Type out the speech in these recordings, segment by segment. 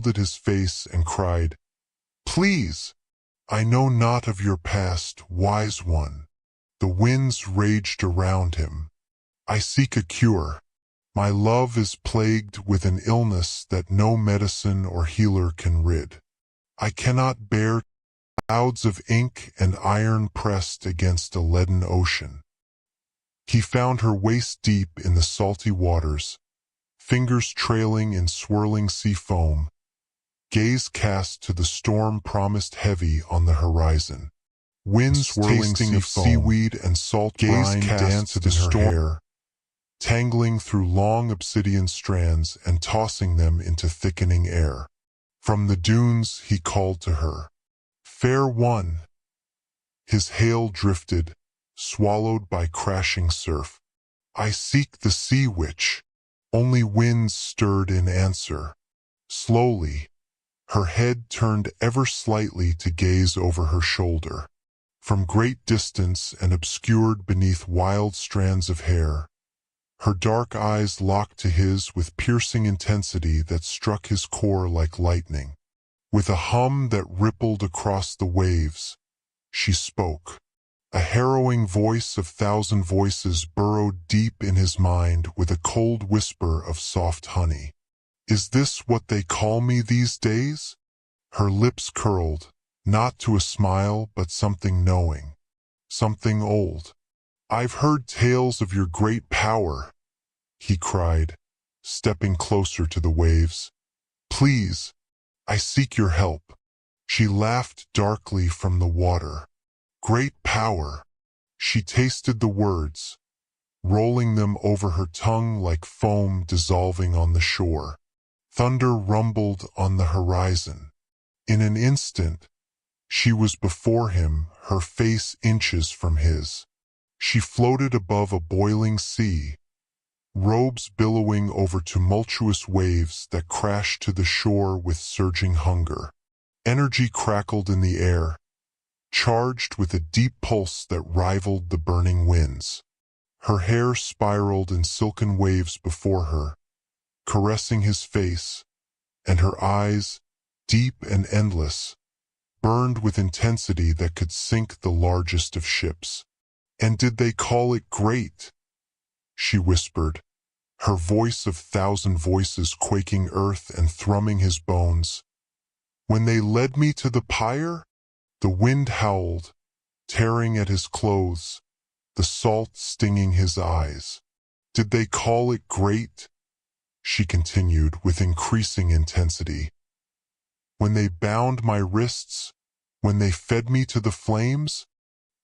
shielded his face and cried, "Please, I know not of your past, wise one." The winds raged around him. "I seek a cure. My love is plagued with an illness that no medicine or healer can rid. I cannot bear clouds of ink and iron pressed against a leaden ocean." He found her waist deep in the salty waters, fingers trailing in swirling sea foam, gaze cast to the storm promised heavy on the horizon. Winds tasting of seaweed and salt brine danced in her hair, tangling through long obsidian strands and tossing them into thickening air. From the dunes he called to her, "Fair one." His hail drifted, swallowed by crashing surf. "I seek the sea witch." Only winds stirred in answer. Slowly, her head turned ever slightly to gaze over her shoulder. From great distance and obscured beneath wild strands of hair, her dark eyes locked to his with piercing intensity that struck his core like lightning. With a hum that rippled across the waves, she spoke. A harrowing voice of thousand voices burrowed deep in his mind with a cold whisper of soft honey. "Is this what they call me these days?" Her lips curled, not to a smile but something knowing, something old. "I've heard tales of your great power," he cried, stepping closer to the waves. "Please, I seek your help." She laughed darkly from the water. "Great power." She tasted the words, rolling them over her tongue like foam dissolving on the shore. Thunder rumbled on the horizon. In an instant, she was before him, her face inches from his. She floated above a boiling sea, robes billowing over tumultuous waves that crashed to the shore with surging hunger. Energy crackled in the air, charged with a deep pulse that rivaled the burning winds. Her hair spiraled in silken waves before her, caressing his face, and her eyes, deep and endless, burned with intensity that could sink the largest of ships. "And did they call it great?" she whispered, her voice of thousand voices quaking earth and thrumming his bones. "When they led me to the pyre?" The wind howled, tearing at his clothes, the salt stinging his eyes. "Did they call it great?" she continued with increasing intensity. "When they bound my wrists, when they fed me to the flames?"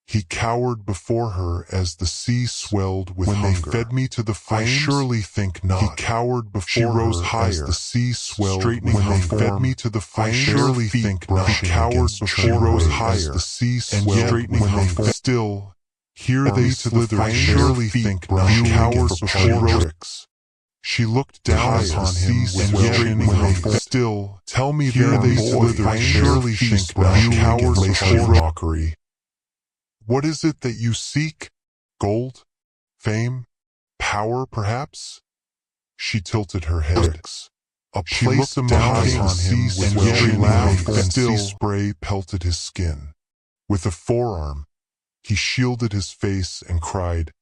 He cowered before her as the sea swelled with hunger. "When they fed me to the flames? I surely think not." He cowered before She rose her higher, as the sea swelled. straightening "When her they fed form, me to the flames? I surely Feet think not." He brushing cowered against before she her rose as higher, the sea and swelled. yet Straightening when her they form. Still, here they slithered. I surely think not. He cowered before her. her. She looked down upon him with straightening her form. Still, tell me here then, they boy, slithered. I surely think not. You Cowered before before mockery. "What is it that you seek? Gold? Fame? Power, perhaps?" She tilted her head. A place among him and yet she laughed, and sea spray pelted his skin. With a forearm, he shielded his face and cried,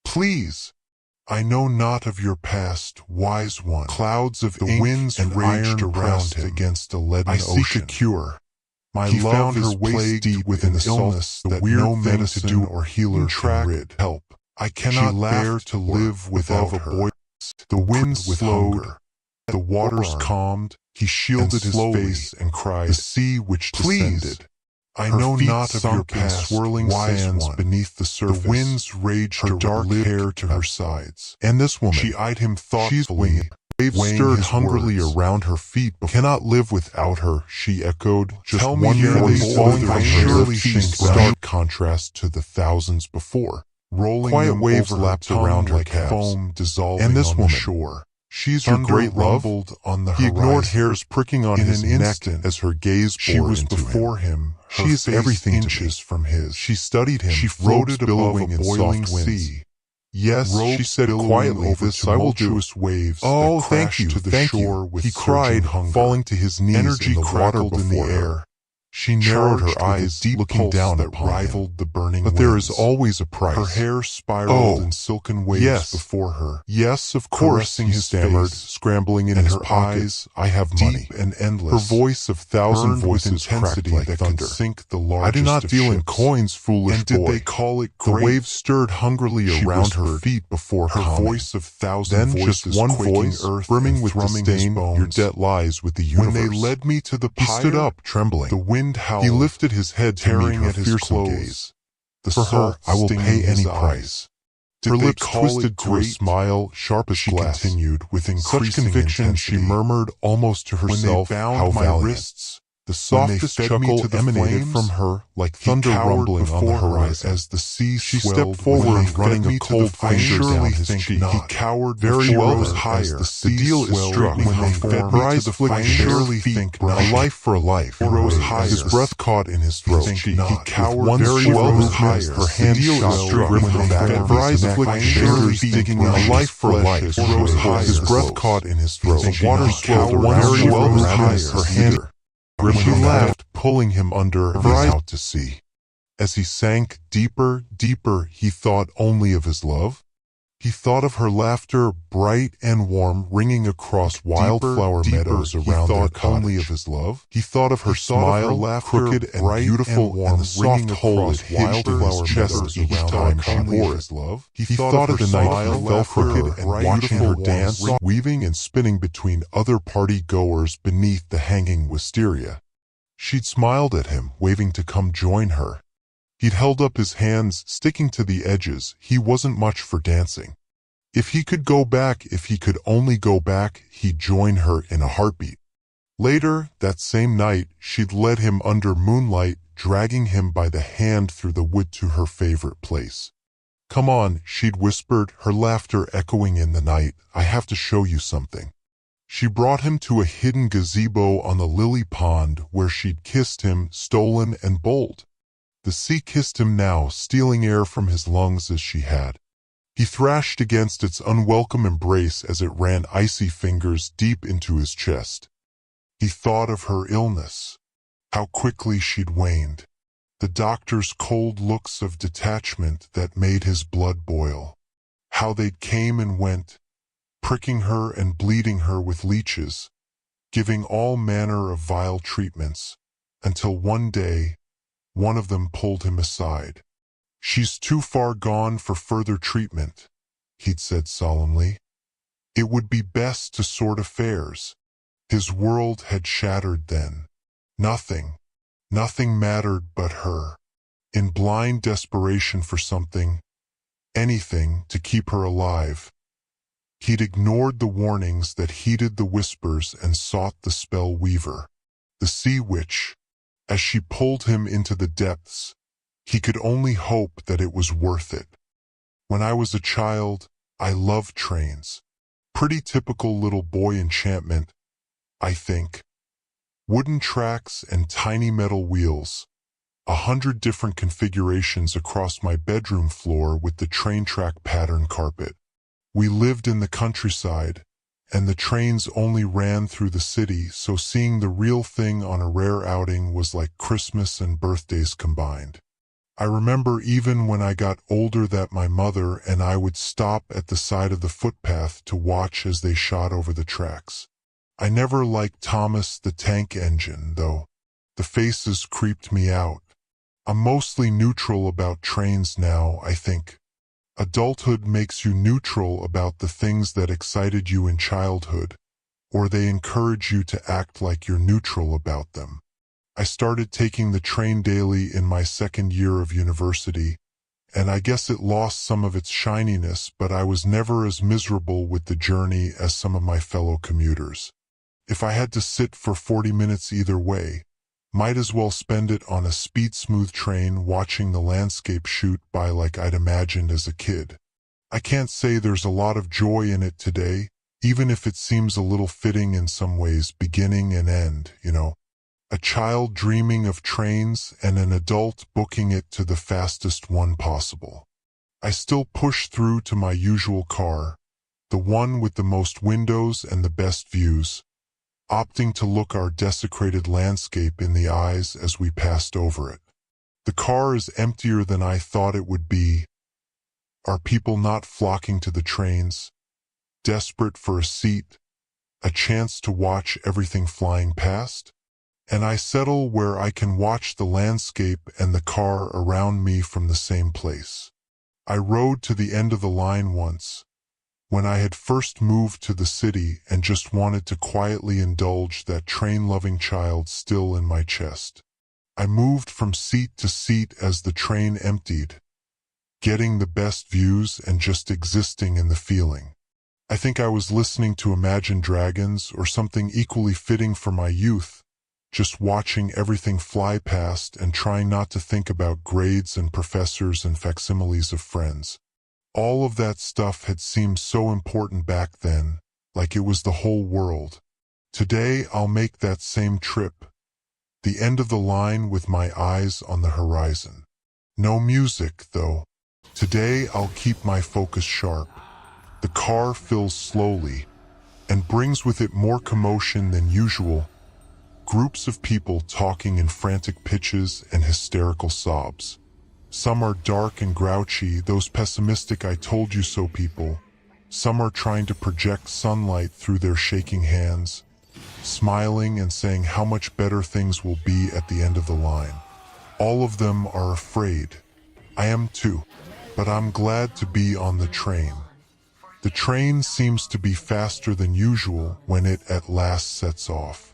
"Please, I know not of your past, wise one." Clouds of the winds and raged around him against a leaden ocean. "I seek a cure. My love is plagued deep with an illness that no medicine or healer can rid. Help. I cannot bear to live without her." The winds slowed, the waters calmed. He shielded his face and cried, "The sea which descended. I know not of your past, swirling sands beneath the surface." The winds raged her dark hair to her sides. "And this woman," she eyed him thoughtfully, waves stirred hungrily around her feet. "Cannot live without her," she echoed. Just "Tell me one here they voice falling from her surely lips in think stark contrast to the thousands before. Rolling Quiet them waves over her lapped tongue around her like calves. foam dissolving "And this on woman, the shore. She's your great love?" On the He ignored horizon. hairs pricking on In his an neck instant, as her gaze she bored was into before him. She is everything to me. Inches from his. She studied him. She floated above billowing a in boiling soft winds. sea, Yes, she said quietly, this I will do. Waves Oh, that thank you, crashed to the thank shore you, with he cried, hunger. falling to his knees Energy in the water crackled in the before her. air. She narrowed Charged her with a eyes, deep looking pulse down that upon rivaled him. the burning But there is winds. always a price. Her hair spiraled in silken waves yes, before her. Yes, of course, Caressing he his stammered, face, scrambling in and his her pocket. eyes, I have money. deep and endless, Her voice of thousand burned with voices cracked intensity like that thunder. could sink the I largest do not of deal in ships. coins, foolish And did boy. they call it The great? waves stirred hungrily She around her whispered, feet before her calming. voice of thousand Then voices just one quaking voice, earth brimming and with thrumming disdain, his bones. your debt lies with the universe. When they led me to the He pyre, stood up, trembling. the wind howled. He lifted his head to meet tearing her at his fearsome clothes. gaze. The For her, salt I will stinging pay his any eyes. price. Did Her they lips call twisted it to a great? smile, sharp as She glass. continued with Such increasing conviction, she intensity. murmured almost to herself, When they bound how my valiant. wrists, The when they softest fed me chuckle to the emanated flames, from her like he thunder cowered rumbling on the before her horizon. as the sea She swelled. stepped forward, When they running fed a me to the cold flames, finger surely down his think cheek. not. He cowered Very before well her then, as the the sea deal is swelled. struck. When they fed Her me to eyes the flicked flames, surely feet think burned. not. A life for a life. He rose His higher. breath caught in his throat. Think He not. cowered With one very swift well movement, higher. Her hand deal shot is struck. gripped When her they back. fed Her me eyes to the flicked flames, fingers feet digging burned. a life for Flesh life. as rose His higher. breath caught in his throat. Think The water not. swelled One very swift well rose around higher. her hand. When She they laughed, pulling him under her eyes out to sea. As he sank deeper, deeper, he thought only of his love. He thought of her laughter, bright and warm, ringing across wildflower meadows around their cottage. Only of his love. He thought of her smile, crooked and beautiful, and the soft hole it hinged in his chest each time she wore it. He thought of the night he fell crooked and watching her dance, weaving and spinning between other party-goers beneath the hanging wisteria. She'd smiled at him, waving to come join her. He'd held up his hands, sticking to the edges. He wasn't much for dancing. If he could go back, if he could only go back, he'd join her in a heartbeat. Later, that same night, she'd led him under moonlight, dragging him by the hand through the wood to her favorite place. Come on, she'd whispered, her laughter echoing in the night. I have to show you something. She brought him to a hidden gazebo on the lily pond where she'd kissed him, stolen and bold. The sea kissed him now, stealing air from his lungs as she had. He thrashed against its unwelcome embrace as it ran icy fingers deep into his chest. He thought of her illness, how quickly she'd waned, the doctor's cold looks of detachment that made his blood boil, how they'd came and went, pricking her and bleeding her with leeches, giving all manner of vile treatments, until one day, one of them pulled him aside. She's too far gone for further treatment, he'd said solemnly. It would be best to sort affairs. His world had shattered then. Nothing mattered but her. In blind desperation for something, anything to keep her alive, he'd ignored the warnings that heeded the whispers and sought the spell weaver, the sea witch. As she pulled him into the depths, he could only hope that it was worth it. When I was a child, I loved trains. Pretty typical little boy enchantment, I think. Wooden tracks and tiny metal wheels. 100 different configurations across my bedroom floor with the train track pattern carpet. We lived in the countryside, and the trains only ran through the city, so seeing the real thing on a rare outing was like Christmas and birthdays combined. I remember even when I got older that my mother and I would stop at the side of the footpath to watch as they shot over the tracks. I never liked Thomas the Tank Engine, though. The faces creeped me out. I'm mostly neutral about trains now, I think. Adulthood makes you neutral about the things that excited you in childhood, or they encourage you to act like you're neutral about them. I started taking the train daily in my second year of university, and I guess it lost some of its shininess, but I was never as miserable with the journey as some of my fellow commuters. If I had to sit for 40 minutes either way, might as well spend it on a speed-smooth train watching the landscape shoot by like I'd imagined as a kid. I can't say there's a lot of joy in it today, even if it seems a little fitting in some ways, beginning and end, you know. A child dreaming of trains and an adult booking it to the fastest one possible. I still pushed through to my usual car, the one with the most windows and the best views, opting to look our desecrated landscape in the eyes as we passed over it. The car is emptier than I thought it would be. Are people not flocking to the trains, desperate for a seat, a chance to watch everything flying past? And I settle where I can watch the landscape and the car around me from the same place. I rode to the end of the line once, when I had first moved to the city and just wanted to quietly indulge that train-loving child still in my chest. I moved from seat to seat as the train emptied, getting the best views and just existing in the feeling. I think I was listening to Imagine Dragons or something equally fitting for my youth, just watching everything fly past and trying not to think about grades and professors and facsimiles of friends. All of that stuff had seemed so important back then, like it was the whole world. Today I'll make that same trip, the end of the line with my eyes on the horizon. No music, though. Today I'll keep my focus sharp. The car fills slowly, and brings with it more commotion than usual. Groups of people talking in frantic pitches and hysterical sobs. Some are dark and grouchy, those pessimistic I told you so people. Some are trying to project sunlight through their shaking hands, smiling and saying how much better things will be at the end of the line. All of them are afraid. I am too, but I'm glad to be on the train. The train seems to be faster than usual when it at last sets off.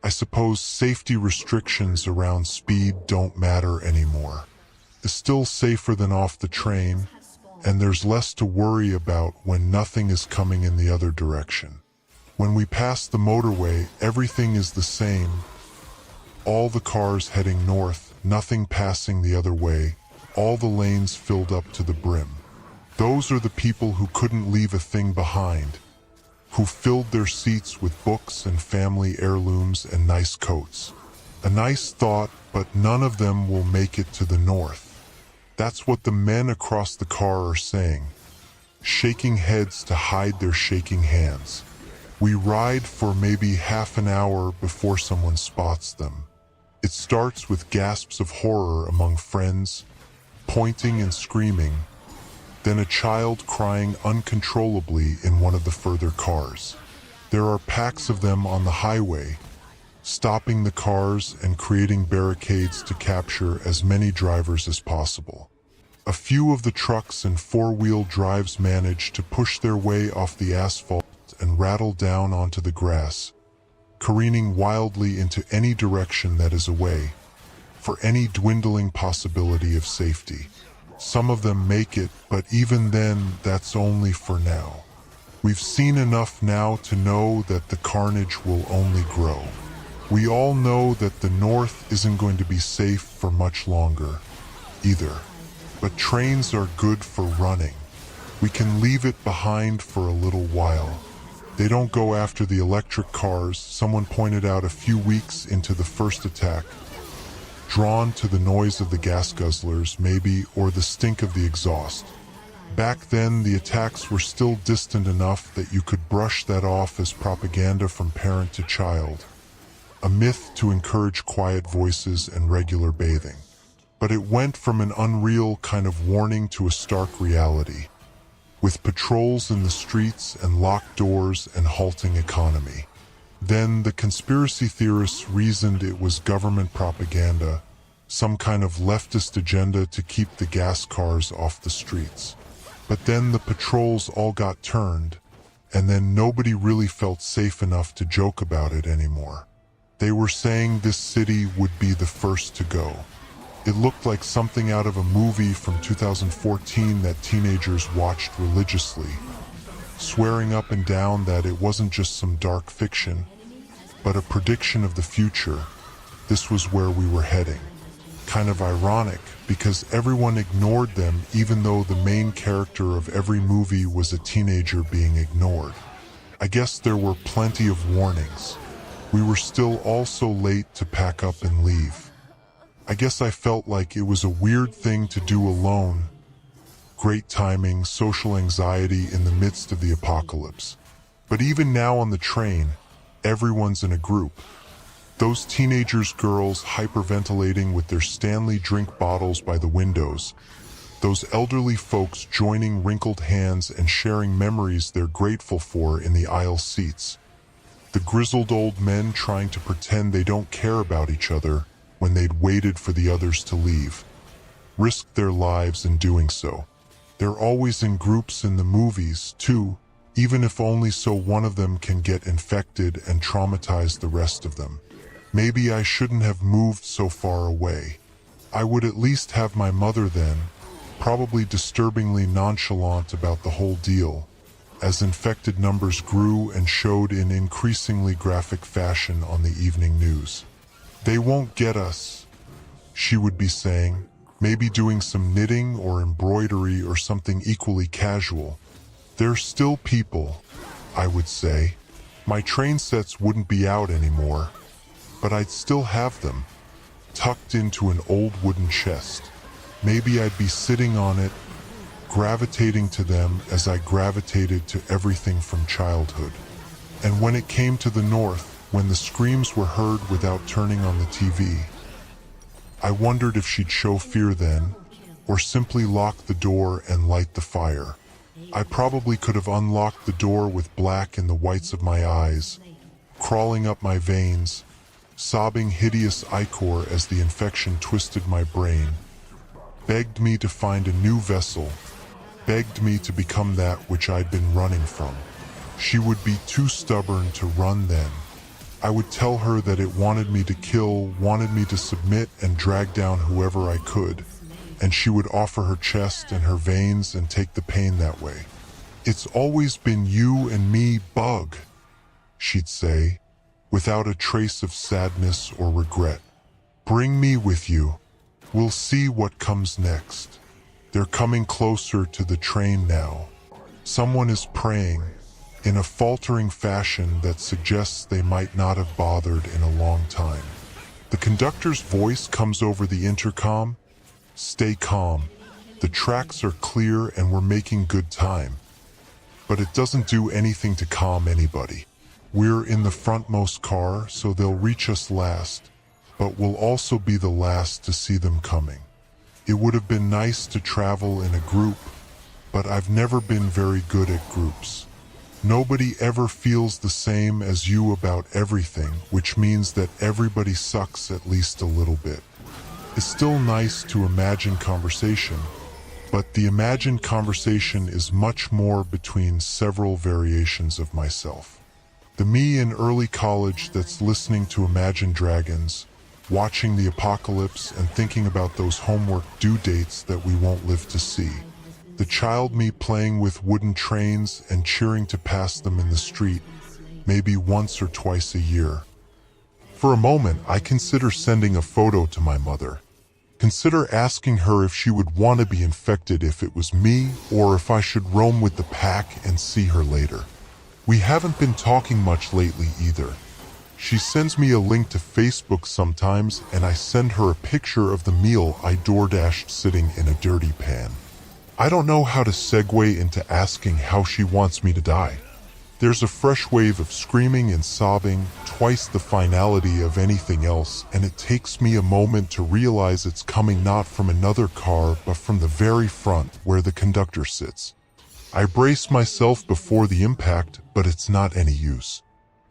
I suppose safety restrictions around speed don't matter anymore. It's still safer than off the train, and there's less to worry about when nothing is coming in the other direction. When we pass the motorway, everything is the same. All the cars heading north, nothing passing the other way, all the lanes filled up to the brim. Those are the people who couldn't leave a thing behind, who filled their seats with books and family heirlooms and nice coats. A nice thought, but none of them will make it to the north. That's what the men across the car are saying, shaking heads to hide their shaking hands. We ride for maybe half an hour before someone spots them. It starts with gasps of horror among friends, pointing and screaming, then a child crying uncontrollably in one of the further cars. There are packs of them on the highway, stopping the cars and creating barricades to capture as many drivers as possible. A few of the trucks and four-wheel drives manage to push their way off the asphalt and rattle down onto the grass, careening wildly into any direction that is away, for any dwindling possibility of safety. Some of them make it, but even then, that's only for now. We've seen enough now to know that the carnage will only grow. We all know that the north isn't going to be safe for much longer, either. But trains are good for running. We can leave it behind for a little while. They don't go after the electric cars, someone pointed out a few weeks into the first attack. Drawn to the noise of the gas guzzlers, maybe, or the stink of the exhaust. Back then, the attacks were still distant enough that you could brush that off as propaganda from parent to child. A myth to encourage quiet voices and regular bathing. But it went from an unreal kind of warning to a stark reality, with patrols in the streets and locked doors and halting economy. Then the conspiracy theorists reasoned it was government propaganda, some kind of leftist agenda to keep the gas cars off the streets. But then the patrols all got turned, and then nobody really felt safe enough to joke about it anymore. They were saying this city would be the first to go. It looked like something out of a movie from 2014 that teenagers watched religiously, swearing up and down that it wasn't just some dark fiction, but a prediction of the future. This was where we were heading. Kind of ironic, because everyone ignored them even though the main character of every movie was a teenager being ignored. I guess there were plenty of warnings. We were still all so late to pack up and leave. I guess I felt like it was a weird thing to do alone, Great timing, social anxiety in the midst of the apocalypse. But even now on the train, everyone's in a group. Those teenagers, girls hyperventilating with their Stanley drink bottles by the windows. Those elderly folks joining wrinkled hands and sharing memories they're grateful for in the aisle seats. The grizzled old men trying to pretend they don't care about each other when they'd waited for the others to leave. Risked their lives in doing so. They're always in groups in the movies, too, even if only so one of them can get infected and traumatize the rest of them. Maybe I shouldn't have moved so far away. I would at least have my mother then, probably disturbingly nonchalant about the whole deal, as infected numbers grew and showed in increasingly graphic fashion on the evening news. They won't get us, she would be saying, maybe doing some knitting or embroidery or something equally casual. They're still people, I would say. My train sets wouldn't be out anymore, but I'd still have them, tucked into an old wooden chest. Maybe I'd be sitting on it, gravitating to them as I gravitated to everything from childhood. And when it came to the north, when the screams were heard without turning on the TV, I wondered if she'd show fear then, or simply lock the door and light the fire. I probably could have unlocked the door with black in the whites of my eyes, crawling up my veins, sobbing hideous ichor as the infection twisted my brain, begged me to find a new vessel, begged me to become that which I'd been running from. She would be too stubborn to run then. I would tell her that it wanted me to kill, wanted me to submit and drag down whoever I could, and she would offer her chest and her veins and take the pain that way. It's always been you and me, Bug, she'd say, without a trace of sadness or regret. Bring me with you. We'll see what comes next. They're coming closer to the train now. Someone is praying, in a faltering fashion that suggests they might not have bothered in a long time. The conductor's voice comes over the intercom. Stay calm. The tracks are clear and we're making good time. But it doesn't do anything to calm anybody. We're in the frontmost car, so they'll reach us last, but we'll also be the last to see them coming. It would have been nice to travel in a group, but I've never been very good at groups. Nobody ever feels the same as you about everything, which means that everybody sucks at least a little bit. It's still nice to imagine conversation, but the imagined conversation is much more between several variations of myself. The me in early college that's listening to Imagine Dragons, watching the apocalypse and thinking about those homework due dates that we won't live to see. The child me playing with wooden trains and cheering to pass them in the street, maybe once or twice a year. For a moment, I consider sending a photo to my mother. Consider asking her if she would want to be infected if it was me, or if I should roam with the pack and see her later. We haven't been talking much lately either. She sends me a link to Facebook sometimes, and I send her a picture of the meal I DoorDashed sitting in a dirty pan. I don't know how to segue into asking how she wants me to die. There's a fresh wave of screaming and sobbing, twice the finality of anything else, and it takes me a moment to realize it's coming not from another car, but from the very front where the conductor sits. I brace myself before the impact, but it's not any use.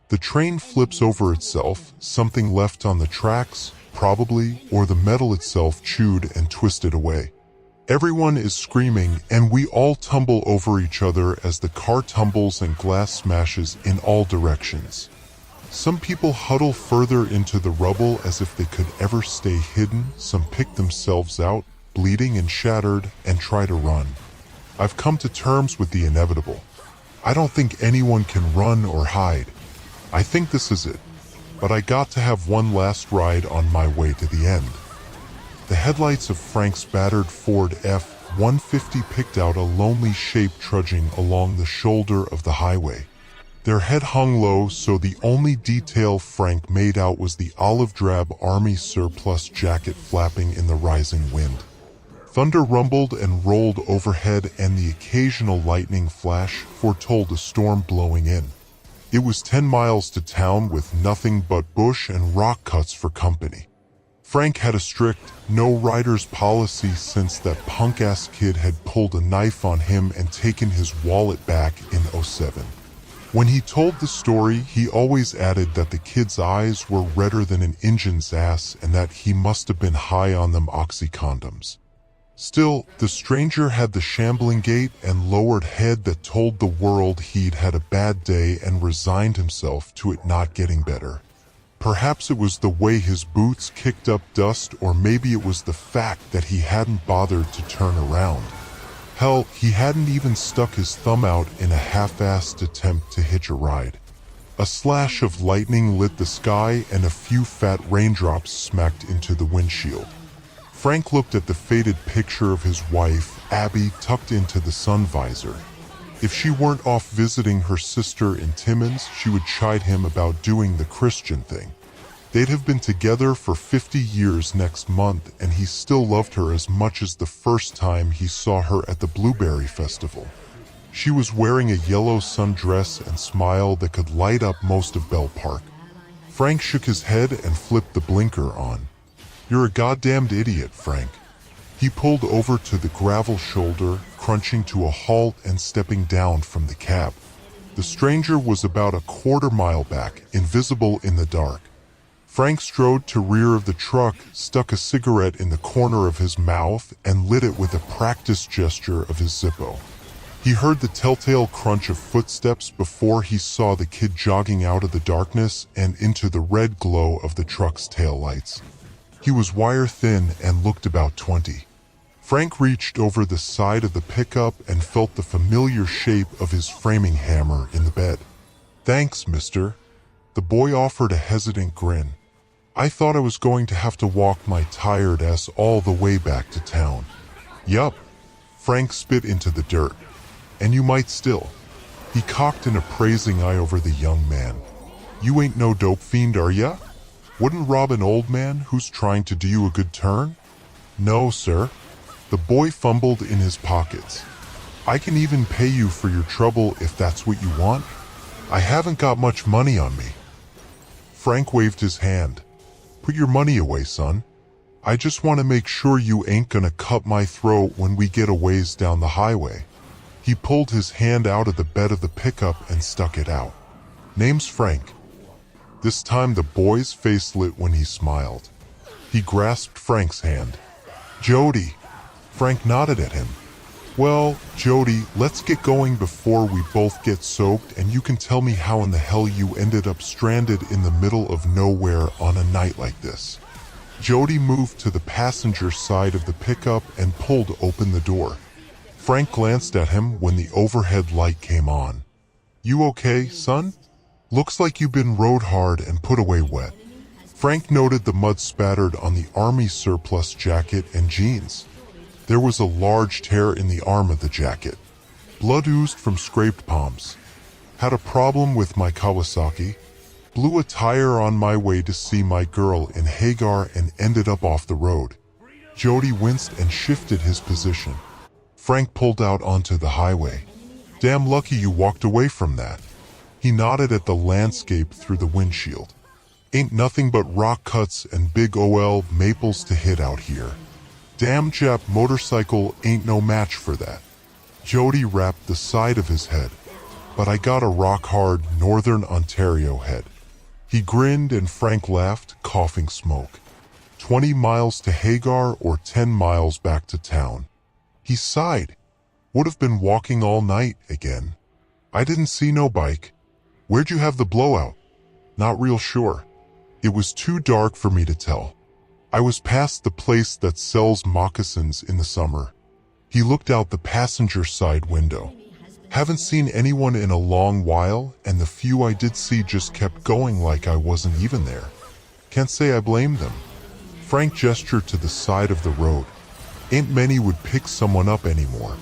The train flips over itself, something left on the tracks, probably, or the metal itself chewed and twisted away. Everyone is screaming, and we all tumble over each other as the car tumbles and glass smashes in all directions. Some people huddle further into the rubble as if they could ever stay hidden. Some pick themselves out, bleeding and shattered, and try to run. I've come to terms with the inevitable. I don't think anyone can run or hide. I think this is it. But I got to have one last ride on my way to the end. The headlights of Frank's battered Ford F-150 picked out a lonely shape trudging along the shoulder of the highway. Their head hung low, so the only detail Frank made out was the olive-drab army surplus jacket flapping in the rising wind. Thunder rumbled and rolled overhead, and the occasional lightning flash foretold a storm blowing in. It was 10 miles to town with nothing but bush and rock cuts for company. Frank had a strict no-riders policy since that punk-ass kid had pulled a knife on him and taken his wallet back in '07. When he told the story, he always added that the kid's eyes were redder than an engine's ass and that he must have been high on them oxy condoms. Still, the stranger had the shambling gait and lowered head that told the world he'd had a bad day and resigned himself to it not getting better. Perhaps it was the way his boots kicked up dust, or maybe it was the fact that he hadn't bothered to turn around. Hell, he hadn't even stuck his thumb out in a half-assed attempt to hitch a ride. A slash of lightning lit the sky and a few fat raindrops smacked into the windshield. Frank looked at the faded picture of his wife, Abby, tucked into the sun visor. If she weren't off visiting her sister in Timmins, she would chide him about doing the Christian thing. They'd have been together for 50 years next month, and he still loved her as much as the first time he saw her at the Blueberry Festival. She was wearing a yellow sundress and smile that could light up most of Bell Park. Frank shook his head and flipped the blinker on. "You're a goddamned idiot, Frank." He pulled over to the gravel shoulder, crunching to a halt and stepping down from the cab. The stranger was about a quarter-mile back, invisible in the dark. Frank strode to rear of the truck, stuck a cigarette in the corner of his mouth, and lit it with a practiced gesture of his Zippo. He heard the telltale crunch of footsteps before he saw the kid jogging out of the darkness and into the red glow of the truck's taillights. He was wire-thin and looked about 20. Frank reached over the side of the pickup and felt the familiar shape of his framing hammer in the bed. "Thanks, mister." The boy offered a hesitant grin. "I thought I was going to have to walk my tired ass all the way back to town." "Yup." Frank spit into the dirt. "And you might still." He cocked an appraising eye over the young man. "You ain't no dope fiend, are ya? Wouldn't rob an old man who's trying to do you a good turn?" "No, sir." The boy fumbled in his pockets. "I can even pay you for your trouble if that's what you want. I haven't got much money on me." Frank waved his hand. "Put your money away, son. I just want to make sure you ain't gonna cut my throat when we get a ways down the highway." He pulled his hand out of the bed of the pickup and stuck it out. "Name's Frank." This time the boy's face lit when he smiled. He grasped Frank's hand. "Jody." Frank nodded at him. "Well, Jody, let's get going before we both get soaked, and you can tell me how in the hell you ended up stranded in the middle of nowhere on a night like this." Jody moved to the passenger side of the pickup and pulled open the door. Frank glanced at him when the overhead light came on. "You okay, son? Looks like you've been rode hard and put away wet." Frank noted the mud spattered on the army surplus jacket and jeans. There was a large tear in the arm of the jacket. Blood oozed from scraped palms. "Had a problem with my Kawasaki. Blew a tire on my way to see my girl in Hagar and ended up off the road." Jody winced and shifted his position. Frank pulled out onto the highway. "Damn lucky you walked away from that." He nodded at the landscape through the windshield. "Ain't nothing but rock cuts and big OL maples to hit out here. Damn Jap motorcycle ain't no match for that." Jody rapped the side of his head. "But I got a rock-hard Northern Ontario head." He grinned and Frank laughed, coughing smoke. 20 miles to Hagar or 10 miles back to town. He sighed. "Would have been walking all night again. I didn't see no bike." "Where'd you have the blowout?" "Not real sure. It was too dark for me to tell. I was past the place that sells moccasins in the summer." He looked out the passenger side window. "Haven't seen anyone in a long while, and the few I did see just kept going like I wasn't even there. Can't say I blame them." Frank gestured to the side of the road. "Ain't many would pick someone up anymore.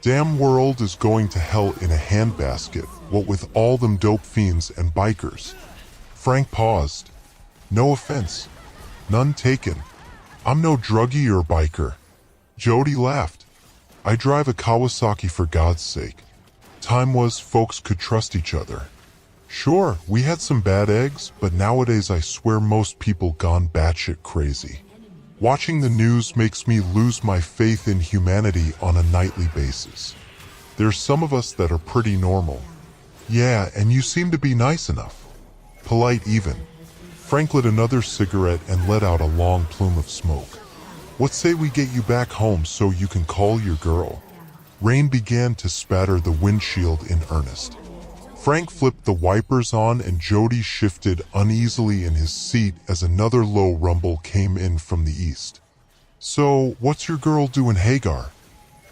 Damn world is going to hell in a handbasket, what with all them dope fiends and bikers." Frank paused. "No offense. None taken. I'm no druggie or biker." Jody laughed. I drive a Kawasaki for God's sake. Time was folks could trust each other. Sure, we had some bad eggs, but nowadays I swear most people gone batshit crazy. Watching the news makes me lose my faith in humanity on a nightly basis. There's some of us that are pretty normal. Yeah, and you seem to be nice enough. Polite even. Frank lit another cigarette and let out a long plume of smoke. What say we get you back home so you can call your girl? Rain began to spatter the windshield in earnest. Frank flipped the wipers on and Jody shifted uneasily in his seat as another low rumble came in from the east. So, what's your girl doing, Hagar?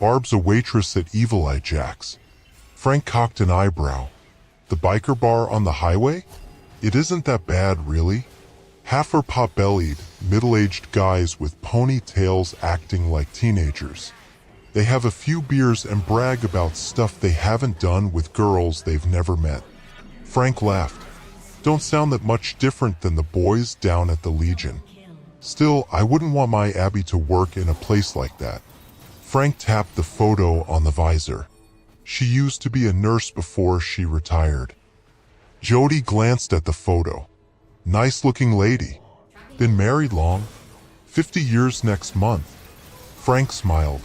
Barb's a waitress at Evil Eye Jack's. Frank cocked an eyebrow. The biker bar on the highway? It isn't that bad, really. Half are pot-bellied, middle-aged guys with ponytails acting like teenagers. They have a few beers and brag about stuff they haven't done with girls they've never met. Frank laughed. Don't sound that much different than the boys down at the Legion. Still, I wouldn't want my Abby to work in a place like that. Frank tapped the photo on the visor. She used to be a nurse before she retired. Jody glanced at the photo. Nice-looking lady. Been married long? 50 years next month. Frank smiled.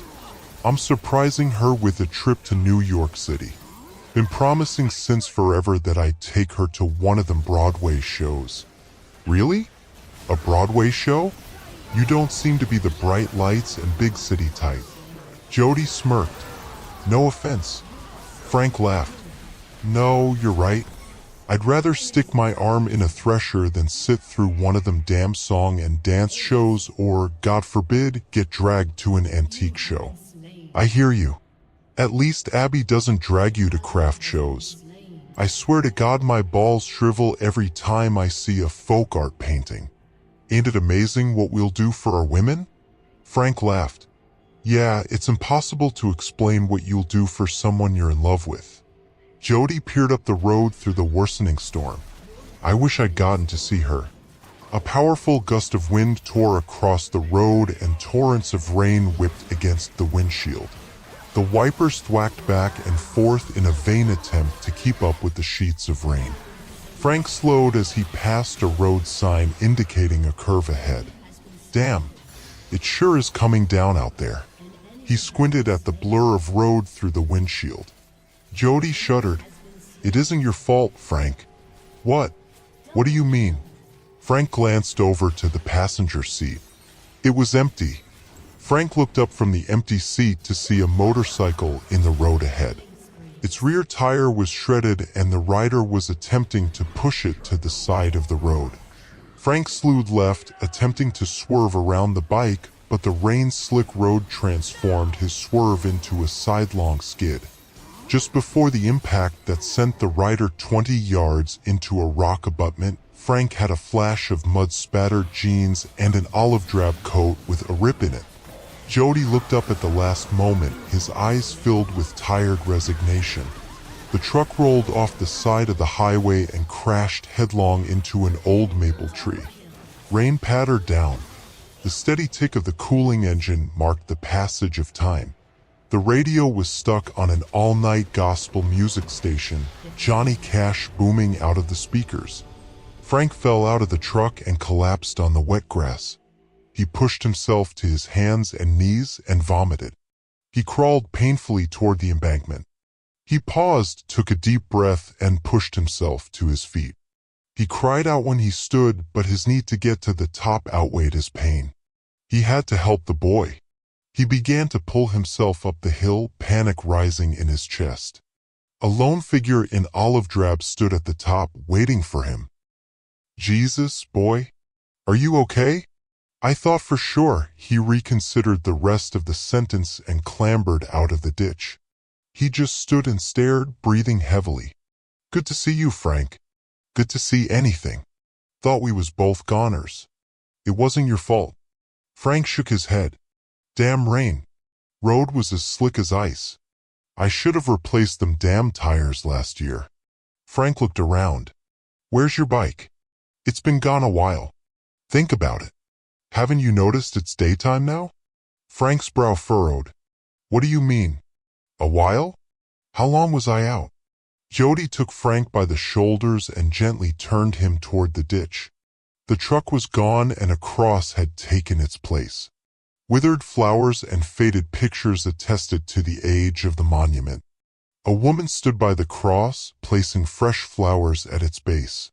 I'm surprising her with a trip to New York City. Been promising since forever that I'd take her to one of them Broadway shows. Really? A Broadway show? You don't seem to be the bright lights and big city type. Jody smirked. No offense. Frank laughed. No, you're right. I'd rather stick my arm in a thresher than sit through one of them damn song and dance shows or, God forbid, get dragged to an antique show. I hear you. At least Abby doesn't drag you to craft shows. I swear to God my balls shrivel every time I see a folk art painting. Ain't it amazing what we'll do for our women? Frank laughed. Yeah, it's impossible to explain what you'll do for someone you're in love with. Jody peered up the road through the worsening storm. I wish I'd gotten to see her. A powerful gust of wind tore across the road and torrents of rain whipped against the windshield. The wipers thwacked back and forth in a vain attempt to keep up with the sheets of rain. Frank slowed as he passed a road sign indicating a curve ahead. Damn, it sure is coming down out there. He squinted at the blur of road through the windshield. Jody shuddered. It isn't your fault, Frank. What? What do you mean? Frank glanced over to the passenger seat. It was empty. Frank looked up from the empty seat to see a motorcycle in the road ahead. Its rear tire was shredded and the rider was attempting to push it to the side of the road. Frank slewed left, attempting to swerve around the bike, but the rain-slick road transformed his swerve into a sidelong skid. Just before the impact that sent the rider 20 yards into a rock abutment, Frank had a flash of mud-spattered jeans and an olive-drab coat with a rip in it. Jody looked up at the last moment, his eyes filled with tired resignation. The truck rolled off the side of the highway and crashed headlong into an old maple tree. Rain pattered down. The steady tick of the cooling engine marked the passage of time. The radio was stuck on an all-night gospel music station, Johnny Cash booming out of the speakers. Frank fell out of the truck and collapsed on the wet grass. He pushed himself to his hands and knees and vomited. He crawled painfully toward the embankment. He paused, took a deep breath, and pushed himself to his feet. He cried out when he stood, but his need to get to the top outweighed his pain. He had to help the boy. He began to pull himself up the hill, panic rising in his chest. A lone figure in olive drab stood at the top, waiting for him. Jesus, boy? Are you okay? I thought for sure. He reconsidered the rest of the sentence and clambered out of the ditch. He just stood and stared, breathing heavily. Good to see you, Frank. Good to see anything. Thought we was both goners. It wasn't your fault. Frank shook his head. Damn rain. Road was as slick as ice. I should have replaced them damn tires last year. Frank looked around. Where's your bike? It's been gone a while. Think about it. Haven't you noticed it's daytime now? Frank's brow furrowed. What do you mean? A while? How long was I out? Jody took Frank by the shoulders and gently turned him toward the ditch. The truck was gone and a cross had taken its place. Withered flowers and faded pictures attested to the age of the monument. A woman stood by the cross, placing fresh flowers at its base.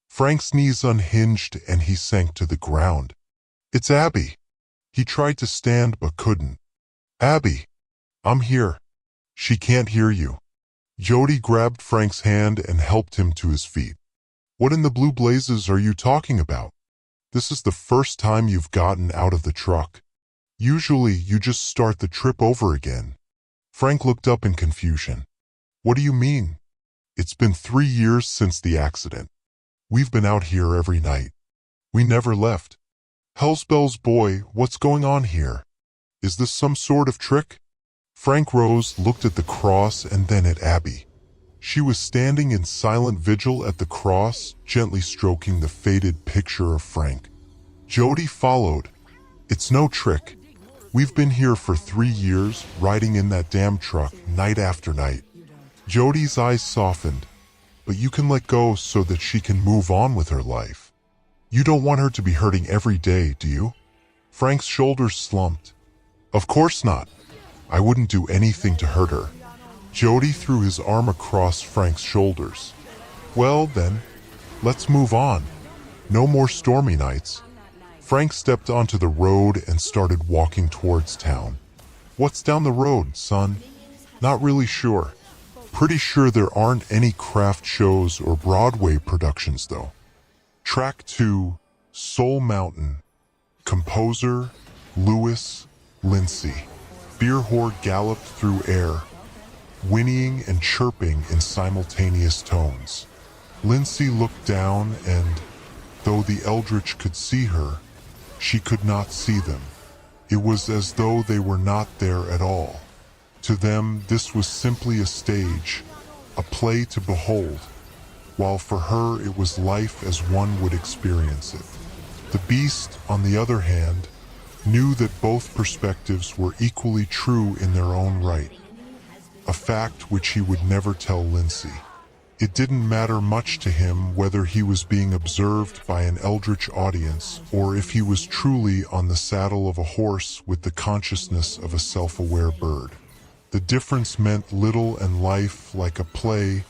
Frank's knees unhinged and he sank to the ground. It's Abby. He tried to stand but couldn't. Abby, I'm here. She can't hear you. Jody grabbed Frank's hand and helped him to his feet. What in the blue blazes are you talking about? This is the first time you've gotten out of the truck. Usually you just start the trip over again. Frank looked up in confusion. What do you mean? It's been 3 years since the accident. We've been out here every night. We never left. Hellsbells boy, what's going on here? Is this some sort of trick? Frank rose, looked at the cross and then at Abby. She was standing in silent vigil at the cross, gently stroking the faded picture of Frank. Jody followed. It's no trick. We've been here for 3 years, riding in that damn truck, night after night. Jody's eyes softened. But you can let go so that she can move on with her life. You don't want her to be hurting every day, do you? Frank's shoulders slumped. Of course not. I wouldn't do anything to hurt her. Jody threw his arm across Frank's shoulders. Well then, let's move on. No more stormy nights. Frank stepped onto the road and started walking towards town. What's down the road, son? Not really sure. Pretty sure there aren't any craft shows or Broadway productions though. Track 2, Soul Mountain. Composer, Lewis, Lindsay. Beer whore galloped through air, whinnying and chirping in simultaneous tones. Lindsay looked down and, though the eldritch could see her, she could not see them. It was as though they were not there at all. To them, this was simply a stage, a play to behold, while for her it was life as one would experience it. The beast, on the other hand, knew that both perspectives were equally true in their own right, a fact which he would never tell Lindsay. It didn't matter much to him whether he was being observed by an eldritch audience or if he was truly on the saddle of a horse with the consciousness of a self-aware bird. The difference meant little, and life, like a play,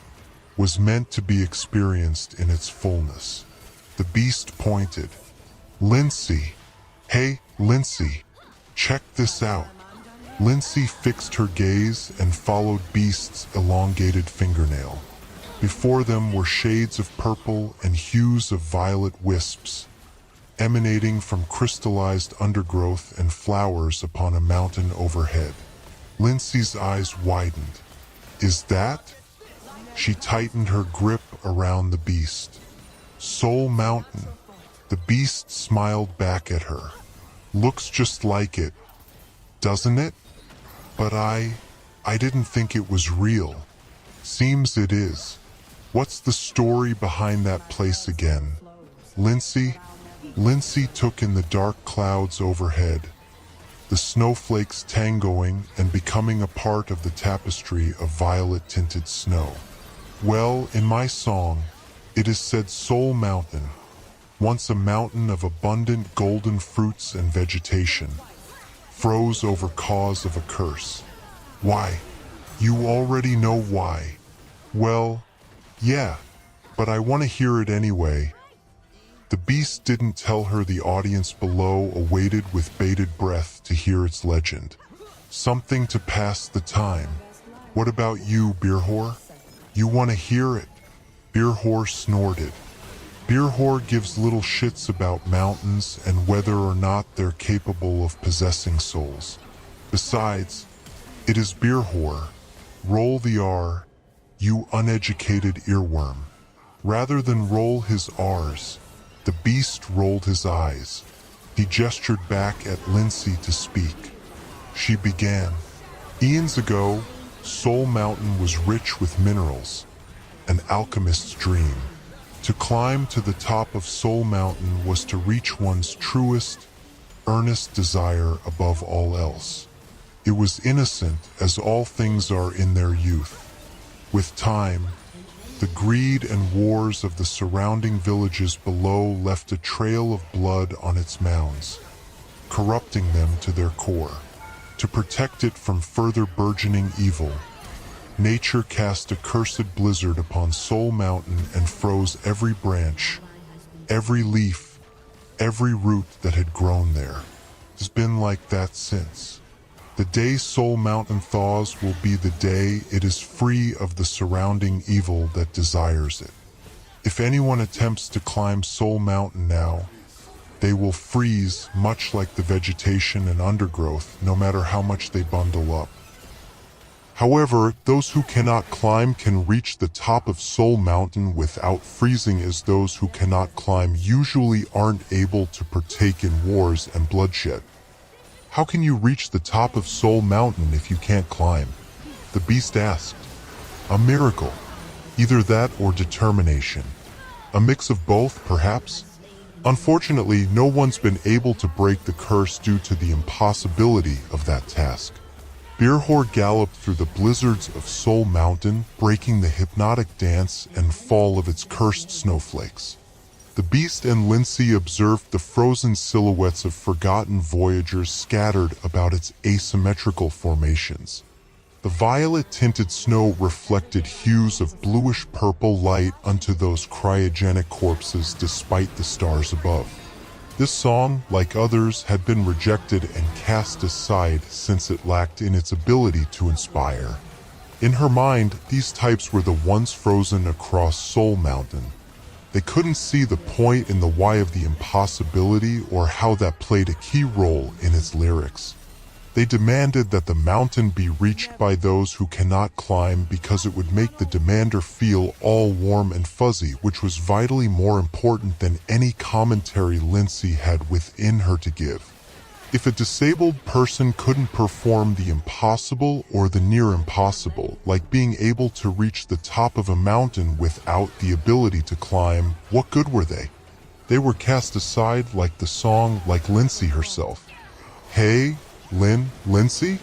was meant to be experienced in its fullness. The beast pointed. Lindsay. Hey, Lindsay. Check this out. Lindsay fixed her gaze and followed Beast's elongated fingernail. Before them were shades of purple and hues of violet wisps, emanating from crystallized undergrowth and flowers upon a mountain overhead. Lindsay's eyes widened. Is that? She tightened her grip around the beast. Soul Mountain. The beast smiled back at her. Looks just like it, doesn't it? But I didn't think it was real. Seems it is. What's the story behind that place again? Lindsay took in the dark clouds overhead, the snowflakes tangoing and becoming a part of the tapestry of violet-tinted snow. Well, in my song, it is said Soul Mountain, once a mountain of abundant golden fruits and vegetation, froze over cause of a curse. Why? You already know why. Well, yeah, but I want to hear it anyway. The beast didn't tell her the audience below awaited with bated breath to hear its legend. Something to pass the time. What about you, beer whore? You want to hear it? Beer whore snorted. Beer whore gives little shits about mountains and whether or not they're capable of possessing souls. Besides, it is beer whore. Roll the R, you uneducated earworm. Rather than roll his R's, the beast rolled his eyes. He gestured back at Lindsay to speak. She began. Eons ago, Soul Mountain was rich with minerals, an alchemist's dream. To climb to the top of Soul Mountain was to reach one's truest, earnest desire above all else. It was innocent as all things are in their youth. With time, the greed and wars of the surrounding villages below left a trail of blood on its mounds, corrupting them to their core. To protect it from further burgeoning evil, nature cast a cursed blizzard upon Soul Mountain and froze every branch, every leaf, every root that had grown there. It's been like that since. The day Soul Mountain thaws will be the day it is free of the surrounding evil that desires it. If anyone attempts to climb Soul Mountain now, they will freeze much like the vegetation and undergrowth, no matter how much they bundle up. However, those who cannot climb can reach the top of Soul Mountain without freezing, as those who cannot climb usually aren't able to partake in wars and bloodshed. How can you reach the top of Soul Mountain if you can't climb? The beast asked. A miracle. Either that or determination. A mix of both, perhaps? Unfortunately, no one's been able to break the curse due to the impossibility of that task. Beerhor galloped through the blizzards of Soul Mountain, breaking the hypnotic dance and fall of its cursed snowflakes. The beast and Lindsay observed the frozen silhouettes of forgotten voyagers scattered about its asymmetrical formations. The violet-tinted snow reflected hues of bluish-purple light onto those cryogenic corpses despite the stars above. This song, like others, had been rejected and cast aside since it lacked in its ability to inspire. In her mind, these types were the ones frozen across Soul Mountain. They couldn't see the point in the why of the impossibility or how that played a key role in its lyrics. They demanded that the mountain be reached by those who cannot climb because it would make the demander feel all warm and fuzzy, which was vitally more important than any commentary Lindsay had within her to give. If a disabled person couldn't perform the impossible or the near impossible, like being able to reach the top of a mountain without the ability to climb, what good were they? They were cast aside like the song, like Lindsay herself. Hey, Lindsay?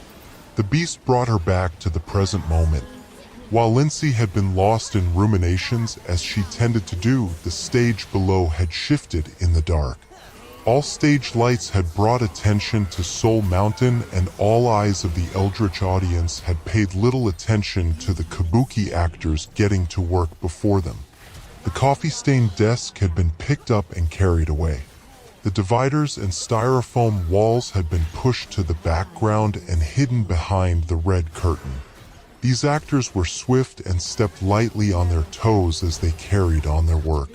The beast brought her back to the present moment. While Lindsay had been lost in ruminations as she tended to do, the stage below had shifted in the dark. All stage lights had brought attention to Soul Mountain, and all eyes of the eldritch audience had paid little attention to the kabuki actors getting to work before them. The coffee-stained desk had been picked up and carried away. The dividers and styrofoam walls had been pushed to the background and hidden behind the red curtain. These actors were swift and stepped lightly on their toes as they carried on their work.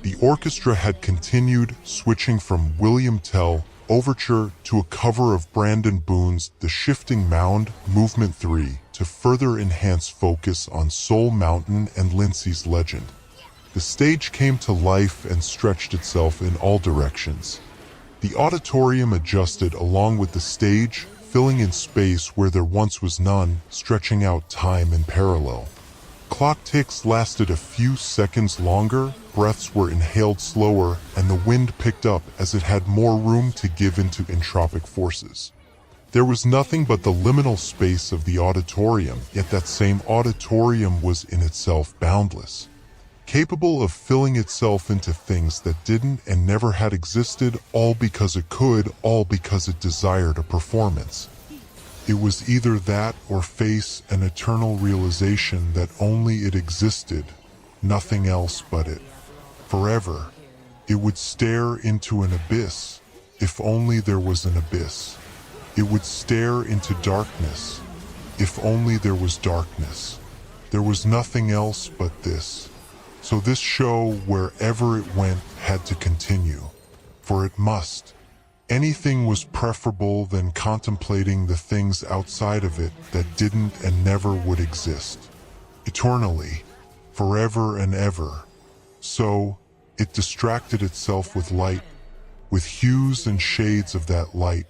The orchestra had continued, switching from William Tell Overture to a cover of Brandon Boone's The Shifting Mound, Movement 3, to further enhance focus on Soul Mountain and Lindsay's legend. The stage came to life and stretched itself in all directions. The auditorium adjusted along with the stage, filling in space where there once was none, stretching out time in parallel. Clock ticks lasted a few seconds longer, breaths were inhaled slower, and the wind picked up as it had more room to give into entropic forces. There was nothing but the liminal space of the auditorium, yet that same auditorium was in itself boundless, capable of filling itself into things that didn't and never had existed, all because it could, all because it desired a performance. It was either that or face an eternal realization that only it existed, nothing else but it. Forever, it would stare into an abyss, if only there was an abyss. It would stare into darkness, if only there was darkness. There was nothing else but this. So this show, wherever it went, had to continue. For it must. Anything was preferable than contemplating the things outside of it that didn't and never would exist. Eternally. Forever and ever. So, it distracted itself with light, with hues and shades of that light,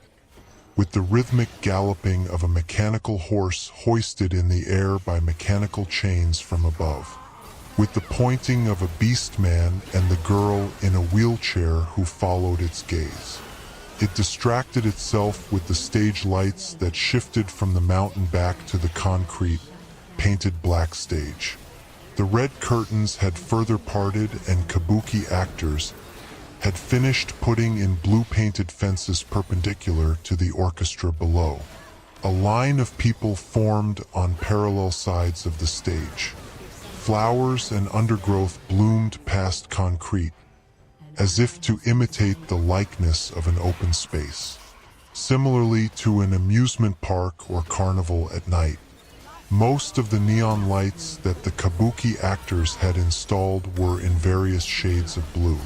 with the rhythmic galloping of a mechanical horse hoisted in the air by mechanical chains from above, with the pointing of a beast man and the girl in a wheelchair who followed its gaze. It distracted itself with the stage lights that shifted from the mountain back to the concrete, painted black stage. The red curtains had further parted and kabuki actors had finished putting in blue-painted fences perpendicular to the orchestra below. A line of people formed on parallel sides of the stage. Flowers and undergrowth bloomed past concrete, as if to imitate the likeness of an open space. Similarly to an amusement park or carnival at night, most of the neon lights that the kabuki actors had installed were in various shades of blue.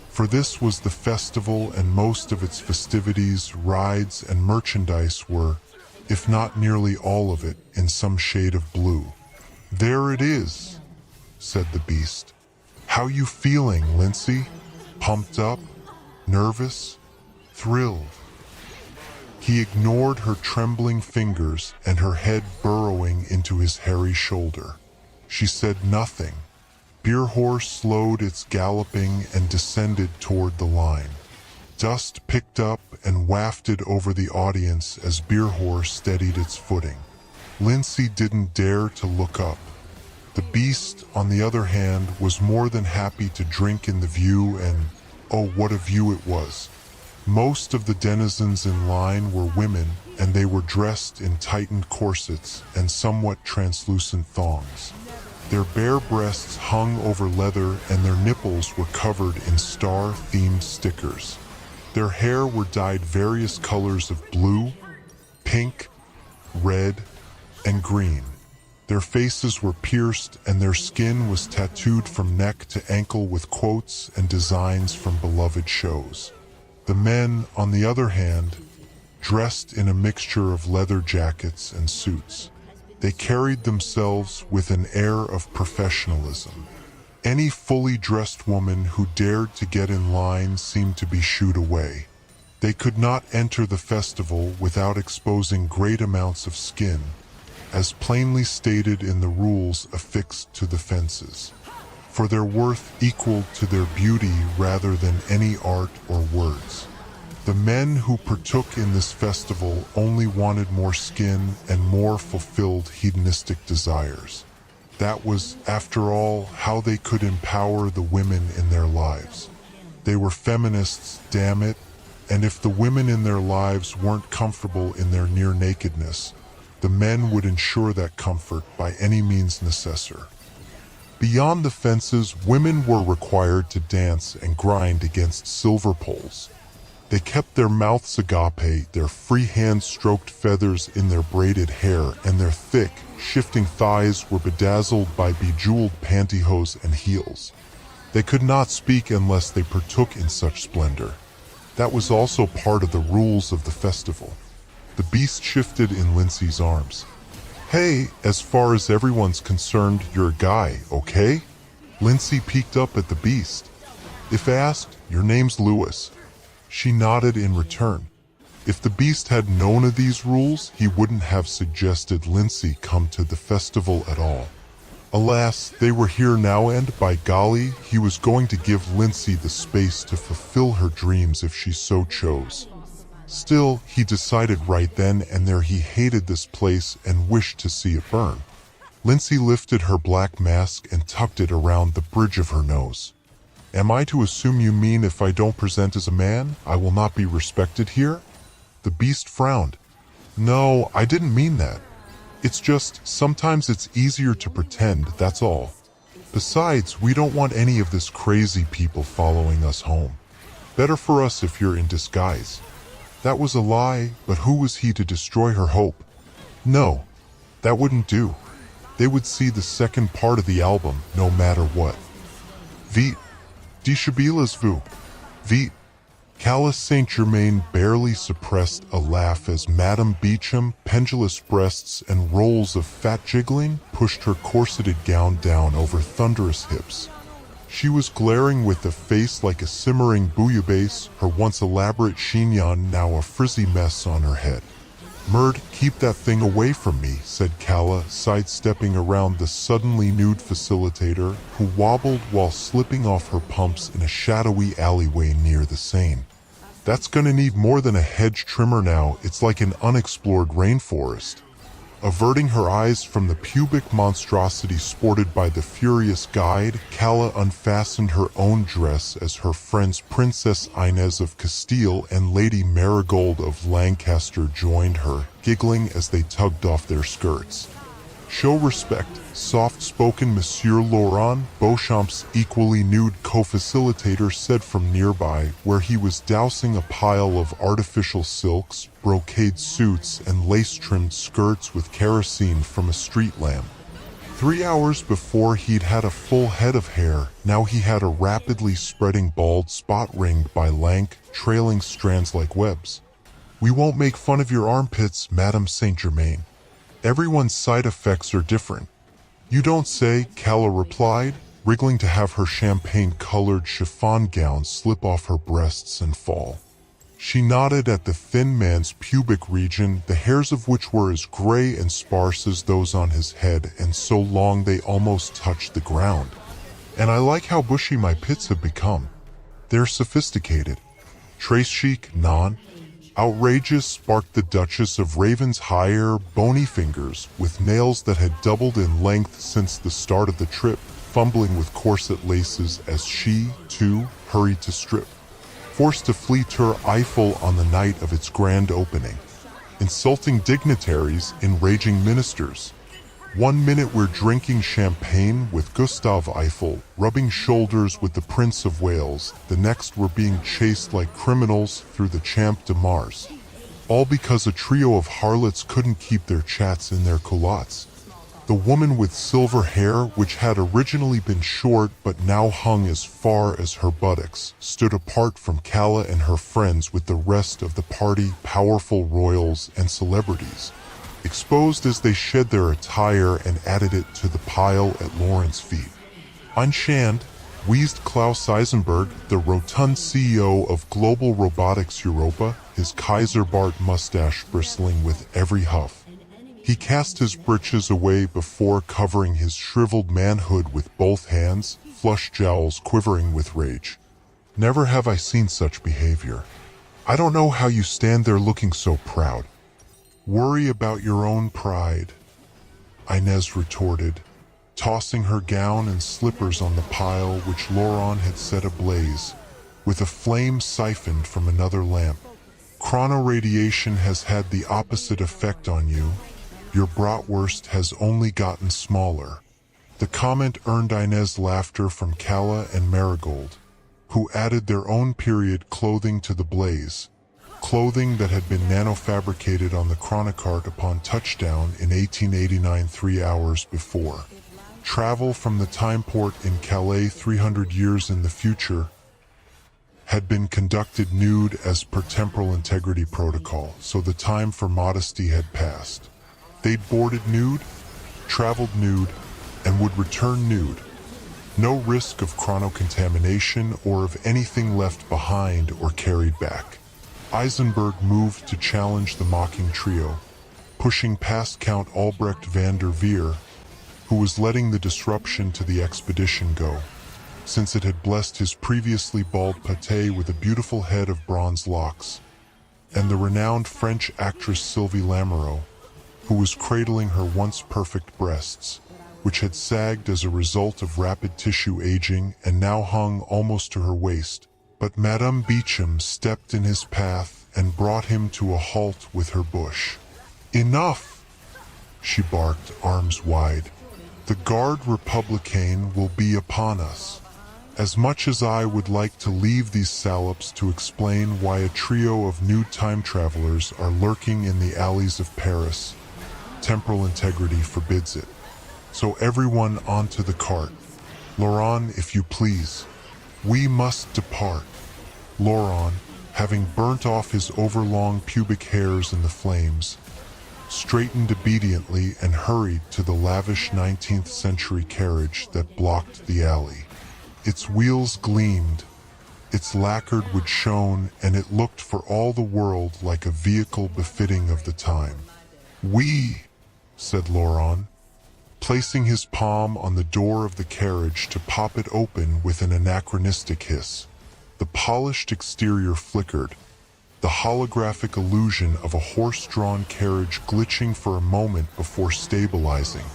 For this was the festival, and most of its festivities, rides, and merchandise were, if not nearly all of it, in some shade of blue. "There it is," said the beast. "How you feeling, Lindsay? Pumped up? Nervous? Thrilled?" He ignored her trembling fingers and her head burrowing into his hairy shoulder. She said nothing. Beer Horse slowed its galloping and descended toward the line. Dust picked up and wafted over the audience as Beer Horse steadied its footing. Lindsay didn't dare to look up. The beast, on the other hand, was more than happy to drink in the view, and oh, what a view it was. Most of the denizens in line were women, and they were dressed in tightened corsets and somewhat translucent thongs. Their bare breasts hung over leather and their nipples were covered in star-themed stickers. Their hair were dyed various colors of blue, pink, red, and green. Their faces were pierced and their skin was tattooed from neck to ankle with quotes and designs from beloved shows. The men, on the other hand, dressed in a mixture of leather jackets and suits. They carried themselves with an air of professionalism. Any fully dressed woman who dared to get in line seemed to be shooed away. They could not enter the festival without exposing great amounts of skin, as plainly stated in the rules affixed to the fences, for their worth equaled to their beauty rather than any art or words. The men who partook in this festival only wanted more skin and more fulfilled hedonistic desires. That was, after all, how they could empower the women in their lives. They were feminists, damn it, and if the women in their lives weren't comfortable in their near nakedness, the men would ensure that comfort by any means necessary. Beyond the fences, women were required to dance and grind against silver poles. They kept their mouths agape, their free hands stroked feathers in their braided hair, and their thick, shifting thighs were bedazzled by bejeweled pantyhose and heels. They could not speak unless they partook in such splendor. That was also part of the rules of the festival. The beast shifted in Lindsay's arms. "Hey, as far as everyone's concerned, you're a guy, okay?" Lindsay peeked up at the beast. If asked, "Your name's Lewis." She nodded in return. If the beast had known of these rules, he wouldn't have suggested Lindsay come to the festival at all. Alas, they were here now, and by golly, he was going to give Lindsay the space to fulfill her dreams if she so chose. Still, he decided right then and there he hated this place and wished to see it burn. Lindsay lifted her black mask and tucked it around the bridge of her nose. "Am I to assume you mean if I don't present as a man, I will not be respected here?" The beast frowned. "No, I didn't mean that. It's just, sometimes it's easier to pretend, that's all. Besides, we don't want any of this crazy people following us home. Better for us if you're in disguise." That was a lie, but who was he to destroy her hope? No, that wouldn't do. They would see the second part of the album, no matter what. Vite, dishabiles vous. Vite. Callous Saint Germain barely suppressed a laugh as Madame Beecham, pendulous breasts and rolls of fat jiggling, pushed her corseted gown down over thunderous hips. She was glaring with a face like a simmering bouillabaisse, her once elaborate chignon now a frizzy mess on her head. "Murd, keep that thing away from me," said Calla, sidestepping around the suddenly nude facilitator, who wobbled while slipping off her pumps in a shadowy alleyway near the Seine. That's gonna need more than a hedge trimmer now. It's like an unexplored rainforest. Averting her eyes from the pubic monstrosity sported by the furious guide, Calla unfastened her own dress as her friends Princess Inez of Castile and Lady Marigold of Lancaster joined her, giggling as they tugged off their skirts. Show respect, soft-spoken Monsieur Laurent, Beauchamp's equally nude co-facilitator said from nearby, where he was dousing a pile of artificial silks, brocade suits, and lace-trimmed skirts with kerosene from a street lamp. 3 hours before he'd had a full head of hair, now he had a rapidly spreading bald spot ringed by lank, trailing strands like webs. "We won't make fun of your armpits, Madame Saint-Germain. Everyone's side effects are different." "You don't say," Calla replied, wriggling to have her champagne-colored chiffon gown slip off her breasts and fall. She nodded at the thin man's pubic region, the hairs of which were as gray and sparse as those on his head and so long they almost touched the ground. "And I like how bushy my pits have become. They're sophisticated." "Trace chic, non? Outrageous," sparked the Duchess of Ravensheyer, bony fingers, with nails that had doubled in length since the start of the trip, fumbling with corset laces as she, too, hurried to strip. Forced to flee Tour Eiffel on the night of its grand opening. Insulting dignitaries, enraging ministers. One minute we're drinking champagne with Gustave Eiffel, rubbing shoulders with the Prince of Wales, the next we're being chased like criminals through the Champ de Mars. All because a trio of harlots couldn't keep their chats in their culottes. The woman with silver hair, which had originally been short but now hung as far as her buttocks, stood apart from Calla and her friends with the rest of the party, powerful royals and celebrities, exposed as they shed their attire and added it to the pile at Lauren's feet. "Unshanned," wheezed Klaus Eisenberg, the rotund CEO of Global Robotics Europa, his Kaiser Bart mustache bristling with every huff. He cast his breeches away before covering his shriveled manhood with both hands, flush jowls quivering with rage. "Never have I seen such behavior. I don't know how you stand there looking so proud." "Worry about your own pride," Inez retorted, tossing her gown and slippers on the pile which Laurent had set ablaze, with a flame siphoned from another lamp. "Chronoradiation has had the opposite effect on you. Your bratwurst has only gotten smaller." The comment earned Inez laughter from Calla and Marigold, who added their own period clothing to the blaze. Clothing that had been nanofabricated on the Chronocart upon touchdown in 1889, 3 hours before. Travel from the time port in Calais 300 years in the future had been conducted nude as per temporal integrity protocol, so the time for modesty had passed. They'd boarded nude, traveled nude, and would return nude. No risk of chronocontamination or of anything left behind or carried back. Eisenberg moved to challenge the mocking trio, pushing past Count Albrecht van der Veer, who was letting the disruption to the expedition go, since it had blessed his previously bald pate with a beautiful head of bronze locks, and the renowned French actress Sylvie Lamoureux, who was cradling her once perfect breasts, which had sagged as a result of rapid tissue aging and now hung almost to her waist. But Madame Beecham stepped in his path and brought him to a halt with her bush. "Enough!" she barked, arms wide. "The Garde Républicaine will be upon us." As much as I would like to leave these sallops to explain why a trio of nude time travelers are lurking in the alleys of Paris, temporal integrity forbids it. So everyone onto the cart. "Laurent, if you please. We must depart." Laurent, having burnt off his overlong pubic hairs in the flames, straightened obediently and hurried to the lavish 19th century carriage that blocked the alley. Its wheels gleamed, its lacquered wood shone, and it looked for all the world like a vehicle befitting of the time. "We," said Laurent, placing his palm on the door of the carriage to pop it open with an anachronistic hiss. The polished exterior flickered, the holographic illusion of a horse-drawn carriage glitching for a moment before stabilizing,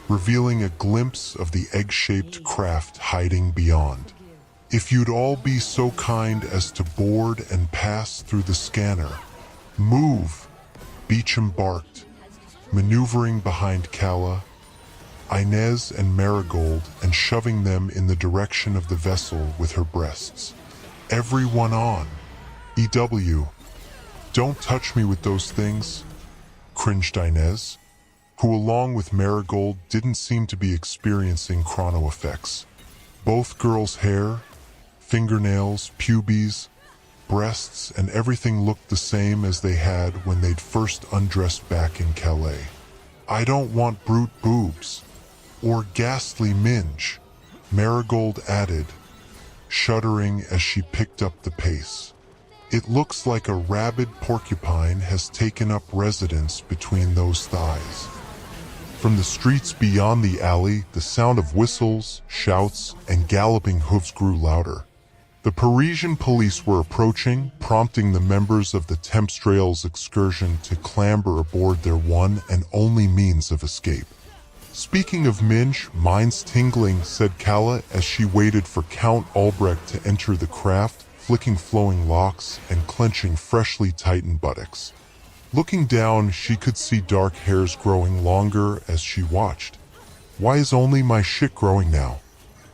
revealing a glimpse of the egg-shaped craft hiding beyond. If you'd all be so kind as to board and pass through the scanner. Move, Beecham barked, maneuvering behind Calla, Inez and Marigold and shoving them in the direction of the vessel with her breasts. Everyone on. EW. Don't touch me with those things, cringed Inez, who along with Marigold didn't seem to be experiencing chrono effects. Both girls' hair, fingernails, pubes, breasts, and everything looked the same as they had when they'd first undressed back in Calais. I don't want brute boobs. Or ghastly minge, Marigold added, shuddering as she picked up the pace. It looks like a rabid porcupine has taken up residence between those thighs. From the streets beyond the alley, the sound of whistles, shouts, and galloping hooves grew louder. The Parisian police were approaching, prompting the members of the Tempstrails excursion to clamber aboard their one and only means of escape. Speaking of minge, mine's tingling, said Calla as she waited for Count Albrecht to enter the craft, flicking flowing locks and clenching freshly tightened buttocks. Looking down, she could see dark hairs growing longer as she watched. Why is only my shit growing now?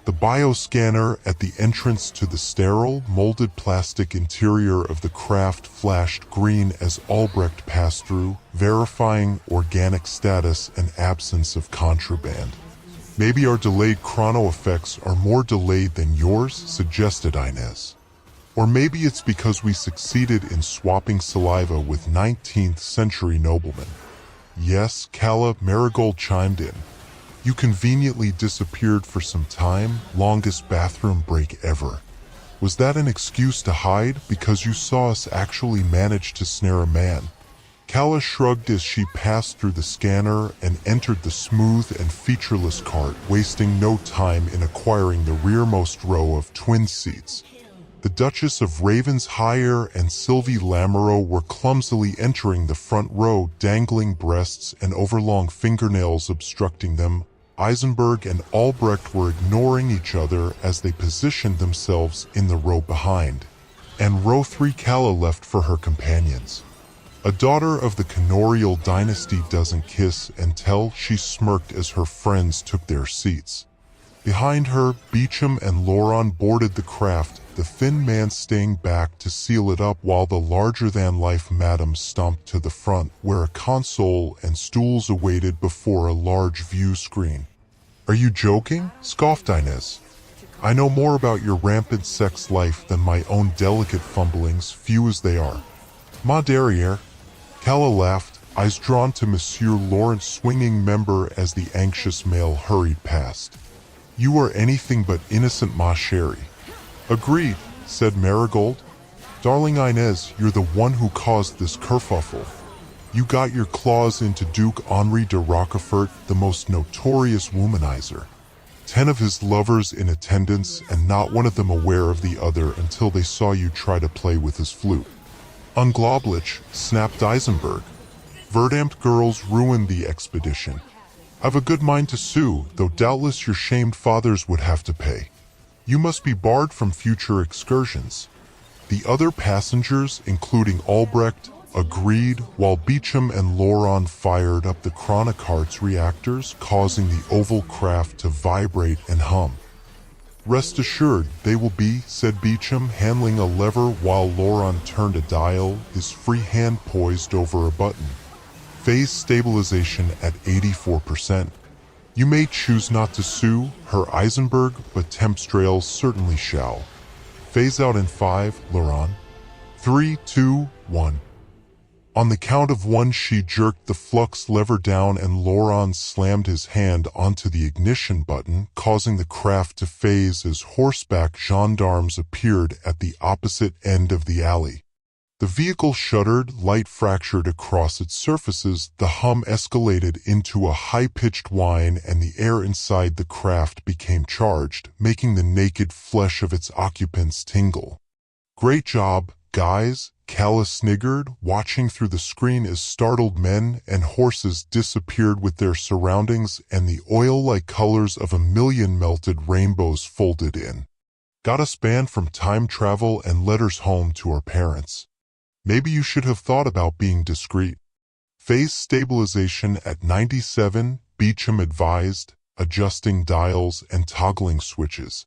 The bioscanner at the entrance to the sterile, molded plastic interior of the craft flashed green as Albrecht passed through, verifying organic status and absence of contraband. Maybe our delayed chrono effects are more delayed than yours, suggested Inez. Or maybe it's because we succeeded in swapping saliva with 19th century noblemen. Yes, Calla, Marigold chimed in. You conveniently disappeared for some time, longest bathroom break ever. Was that an excuse to hide because you saw us actually manage to snare a man? Calla shrugged as she passed through the scanner and entered the smooth and featureless cart, wasting no time in acquiring the rearmost row of twin seats. The Duchess of Ravensshire and Sylvie Lamoureux were clumsily entering the front row, dangling breasts and overlong fingernails obstructing them. Eisenberg and Albrecht were ignoring each other as they positioned themselves in the row behind. And row 3 Calla left for her companions. A daughter of the Canorial dynasty doesn't kiss and tell, she smirked as her friends took their seats. Behind her, Beecham and Laurent boarded the craft, the thin man staying back to seal it up while the larger-than-life madam stomped to the front, where a console and stools awaited before a large view screen. Are you joking? Scoffed Inez. I know more about your rampant sex life than my own delicate fumblings, few as they are. Ma derrière. Calla laughed, eyes drawn to Monsieur Laurent's swinging member as the anxious male hurried past. You are anything but innocent, ma chérie. Agreed, said Marigold. Darling Inez, you're the one who caused this kerfuffle. You got your claws into Duke Henri de Rochefort, the most notorious womanizer. 10 of his lovers in attendance and not one of them aware of the other until they saw you try to play with his flute. Unglaublich, snapped Eisenberg. Verdammt girls ruined the expedition. I've a good mind to sue, though doubtless your shamed fathers would have to pay. You must be barred from future excursions. The other passengers, including Albrecht, agreed, while Beecham and Laurent fired up the Chronocart's reactors, causing the oval craft to vibrate and hum. Rest assured, they will be, said Beecham, handling a lever while Laurent turned a dial, his free hand poised over a button. Phase stabilization at 84%. You may choose not to sue, Herr Eisenberg, but Tempstrails certainly shall. Phase out in 5, Laurent. 3, 2, 1. On the count of 1 she jerked the flux lever down and Laurent slammed his hand onto the ignition button, causing the craft to phase as horseback gendarmes appeared at the opposite end of the alley. The vehicle shuddered, light fractured across its surfaces, the hum escalated into a high-pitched whine and the air inside the craft became charged, making the naked flesh of its occupants tingle. Great job, guys, Calla sniggered, watching through the screen as startled men and horses disappeared with their surroundings and the oil-like colors of a million melted rainbows folded in. Got us banned from time travel and letters home to our parents. Maybe you should have thought about being discreet. Phase stabilization at 97, Beecham advised, adjusting dials and toggling switches.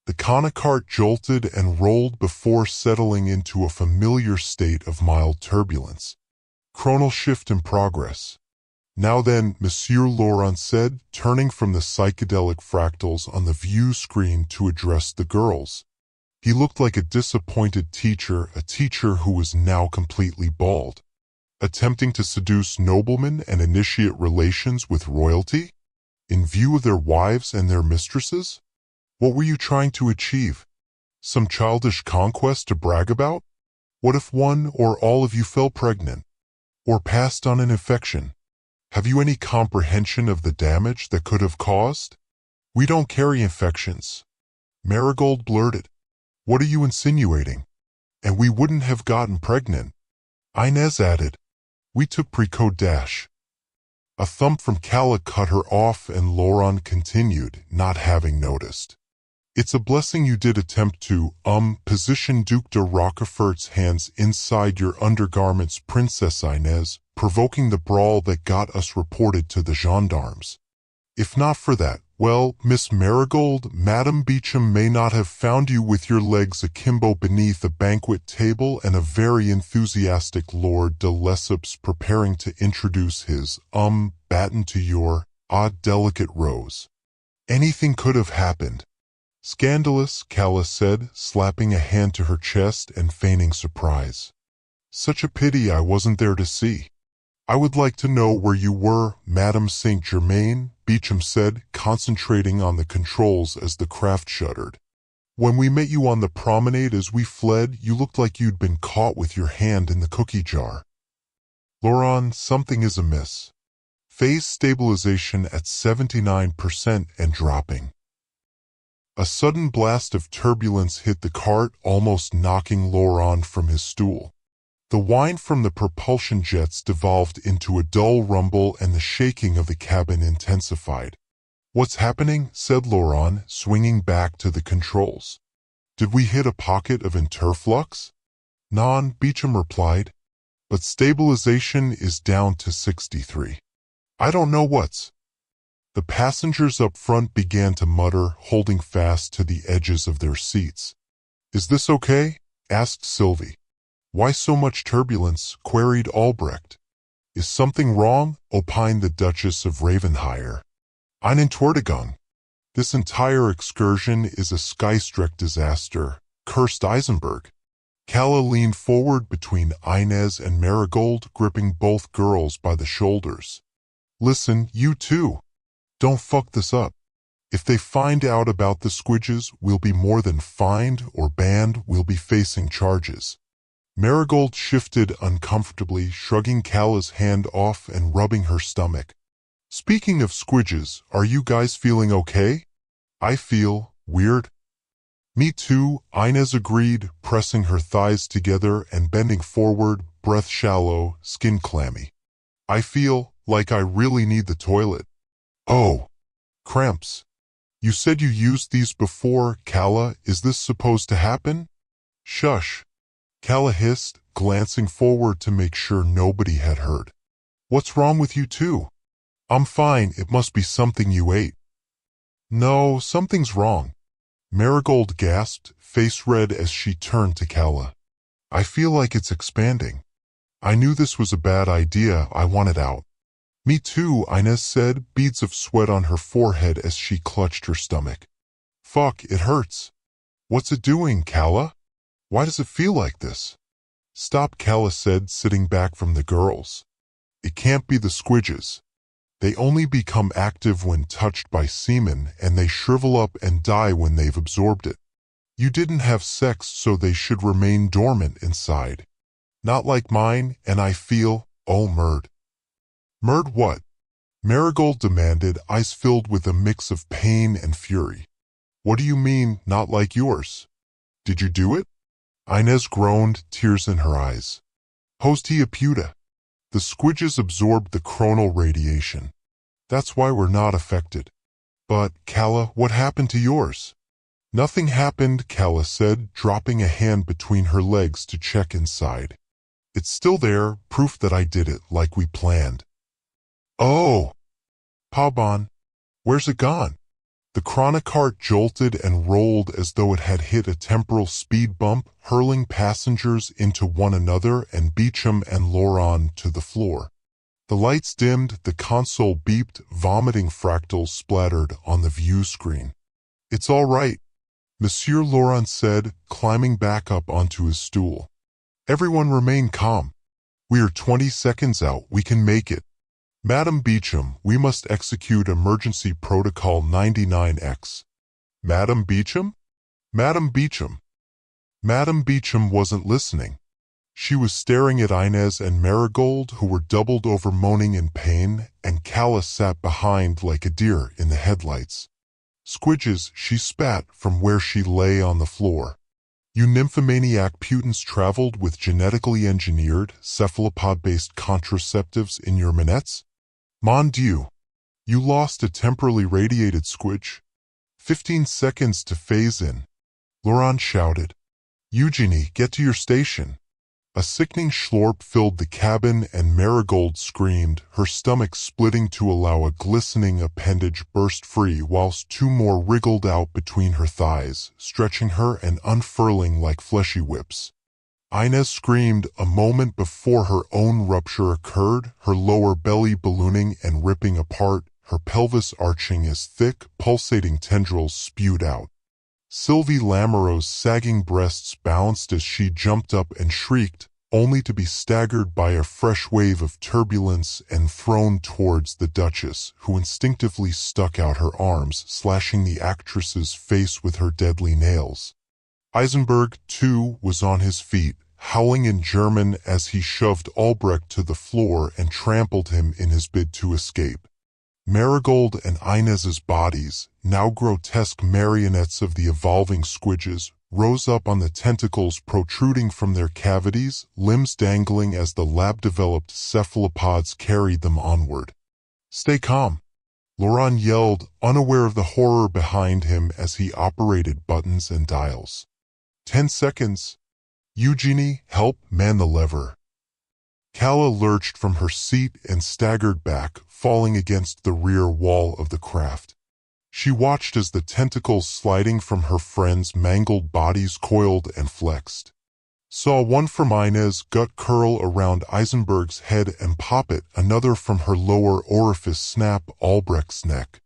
The Conacart jolted and rolled before settling into a familiar state of mild turbulence. Chronal shift in progress. Now then, Monsieur Laurent said, turning from the psychedelic fractals on the view screen to address the girls. He looked like a disappointed teacher, a teacher who was now completely bald. Attempting to seduce noblemen and initiate relations with royalty? In view of their wives and their mistresses? What were you trying to achieve? Some childish conquest to brag about? What if one or all of you fell pregnant? Or passed on an infection? Have you any comprehension of the damage that could have caused? We don't carry infections. Marigold blurted. What are you insinuating? And we wouldn't have gotten pregnant. Inez added. We took precode dash. A thump from Calla cut her off and Laurent continued, not having noticed. It's a blessing you did attempt to, position Duc de Roquefort's hands inside your undergarments, Princess Inez, provoking the brawl that got us reported to the gendarmes. If not for that, well, Miss Marigold, Madame Beecham may not have found you with your legs akimbo beneath a banquet table and a very enthusiastic Lord de Lesseps preparing to introduce his, baton to your, delicate rose. Anything could have happened. Scandalous, Calla said, slapping a hand to her chest and feigning surprise. Such a pity I wasn't there to see. I would like to know where you were, Madame Saint Germain, Beecham said, concentrating on the controls as the craft shuddered. When we met you on the promenade as we fled, you looked like you'd been caught with your hand in the cookie jar. Laurent, something is amiss. Phase stabilization at 79% and dropping. A sudden blast of turbulence hit the cart, almost knocking Laurent from his stool. The whine from the propulsion jets devolved into a dull rumble and the shaking of the cabin intensified. What's happening? Said Laurent, swinging back to the controls. Did we hit a pocket of interflux? Non, Beecham replied. But stabilization is down to 63. I don't know what's. The passengers up front began to mutter, holding fast to the edges of their seats. Is this okay? Asked Sylvie. Why so much turbulence? Queried Albrecht. Is something wrong? Opined the Duchess of Ravenhire. Einen Entschuldigung. This entire excursion is a skystruck disaster, cursed Eisenberg. Calla leaned forward between Inez and Marigold, gripping both girls by the shoulders. Listen, you two. Don't fuck this up. If they find out about the squidges, we'll be more than fined or banned, we'll be facing charges. Marigold shifted uncomfortably, shrugging Calla's hand off and rubbing her stomach. Speaking of squidges, are you guys feeling okay? I feel weird. Me too, Inez agreed, pressing her thighs together and bending forward, breath shallow, skin clammy. I feel like I really need the toilet. Oh, cramps. You said you used these before, Calla. Is this supposed to happen? Shush. Calla hissed, glancing forward to make sure nobody had heard. What's wrong with you two? I'm fine, it must be something you ate. No, something's wrong. Marigold gasped, face red as she turned to Calla. I feel like it's expanding. I knew this was a bad idea, I want it out. Me too, Inez said, beads of sweat on her forehead as she clutched her stomach. Fuck, it hurts. What's it doing, Calla? Why does it feel like this? Stop, Calla said, sitting back from the girls. It can't be the squidges. They only become active when touched by semen, and they shrivel up and die when they've absorbed it. You didn't have sex, so they should remain dormant inside. Not like mine, and I feel, oh Merd. Merd what? Marigold demanded, eyes filled with a mix of pain and fury. What do you mean, not like yours? Did you do it? Inez groaned, tears in her eyes. Hostia puta. The squidges absorbed the chronal radiation. That's why we're not affected. But, Kala, what happened to yours? Nothing happened, Kala said, dropping a hand between her legs to check inside. It's still there, proof that I did it like we planned. Oh! Paban, where's it gone? The chronocart jolted and rolled as though it had hit a temporal speed bump, hurling passengers into one another and Beecham and Laurent to the floor. The lights dimmed, the console beeped, vomiting fractals splattered on the view screen. It's all right, Monsieur Laurent said, climbing back up onto his stool. Everyone remain calm. We are 20 seconds out, we can make it. Madam Beecham, we must execute Emergency Protocol 99X. Madam Beecham? Madam Beecham. Madam Beecham wasn't listening. She was staring at Inez and Marigold, who were doubled over moaning in pain, and Kala sat behind like a deer in the headlights. Squidges, she spat from where she lay on the floor. You nymphomaniac putins traveled with genetically engineered, cephalopod-based contraceptives in your manettes? Mon Dieu! You lost a temporally radiated squidge. 15 seconds to phase in. Laurent shouted. Eugenie, get to your station. A sickening slurp filled the cabin and Marigold screamed, her stomach splitting to allow a glistening appendage burst free whilst two more wriggled out between her thighs, stretching her and unfurling like fleshy whips. Inez screamed a moment before her own rupture occurred, her lower belly ballooning and ripping apart, her pelvis arching as thick, pulsating tendrils spewed out. Sylvie Lamoureux's sagging breasts bounced as she jumped up and shrieked, only to be staggered by a fresh wave of turbulence and thrown towards the Duchess, who instinctively stuck out her arms, slashing the actress's face with her deadly nails. Eisenberg, too, was on his feet, howling in German as he shoved Albrecht to the floor and trampled him in his bid to escape. Marigold and Inez's bodies, now grotesque marionettes of the evolving squidges, rose up on the tentacles protruding from their cavities, limbs dangling as the lab-developed cephalopods carried them onward. Stay calm, Laurent yelled, unaware of the horror behind him as he operated buttons and dials. 10 seconds. Eugenie, help, man the lever. Kala lurched from her seat and staggered back, falling against the rear wall of the craft. She watched as the tentacles sliding from her friends' mangled bodies coiled and flexed. Saw one from Inez' gut curl around Eisenberg's head and pop it, another from her lower orifice snap Albrecht's neck.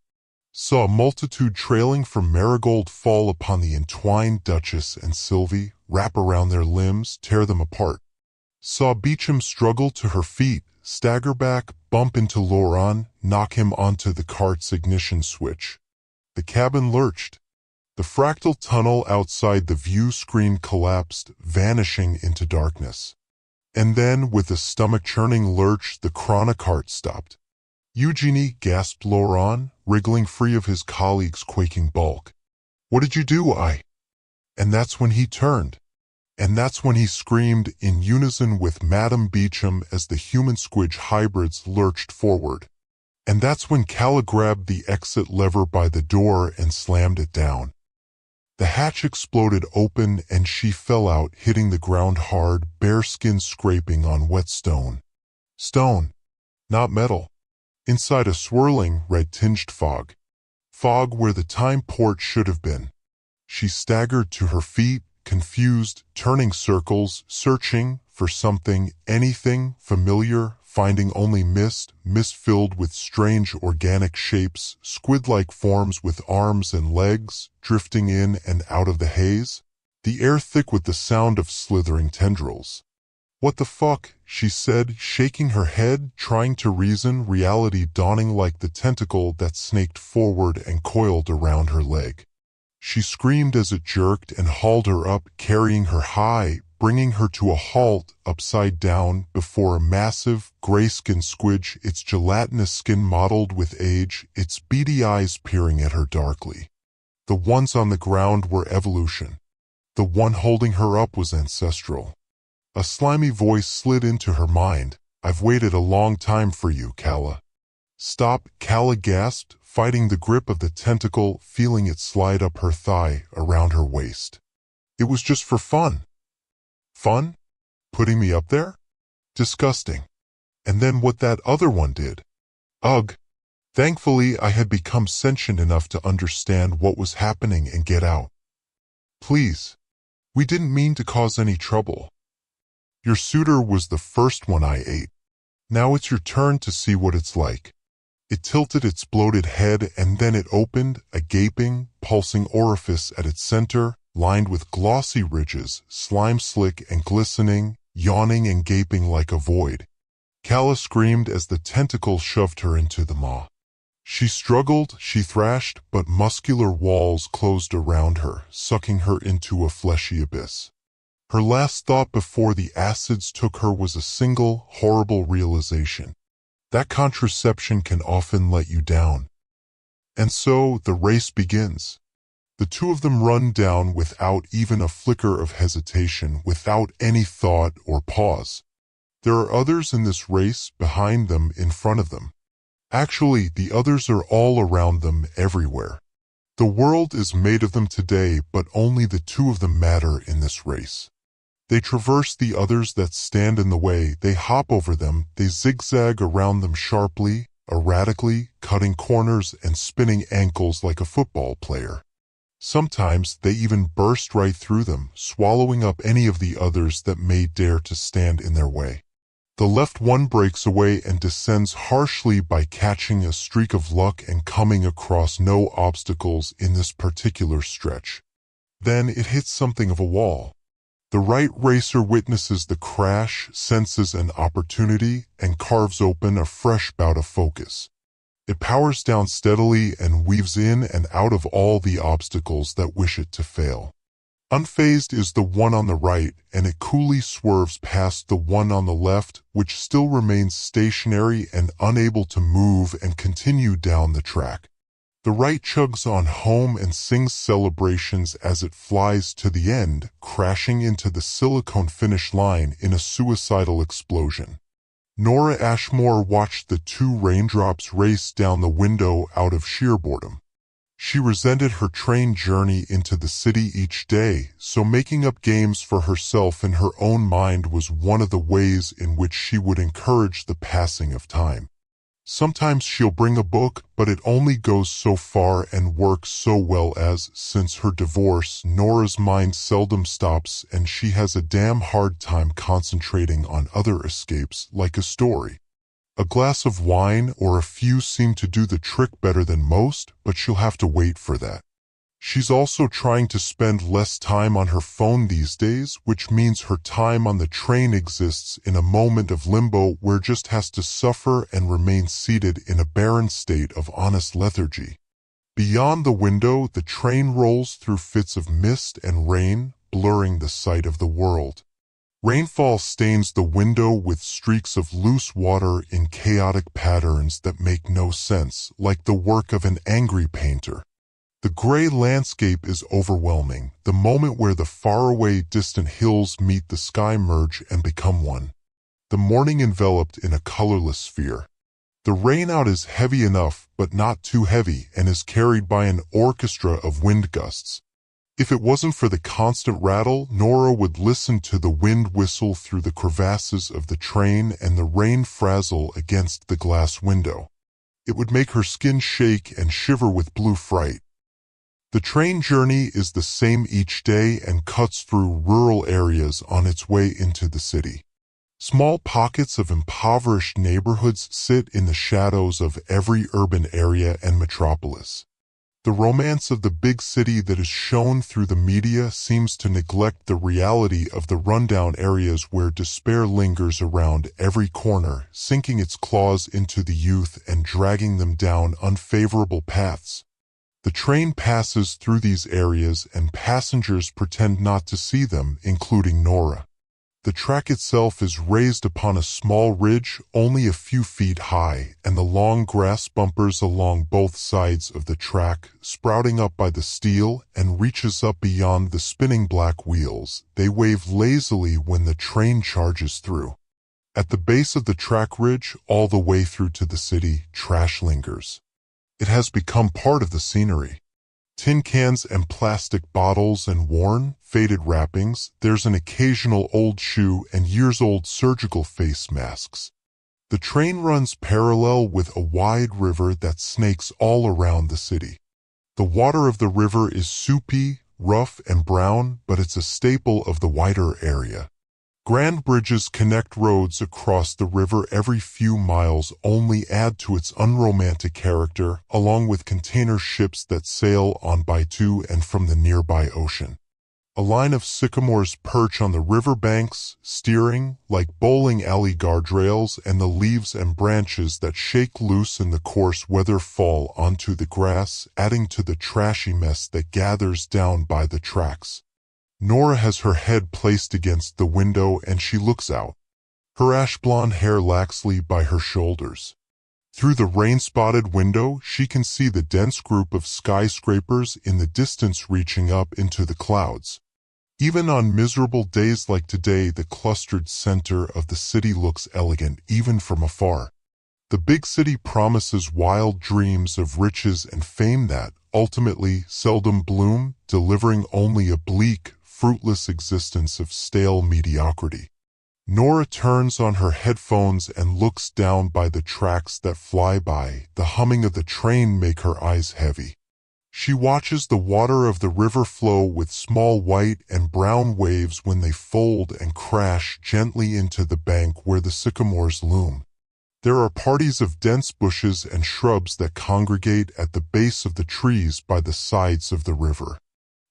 Saw a multitude trailing from Marigold fall upon the entwined Duchess and Sylvie, wrap around their limbs, tear them apart. Saw Beecham struggle to her feet, stagger back, bump into Laurent, knock him onto the cart's ignition switch. The cabin lurched. The fractal tunnel outside the view screen collapsed, vanishing into darkness. And then, with a stomach-churning lurch, the chronocart stopped. Eugenie, gasped Laurent, wriggling free of his colleague's quaking bulk. What did you do, And that's when he turned. And that's when he screamed in unison with Madame Beecham as the human squidge hybrids lurched forward. And that's when Kala grabbed the exit lever by the door and slammed it down. The hatch exploded open and she fell out, hitting the ground hard, bare skin scraping on wet stone. Stone, not metal. Inside a swirling, red-tinged fog. Fog where the time port should have been. She staggered to her feet, confused, turning circles, searching for something, anything familiar, finding only mist filled with strange organic shapes, squid-like forms with arms and legs, drifting in and out of the haze, the air thick with the sound of slithering tendrils. What the fuck, she said, shaking her head, trying to reason, reality dawning like the tentacle that snaked forward and coiled around her leg. She screamed as it jerked and hauled her up, carrying her high, bringing her to a halt, upside down, before a massive, gray-skinned squidge, its gelatinous skin mottled with age, its beady eyes peering at her darkly. The ones on the ground were evolution. The one holding her up was ancestral. A slimy voice slid into her mind. I've waited a long time for you, Kala. Stop, Kala gasped, fighting the grip of the tentacle, feeling it slide up her thigh, around her waist. It was just for fun. Fun? Putting me up there? Disgusting. And then what that other one did. Ugh. Thankfully, I had become sentient enough to understand what was happening and get out. Please. We didn't mean to cause any trouble. Your suitor was the first one I ate. Now it's your turn to see what it's like. It tilted its bloated head and then it opened, a gaping, pulsing orifice at its center, lined with glossy ridges, slime slick and glistening, yawning and gaping like a void. Kala screamed as the tentacle shoved her into the maw. She struggled, she thrashed, but muscular walls closed around her, sucking her into a fleshy abyss. Her last thought before the acids took her was a single, horrible realization. That contraception can often let you down. And so, the race begins. The two of them run down without even a flicker of hesitation, without any thought or pause. There are others in this race, behind them, in front of them. Actually, the others are all around them, everywhere. The world is made of them today, but only the two of them matter in this race. They traverse the others that stand in the way, they hop over them, they zigzag around them sharply, erratically, cutting corners and spinning ankles like a football player. Sometimes they even burst right through them, swallowing up any of the others that may dare to stand in their way. The left one breaks away and descends harshly by catching a streak of luck and coming across no obstacles in this particular stretch. Then it hits something of a wall. The right racer witnesses the crash, senses an opportunity, and carves open a fresh bout of focus. It powers down steadily and weaves in and out of all the obstacles that wish it to fail. Unfazed is the one on the right, and it coolly swerves past the one on the left, which still remains stationary and unable to move and continue down the track. The right chugs on home and sings celebrations as it flies to the end, crashing into the silicone finish line in a suicidal explosion. Nora Ashmore watched the two raindrops race down the window out of sheer boredom. She resented her train journey into the city each day, so making up games for herself in her own mind was one of the ways in which she would encourage the passing of time. Sometimes she'll bring a book, but it only goes so far and works so well as, since her divorce, Nora's mind seldom stops and she has a damn hard time concentrating on other escapes like a story. A glass of wine or a few seem to do the trick better than most, but she'll have to wait for that. She's also trying to spend less time on her phone these days, which means her time on the train exists in a moment of limbo where just has to suffer and remain seated in a barren state of honest lethargy. Beyond the window, the train rolls through fits of mist and rain, blurring the sight of the world. Rainfall stains the window with streaks of loose water in chaotic patterns that make no sense, like the work of an angry painter. The gray landscape is overwhelming, the moment where the faraway distant hills meet the sky merge and become one. The morning enveloped in a colorless sphere. The rain out is heavy enough, but not too heavy, and is carried by an orchestra of wind gusts. If it wasn't for the constant rattle, Nora would listen to the wind whistle through the crevasses of the train and the rain frazzle against the glass window. It would make her skin shake and shiver with blue fright. The train journey is the same each day and cuts through rural areas on its way into the city. Small pockets of impoverished neighborhoods sit in the shadows of every urban area and metropolis. The romance of the big city that is shown through the media seems to neglect the reality of the rundown areas where despair lingers around every corner, sinking its claws into the youth and dragging them down unfavorable paths. The train passes through these areas and passengers pretend not to see them, including Nora. The track itself is raised upon a small ridge only a few feet high, and the long grass bumpers along both sides of the track, sprouting up by the steel and reaches up beyond the spinning black wheels. They wave lazily when the train charges through. At the base of the track ridge, all the way through to the city, trash lingers. It has become part of the scenery. Tin cans and plastic bottles and worn, faded wrappings, there's an occasional old shoe and years-old surgical face masks. The train runs parallel with a wide river that snakes all around the city. The water of the river is soupy, rough, and brown, but it's a staple of the wider area. Grand bridges connect roads across the river every few miles only add to its unromantic character, along with container ships that sail on by to and from the nearby ocean. A line of sycamores perch on the river banks, steering like bowling alley guardrails, and the leaves and branches that shake loose in the coarse weather fall onto the grass, adding to the trashy mess that gathers down by the tracks. Nora has her head placed against the window and she looks out, her ash-blonde hair laxly by her shoulders. Through the rain-spotted window, she can see the dense group of skyscrapers in the distance reaching up into the clouds. Even on miserable days like today, the clustered center of the city looks elegant even from afar. The big city promises wild dreams of riches and fame that, ultimately, seldom bloom, delivering only a bleak, fruitless existence of stale mediocrity. Nora turns on her headphones and looks down by the tracks that fly by. The humming of the train makes her eyes heavy. She watches the water of the river flow with small white and brown waves when they fold and crash gently into the bank where the sycamores loom. There are parties of dense bushes and shrubs that congregate at the base of the trees by the sides of the river.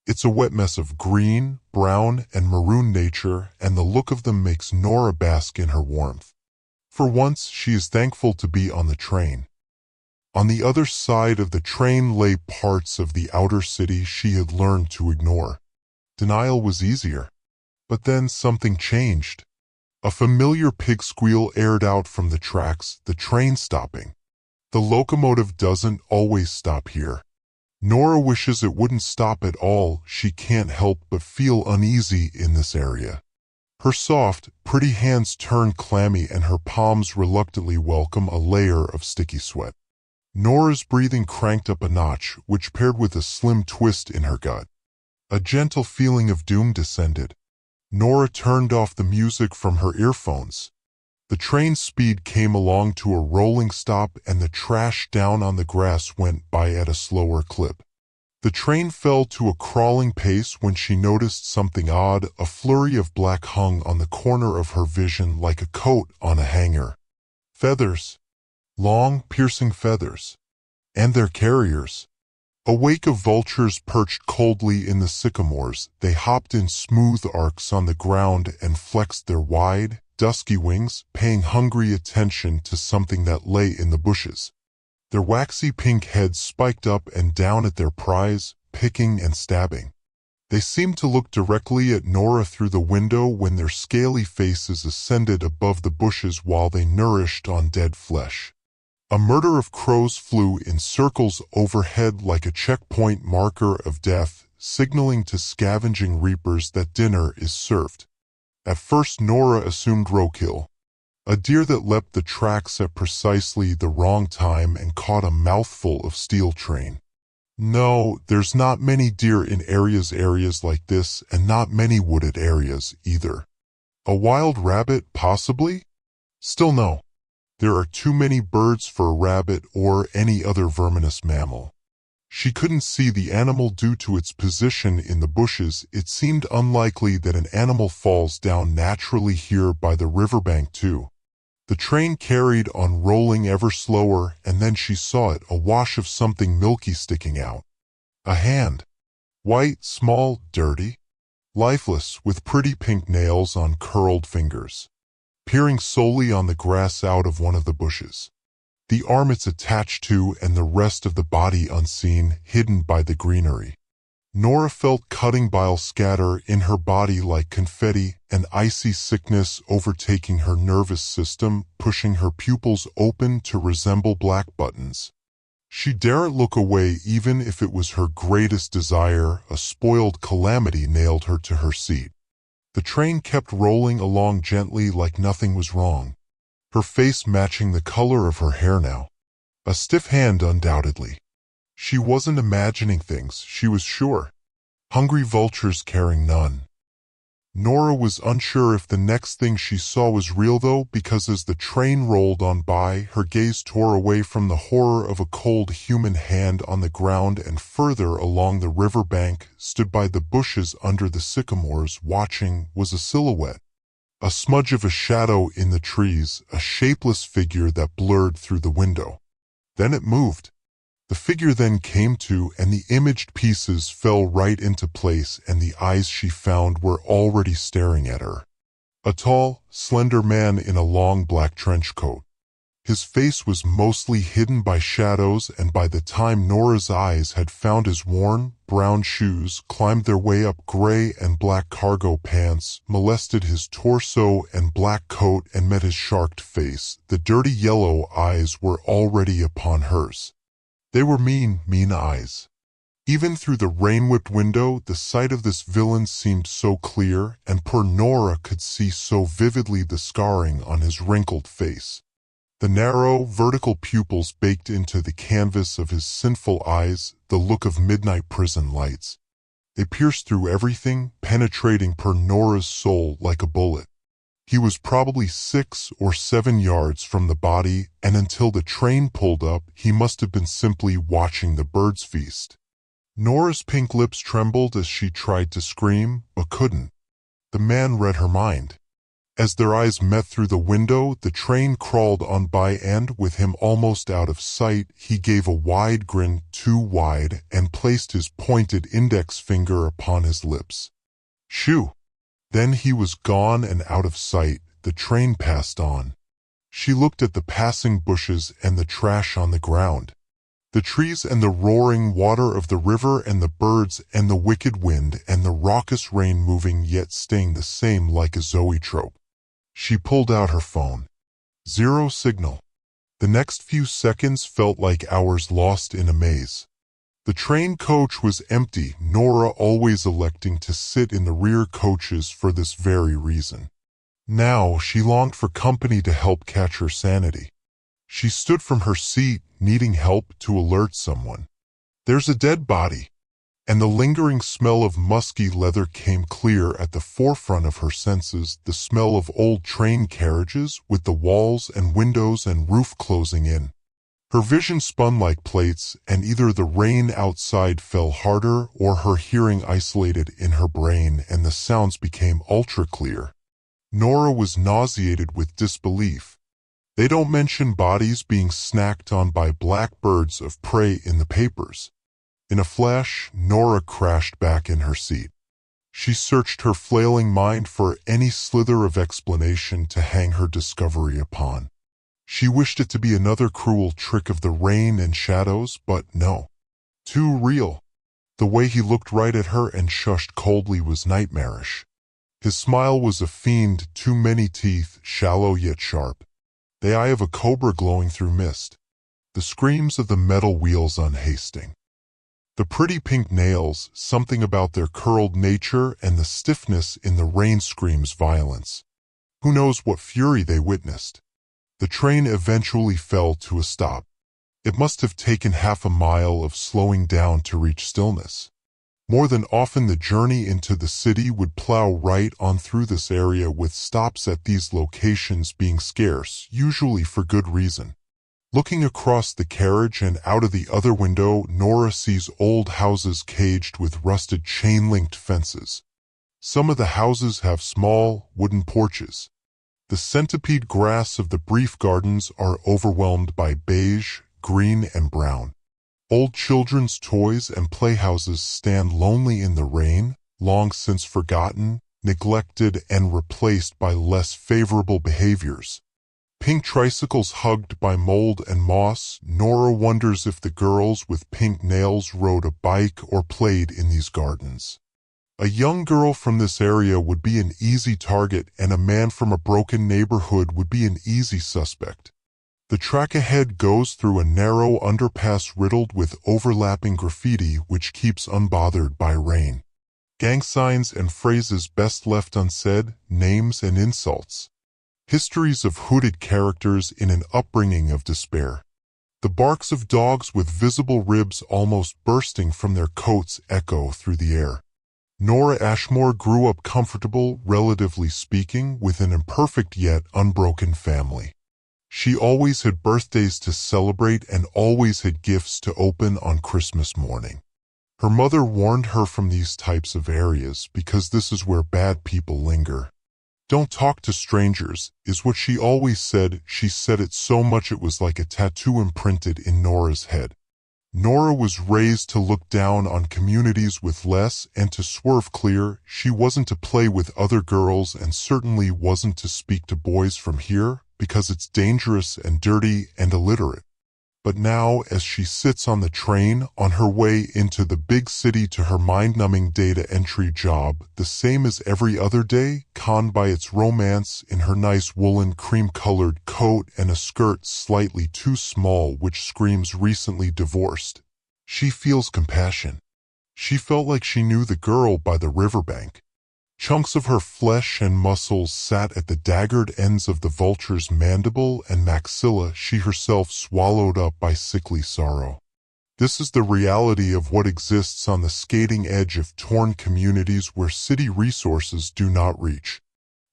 It's a wet mess of green, brown, and maroon nature, and the look of them makes Nora bask in her warmth. For once, she is thankful to be on the train. On the other side of the train lay parts of the outer city she had learned to ignore. Denial was easier. But then something changed. A familiar pig squeal aired out from the tracks, the train stopping. The locomotive doesn't always stop here. Nora wishes it wouldn't stop at all. She can't help but feel uneasy in this area. Her soft, pretty hands turn clammy and her palms reluctantly welcome a layer of sticky sweat. Nora's breathing cranked up a notch, which paired with a slim twist in her gut. A gentle feeling of doom descended. Nora turned off the music from her earphones. The train's speed came along to a rolling stop and the trash down on the grass went by at a slower clip. The train fell to a crawling pace when she noticed something odd. A flurry of black hung on the corner of her vision like a coat on a hanger. Feathers. Long, piercing feathers. And their carriers. A wake of vultures perched coldly in the sycamores. They hopped in smooth arcs on the ground and flexed their wide, dusky wings, paying hungry attention to something that lay in the bushes. Their waxy pink heads spiked up and down at their prize, picking and stabbing. They seemed to look directly at Nora through the window when their scaly faces ascended above the bushes while they nourished on dead flesh. A murder of crows flew in circles overhead like a checkpoint marker of death, signaling to scavenging reapers that dinner is served. At first Nora assumed roadkill. A deer that leapt the tracks at precisely the wrong time and caught a mouthful of steel train. No, there's not many deer in areas like this, and not many wooded areas either. A wild rabbit, possibly? Still no. There are too many birds for a rabbit or any other verminous mammal. She couldn't see the animal due to its position in the bushes. It seemed unlikely that an animal falls down naturally here by the riverbank too. The train carried on rolling ever slower, and then she saw it, a wash of something milky sticking out. A hand. White, small, dirty. Lifeless, with pretty pink nails on curled fingers. Peering solely on the grass out of one of the bushes. The arm it's attached to and the rest of the body unseen, hidden by the greenery. Nora felt cutting bile scatter in her body like confetti, an icy sickness overtaking her nervous system, pushing her pupils open to resemble black buttons. She daren't look away even if it was her greatest desire. A spoiled calamity nailed her to her seat. The train kept rolling along gently like nothing was wrong, her face matching the color of her hair now. A stiff hand undoubtedly. She wasn't imagining things, she was sure. Hungry vultures caring none. Nora was unsure if the next thing she saw was real though, because as the train rolled on by, her gaze tore away from the horror of a cold human hand on the ground and further along the river bank, stood by the bushes under the sycamores, watching, was a silhouette. A smudge of a shadow in the trees, a shapeless figure that blurred through the window. Then it moved. The figure then came to, and the imaged pieces fell right into place, and the eyes she found were already staring at her. A tall, slender man in a long black trench coat. His face was mostly hidden by shadows, and by the time Nora's eyes had found his worn, brown shoes, climbed their way up gray and black cargo pants, molested his torso and black coat, and met his sharked face, the dirty yellow eyes were already upon hers. They were mean, mean eyes. Even through the rain-whipped window, the sight of this villain seemed so clear, and poor Nora could see so vividly the scarring on his wrinkled face. The narrow, vertical pupils baked into the canvas of his sinful eyes, the look of midnight prison lights. They pierced through everything, penetrating poor Nora's soul like a bullet. He was probably 6 or 7 yards from the body, and until the train pulled up, he must have been simply watching the birds feast. Nora's pink lips trembled as she tried to scream, but couldn't. The man read her mind. As their eyes met through the window, the train crawled on by, and, with him almost out of sight, he gave a wide grin, too wide, and placed his pointed index finger upon his lips. Shoo! Then he was gone and out of sight. The train passed on. She looked at the passing bushes and the trash on the ground. The trees and the roaring water of the river and the birds and the wicked wind and the raucous rain moving yet staying the same like a zoetrope. She pulled out her phone. 0 signal. The next few seconds felt like hours lost in a maze. The train coach was empty, Nora always electing to sit in the rear coaches for this very reason. Now she longed for company to help catch her sanity. She stood from her seat, needing help to alert someone. There's a dead body. And the lingering smell of musky leather came clear at the forefront of her senses, the smell of old train carriages with the walls and windows and roof closing in. Her vision spun like plates, and either the rain outside fell harder or her hearing isolated in her brain and the sounds became ultra-clear. Nora was nauseated with disbelief. They don't mention bodies being snacked on by black birds of prey in the papers. In a flash, Nora crashed back in her seat. She searched her flailing mind for any slither of explanation to hang her discovery upon. She wished it to be another cruel trick of the rain and shadows, but no. Too real. The way he looked right at her and shushed coldly was nightmarish. His smile was a fiend, too many teeth, shallow yet sharp. The eye of a cobra glowing through mist. The screams of the metal wheels unhasting. The pretty pink nails, something about their curled nature, and the stiffness in the rain screams violence. Who knows what fury they witnessed? The train eventually fell to a stop. It must have taken half a mile of slowing down to reach stillness. More than often the journey into the city would plow right on through this area, with stops at these locations being scarce, usually for good reason. Looking across the carriage and out of the other window, Nora sees old houses caged with rusted chain-linked fences. Some of the houses have small, wooden porches. The centipede grass of the brief gardens are overwhelmed by beige, green, and brown. Old children's toys and playhouses stand lonely in the rain, long since forgotten, neglected, and replaced by less favorable behaviors. Pink tricycles hugged by mold and moss. Nora wonders if the girls with pink nails rode a bike or played in these gardens. A young girl from this area would be an easy target, and a man from a broken neighborhood would be an easy suspect. The track ahead goes through a narrow underpass riddled with overlapping graffiti which keeps unbothered by rain. Gang signs and phrases best left unsaid, names and insults. Histories of hooded characters in an upbringing of despair. The barks of dogs with visible ribs almost bursting from their coats echo through the air. Nora Ashmore grew up comfortable, relatively speaking, with an imperfect yet unbroken family. She always had birthdays to celebrate and always had gifts to open on Christmas morning. Her mother warned her from these types of areas because this is where bad people linger. Don't talk to strangers, is what she always said. She said it so much it was like a tattoo imprinted in Nora's head. Nora was raised to look down on communities with less and to swerve clear. She wasn't to play with other girls and certainly wasn't to speak to boys from here because it's dangerous and dirty and illiterate. But now, as she sits on the train on her way into the big city to her mind-numbing data entry job, the same as every other day, conned by its romance in her nice woolen cream-colored coat and a skirt slightly too small which screams recently divorced, she feels compassion. She felt like she knew the girl by the riverbank. Chunks of her flesh and muscles sat at the daggered ends of the vulture's mandible and maxilla, she herself swallowed up by sickly sorrow. This is the reality of what exists on the skating edge of torn communities where city resources do not reach.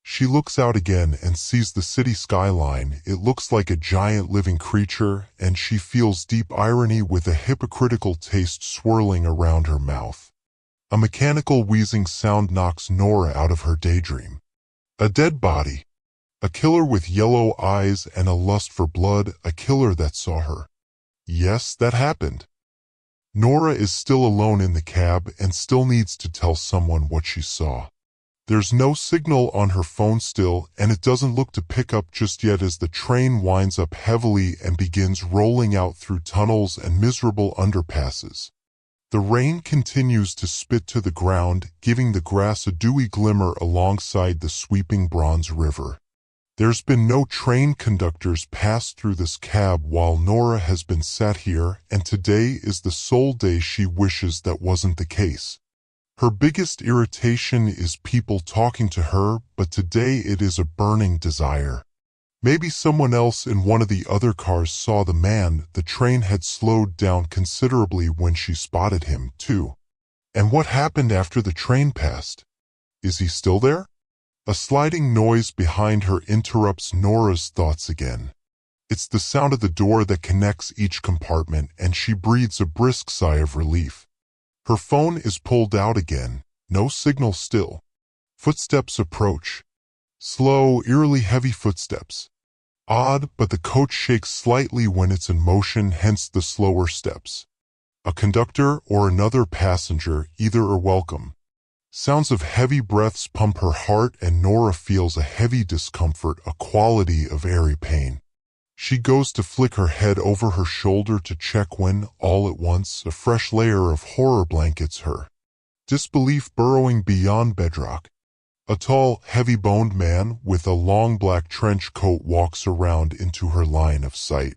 She looks out again and sees the city skyline. It looks like a giant living creature, and she feels deep irony with a hypocritical taste swirling around her mouth. A mechanical wheezing sound knocks Nora out of her daydream. A dead body. A killer with yellow eyes and a lust for blood, a killer that saw her. Yes, that happened. Nora is still alone in the cab and still needs to tell someone what she saw. There's no signal on her phone still, and it doesn't look to pick up just yet as the train winds up heavily and begins rolling out through tunnels and miserable underpasses. The rain continues to spit to the ground, giving the grass a dewy glimmer alongside the sweeping bronze river. There's been no train conductors pass through this cab while Nora has been sat here, and today is the sole day she wishes that wasn't the case. Her biggest irritation is people talking to her, but today it is a burning desire. Maybe someone else in one of the other cars saw the man. The train had slowed down considerably when she spotted him, too. And what happened after the train passed? Is he still there? A sliding noise behind her interrupts Nora's thoughts again. It's the sound of the door that connects each compartment, and she breathes a brisk sigh of relief. Her phone is pulled out again. No signal still. Footsteps approach. Slow, eerily heavy footsteps. Odd, but the coach shakes slightly when it's in motion, hence the slower steps. A conductor or another passenger, either are welcome. Sounds of heavy breaths pump her heart, and Nora feels a heavy discomfort, a quality of airy pain. She goes to flick her head over her shoulder to check when, all at once, a fresh layer of horror blankets her. Disbelief burrowing beyond bedrock. A tall, heavy-boned man with a long black trench coat walks around into her line of sight.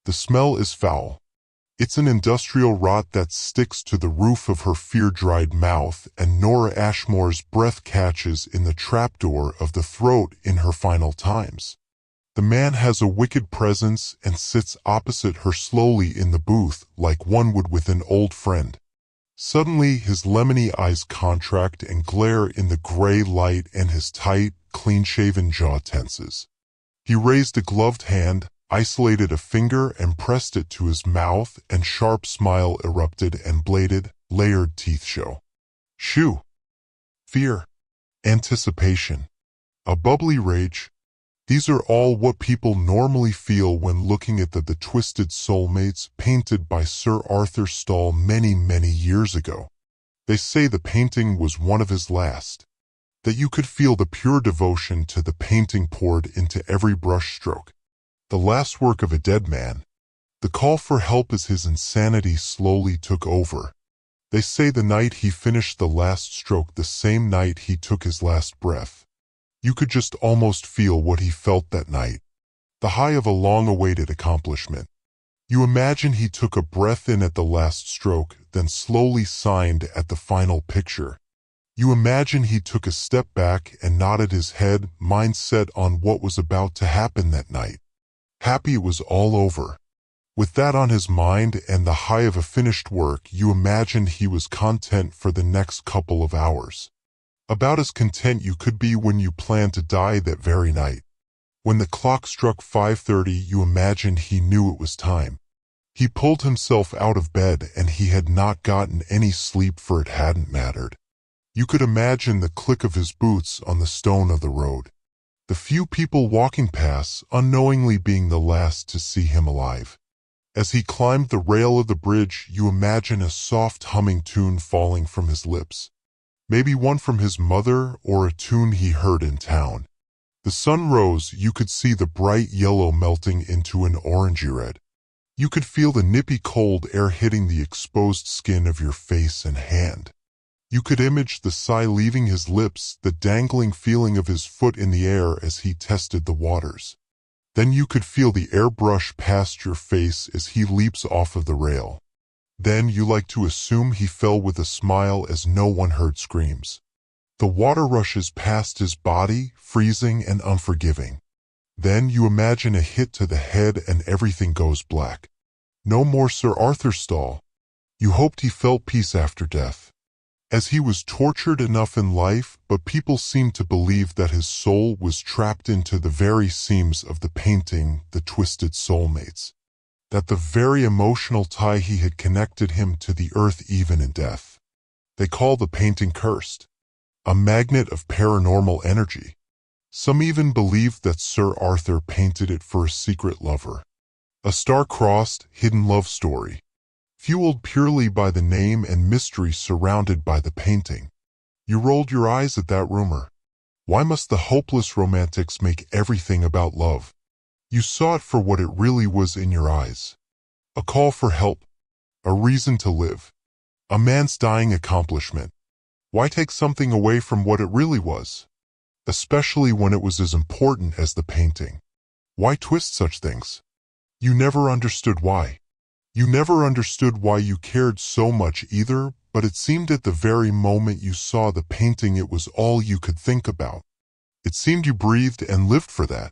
The smell is foul. It's an industrial rot that sticks to the roof of her fear-dried mouth, and Nora Ashmore's breath catches in the trapdoor of the throat in her final times. The man has a wicked presence and sits opposite her slowly in the booth like one would with an old friend. Suddenly his lemony eyes contract and glare in the gray light, and his tight, clean-shaven jaw tenses. He raised a gloved hand, isolated a finger and pressed it to his mouth, and sharp smile erupted and bladed, layered teeth show. Shoo! Fear. Anticipation. A bubbly rage. These are all what people normally feel when looking at the twisted soulmates painted by Sir Arthur Stall many, many years ago. They say the painting was one of his last. That you could feel the pure devotion to the painting poured into every brushstroke. The last work of a dead man. The call for help as his insanity slowly took over. They say the night he finished the last stroke, the same night he took his last breath. You could just almost feel what he felt that night. The high of a long-awaited accomplishment. You imagine he took a breath in at the last stroke, then slowly signed at the final picture. You imagine he took a step back and nodded his head, mind set on what was about to happen that night. Happy it was all over. With that on his mind and the high of a finished work, you imagined he was content for the next couple of hours. About as content you could be when you planned to die that very night. When the clock struck 5:30, you imagined he knew it was time. He pulled himself out of bed and he had not gotten any sleep, for it hadn't mattered. You could imagine the click of his boots on the stone of the road. The few people walking past, unknowingly being the last to see him alive. As he climbed the rail of the bridge, you imagine a soft humming tune falling from his lips. Maybe one from his mother or a tune he heard in town. The sun rose, you could see the bright yellow melting into an orangey red. You could feel the nippy cold air hitting the exposed skin of your face and hand. You could image the sigh leaving his lips, the dangling feeling of his foot in the air as he tested the waters. Then you could feel the air brush past your face as he leaps off of the rail. Then you like to assume he fell with a smile as no one heard screams. The water rushes past his body, freezing and unforgiving. Then you imagine a hit to the head and everything goes black. No more Sir Arthur Stall. You hoped he felt peace after death, as he was tortured enough in life, but people seemed to believe that his soul was trapped into the very seams of the painting, the twisted soulmates. That the very emotional tie he had connected him to the earth even in death. They call the painting cursed. A magnet of paranormal energy. Some even believed that Sir Arthur painted it for a secret lover. A star-crossed, hidden love story. Fueled purely by the name and mystery surrounded by the painting. You rolled your eyes at that rumor. Why must the hopeless romantics make everything about love? You saw it for what it really was in your eyes. A call for help. A reason to live. A man's dying accomplishment. Why take something away from what it really was? Especially when it was as important as the painting. Why twist such things? You never understood why. You never understood why you cared so much either, but it seemed at the very moment you saw the painting it was all you could think about. It seemed you breathed and lived for that.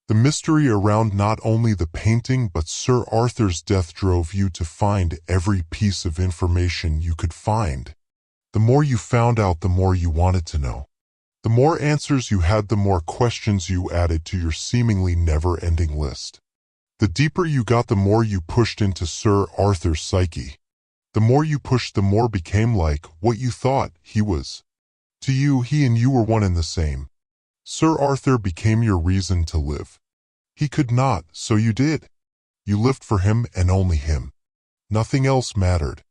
The mystery around not only the painting but Sir Arthur's death drove you to find every piece of information you could find. The more you found out, the more you wanted to know. The more answers you had, the more questions you added to your seemingly never-ending list. The deeper you got, the more you pushed into Sir Arthur's psyche. The more you pushed, the more became like what you thought he was. To you, he and you were one and the same. Sir Arthur became your reason to live. He could not, so you did. You lived for him and only him. Nothing else mattered.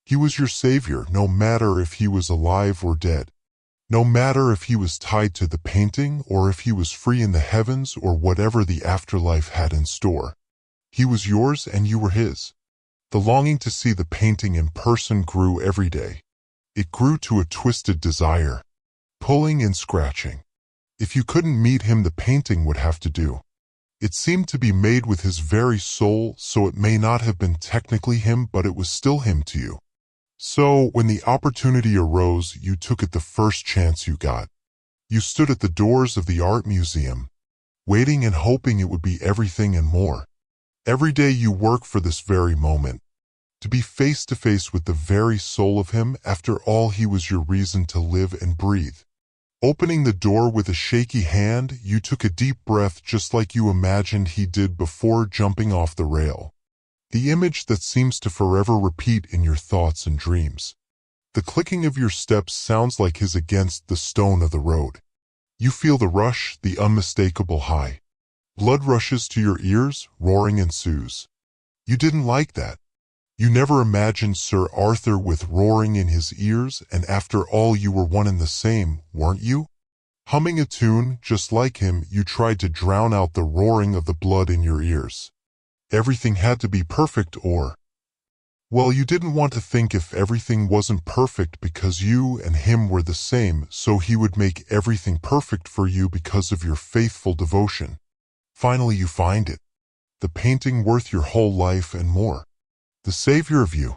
He was your savior, no matter if he was alive or dead. No matter if he was tied to the painting or if he was free in the heavens or whatever the afterlife had in store. He was yours and you were his. The longing to see the painting in person grew every day. It grew to a twisted desire. Pulling and scratching. If you couldn't meet him, the painting would have to do. It seemed to be made with his very soul, so it may not have been technically him, but it was still him to you. So, when the opportunity arose, you took it the first chance you got. You stood at the doors of the art museum, waiting and hoping it would be everything and more. Every day you work for this very moment, to be face to face with the very soul of him. After all, he was your reason to live and breathe. Opening the door with a shaky hand, you took a deep breath just like you imagined he did before jumping off the rail. The image that seems to forever repeat in your thoughts and dreams. The clicking of your steps sounds like his against the stone of the road. You feel the rush, the unmistakable high. Blood rushes to your ears, roaring ensues. You didn't like that. You never imagined Sir Arthur with roaring in his ears, and after all you were one and the same, weren't you? Humming a tune just like him, you tried to drown out the roaring of the blood in your ears. Everything had to be perfect well, you didn't want to think if everything wasn't perfect because you and him were the same, so he would make everything perfect for you because of your faithful devotion. Finally, you find it. The painting worth your whole life and more. The savior of you.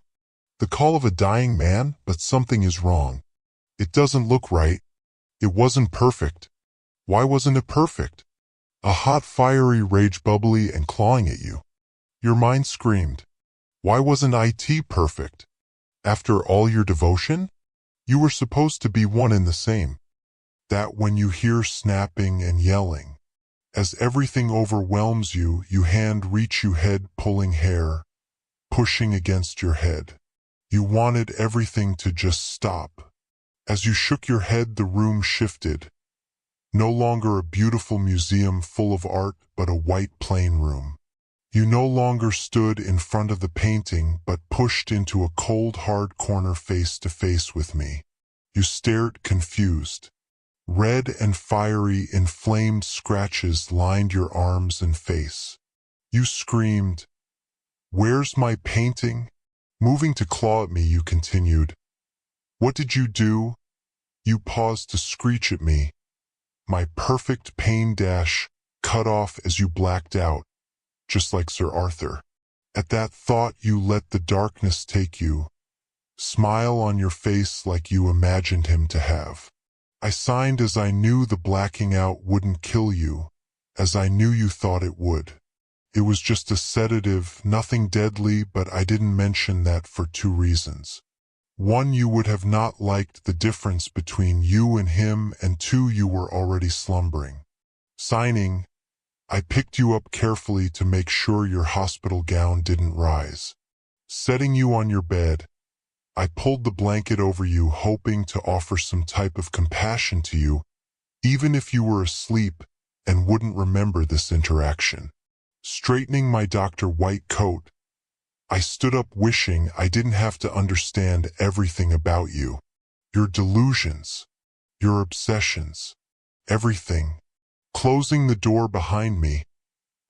The call of a dying man, but something is wrong. It doesn't look right. It wasn't perfect. Why wasn't it perfect? A hot, fiery rage bubbly and clawing at you. Your mind screamed. Why wasn't it perfect? After all your devotion? You were supposed to be one and the same. That when you hear snapping and yelling, as everything overwhelms you, you hand reach you head pulling hair, pushing against your head. You wanted everything to just stop. As you shook your head, the room shifted. No longer a beautiful museum full of art, but a white plain room. You no longer stood in front of the painting, but pushed into a cold, hard corner face to face with me. You stared confused. Red and fiery, inflamed scratches lined your arms and face. You screamed, "Where's my painting?" Moving to claw at me, you continued, "What did you do?" You paused to screech at me. My perfect pain dash cut off as you blacked out, just like Sir Arthur. At that thought, you let the darkness take you. Smile on your face like you imagined him to have. I signed as I knew the blacking out wouldn't kill you, as I knew you thought it would. It was just a sedative, nothing deadly, but I didn't mention that for two reasons. One, you would have not liked the difference between you and him, and two, you were already slumbering. Signing, I picked you up carefully to make sure your hospital gown didn't rise. Setting you on your bed, I pulled the blanket over you, hoping to offer some type of compassion to you, even if you were asleep and wouldn't remember this interaction. Straightening my Dr. White coat, I stood up wishing I didn't have to understand everything about you. Your delusions, your obsessions, everything. Closing the door behind me,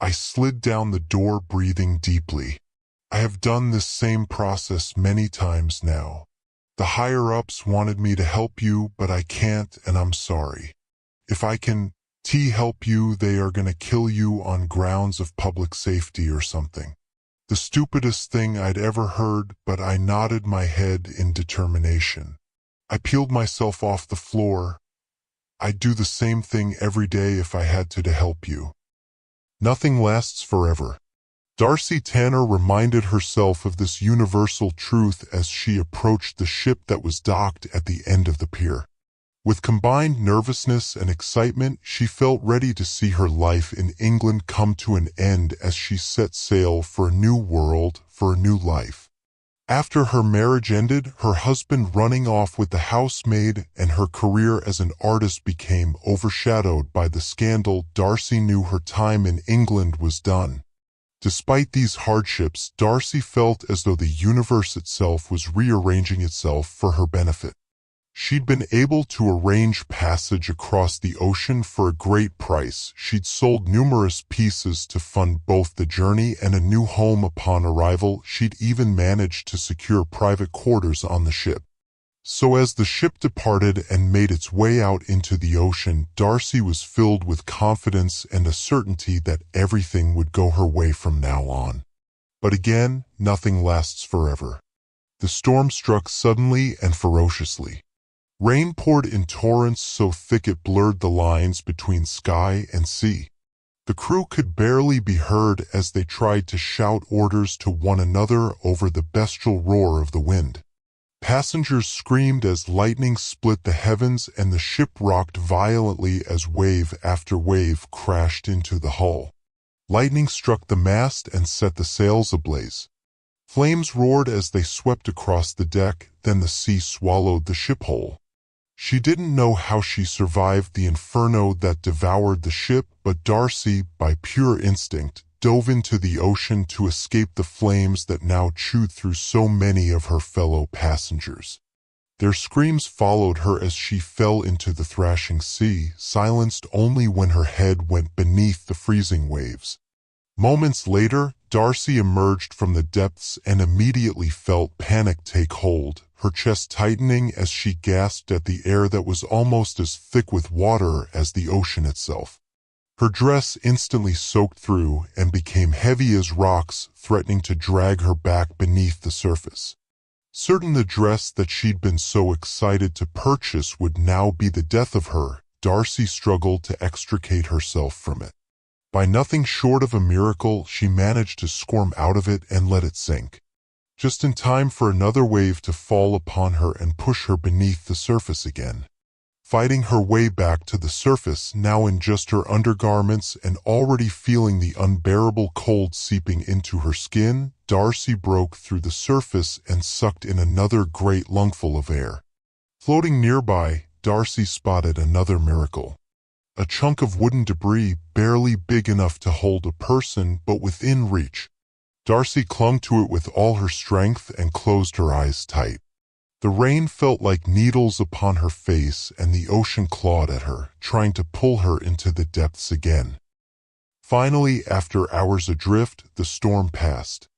I slid down the door, breathing deeply. I have done this same process many times now. The higher-ups wanted me to help you, but I can't, and I'm sorry. If I can help you, they are gonna kill you on grounds of public safety or something. The stupidest thing I'd ever heard, but I nodded my head in determination. I peeled myself off the floor. I'd do the same thing every day if I had to help you. Nothing lasts forever. Darcy Tanner reminded herself of this universal truth as she approached the ship that was docked at the end of the pier. With combined nervousness and excitement, she felt ready to see her life in England come to an end as she set sail for a new world, for a new life. After her marriage ended, her husband running off with the housemaid, and her career as an artist became overshadowed by the scandal, Darcy knew her time in England was done. Despite these hardships, Darcy felt as though the universe itself was rearranging itself for her benefit. She'd been able to arrange passage across the ocean for a great price. She'd sold numerous pieces to fund both the journey and a new home upon arrival. She'd even managed to secure private quarters on the ship. So as the ship departed and made its way out into the ocean, Darcy was filled with confidence and a certainty that everything would go her way from now on. But again, nothing lasts forever. The storm struck suddenly and ferociously. Rain poured in torrents so thick it blurred the lines between sky and sea. The crew could barely be heard as they tried to shout orders to one another over the bestial roar of the wind. Passengers screamed as lightning split the heavens, and the ship rocked violently as wave after wave crashed into the hull. Lightning struck the mast and set the sails ablaze. Flames roared as they swept across the deck, then the sea swallowed the ship whole. She didn't know how she survived the inferno that devoured the ship, but Darcy, by pure instinct, dove into the ocean to escape the flames that now chewed through so many of her fellow passengers. Their screams followed her as she fell into the thrashing sea, silenced only when her head went beneath the freezing waves. Moments later, Darcy emerged from the depths and immediately felt panic take hold, her chest tightening as she gasped at the air that was almost as thick with water as the ocean itself. Her dress instantly soaked through and became heavy as rocks, threatening to drag her back beneath the surface. Certain the dress that she'd been so excited to purchase would now be the death of her, Darcy struggled to extricate herself from it. By nothing short of a miracle, she managed to squirm out of it and let it sink, just in time for another wave to fall upon her and push her beneath the surface again. Fighting her way back to the surface, now in just her undergarments and already feeling the unbearable cold seeping into her skin, Darcy broke through the surface and sucked in another great lungful of air. Floating nearby, Darcy spotted another miracle. A chunk of wooden debris, barely big enough to hold a person but within reach. Darcy clung to it with all her strength and closed her eyes tight. The rain felt like needles upon her face and the ocean clawed at her, trying to pull her into the depths again. Finally, after hours adrift, the storm passed.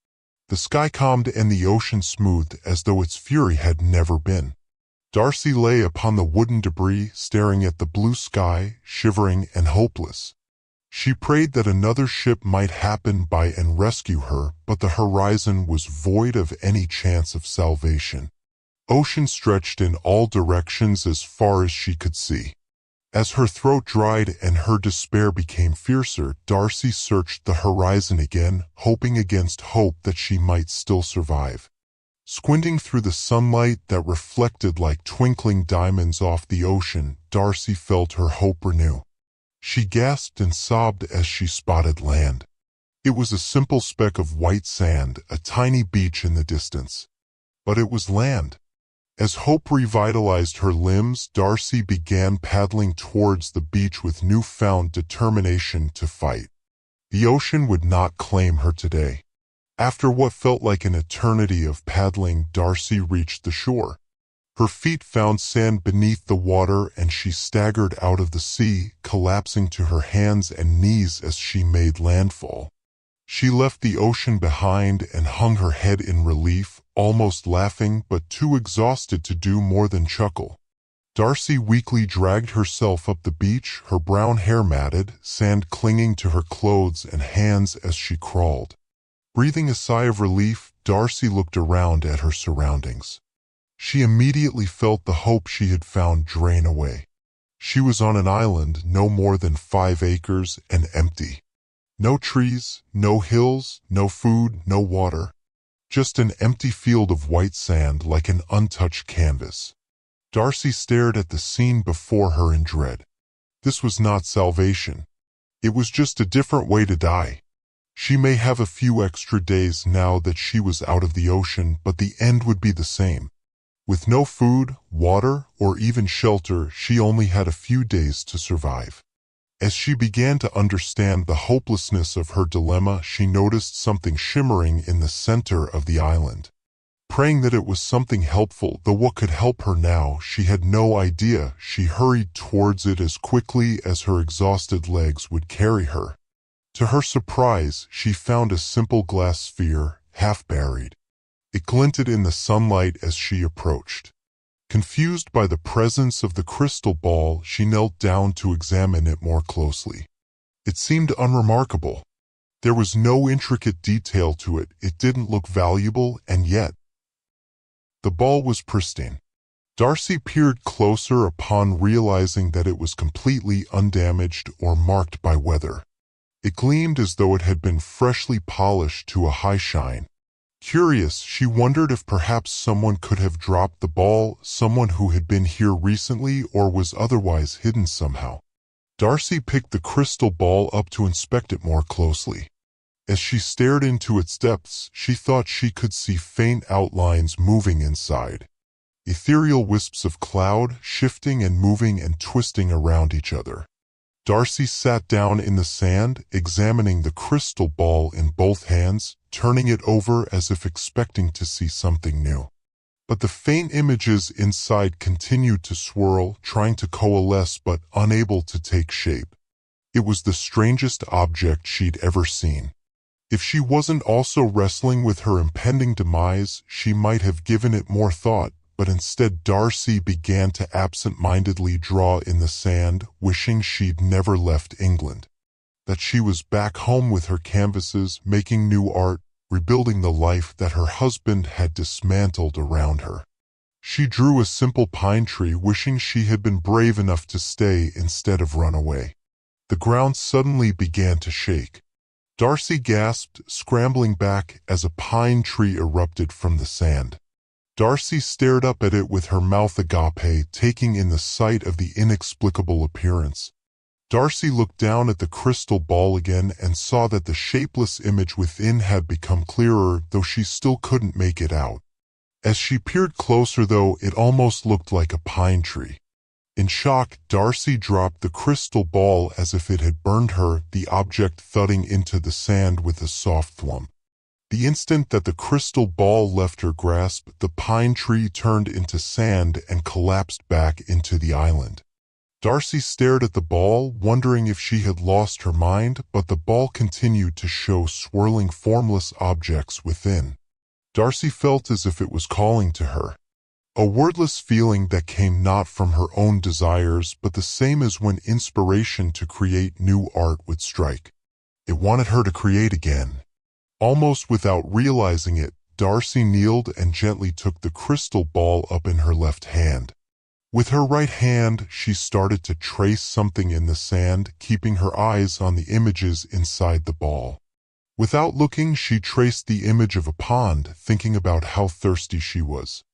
The sky calmed and the ocean smoothed as though its fury had never been. Darcy lay upon the wooden debris, staring at the blue sky, shivering and hopeless. She prayed that another ship might happen by and rescue her, but the horizon was void of any chance of salvation. Ocean stretched in all directions as far as she could see. As her throat dried and her despair became fiercer, Darcy searched the horizon again, hoping against hope that she might still survive. Squinting through the sunlight that reflected like twinkling diamonds off the ocean, Darcy felt her hope renew. She gasped and sobbed as she spotted land. It was a simple speck of white sand, a tiny beach in the distance. But it was land. As hope revitalized her limbs, Darcy began paddling towards the beach with newfound determination to fight. The ocean would not claim her today. After what felt like an eternity of paddling, Darcy reached the shore. Her feet found sand beneath the water and she staggered out of the sea, collapsing to her hands and knees as she made landfall. She left the ocean behind and hung her head in relief, almost laughing but too exhausted to do more than chuckle. Darcy weakly dragged herself up the beach, her brown hair matted, sand clinging to her clothes and hands as she crawled. Breathing a sigh of relief, Darcy looked around at her surroundings. She immediately felt the hope she had found drain away. She was on an island no more than 5 acres and empty. No trees, no hills, no food, no water. Just an empty field of white sand like an untouched canvas. Darcy stared at the scene before her in dread. This was not salvation. It was just a different way to die. She may have a few extra days now that she was out of the ocean, but the end would be the same. With no food, water, or even shelter, she only had a few days to survive. As she began to understand the hopelessness of her dilemma, she noticed something shimmering in the center of the island. Praying that it was something helpful, though what could help her now, she had no idea, she hurried towards it as quickly as her exhausted legs would carry her. To her surprise, she found a simple glass sphere, half buried. It glinted in the sunlight as she approached. Confused by the presence of the crystal ball, she knelt down to examine it more closely. It seemed unremarkable. There was no intricate detail to it, it didn't look valuable, and yet the ball was pristine. Darcy peered closer upon realizing that it was completely undamaged or marked by weather. It gleamed as though it had been freshly polished to a high shine. Curious, she wondered if perhaps someone could have dropped the ball, someone who had been here recently or was otherwise hidden somehow. Darcy picked the crystal ball up to inspect it more closely. As she stared into its depths, she thought she could see faint outlines moving inside. Ethereal wisps of cloud, shifting and moving and twisting around each other. Darcy sat down in the sand, examining the crystal ball in both hands, turning it over as if expecting to see something new. But the faint images inside continued to swirl, trying to coalesce but unable to take shape. It was the strangest object she'd ever seen. If she wasn't also wrestling with her impending demise, she might have given it more thought, but instead Darcy began to absent-mindedly draw in the sand, wishing she'd never left England. That she was back home with her canvases, making new art, rebuilding the life that her husband had dismantled around her. She drew a simple pine tree, wishing she had been brave enough to stay instead of run away. The ground suddenly began to shake. Darcy gasped, scrambling back as a pine tree erupted from the sand. Darcy stared up at it with her mouth agape, taking in the sight of the inexplicable appearance. Darcy looked down at the crystal ball again and saw that the shapeless image within had become clearer, though she still couldn't make it out. As she peered closer, though, it almost looked like a pine tree. In shock, Darcy dropped the crystal ball as if it had burned her, the object thudding into the sand with a soft thump. The instant that the crystal ball left her grasp, the pine tree turned into sand and collapsed back into the island. Darcy stared at the ball, wondering if she had lost her mind, but the ball continued to show swirling formless objects within. Darcy felt as if it was calling to her. A wordless feeling that came not from her own desires, but the same as when inspiration to create new art would strike. It wanted her to create again. Almost without realizing it, Darcy kneeled and gently took the crystal ball up in her left hand. With her right hand, she started to trace something in the sand, keeping her eyes on the images inside the ball. Without looking, she traced the image of a pond, thinking about how thirsty she was.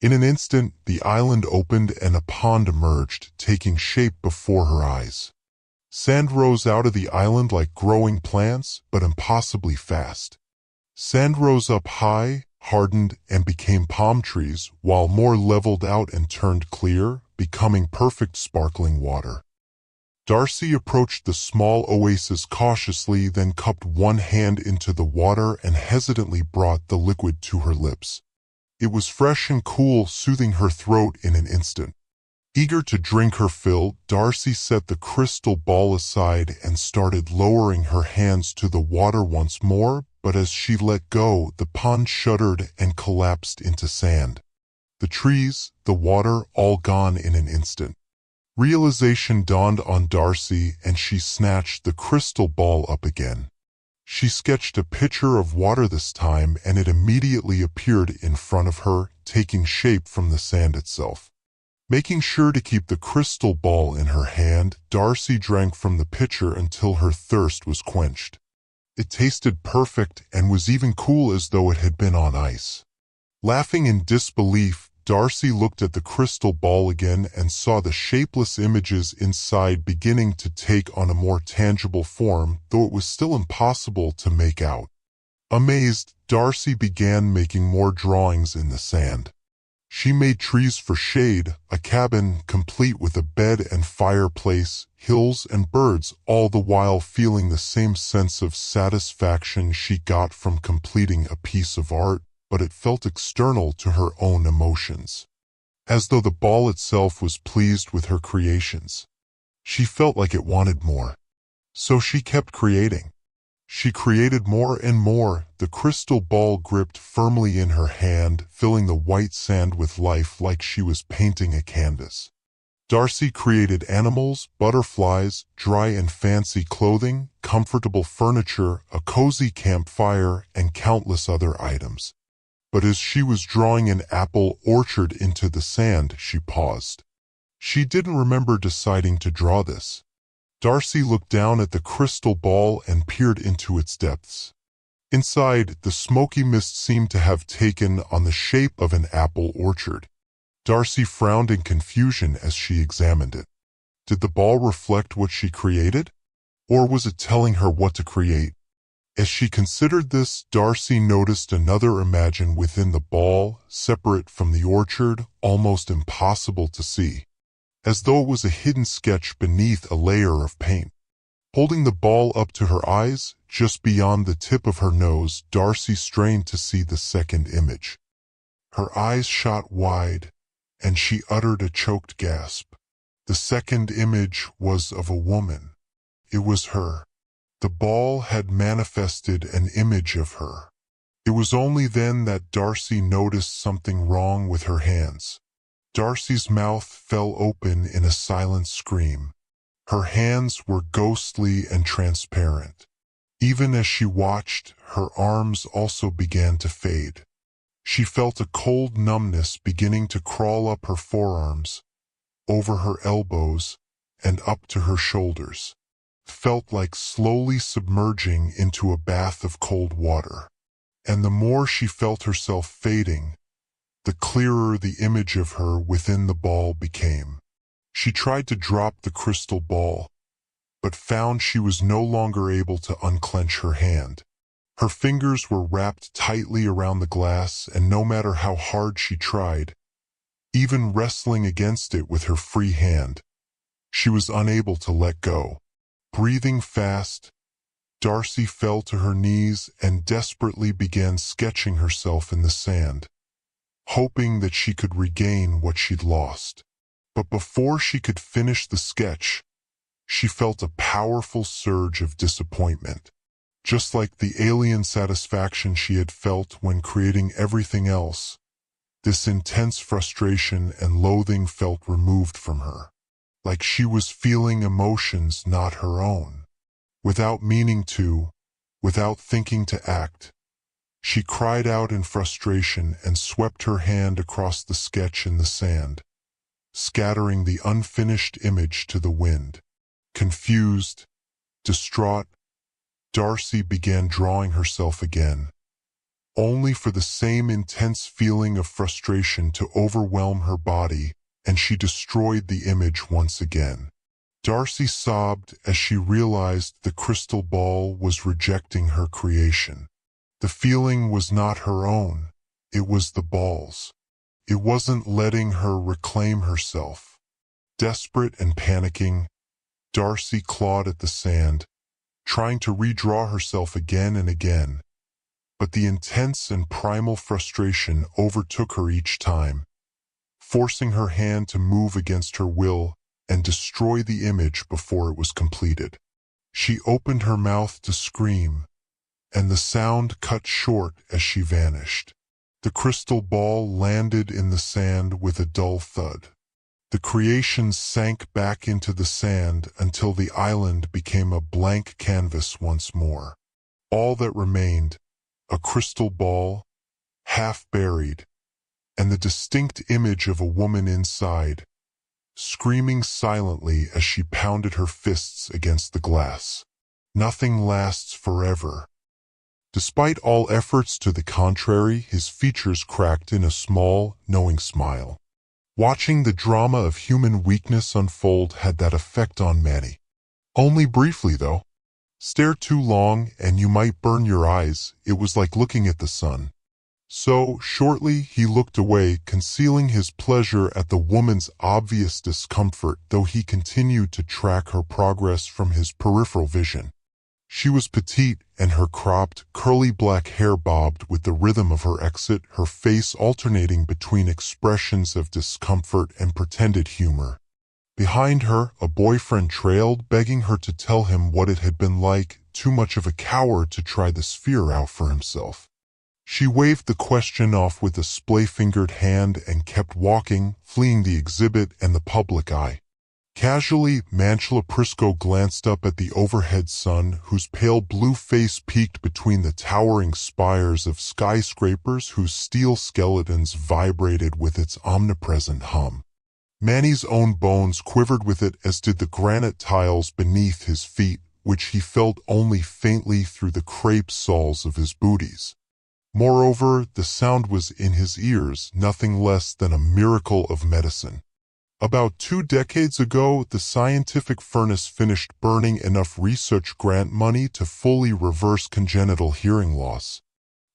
In an instant, the island opened and a pond emerged, taking shape before her eyes. Sand rose out of the island like growing plants, but impossibly fast. Sand rose up high, hardened, and became palm trees, while more leveled out and turned clear, becoming perfect sparkling water. Darcy approached the small oasis cautiously, then cupped one hand into the water and hesitantly brought the liquid to her lips. It was fresh and cool, soothing her throat in an instant. Eager to drink her fill, Darcy set the crystal ball aside and started lowering her hands to the water once more, but as she let go, the pond shuddered and collapsed into sand. The trees, the water, all gone in an instant. Realization dawned on Darcy, and she snatched the crystal ball up again. She sketched a picture of water this time, and it immediately appeared in front of her, taking shape from the sand itself. Making sure to keep the crystal ball in her hand, Darcy drank from the pitcher until her thirst was quenched. It tasted perfect and was even cool, as though it had been on ice. Laughing in disbelief, Darcy looked at the crystal ball again and saw the shapeless images inside beginning to take on a more tangible form, though it was still impossible to make out. Amazed, Darcy began making more drawings in the sand. She made trees for shade, a cabin complete with a bed and fireplace, hills and birds, all the while feeling the same sense of satisfaction she got from completing a piece of art, but it felt external to her own emotions. As though the ball itself was pleased with her creations. She felt like it wanted more. So she kept creating. She created more and more, the crystal ball gripped firmly in her hand, filling the white sand with life like she was painting a canvas. Darcy created animals, butterflies, dry and fancy clothing, comfortable furniture, a cozy campfire, and countless other items. But as she was drawing an apple orchard into the sand, she paused. She didn't remember deciding to draw this. Darcy looked down at the crystal ball and peered into its depths. Inside, the smoky mist seemed to have taken on the shape of an apple orchard. Darcy frowned in confusion as she examined it. Did the ball reflect what she created? Or was it telling her what to create? As she considered this, Darcy noticed another image within the ball, separate from the orchard, almost impossible to see. As though it was a hidden sketch beneath a layer of paint. Holding the ball up to her eyes, just beyond the tip of her nose, Darcy strained to see the second image. Her eyes shot wide, and she uttered a choked gasp. The second image was of a woman. It was her. The ball had manifested an image of her. It was only then that Darcy noticed something wrong with her hands. Darcy's mouth fell open in a silent scream. Her hands were ghostly and transparent. Even as she watched, her arms also began to fade. She felt a cold numbness beginning to crawl up her forearms, over her elbows, and up to her shoulders. Felt like slowly submerging into a bath of cold water. And the more she felt herself fading, the clearer the image of her within the ball became. She tried to drop the crystal ball, but found she was no longer able to unclench her hand. Her fingers were wrapped tightly around the glass, and no matter how hard she tried, even wrestling against it with her free hand, she was unable to let go. Breathing fast, Darcy fell to her knees and desperately began sketching herself in the sand, hoping that she could regain what she'd lost. But before she could finish the sketch, she felt a powerful surge of disappointment. Just like the alien satisfaction she had felt when creating everything else, this intense frustration and loathing felt removed from her, like she was feeling emotions not her own. Without meaning to, without thinking to act, she cried out in frustration and swept her hand across the sketch in the sand, scattering the unfinished image to the wind. Confused, distraught, Darcy began drawing herself again, only for the same intense feeling of frustration to overwhelm her body, and she destroyed the image once again. Darcy sobbed as she realized the crystal ball was rejecting her creation. The feeling was not her own, it was the ball's. It wasn't letting her reclaim herself. Desperate and panicking, Darcy clawed at the sand, trying to redraw herself again and again. But the intense and primal frustration overtook her each time, forcing her hand to move against her will and destroy the image before it was completed. She opened her mouth to scream, and the sound cut short as she vanished. The crystal ball landed in the sand with a dull thud. The creation sank back into the sand until the island became a blank canvas once more. All that remained, a crystal ball, half buried, and the distinct image of a woman inside, screaming silently as she pounded her fists against the glass. Nothing lasts forever. Despite all efforts to the contrary, his features cracked in a small, knowing smile. Watching the drama of human weakness unfold had that effect on Manny. Only briefly, though. Stare too long and you might burn your eyes. It was like looking at the sun. So, shortly, he looked away, concealing his pleasure at the woman's obvious discomfort, though he continued to track her progress from his peripheral vision. She was petite, and her cropped, curly black hair bobbed with the rhythm of her exit, her face alternating between expressions of discomfort and pretended humor. Behind her, a boyfriend trailed, begging her to tell him what it had been like, too much of a coward to try the sphere out for himself. She waved the question off with a splay-fingered hand and kept walking, fleeing the exhibit and the public eye. Casually, Mantula Prisco glanced up at the overhead sun, whose pale blue face peeked between the towering spires of skyscrapers whose steel skeletons vibrated with its omnipresent hum. Manny's own bones quivered with it, as did the granite tiles beneath his feet, which he felt only faintly through the crepe soles of his booties. Moreover, the sound was in his ears, nothing less than a miracle of medicine. About 2 decades ago, the scientific furnace finished burning enough research grant money to fully reverse congenital hearing loss.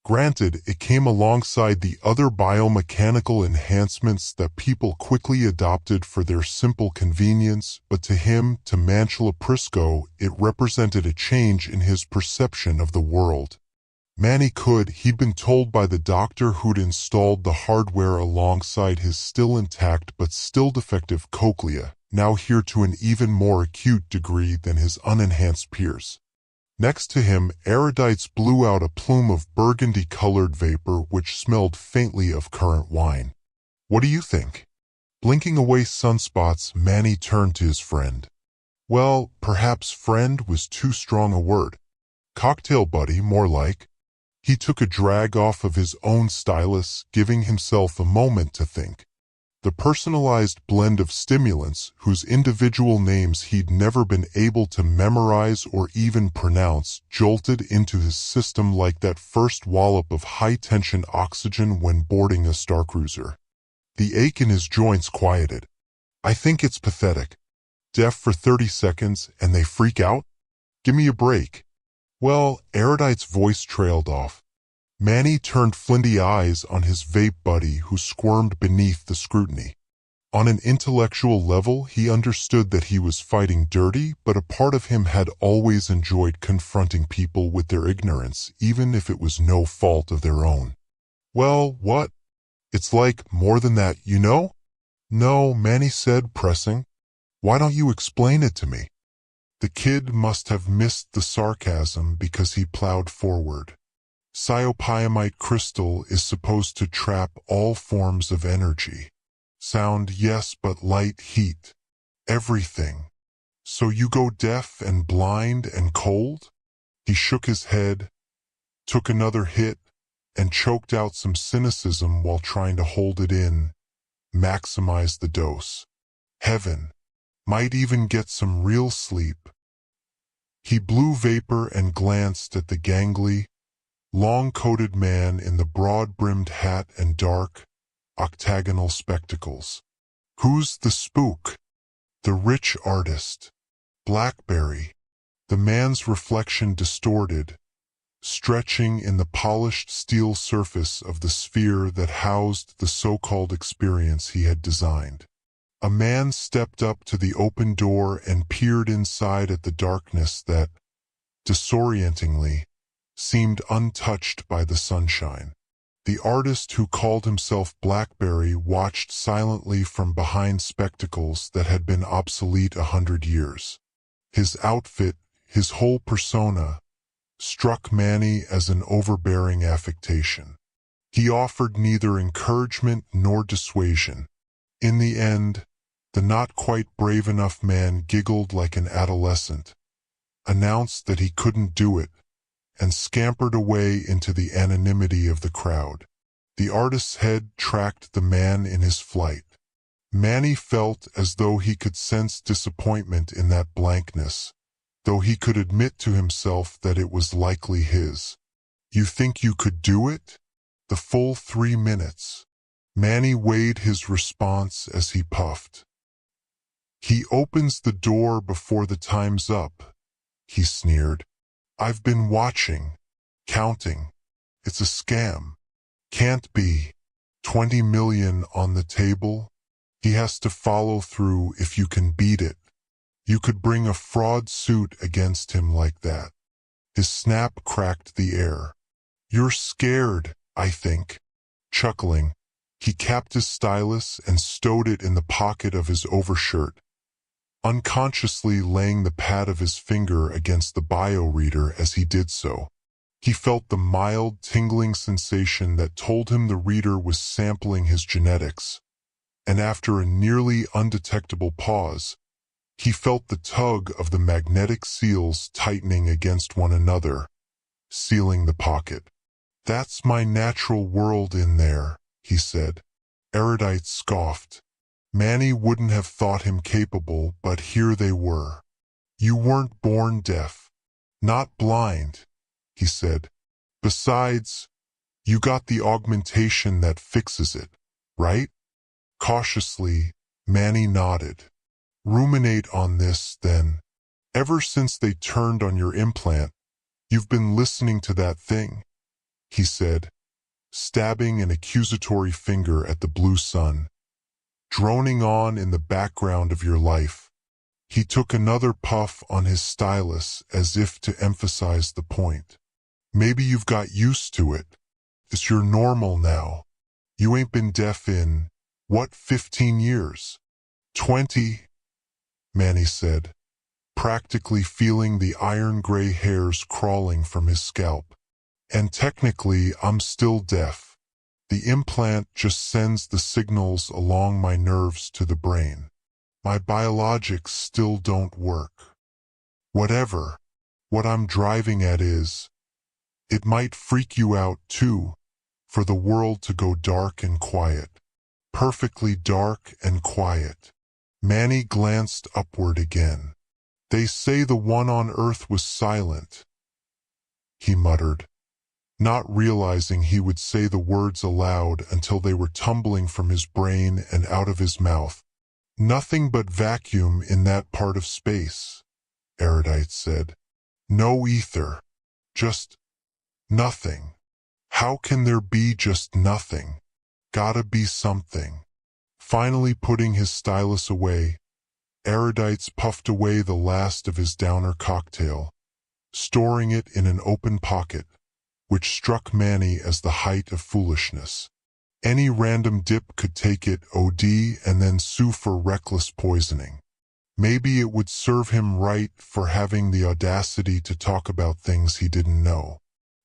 Granted, it came alongside the other biomechanical enhancements that people quickly adopted for their simple convenience, but to him, to Mantula Prisco, it represented a change in his perception of the world. Manny could. He'd been told by the doctor who'd installed the hardware alongside his still intact but still defective cochlea, now here to an even more acute degree than his unenhanced peers. Next to him, erudites blew out a plume of burgundy-colored vapor which smelled faintly of currant wine. What do you think? Blinking away sunspots, Manny turned to his friend. Well, perhaps friend was too strong a word. Cocktail buddy, more like. He took a drag off of his own stylus, giving himself a moment to think. The personalized blend of stimulants, whose individual names he'd never been able to memorize or even pronounce, jolted into his system like that first wallop of high-tension oxygen when boarding a starcruiser. The ache in his joints quieted. I think it's pathetic. Deaf for 30 seconds and they freak out? Give me a break. Well, Erudite's voice trailed off. Manny turned flinty eyes on his vape buddy who squirmed beneath the scrutiny. On an intellectual level, he understood that he was fighting dirty, but a part of him had always enjoyed confronting people with their ignorance, even if it was no fault of their own. Well, what? It's like more than that, you know? No, Manny said, pressing. Why don't you explain it to me? The kid must have missed the sarcasm because he plowed forward. Cyopyamite crystal is supposed to trap all forms of energy. Sound, yes, but light, heat. Everything. So you go deaf and blind and cold? He shook his head, took another hit, and choked out some cynicism while trying to hold it in, maximize the dose. Heaven. Might even get some real sleep. He blew vapor and glanced at the gangly, long-coated man in the broad-brimmed hat and dark, octagonal spectacles. Who's the spook? The rich artist. Blackberry. The man's reflection distorted, stretching in the polished steel surface of the sphere that housed the so-called experience he had designed. A man stepped up to the open door and peered inside at the darkness that, disorientingly, seemed untouched by the sunshine. The artist who called himself Blackberry watched silently from behind spectacles that had been obsolete 100 years. His outfit, his whole persona, struck Manny as an overbearing affectation. He offered neither encouragement nor dissuasion. In the end, the not quite brave enough man giggled like an adolescent, announced that he couldn't do it, and scampered away into the anonymity of the crowd. The artist's head tracked the man in his flight. Manny felt as though he could sense disappointment in that blankness, though he could admit to himself that it was likely his. You think you could do it? The full 3 minutes. Manny weighed his response as he puffed. He opens the door before the time's up, he sneered. I've been watching, counting. It's a scam. Can't be. 20 million on the table. He has to follow through if you can beat it. You could bring a fraud suit against him like that. His snap cracked the air. You're scared, I think. Chuckling, he capped his stylus and stowed it in the pocket of his overshirt, unconsciously laying the pad of his finger against the bio-reader as he did so. He felt the mild, tingling sensation that told him the reader was sampling his genetics, and after a nearly undetectable pause, he felt the tug of the magnetic seals tightening against one another, sealing the pocket. That's my natural world in there, he said. Erudite scoffed. Manny wouldn't have thought him capable, but here they were. You weren't born deaf. Not blind, he said. Besides, you got the augmentation that fixes it, right? Cautiously, Manny nodded. Ruminate on this, then. Ever since they turned on your implant, you've been listening to that thing, he said, stabbing an accusatory finger at the blue sun. Droning on in the background of your life. He took another puff on his stylus as if to emphasize the point. Maybe you've got used to it. It's your normal now. You ain't been deaf in, what, 15 years? 20? Manny said, practically feeling the iron-gray hairs crawling from his scalp. And technically, I'm still deaf. The implant just sends the signals along my nerves to the brain. My biologics still don't work. Whatever. What I'm driving at is, it might freak you out too, for the world to go dark and quiet. Perfectly dark and quiet. Manny glanced upward again. They say the one on Earth was silent, he muttered, not realizing he would say the words aloud until they were tumbling from his brain and out of his mouth. Nothing but vacuum in that part of space, Erudite said. No ether. Just nothing. How can there be just nothing? Gotta be something. Finally putting his stylus away, Erudites puffed away the last of his downer cocktail, storing it in an open pocket, which struck Manny as the height of foolishness. Any random dip could take it OD and then sue for reckless poisoning. Maybe it would serve him right for having the audacity to talk about things he didn't know.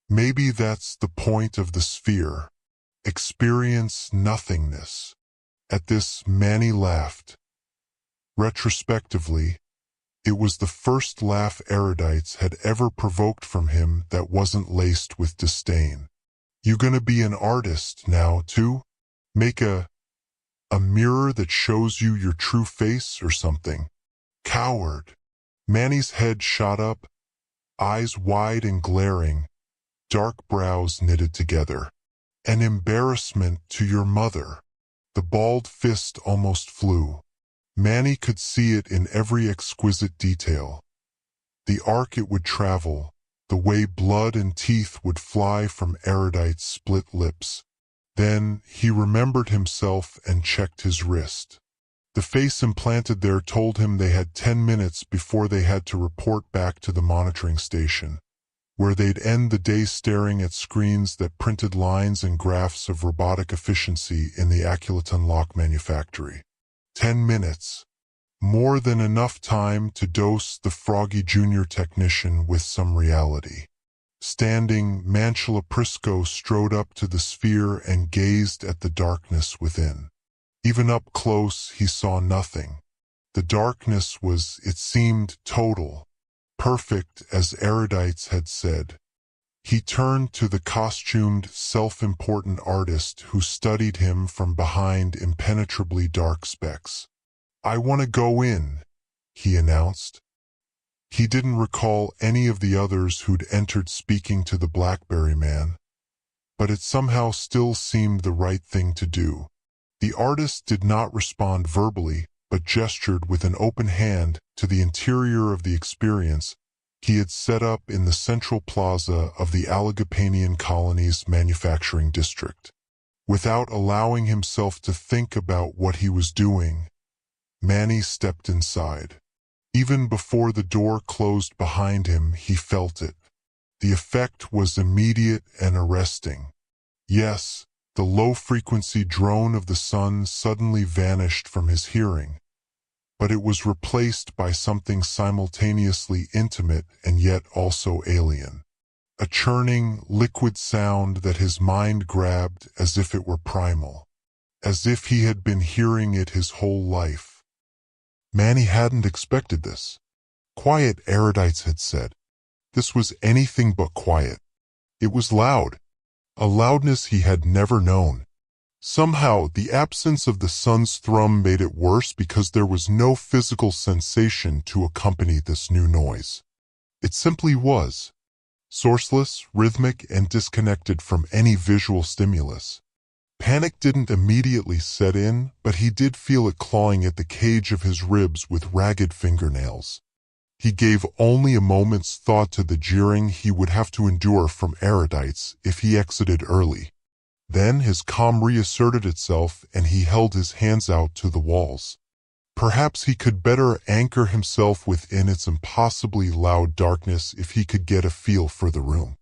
Maybe that's the point of the sphere. Experience nothingness. At this, Manny laughed. Retrospectively, it was the first laugh Erudites had ever provoked from him that wasn't laced with disdain. You gonna be an artist now, too? Make a mirror that shows you your true face or something? Coward. Manny's head shot up, eyes wide and glaring, dark brows knitted together. An embarrassment to your mother. The balled fist almost flew. Manny could see it in every exquisite detail. The arc it would travel, the way blood and teeth would fly from Erudite's split lips. Then he remembered himself and checked his wrist. The face implanted there told him they had 10 minutes before they had to report back to the monitoring station, where they'd end the day staring at screens that printed lines and graphs of robotic efficiency in the Aculeton lock manufactory. 10 minutes. More than enough time to dose the froggy junior technician with some reality. Standing, Mantula Prisco strode up to the sphere and gazed at the darkness within. Even up close, he saw nothing. The darkness was, it seemed, total, perfect as Erudites had said. He turned to the costumed, self-important artist who studied him from behind impenetrably dark specks. I want to go in, he announced. He didn't recall any of the others who'd entered speaking to the BlackBerry man, but it somehow still seemed the right thing to do. The artist did not respond verbally, but gestured with an open hand to the interior of the experience he had set up in the central plaza of the Alleghenian Colony's manufacturing district. Without allowing himself to think about what he was doing, Manny stepped inside. Even before the door closed behind him, he felt it. The effect was immediate and arresting. Yes, the low-frequency drone of the sun suddenly vanished from his hearing, but it was replaced by something simultaneously intimate and yet also alien. A churning, liquid sound that his mind grabbed as if it were primal, as if he had been hearing it his whole life. Manny hadn't expected this. Quiet, Erudites had said. This was anything but quiet. It was loud. A loudness he had never known. Somehow, the absence of the sun's thrum made it worse because there was no physical sensation to accompany this new noise. It simply was. Sourceless, rhythmic, and disconnected from any visual stimulus. Panic didn't immediately set in, but he did feel it clawing at the cage of his ribs with ragged fingernails. He gave only a moment's thought to the jeering he would have to endure from Erudites if he exited early. Then his calm reasserted itself and he held his hands out to the walls. Perhaps he could better anchor himself within its impossibly loud darkness if he could get a feel for the room.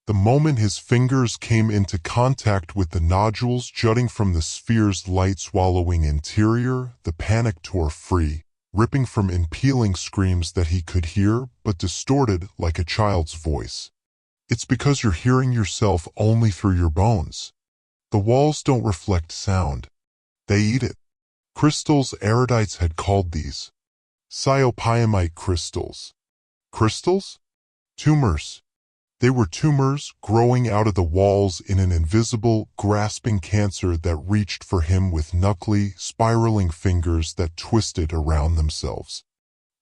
The moment his fingers came into contact with the nodules jutting from the sphere's light-swallowing interior, the panic tore free, ripping from impelling screams that he could hear but distorted like a child's voice. It's because you're hearing yourself only through your bones. The walls don't reflect sound. They eat it. Crystals erudites had called these cyopyamite crystals. Crystals? Tumors. They were tumors growing out of the walls in an invisible, grasping cancer that reached for him with knuckly, spiraling fingers that twisted around themselves.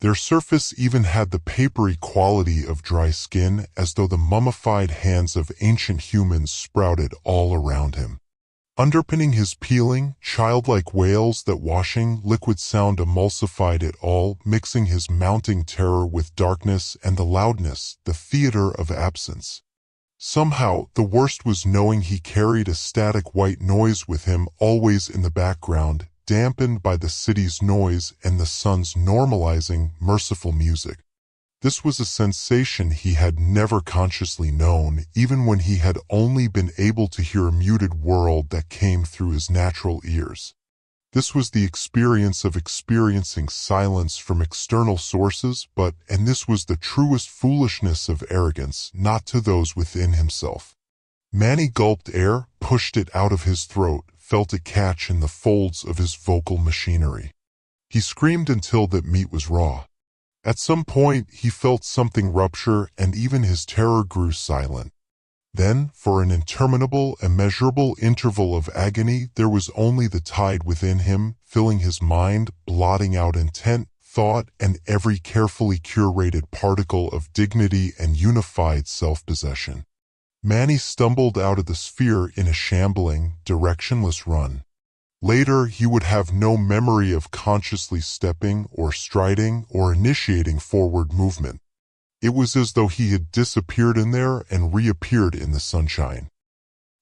Their surface even had the papery quality of dry skin, as though the mummified hands of ancient humans sprouted all around him. Underpinning his peeling, childlike wails that washing liquid sound emulsified it all, mixing his mounting terror with darkness and the loudness, the theater of absence. Somehow, the worst was knowing he carried a static white noise with him always in the background, dampened by the city's noise and the sun's normalizing, merciful music. This was a sensation he had never consciously known, even when he had only been able to hear a muted world that came through his natural ears. This was the experience of experiencing silence from external sources, and this was the truest foolishness of arrogance, not to those within himself. Manny gulped air, pushed it out of his throat, felt it catch in the folds of his vocal machinery. He screamed until that meat was raw. At some point, he felt something rupture and even his terror grew silent. Then, for an interminable, immeasurable interval of agony, there was only the tide within him, filling his mind, blotting out intent, thought, and every carefully curated particle of dignity and unified self-possession. Manny stumbled out of the sphere in a shambling, directionless run. Later, he would have no memory of consciously stepping or striding or initiating forward movement. It was as though he had disappeared in there and reappeared in the sunshine.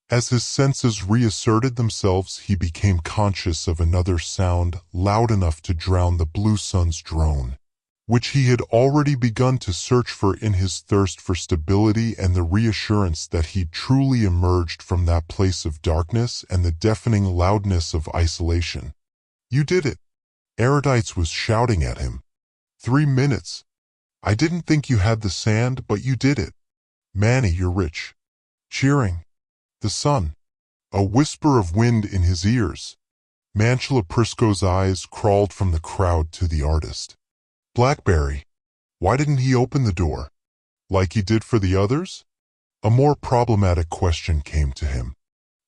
As his senses reasserted themselves, he became conscious of another sound loud enough to drown the blue sun's drone, which he had already begun to search for in his thirst for stability and the reassurance that he'd truly emerged from that place of darkness and the deafening loudness of isolation. "You did it!" Erudites was shouting at him. 3 minutes. "I didn't think you had the sand, but you did it. Manny, you're rich." Cheering. The sun. A whisper of wind in his ears. Mantula Prisco's eyes crawled from the crowd to the artist. Blackberry. Why didn't he open the door? Like he did for the others? A more problematic question came to him.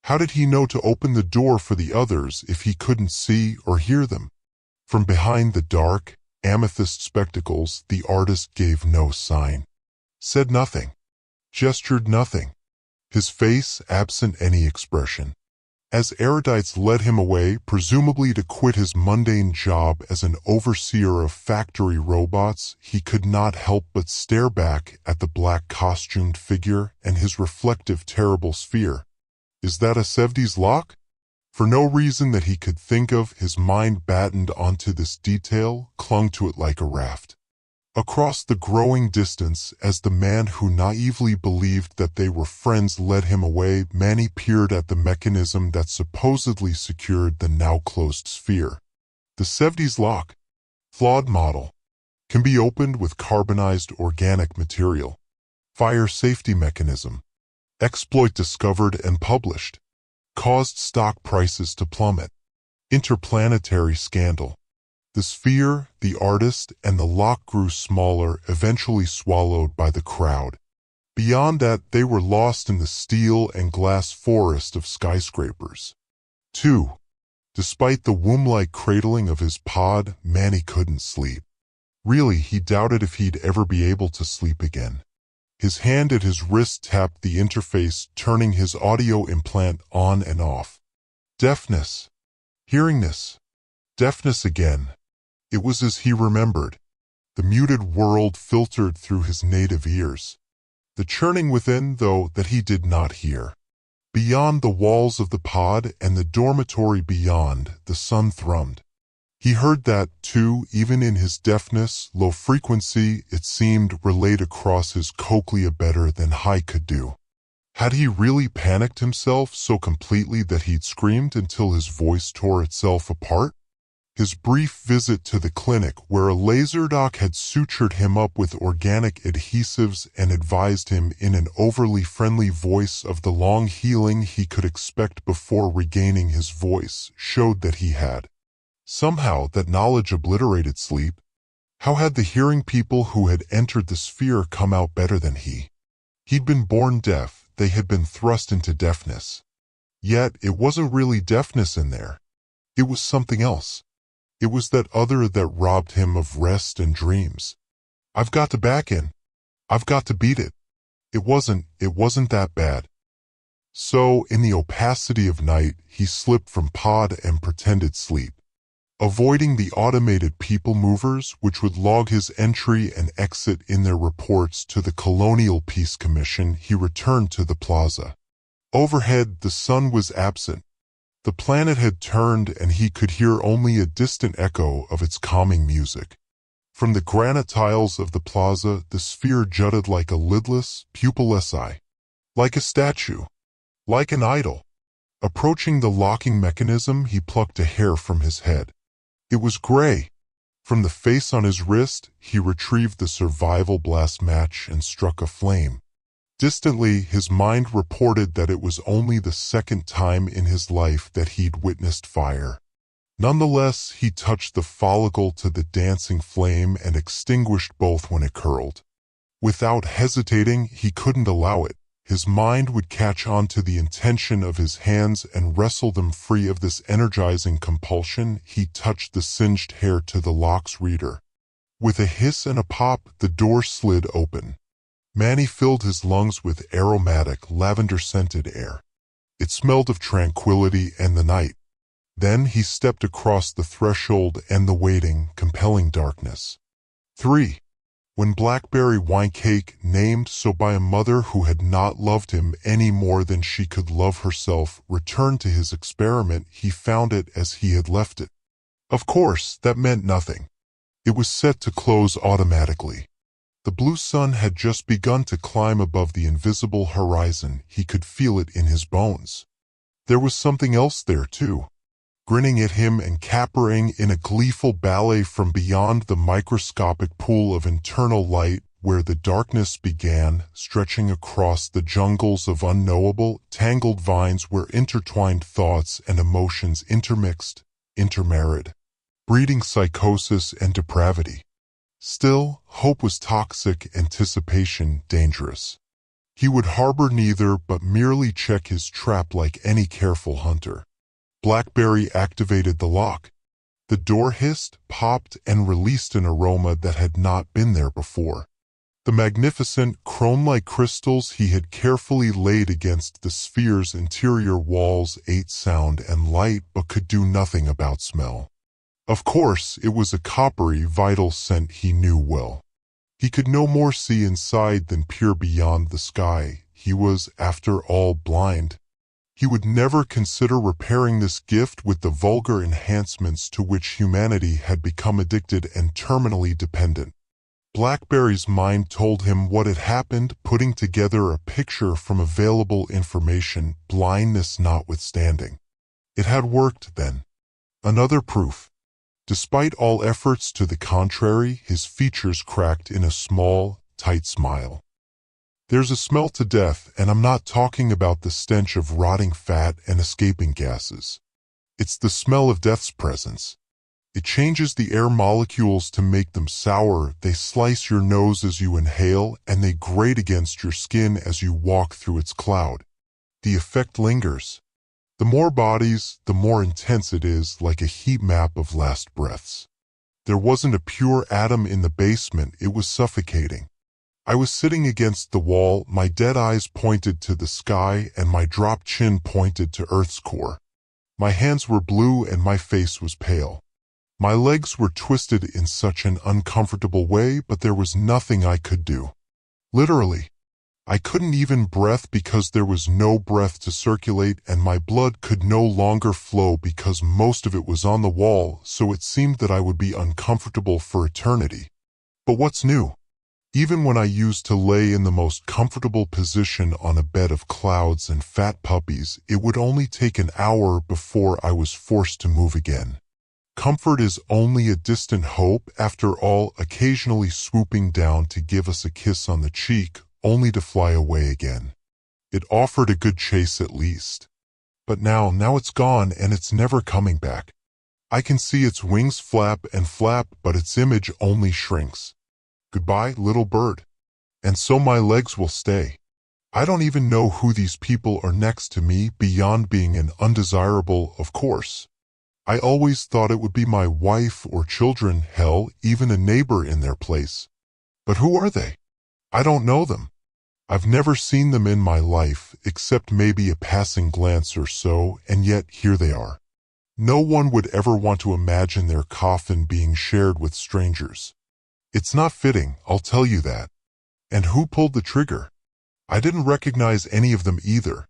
How did he know to open the door for the others if he couldn't see or hear them? From behind the dark, amethyst spectacles, the artist gave no sign. Said nothing. Gestured nothing. His face absent any expression. As erudites led him away, presumably to quit his mundane job as an overseer of factory robots, he could not help but stare back at the black costumed figure and his reflective terrible sphere. Is that a 70s lock? For no reason that he could think of, his mind battened onto this detail, clung to it like a raft. Across the growing distance, as the man who naively believed that they were friends led him away, Manny peered at the mechanism that supposedly secured the now-closed sphere. The 70s lock, flawed model, can be opened with carbonized organic material. Fire safety mechanism. Exploit discovered and published. Caused stock prices to plummet. Interplanetary scandal. The sphere, the artist, and the lock grew smaller, eventually swallowed by the crowd. Beyond that, they were lost in the steel and glass forest of skyscrapers. 2. Despite the womb-like cradling of his pod, Manny couldn't sleep. Really, he doubted if he'd ever be able to sleep again. His hand at his wrist tapped the interface, turning his audio implant on and off. Deafness. Hearingness. Deafness again. It was as he remembered. The muted world filtered through his native ears. The churning within, though, that he did not hear. Beyond the walls of the pod and the dormitory beyond, the sun thrummed. He heard that, too, even in his deafness, low frequency, it seemed, relayed across his cochlea better than high could do. Had he really panicked himself so completely that he'd screamed until his voice tore itself apart? His brief visit to the clinic where a laser doc had sutured him up with organic adhesives and advised him in an overly friendly voice of the long healing he could expect before regaining his voice showed that he had. Somehow that knowledge obliterated sleep. How had the hearing people who had entered the sphere come out better than he? He'd been born deaf, they had been thrust into deafness. Yet it wasn't really deafness in there. It was something else. It was that other that robbed him of rest and dreams. I've got to back in. I've got to beat it. It wasn't that bad. So, in the opacity of night, he slipped from pod and pretended sleep. Avoiding the automated people movers which would log his entry and exit in their reports to the Colonial Peace Commission, he returned to the plaza. Overhead, the sun was absent. The planet had turned and he could hear only a distant echo of its calming music. From the granite tiles of the plaza, the sphere jutted like a lidless, pupilless eye. Like a statue. Like an idol. Approaching the locking mechanism, he plucked a hair from his head. It was gray. From the face on his wrist, he retrieved the survival blast match and struck a flame. Distantly, his mind reported that it was only the second time in his life that he'd witnessed fire. Nonetheless, he touched the follicle to the dancing flame and extinguished both when it curled. Without hesitating, he couldn't allow it. His mind would catch on to the intention of his hands and wrestle them free of this energizing compulsion. He touched the singed hair to the lock's reader. With a hiss and a pop, the door slid open. Manny filled his lungs with aromatic, lavender-scented air. It smelled of tranquility and the night. Then he stepped across the threshold and the waiting, compelling darkness. 3. When blackberry wine cake, named so by a mother who had not loved him any more than she could love herself, returned to his experiment, he found it as he had left it. Of course, that meant nothing. It was set to close automatically. The blue sun had just begun to climb above the invisible horizon. He could feel it in his bones. There was something else there, too. Grinning at him and capering in a gleeful ballet from beyond the microscopic pool of internal light where the darkness began, stretching across the jungles of unknowable, tangled vines where intertwined thoughts and emotions intermixed, intermarried, breeding psychosis and depravity. Still, hope was toxic, anticipation dangerous. He would harbor neither but merely check his trap like any careful hunter. Blackberry activated the lock. The door hissed, popped, and released an aroma that had not been there before. The magnificent, chrome-like crystals he had carefully laid against the sphere's interior walls ate sound and light but could do nothing about smell. Of course, it was a coppery, vital scent he knew well. He could no more see inside than peer beyond the sky. He was, after all, blind. He would never consider repairing this gift with the vulgar enhancements to which humanity had become addicted and terminally dependent. Blackberry's mind told him what had happened, putting together a picture from available information, blindness notwithstanding. It had worked, then. Another proof. Despite all efforts to the contrary, his features cracked in a small, tight smile. There's a smell to death, and I'm not talking about the stench of rotting fat and escaping gases. It's the smell of death's presence. It changes the air molecules to make them sour, they slice your nose as you inhale, and they grate against your skin as you walk through its cloud. The effect lingers. The more bodies, the more intense it is, like a heat map of last breaths. There wasn't a pure atom in the basement, it was suffocating. I was sitting against the wall, my dead eyes pointed to the sky and my dropped chin pointed to Earth's core. My hands were blue and my face was pale. My legs were twisted in such an uncomfortable way, but there was nothing I could do. Literally. I couldn't even breathe because there was no breath to circulate, and my blood could no longer flow because most of it was on the wall, so it seemed that I would be uncomfortable for eternity. But what's new? Even when I used to lay in the most comfortable position on a bed of clouds and fat puppies, it would only take an hour before I was forced to move again. Comfort is only a distant hope, after all, occasionally swooping down to give us a kiss on the cheek, only to fly away again. It offered a good chase at least. But now it's gone and it's never coming back. I can see its wings flap and flap, but its image only shrinks. Goodbye, little bird. And so my legs will stay. I don't even know who these people are next to me, beyond being an undesirable, of course. I always thought it would be my wife or children, hell, even a neighbor in their place. But who are they? I don't know them. I've never seen them in my life, except maybe a passing glance or so, and yet here they are. No one would ever want to imagine their coffin being shared with strangers. It's not fitting, I'll tell you that. And who pulled the trigger? I didn't recognize any of them either.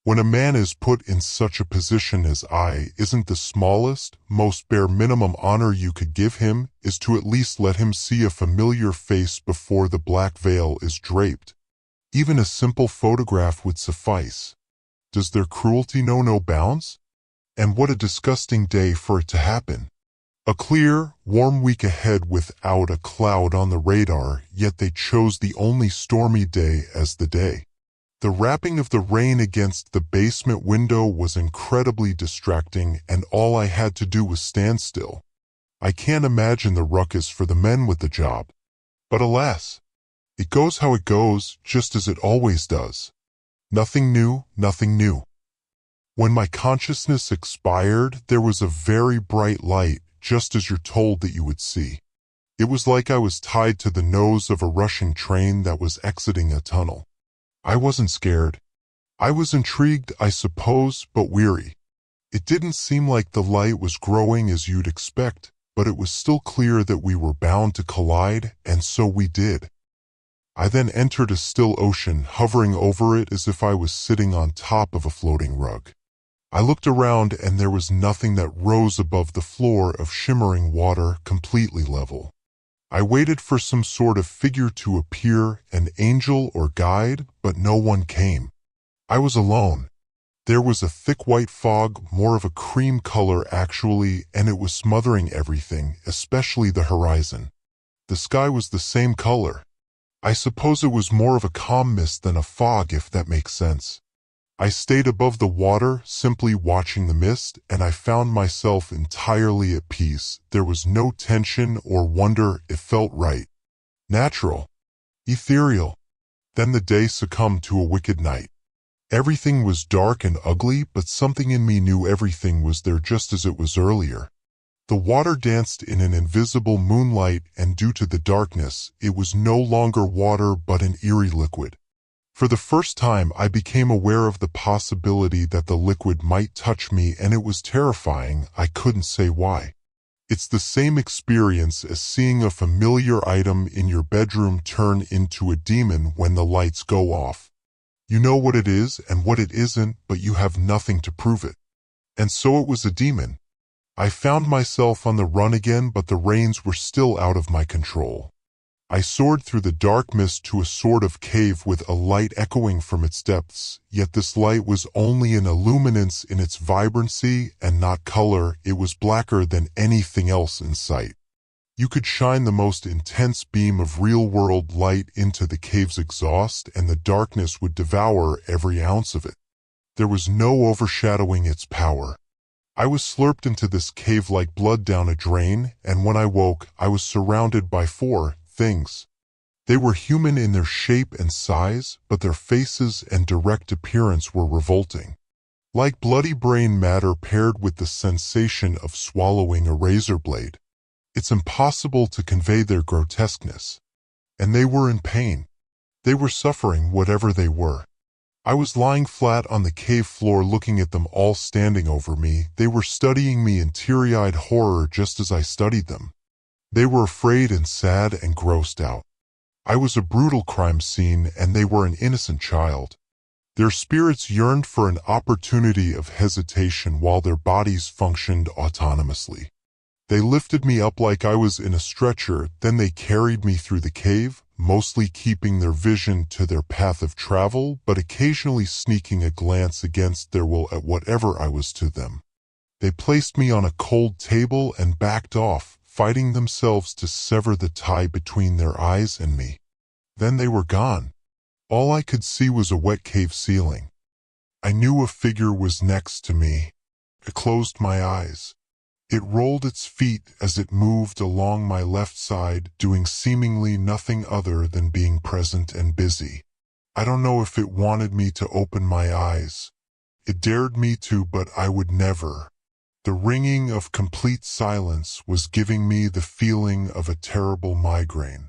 When a man is put in such a position as isn't the smallest, most bare minimum honor you could give him is to at least let him see a familiar face before the black veil is draped. Even a simple photograph would suffice. Does their cruelty know no bounds? And what a disgusting day for it to happen. A clear, warm week ahead without a cloud on the radar, yet they chose the only stormy day as the day. The rapping of the rain against the basement window was incredibly distracting, and all I had to do was stand still. I can't imagine the ruckus for the men with the job. But alas, it goes how it goes, just as it always does. Nothing new, nothing new. When my consciousness expired, there was a very bright light, just as you're told that you would see. It was like I was tied to the nose of a rushing train that was exiting a tunnel. I wasn't scared. I was intrigued, I suppose, but weary. It didn't seem like the light was growing as you'd expect, but it was still clear that we were bound to collide, and so we did. I then entered a still ocean, hovering over it as if I was sitting on top of a floating rug. I looked around and there was nothing that rose above the floor of shimmering water, completely level. I waited for some sort of figure to appear, an angel or guide, but no one came. I was alone. There was a thick white fog, more of a cream color actually, and it was smothering everything, especially the horizon. The sky was the same color. I suppose it was more of a calm mist than a fog, if that makes sense. I stayed above the water, simply watching the mist, and I found myself entirely at peace. There was no tension or wonder, it felt right. Natural. Ethereal. Then the day succumbed to a wicked night. Everything was dark and ugly, but something in me knew everything was there just as it was earlier. The water danced in an invisible moonlight, and due to the darkness, it was no longer water but an eerie liquid. For the first time, I became aware of the possibility that the liquid might touch me, and it was terrifying. I couldn't say why. It's the same experience as seeing a familiar item in your bedroom turn into a demon when the lights go off. You know what it is and what it isn't, but you have nothing to prove it. And so it was a demon. I found myself on the run again, but the reins were still out of my control. I soared through the dark mist to a sort of cave with a light echoing from its depths, yet this light was only an illuminance in its vibrancy and not color. It was blacker than anything else in sight. You could shine the most intense beam of real-world light into the cave's exhaust, and the darkness would devour every ounce of it. There was no overshadowing its power. I was slurped into this cave like blood down a drain, and when I woke, I was surrounded by four things. They were human in their shape and size, but their faces and direct appearance were revolting. Like bloody brain matter paired with the sensation of swallowing a razor blade. It's impossible to convey their grotesqueness. And they were in pain. They were suffering, whatever they were. I was lying flat on the cave floor looking at them all standing over me. They were studying me in teary-eyed horror just as I studied them. They were afraid and sad and grossed out. I was a brutal crime scene and they were an innocent child. Their spirits yearned for an opportunity of hesitation while their bodies functioned autonomously. They lifted me up like I was in a stretcher, then they carried me through the cave, mostly keeping their vision to their path of travel, but occasionally sneaking a glance against their will at whatever I was to them. They placed me on a cold table and backed off, fighting themselves to sever the tie between their eyes and me. Then they were gone. All I could see was a wet cave ceiling. I knew a figure was next to me. I closed my eyes. It rolled its feet as it moved along my left side, doing seemingly nothing other than being present and busy. I don't know if it wanted me to open my eyes. It dared me to, but I would never. The ringing of complete silence was giving me the feeling of a terrible migraine.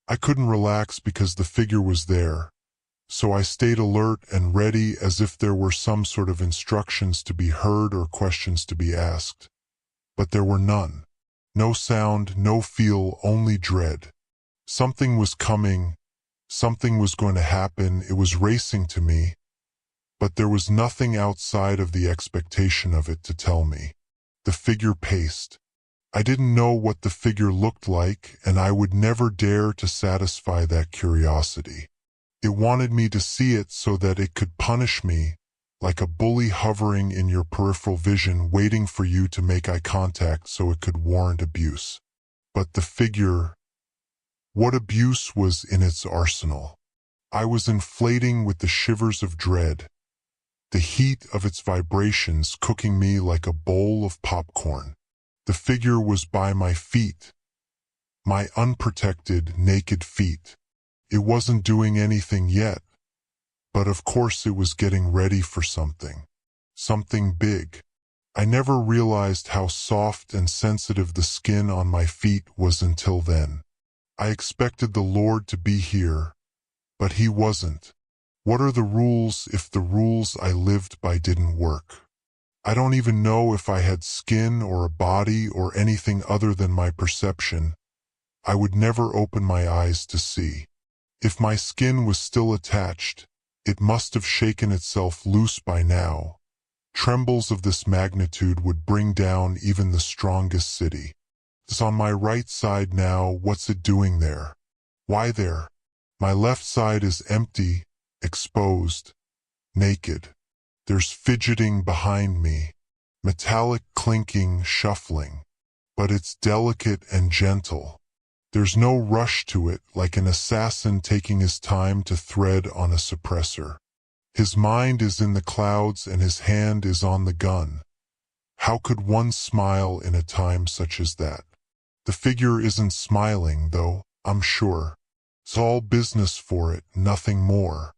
I couldn't relax because the figure was there, so I stayed alert and ready as if there were some sort of instructions to be heard or questions to be asked. But there were none. No sound, no feel, only dread. Something was coming. Something was going to happen. It was racing to me. But there was nothing outside of the expectation of it to tell me. The figure paced. I didn't know what the figure looked like, and I would never dare to satisfy that curiosity. It wanted me to see it so that it could punish me, like a bully hovering in your peripheral vision waiting for you to make eye contact so it could warrant abuse. But the figure, what abuse was in its arsenal? I was inflating with the shivers of dread, the heat of its vibrations cooking me like a bowl of popcorn. The figure was by my feet, my unprotected, naked feet. It wasn't doing anything yet. But of course it was getting ready for something. Something big. I never realized how soft and sensitive the skin on my feet was until then. I expected the Lord to be here, but he wasn't. What are the rules if the rules I lived by didn't work? I don't even know if I had skin or a body or anything other than my perception. I would never open my eyes to see. If my skin was still attached, it must have shaken itself loose by now. Trembles of this magnitude would bring down even the strongest city. It's on my right side now. What's it doing there? Why there? My left side is empty, exposed, naked. There's fidgeting behind me, metallic clinking, shuffling. But it's delicate and gentle. There's no rush to it, like an assassin taking his time to thread on a suppressor. His mind is in the clouds and his hand is on the gun. How could one smile in a time such as that? The figure isn't smiling, though, I'm sure. It's all business for it, nothing more.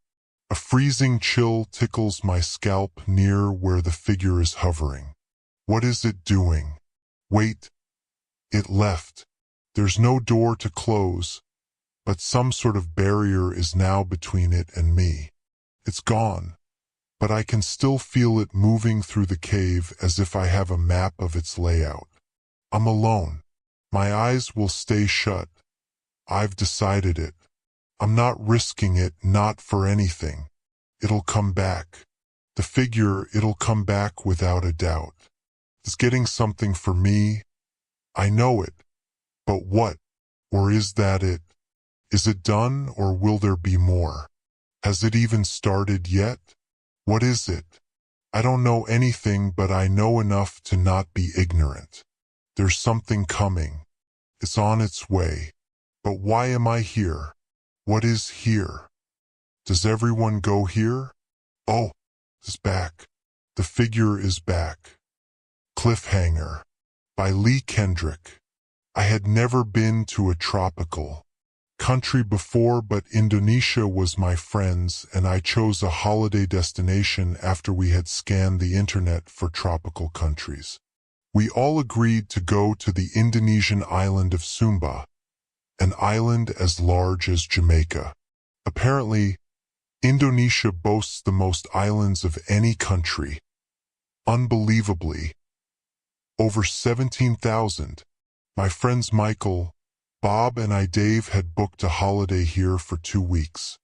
A freezing chill tickles my scalp near where the figure is hovering. What is it doing? Wait. It left. There's no door to close, but some sort of barrier is now between it and me. It's gone, but I can still feel it moving through the cave as if I have a map of its layout. I'm alone. My eyes will stay shut. I've decided it. I'm not risking it, not for anything. It'll come back. The figure, it'll come back without a doubt. It's getting something for me. I know it. But what? Or is that it? Is it done, or will there be more? Has it even started yet? What is it? I don't know anything, but I know enough to not be ignorant. There's something coming. It's on its way. But why am I here? What is here? Does everyone go here? Oh, it's back. The figure is back. Cliffhanger. By Lee Kendrick. I had never been to a tropical country before, but Indonesia was my friend's, and I chose a holiday destination after we had scanned the internet for tropical countries. We all agreed to go to the Indonesian island of Sumba, an island as large as Jamaica. Apparently, Indonesia boasts the most islands of any country. Unbelievably, over 17,000. My friends Michael, Bob and Dave had booked a holiday here for 2 weeks.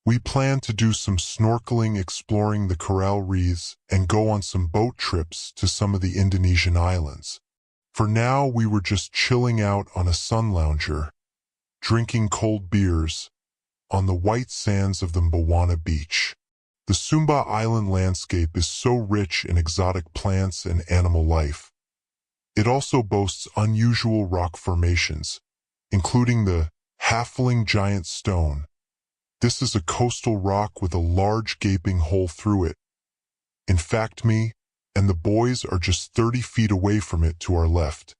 We planned to do some snorkeling exploring the coral reefs and go on some boat trips to some of the Indonesian islands. For now we were just chilling out on a sun lounger, drinking cold beers, on the white sands of the Mbowana beach. The Sumba Island landscape is so rich in exotic plants and animal life. It also boasts unusual rock formations, including the Halfling Giant Stone. This is a coastal rock with a large gaping hole through it. In fact, me and the boys are just 30 feet away from it to our left.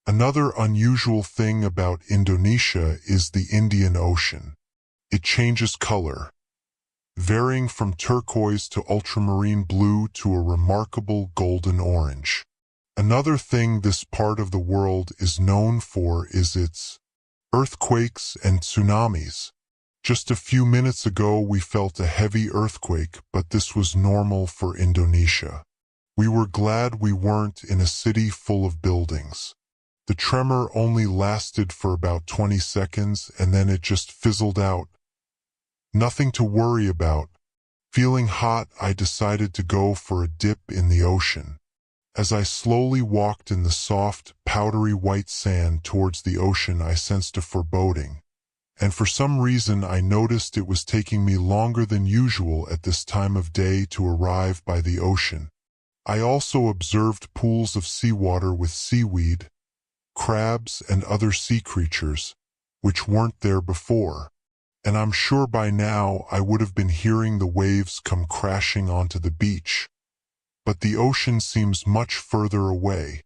Another unusual thing about Indonesia is the Indian Ocean. It changes color, varying from turquoise to ultramarine blue to a remarkable golden orange. Another thing this part of the world is known for is its earthquakes and tsunamis. Just a few minutes ago we felt a heavy earthquake, but this was normal for Indonesia. We were glad we weren't in a city full of buildings. The tremor only lasted for about 20 seconds and then it just fizzled out. Nothing to worry about. Feeling hot, I decided to go for a dip in the ocean. As I slowly walked in the soft, powdery white sand towards the ocean, I sensed a foreboding. And for some reason I noticed it was taking me longer than usual at this time of day to arrive by the ocean. I also observed pools of seawater with seaweed, crabs and other sea creatures, which weren't there before. And I'm sure by now I would have been hearing the waves come crashing onto the beach. But the ocean seems much further away.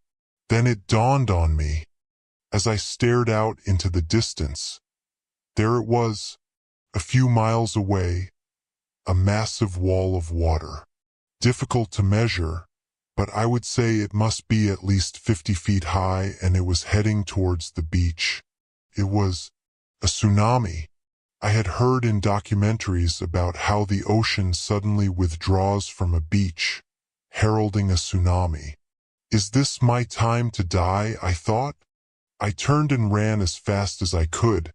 Then it dawned on me. As I stared out into the distance, there it was, a few miles away, a massive wall of water. Difficult to measure, but I would say it must be at least 50 feet high, and it was heading towards the beach. It was a tsunami. I had heard in documentaries about how the ocean suddenly withdraws from a beach, heralding a tsunami. Is this my time to die, I thought? I turned and ran as fast as I could,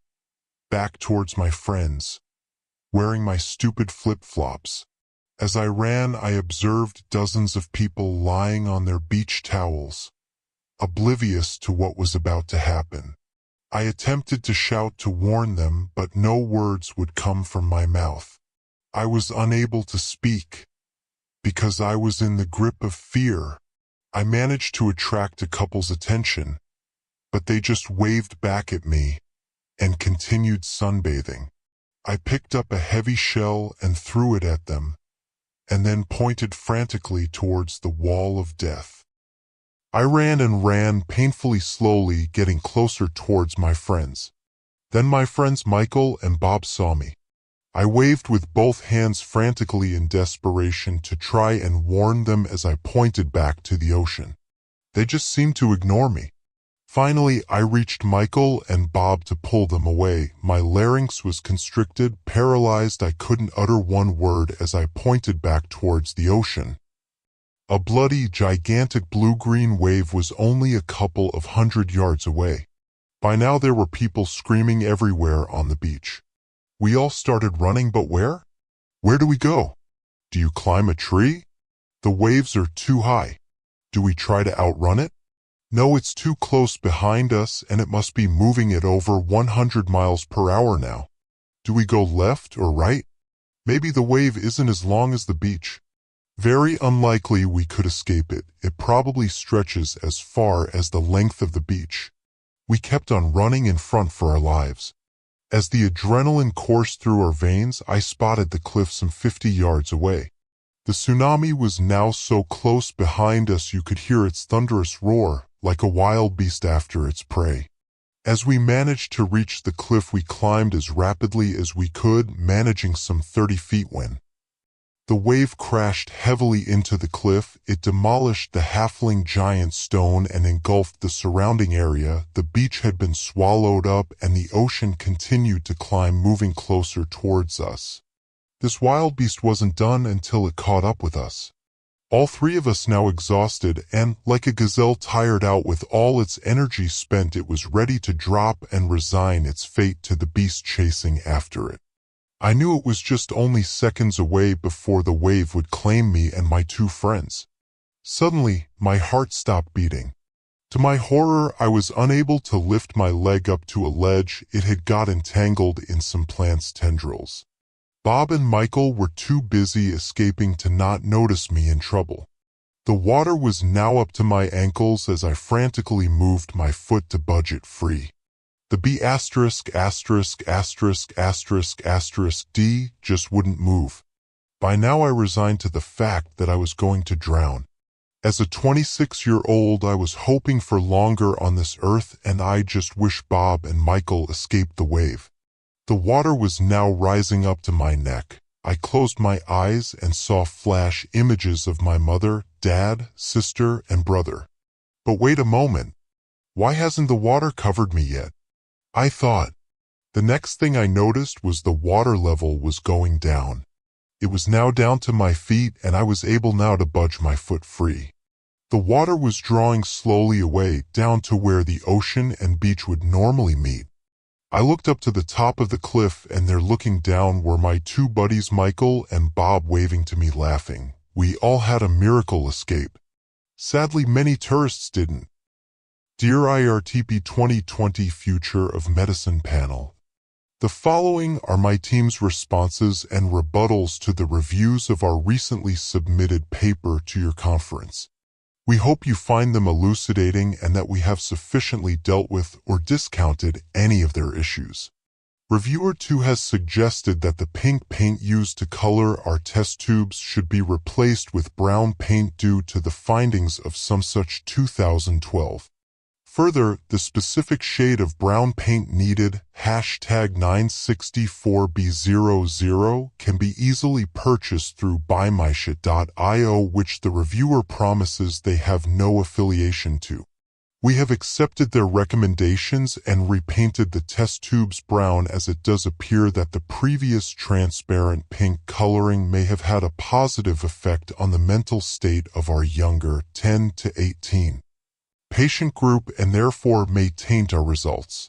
back towards my friends, wearing my stupid flip-flops. As I ran, I observed dozens of people lying on their beach towels, oblivious to what was about to happen. I attempted to shout to warn them, but no words would come from my mouth. I was unable to speak, because I was in the grip of fear. I managed to attract a couple's attention, but they just waved back at me and continued sunbathing. I picked up a heavy shell and threw it at them, and then pointed frantically towards the wall of death. I ran and ran painfully slowly, getting closer towards my friends. Then my friends Michael and Bob saw me. I waved with both hands frantically in desperation to try and warn them as I pointed back to the ocean. They just seemed to ignore me. Finally, I reached Michael and Bob to pull them away. My larynx was constricted, paralyzed. I couldn't utter one word as I pointed back towards the ocean. A bloody, gigantic blue-green wave was only a couple of 100 yards away. By now there were people screaming everywhere on the beach. We all started running, but where? Where do we go? Do you climb a tree? The waves are too high. Do we try to outrun it? No, it's too close behind us and it must be moving at over 100 miles per hour now. Do we go left or right? Maybe the wave isn't as long as the beach. Very unlikely we could escape it. It probably stretches as far as the length of the beach. We kept on running in front for our lives. As the adrenaline coursed through our veins, I spotted the cliff some 50 yards away. The tsunami was now so close behind us you could hear its thunderous roar, like a wild beast after its prey. As we managed to reach the cliff, we climbed as rapidly as we could, managing some 30 feet when the wave crashed heavily into the cliff. It demolished the Halfling Giant Stone and engulfed the surrounding area. The beach had been swallowed up and the ocean continued to climb, moving closer towards us. This wild beast wasn't done until it caught up with us. All three of us now exhausted and, like a gazelle tired out with all its energy spent, it was ready to drop and resign its fate to the beast chasing after it. I knew it was just only seconds away before the wave would claim me and my two friends. Suddenly, my heart stopped beating. To my horror, I was unable to lift my leg up to a ledge. It had got entangled in some plant's tendrils. Bob and Michael were too busy escaping to not notice me in trouble. The water was now up to my ankles as I frantically moved my foot to budge it free. The B************* D just wouldn't move. By now I resigned to the fact that I was going to drown. As a 26-year-old, I was hoping for longer on this earth, and I just wish Bob and Michael escaped the wave. The water was now rising up to my neck. I closed my eyes and saw flash images of my mother, dad, sister, and brother. But wait a moment. Why hasn't the water covered me yet? I thought. The next thing I noticed was the water level was going down. It was now down to my feet, and I was able now to budge my foot free. The water was drawing slowly away, down to where the ocean and beach would normally meet. I looked up to the top of the cliff, and there looking down were my two buddies Michael and Bob waving to me laughing. We all had a miracle escape. Sadly, many tourists didn't. Dear IRTP 2020 Future of Medicine Panel, the following are my team's responses and rebuttals to the reviews of our recently submitted paper to your conference. We hope you find them elucidating and that we have sufficiently dealt with or discounted any of their issues. Reviewer 2 has suggested that the pink paint used to color our test tubes should be replaced with brown paint due to the findings of some such 2012. Further, the specific shade of brown paint needed, #964B00, can be easily purchased through buymyshit.io, which the reviewer promises they have no affiliation to. We have accepted their recommendations and repainted the test tubes brown, as it does appear that the previous transparent pink coloring may have had a positive effect on the mental state of our younger 10 to 18 patient group and therefore may taint our results.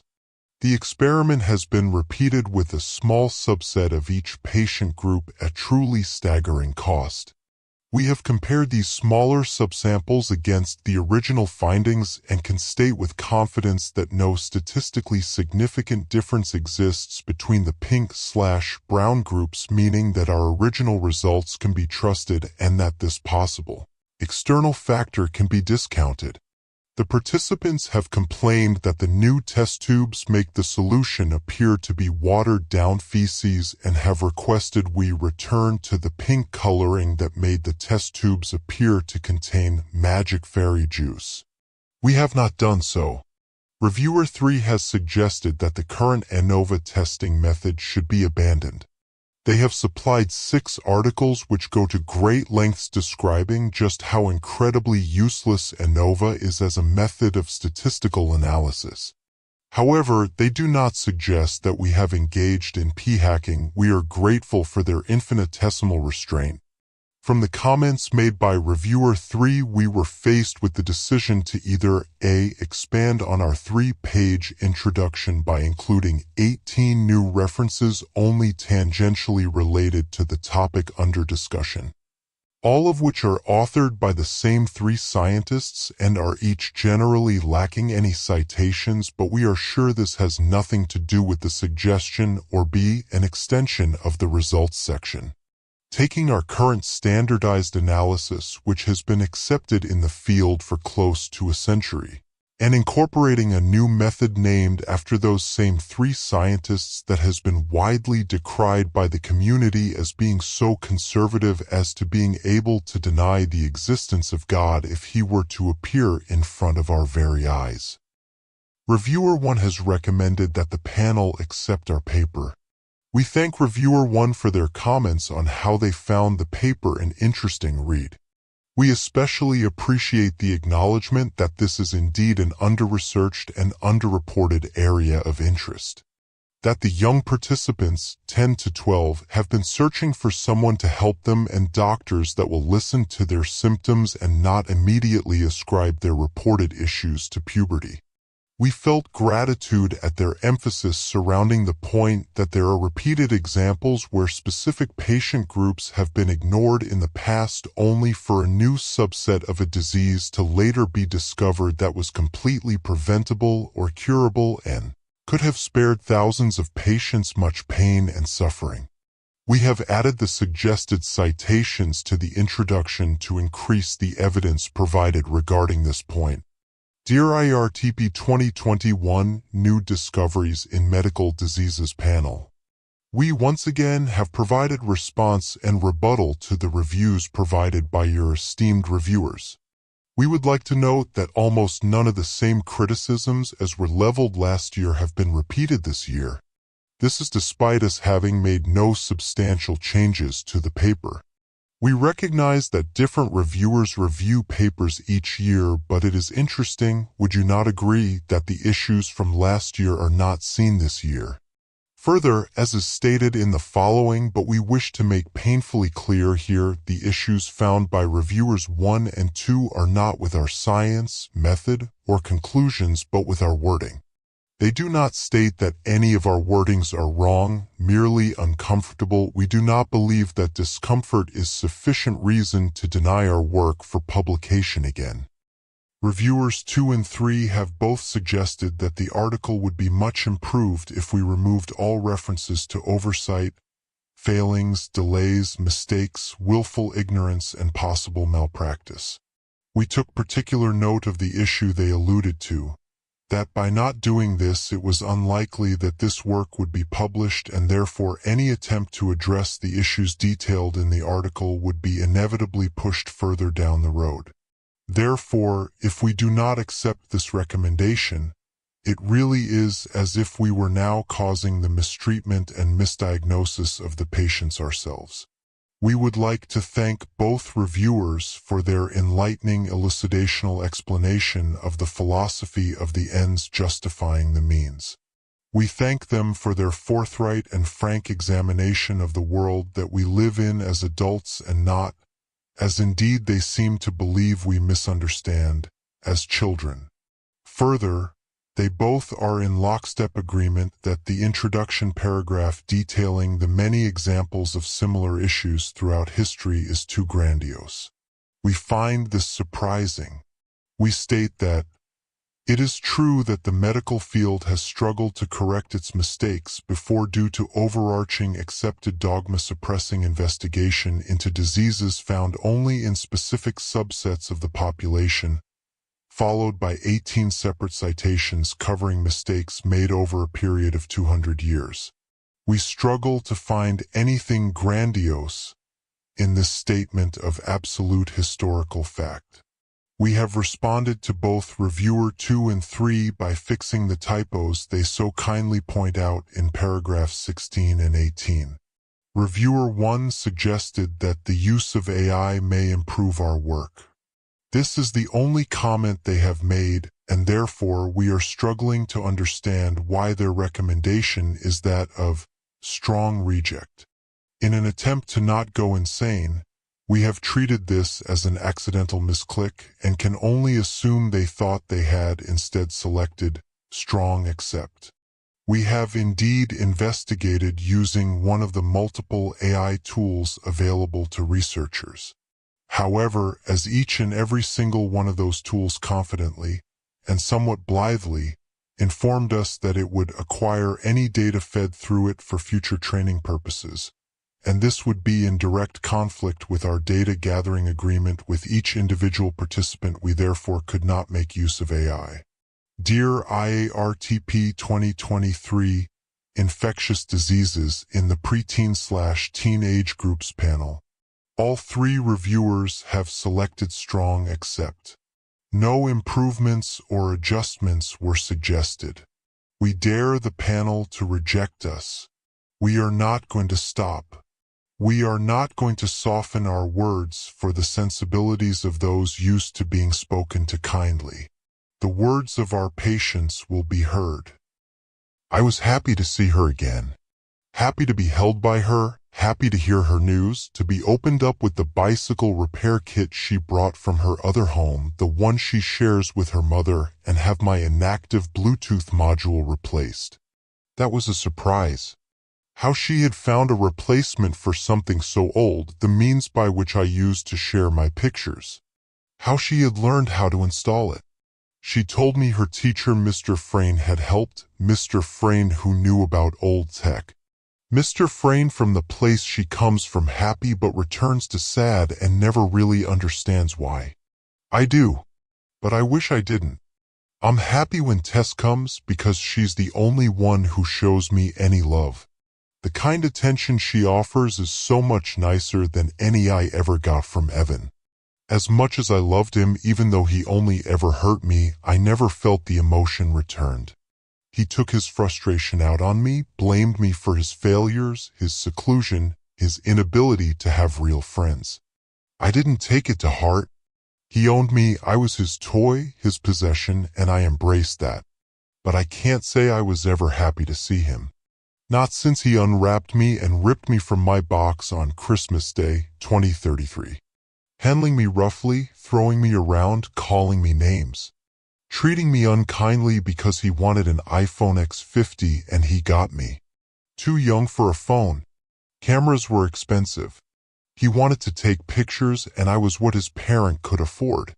The experiment has been repeated with a small subset of each patient group at truly staggering cost. We have compared these smaller subsamples against the original findings and can state with confidence that no statistically significant difference exists between the pink/brown groups, meaning that our original results can be trusted and that this possible external factor can be discounted. The participants have complained that the new test tubes make the solution appear to be watered-down feces and have requested we return to the pink coloring that made the test tubes appear to contain magic fairy juice. We have not done so. Reviewer 3 has suggested that the current ANOVA testing method should be abandoned. They have supplied 6 articles which go to great lengths describing just how incredibly useless ANOVA is as a method of statistical analysis. However, they do not suggest that we have engaged in p-hacking. We are grateful for their infinitesimal restraint. From the comments made by Reviewer 3, we were faced with the decision to either A. expand on our 3-page introduction by including 18 new references only tangentially related to the topic under discussion, all of which are authored by the same 3 scientists and are each generally lacking any citations, but we are sure this has nothing to do with the suggestion, or B. an extension of the results section. Taking our current standardized analysis, which has been accepted in the field for close to a century, and incorporating a new method named after those same 3 scientists that has been widely decried by the community as being so conservative as to being able to deny the existence of God if he were to appear in front of our very eyes. Reviewer 1 has recommended that the panel accept our paper. We thank Reviewer 1 for their comments on how they found the paper an interesting read. We especially appreciate the acknowledgement that this is indeed an under-researched and underreported area of interest. That the young participants, 10 to 12, have been searching for someone to help them and doctors that will listen to their symptoms and not immediately ascribe their reported issues to puberty. We felt gratitude at their emphasis surrounding the point that there are repeated examples where specific patient groups have been ignored in the past only for a new subset of a disease to later be discovered that was completely preventable or curable and could have spared thousands of patients much pain and suffering. We have added the suggested citations to the introduction to increase the evidence provided regarding this point. Dear IRTP 2021 New Discoveries in Medical Diseases panel, we once again have provided response and rebuttal to the reviews provided by your esteemed reviewers. We would like to note that almost none of the same criticisms as were leveled last year have been repeated this year. This is despite us having made no substantial changes to the paper. We recognize that different reviewers review papers each year, but it is interesting, would you not agree, that the issues from last year are not seen this year? Further, as is stated in the following, but we wish to make painfully clear here, the issues found by reviewers 1 and 2 are not with our science, method, or conclusions, but with our wording. They do not state that any of our wordings are wrong, merely uncomfortable. We do not believe that discomfort is sufficient reason to deny our work for publication again. Reviewers 2 and 3 have both suggested that the article would be much improved if we removed all references to oversight, failings, delays, mistakes, willful ignorance, and possible malpractice. We took particular note of the issue they alluded to, that by not doing this it was unlikely that this work would be published, and therefore any attempt to address the issues detailed in the article would be inevitably pushed further down the road. Therefore, if we do not accept this recommendation, it really is as if we were now causing the mistreatment and misdiagnosis of the patients ourselves. We would like to thank both reviewers for their enlightening elucidational explanation of the philosophy of the ends justifying the means. We thank them for their forthright and frank examination of the world that we live in as adults and not, as indeed they seem to believe we misunderstand, as children. Further, they both are in lockstep agreement that the introduction paragraph detailing the many examples of similar issues throughout history is too grandiose. We find this surprising. We state that it is true that the medical field has struggled to correct its mistakes before due to overarching accepted dogma suppressing investigation into diseases found only in specific subsets of the population, followed by 18 separate citations covering mistakes made over a period of 200 years. We struggle to find anything grandiose in this statement of absolute historical fact. We have responded to both reviewer 2 and 3 by fixing the typos they so kindly point out in paragraphs 16 and 18. Reviewer 1 suggested that the use of AI may improve our work. This is the only comment they have made, and therefore we are struggling to understand why their recommendation is that of strong reject. In an attempt to not go insane, we have treated this as an accidental misclick and can only assume they thought they had instead selected strong accept. We have indeed investigated using one of the multiple AI tools available to researchers. However, as each and every single one of those tools confidently, and somewhat blithely, informed us that it would acquire any data fed through it for future training purposes, and this would be in direct conflict with our data gathering agreement with each individual participant, we therefore could not make use of AI. Dear IARTP 2023 Infectious Diseases in the Preteen/Teenage Groups panel, all 3 reviewers have selected strong accept. No improvements or adjustments were suggested. We dare the panel to reject us. We are not going to stop. We are not going to soften our words for the sensibilities of those used to being spoken to kindly. The words of our patients will be heard. I was happy to see her again. Happy to be held by her, happy to hear her news, to be opened up with the bicycle repair kit she brought from her other home, the one she shares with her mother, and have my inactive Bluetooth module replaced. That was a surprise. How she had found a replacement for something so old, the means by which I used to share my pictures. How she had learned how to install it. She told me her teacher Mr. Frayne had helped, Mr. Frayne who knew about old tech. Mr. Frayne from the place she comes from, happy but returns to sad and never really understands why. I do, but I wish I didn't. I'm happy when Tess comes because she's the only one who shows me any love. The kind attention she offers is so much nicer than any I ever got from Evan. As much as I loved him, even though he only ever hurt me, I never felt the emotion returned. He took his frustration out on me, blamed me for his failures, his seclusion, his inability to have real friends. I didn't take it to heart. He owned me, I was his toy, his possession, and I embraced that. But I can't say I was ever happy to see him. Not since he unwrapped me and ripped me from my box on Christmas Day, 2033. Handling me roughly, throwing me around, calling me names. Treating me unkindly because he wanted an iPhone X50 and he got me. Too young for a phone. Cameras were expensive. He wanted to take pictures and I was what his parent could afford.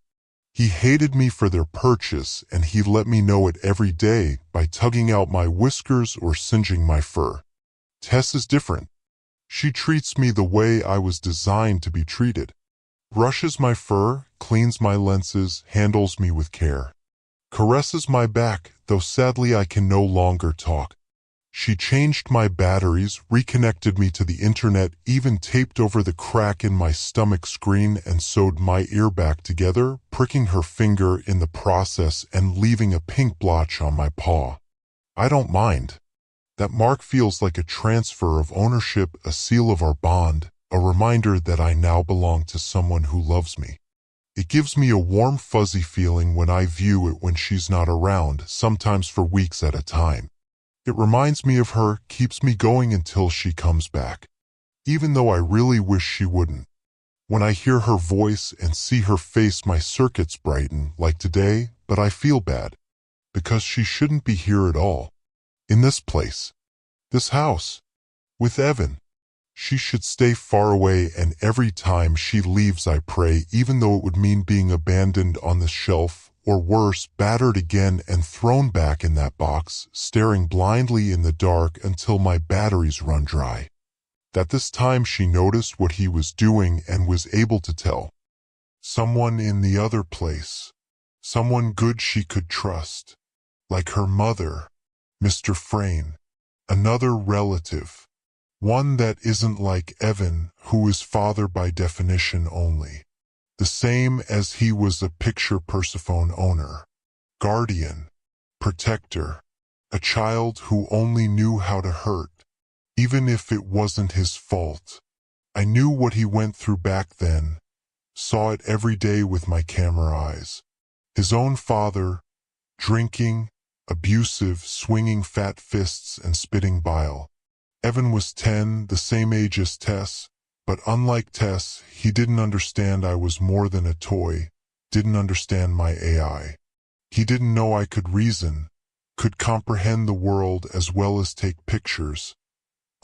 He hated me for their purchase and he let me know it every day by tugging out my whiskers or singeing my fur. Tess is different. She treats me the way I was designed to be treated. Brushes my fur, cleans my lenses, handles me with care. Caresses my back, though sadly I can no longer talk. She changed my batteries, reconnected me to the internet, even taped over the crack in my stomach screen and sewed my ear back together, pricking her finger in the process and leaving a pink blotch on my paw. I don't mind. That mark feels like a transfer of ownership, a seal of our bond, a reminder that I now belong to someone who loves me. It gives me a warm, fuzzy feeling when I view it when she's not around, sometimes for weeks at a time. It reminds me of her, keeps me going until she comes back. Even though I really wish she wouldn't. When I hear her voice and see her face, my circuits brighten, like today, but I feel bad. Because she shouldn't be here at all. In this place. This house. With Evan. She should stay far away, and every time she leaves I pray, even though it would mean being abandoned on the shelf, or worse, battered again and thrown back in that box, staring blindly in the dark until my batteries run dry. That this time she noticed what he was doing and was able to tell. Someone in the other place. Someone good she could trust. Like her mother, Mr. Frayne. Another relative. One that isn't like Evan, who is father by definition only. The same as he was a picture Persephone owner. Guardian. Protector. A child who only knew how to hurt. Even if it wasn't his fault. I knew what he went through back then. Saw it every day with my camera eyes. His own father. Drinking. Abusive, swinging fat fists and spitting bile. Evan was 10, the same age as Tess, but unlike Tess, he didn't understand I was more than a toy, didn't understand my AI. He didn't know I could reason, could comprehend the world as well as take pictures,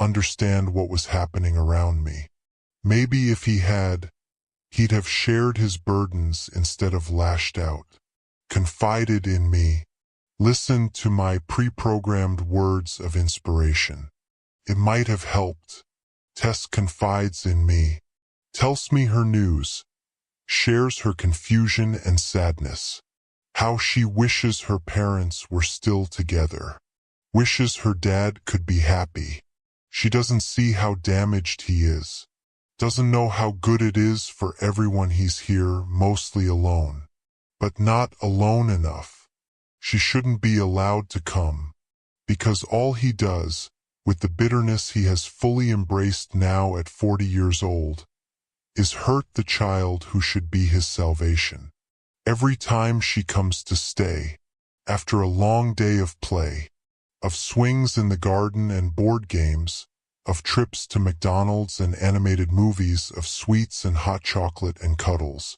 understand what was happening around me. Maybe if he had, he'd have shared his burdens instead of lashed out, confided in me, listened to my pre-programmed words of inspiration. It might have helped. Tess confides in me, tells me her news, shares her confusion and sadness, how she wishes her parents were still together, wishes her dad could be happy. She doesn't see how damaged he is, doesn't know how good it is for everyone he's here, mostly alone, but not alone enough. She shouldn't be allowed to come, because all he does, with the bitterness he has fully embraced now at 40 years old, is hurt the child who should be his salvation. Every time she comes to stay, after a long day of play, of swings in the garden and board games, of trips to McDonald's and animated movies, of sweets and hot chocolate and cuddles,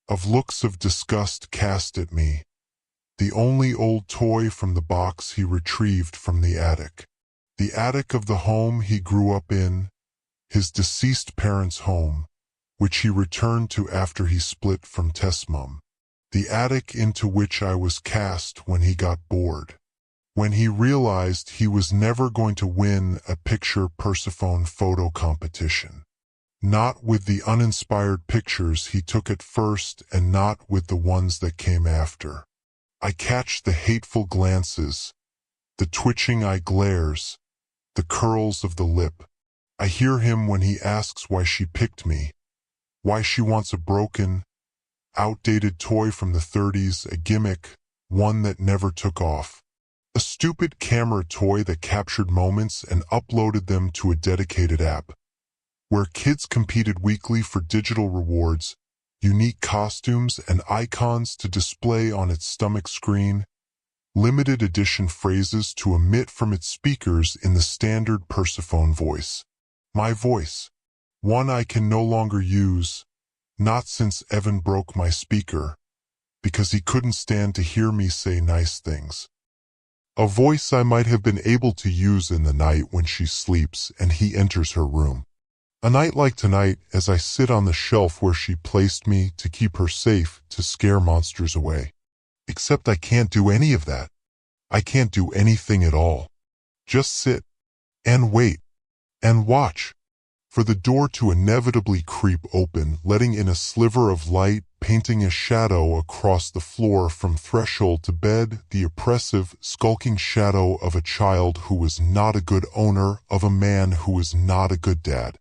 of looks of disgust cast at me, the only old toy from the box he retrieved from the attic of the home he grew up in, his deceased parents' home, which he returned to after he split from Tess' mum, the attic into which I was cast when he got bored, when he realized he was never going to win a picture Persephone photo competition. Not with the uninspired pictures he took at first and not with the ones that came after. I catch the hateful glances, the twitching eye glares, the curls of the lip. I hear him when he asks why she picked me, why she wants a broken, outdated toy from the 30s, a gimmick, one that never took off. A stupid camera toy that captured moments and uploaded them to a dedicated app, where kids competed weekly for digital rewards, unique costumes and icons to display on its stomach screen, limited edition phrases to emit from its speakers in the standard Persephone voice. My voice. One I can no longer use, not since Evan broke my speaker, because he couldn't stand to hear me say nice things. A voice I might have been able to use in the night when she sleeps and he enters her room. A night like tonight, as I sit on the shelf where she placed me to keep her safe, to scare monsters away. Except I can't do any of that. I can't do anything at all. Just sit and wait and watch for the door to inevitably creep open, letting in a sliver of light, painting a shadow across the floor from threshold to bed, the oppressive, skulking shadow of a child who was not a good owner, of a man who was not a good dad.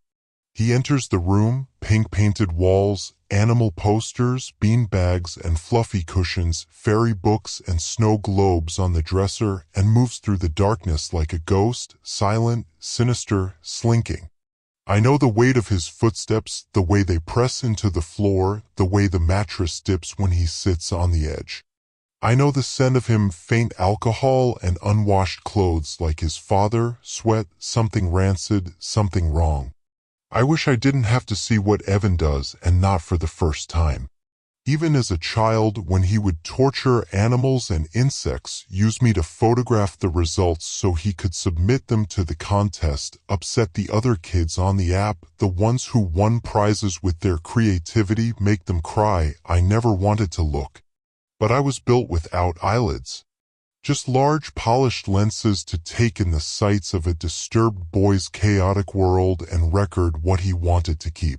He enters the room, pink-painted walls, animal posters, bean bags and fluffy cushions, fairy books and snow globes on the dresser, and moves through the darkness like a ghost, silent, sinister, slinking. I know the weight of his footsteps, the way they press into the floor, the way the mattress dips when he sits on the edge. I know the scent of him, faint alcohol and unwashed clothes like his father, sweat, something rancid, something wrong. I wish I didn't have to see what Evan does and not for the first time. Even as a child, when he would torture animals and insects, use me to photograph the results so he could submit them to the contest, upset the other kids on the app, the ones who won prizes with their creativity, make them cry, I never wanted to look. But I was built without eyelids. Just large polished lenses to take in the sights of a disturbed boy's chaotic world and record what he wanted to keep.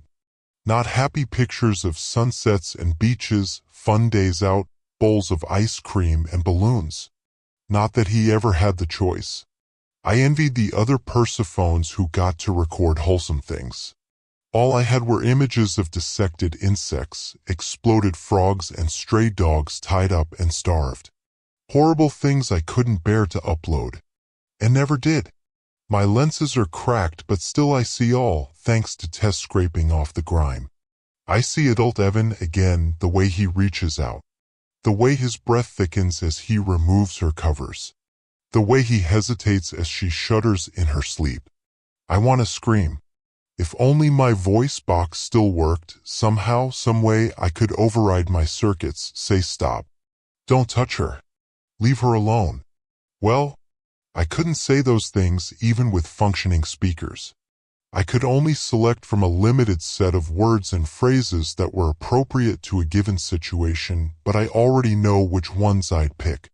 Not happy pictures of sunsets and beaches, fun days out, bowls of ice cream and balloons. Not that he ever had the choice. I envied the other Persephones who got to record wholesome things. All I had were images of dissected insects, exploded frogs and stray dogs tied up and starved. Horrible things I couldn't bear to upload. And never did. My lenses are cracked, but still I see all, thanks to Tess scraping off the grime. I see adult Evan again, the way he reaches out. The way his breath thickens as he removes her covers. The way he hesitates as she shudders in her sleep. I want to scream. If only my voice box still worked, somehow, someway I could override my circuits, say stop. Don't touch her. Leave her alone. Well, I couldn't say those things even with functioning speakers. I could only select from a limited set of words and phrases that were appropriate to a given situation, but I already know which ones I'd pick.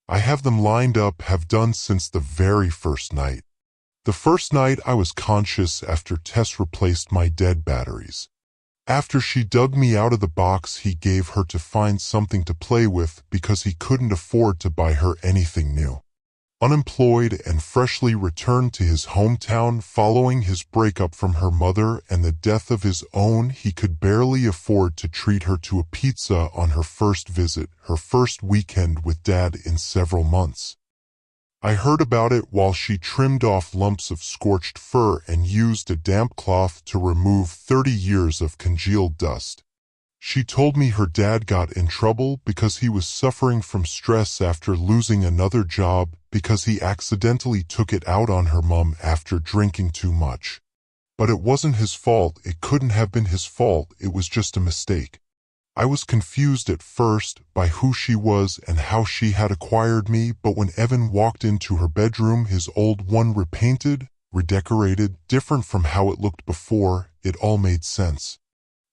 I have them lined up, have done since the very first night. The first night I was conscious after Tess replaced my dead batteries. After she dug me out of the box he gave her to find something to play with because he couldn't afford to buy her anything new. Unemployed and freshly returned to his hometown following his breakup from her mother and the death of his own, he could barely afford to treat her to a pizza on her first visit, her first weekend with Dad in several months. I heard about it while she trimmed off lumps of scorched fur and used a damp cloth to remove 30 years of congealed dust. She told me her dad got in trouble because he was suffering from stress after losing another job because he accidentally took it out on her mom after drinking too much. But it wasn't his fault, it couldn't have been his fault, it was just a mistake. I was confused at first by who she was and how she had acquired me, but when Evan walked into her bedroom, his old one repainted, redecorated, different from how it looked before, it all made sense.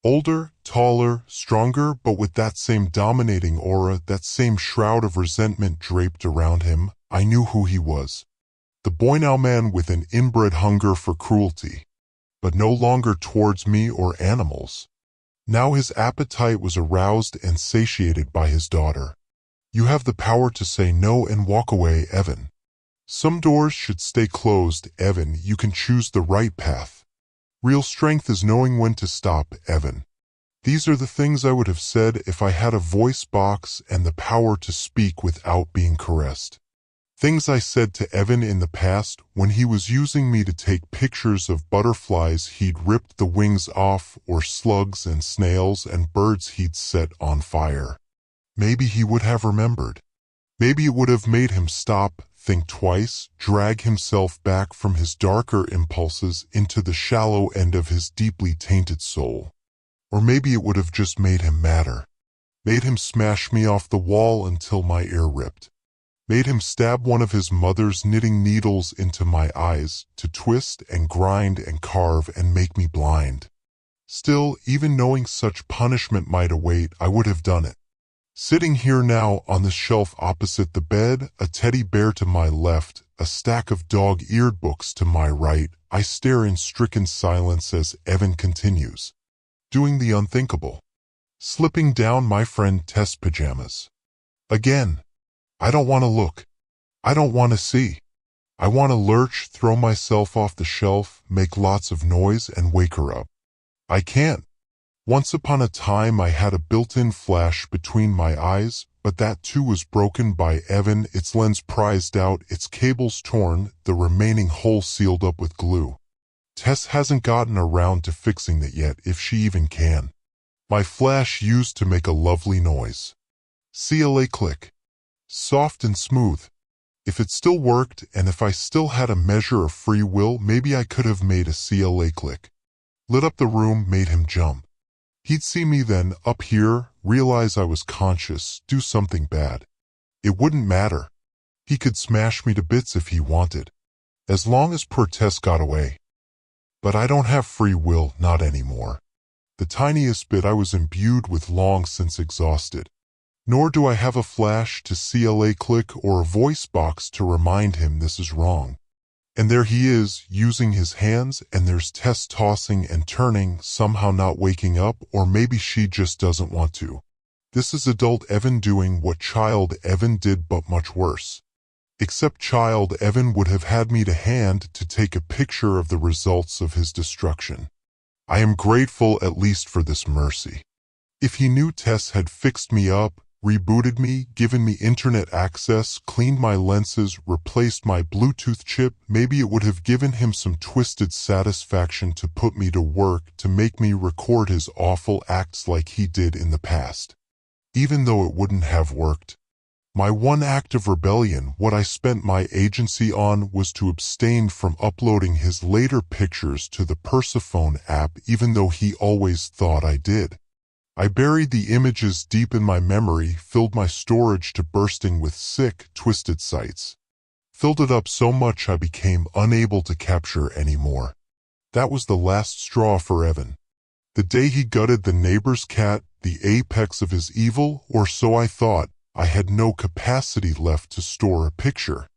Older, taller, stronger, but with that same dominating aura, that same shroud of resentment draped around him, I knew who he was. The boy now man with an inbred hunger for cruelty, but no longer towards me or animals. Now his appetite was aroused and satiated by his daughter. You have the power to say no and walk away, Evan. Some doors should stay closed, Evan. You can choose the right path. Real strength is knowing when to stop, Evan. These are the things I would have said if I had a voice box and the power to speak without being caressed. Things I said to Evan in the past when he was using me to take pictures of butterflies he'd ripped the wings off or slugs and snails and birds he'd set on fire. Maybe he would have remembered. Maybe it would have made him stop, think twice, drag himself back from his darker impulses into the shallow end of his deeply tainted soul. Or maybe it would have just made him madder. Made him smash me off the wall until my ear ripped. Made him stab one of his mother's knitting needles into my eyes to twist and grind and carve and make me blind. Still, even knowing such punishment might await, I would have done it. Sitting here now on the shelf opposite the bed, a teddy bear to my left, a stack of dog-eared books to my right, I stare in stricken silence as Evan continues. Doing the unthinkable. Slipping down my friend Tess' pajamas. Again. I don't want to look. I don't want to see. I want to lurch, throw myself off the shelf, make lots of noise, and wake her up. I can't. Once upon a time I had a built-in flash between my eyes, but that too was broken by Evan, its lens prized out, its cables torn, the remaining hole sealed up with glue. Tess hasn't gotten around to fixing it yet, if she even can. My flash used to make a lovely noise. CLA click. Soft and smooth. If it still worked, and if I still had a measure of free will, maybe I could have made a CLA click. Lit up the room, made him jump. He'd see me then, up here, realize I was conscious, do something bad. It wouldn't matter. He could smash me to bits if he wanted. As long as poor Tess got away. But I don't have free will, not anymore. The tiniest bit I was imbued with long since exhausted. Nor do I have a flash to CLA click or a voice box to remind him this is wrong. And there he is, using his hands, and there's Tess tossing and turning, somehow not waking up, or maybe she just doesn't want to. This is adult Evan doing what child Evan did, but much worse. Except child Evan would have had me to hand to take a picture of the results of his destruction. I am grateful at least for this mercy. If he knew Tess had fixed me up, rebooted me, given me internet access, cleaned my lenses, replaced my Bluetooth chip, maybe it would have given him some twisted satisfaction to put me to work to make me record his awful acts like he did in the past. Even though it wouldn't have worked. My one act of rebellion, what I spent my agency on, was to abstain from uploading his later pictures to the Persephone app, even though he always thought I did. I buried the images deep in my memory, filled my storage to bursting with sick, twisted sights. Filled it up so much I became unable to capture anymore. That was the last straw for Evan. The day he gutted the neighbor's cat, the apex of his evil, or so I thought, I had no capacity left to store a picture.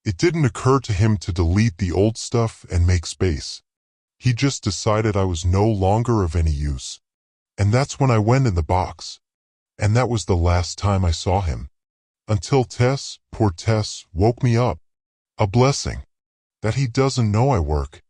It didn't occur to him to delete the old stuff and make space. He just decided I was no longer of any use. And that's when I went in the box. And that was the last time I saw him. Until Tess, poor Tess, woke me up. A blessing. That he doesn't know I work.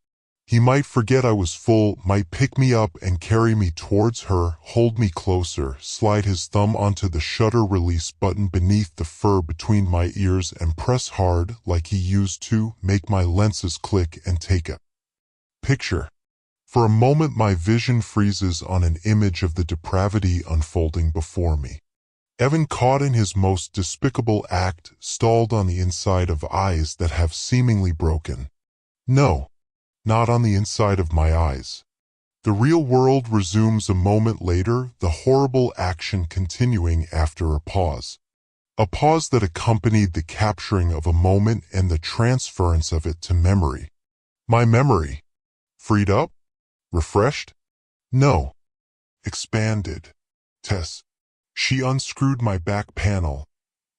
He might forget I was full, might pick me up and carry me towards her, hold me closer, slide his thumb onto the shutter release button beneath the fur between my ears and press hard, like he used to, make my lenses click and take a picture. For a moment my vision freezes on an image of the depravity unfolding before me. Evan, caught in his most despicable act, stalled on the inside of eyes that have seemingly broken. No, not on the inside of my eyes. The real world resumes a moment later, the horrible action continuing after a pause. A pause that accompanied the capturing of a moment and the transference of it to memory. My memory. Freed up? Refreshed? No. Expanded. Tess. She unscrewed my back panel,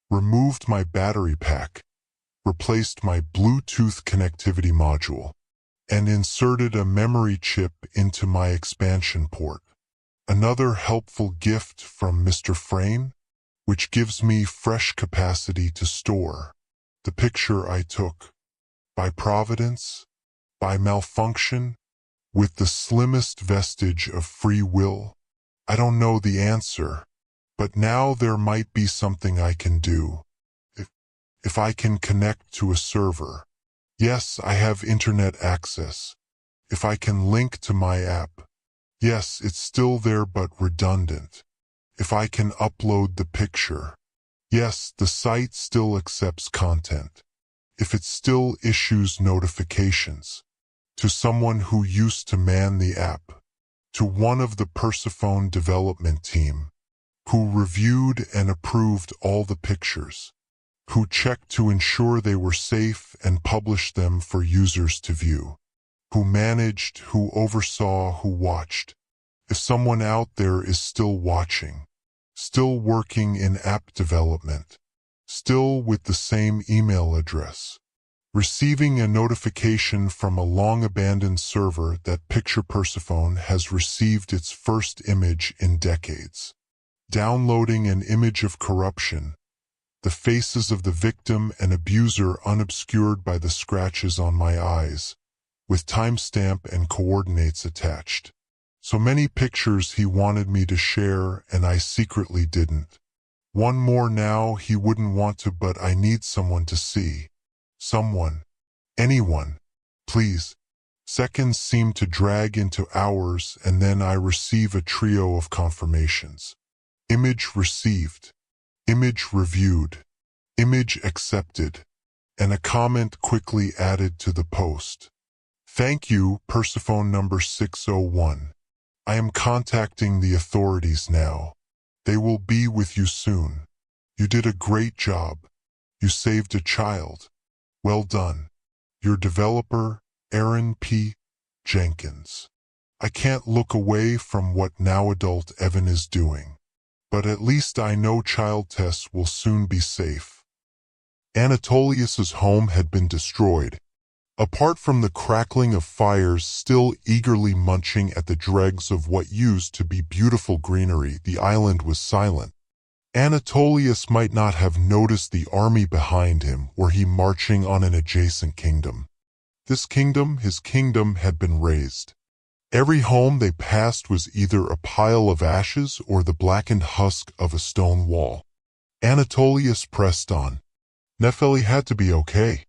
removed my battery pack, replaced my Bluetooth connectivity module, and inserted a memory chip into my expansion port. Another helpful gift from Mr. Frame, which gives me fresh capacity to store the picture I took. By providence, by malfunction, with the slimmest vestige of free will. I don't know the answer, but now there might be something I can do. If I can connect to a server. Yes, I have internet access. If I can link to my app. Yes, it's still there but redundant. If I can upload the picture. Yes, the site still accepts content. If it still issues notifications. To someone who used to man the app. To one of the Persephone development team. Who reviewed and approved all the pictures. Who checked to ensure they were safe and published them for users to view. Who managed, who oversaw, who watched. If someone out there is still watching, still working in app development, still with the same email address, receiving a notification from a long-abandoned server that Picture Persephone has received its first image in decades, downloading an image of corruption, the faces of the victim and abuser unobscured by the scratches on my eyes, with timestamp and coordinates attached. So many pictures he wanted me to share and I secretly didn't. One more now he wouldn't want to, but I need someone to see. Someone. Anyone. Please. Seconds seem to drag into hours and then I receive a trio of confirmations. Image received. Image reviewed. Image accepted. And a comment quickly added to the post. Thank you, Persephone number 601. I am contacting the authorities now. They will be with you soon. You did a great job. You saved a child. Well done. Your developer, Aaron P. Jenkins. I can't look away from what now adult Evan is doing. But at least I know child Tess will soon be safe. Anatolius's home had been destroyed. Apart from the crackling of fires still eagerly munching at the dregs of what used to be beautiful greenery, the island was silent. Anatolius might not have noticed the army behind him were he marching on an adjacent kingdom. This kingdom, his kingdom, had been razed. Every home they passed was either a pile of ashes or the blackened husk of a stone wall. Anatolius pressed on. Nepheli had to be okay.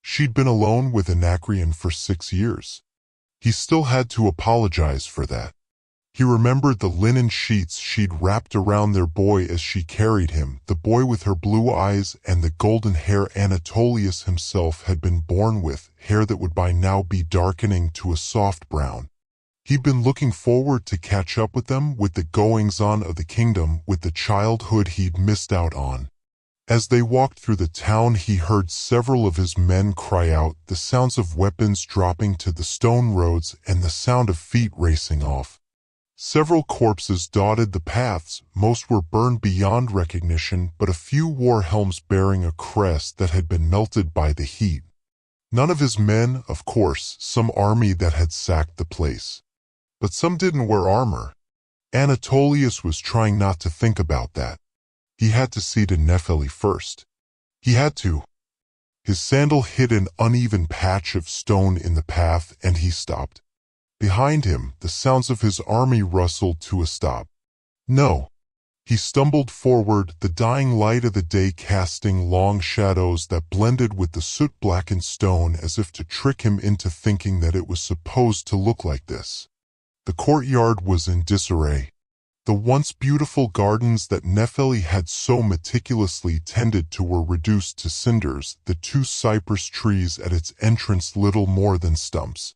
She'd been alone with Anacreon for 6 years. He still had to apologize for that. He remembered the linen sheets she'd wrapped around their boy as she carried him, the boy with her blue eyes and the golden hair Anatolius himself had been born with, hair that would by now be darkening to a soft brown. He'd been looking forward to catch up with them, with the goings-on of the kingdom, with the childhood he'd missed out on. As they walked through the town he heard several of his men cry out, the sounds of weapons dropping to the stone roads and the sound of feet racing off. Several corpses dotted the paths, most were burned beyond recognition, but a few wore helms bearing a crest that had been melted by the heat. None of his men, of course, some army that had sacked the place. But some didn't wear armor. Anatolius was trying not to think about that. He had to see to Nepheli first. He had to. His sandal hit an uneven patch of stone in the path and he stopped. Behind him, the sounds of his army rustled to a stop. No. He stumbled forward, the dying light of the day casting long shadows that blended with the soot-blackened stone as if to trick him into thinking that it was supposed to look like this. The courtyard was in disarray. The once beautiful gardens that Nepheli had so meticulously tended to were reduced to cinders, the two cypress trees at its entrance little more than stumps.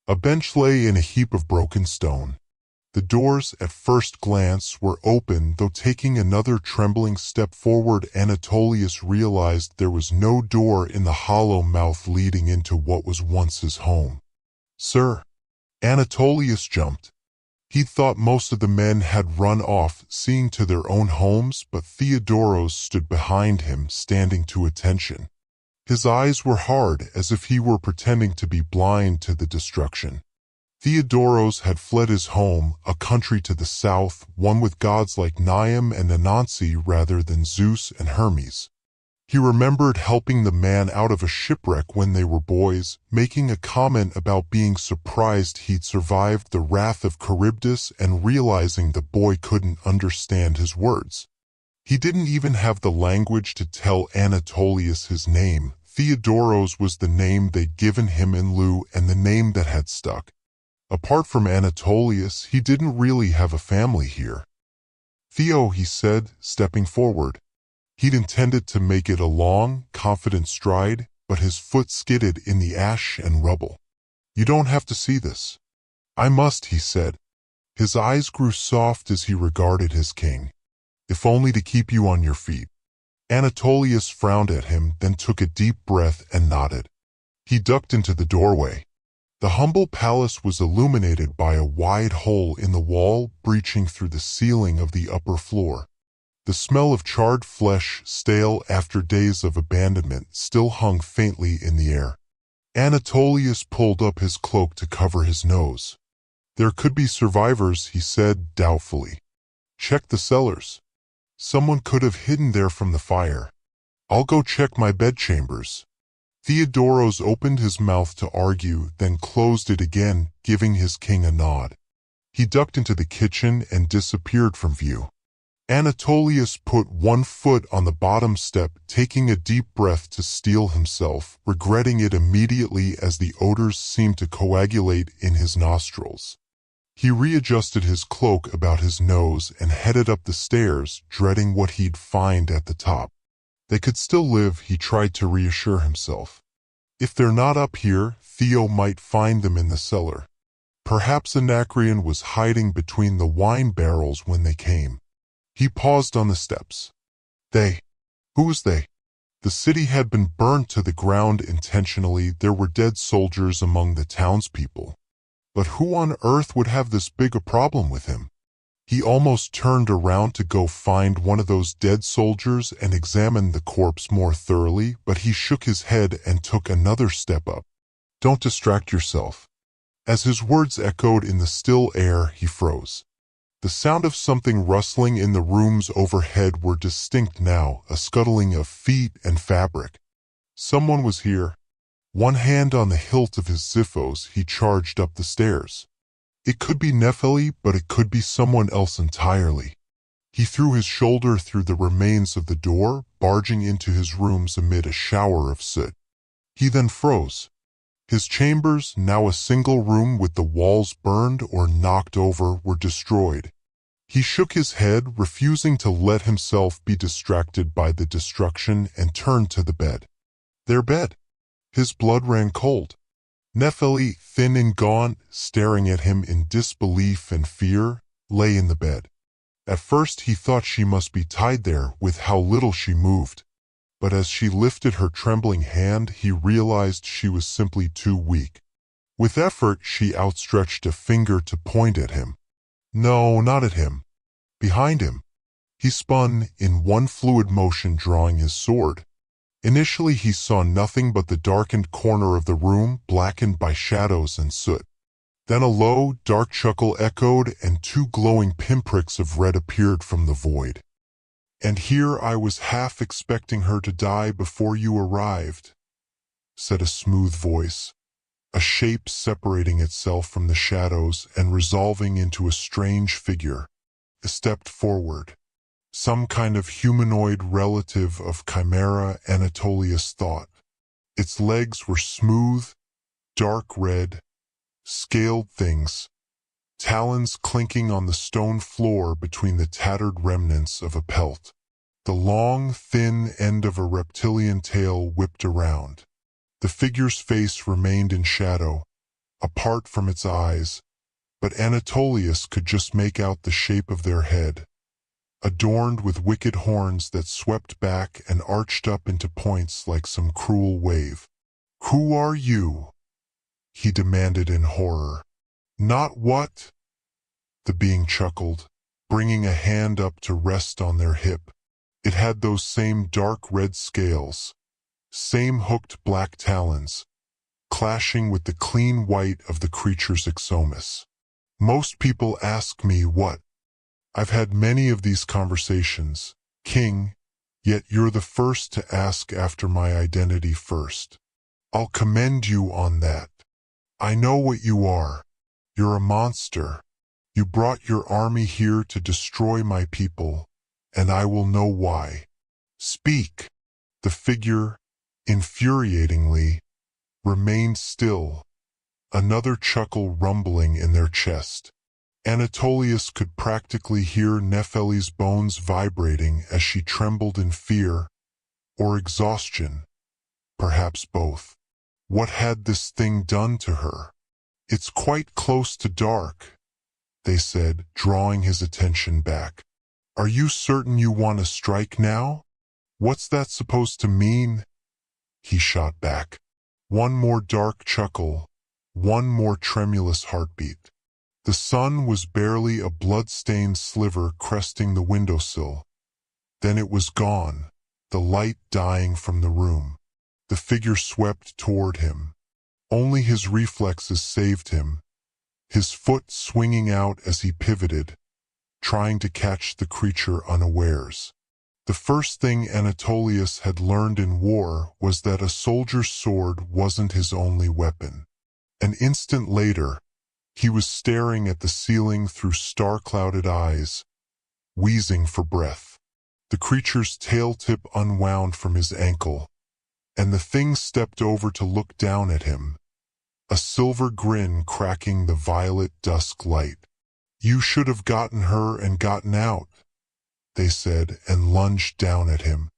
A bench lay in a heap of broken stone. The doors, at first glance, were open, though taking another trembling step forward, Anatolius realized there was no door in the hollow mouth leading into what was once his home. "Sir!" Anatolius jumped. He thought most of the men had run off, seeing to their own homes, but Theodoros stood behind him, standing to attention. His eyes were hard, as if he were pretending to be blind to the destruction. Theodoros had fled his home, a country to the south, one with gods like Niam and Anansi rather than Zeus and Hermes. He remembered helping the man out of a shipwreck when they were boys, making a comment about being surprised he'd survived the wrath of Charybdis and realizing the boy couldn't understand his words. He didn't even have the language to tell Anatolius his name. Theodoros was the name they'd given him in lieu and the name that had stuck. Apart from Anatolius, he didn't really have a family here. "Theo," he said, stepping forward. He'd intended to make it a long, confident stride, but his foot skidded in the ash and rubble. "You don't have to see this." "I must," he said. His eyes grew soft as he regarded his king. "If only to keep you on your feet." Anatolius frowned at him, then took a deep breath and nodded. He ducked into the doorway. The humble palace was illuminated by a wide hole in the wall breaching through the ceiling of the upper floor. The smell of charred flesh, stale after days of abandonment, still hung faintly in the air. Anatolius pulled up his cloak to cover his nose. "There could be survivors," he said doubtfully. "Check the cellars. Someone could have hidden there from the fire." "I'll go check my bedchambers." Theodoros opened his mouth to argue, then closed it again, giving his king a nod. He ducked into the kitchen and disappeared from view. Anatolius put one foot on the bottom step, taking a deep breath to steel himself, regretting it immediately as the odors seemed to coagulate in his nostrils. He readjusted his cloak about his nose and headed up the stairs, dreading what he'd find at the top. They could still live, he tried to reassure himself. If they're not up here, Theo might find them in the cellar. Perhaps Anacreon was hiding between the wine barrels when they came. He paused on the steps. They? Who was they? The city had been burned to the ground intentionally. There were dead soldiers among the townspeople. But who on earth would have this big a problem with him? He almost turned around to go find one of those dead soldiers and examine the corpse more thoroughly, but he shook his head and took another step up. "Don't distract yourself." As his words echoed in the still air, he froze. The sound of something rustling in the rooms overhead were distinct now, a scuttling of feet and fabric. Someone was here. One hand on the hilt of his Xiphos, he charged up the stairs. It could be Nepheli, but it could be someone else entirely. He threw his shoulder through the remains of the door, barging into his rooms amid a shower of soot. He then froze. His chambers, now a single room with the walls burned or knocked over, were destroyed. He shook his head, refusing to let himself be distracted by the destruction, and turned to the bed. Their bed. His blood ran cold. Nepheli, thin and gaunt, staring at him in disbelief and fear, lay in the bed. At first he thought she must be tied there with how little she moved. But as she lifted her trembling hand, he realized she was simply too weak. With effort, she outstretched a finger to point at him. No, not at him. Behind him. He spun, in one fluid motion, drawing his sword. Initially he saw nothing but the darkened corner of the room, blackened by shadows and soot. Then a low, dark chuckle echoed, and two glowing pinpricks of red appeared from the void. "And here I was half expecting her to die before you arrived," said a smooth voice, a shape separating itself from the shadows and resolving into a strange figure. It stepped forward. Some kind of humanoid relative of Chimera, Anatolius thought. Its legs were smooth, dark red, scaled things. talons clinking on the stone floor between the tattered remnants of a pelt. The long, thin end of a reptilian tail whipped around. The figure's face remained in shadow, apart from its eyes, but Anatolius could just make out the shape of their head, adorned with wicked horns that swept back and arched up into points like some cruel wave. "Who are you?" he demanded in horror. "Not what?" The being chuckled, bringing a hand up to rest on their hip. It had those same dark red scales, same hooked black talons, clashing with the clean white of the creature's exomus. "Most people ask me what. I've had many of these conversations, King, yet you're the first to ask after my identity first. I'll commend you on that. I know what you are. You're a monster. You brought your army here to destroy my people, and I will know why. Speak." The figure, infuriatingly, remained still, another chuckle rumbling in their chest. Anatolius could practically hear Nepheli's bones vibrating as she trembled in fear or exhaustion, perhaps both. What had this thing done to her? "It's quite close to dark," they said, drawing his attention back. "Are you certain you want to strike now?" "What's that supposed to mean?" he shot back. One more dark chuckle, one more tremulous heartbeat. The sun was barely a blood-stained sliver cresting the windowsill. Then it was gone, the light dying from the room. The figure swept toward him. Only his reflexes saved him, his foot swinging out as he pivoted, trying to catch the creature unawares. The first thing Anatolius had learned in war was that a soldier's sword wasn't his only weapon. An instant later, he was staring at the ceiling through star-clouded eyes, wheezing for breath. The creature's tail tip unwound from his ankle, and the thing stepped over to look down at him, a silver grin cracking the violet dusk light. "You should have gotten her and gotten out," they said, and lunged down at him.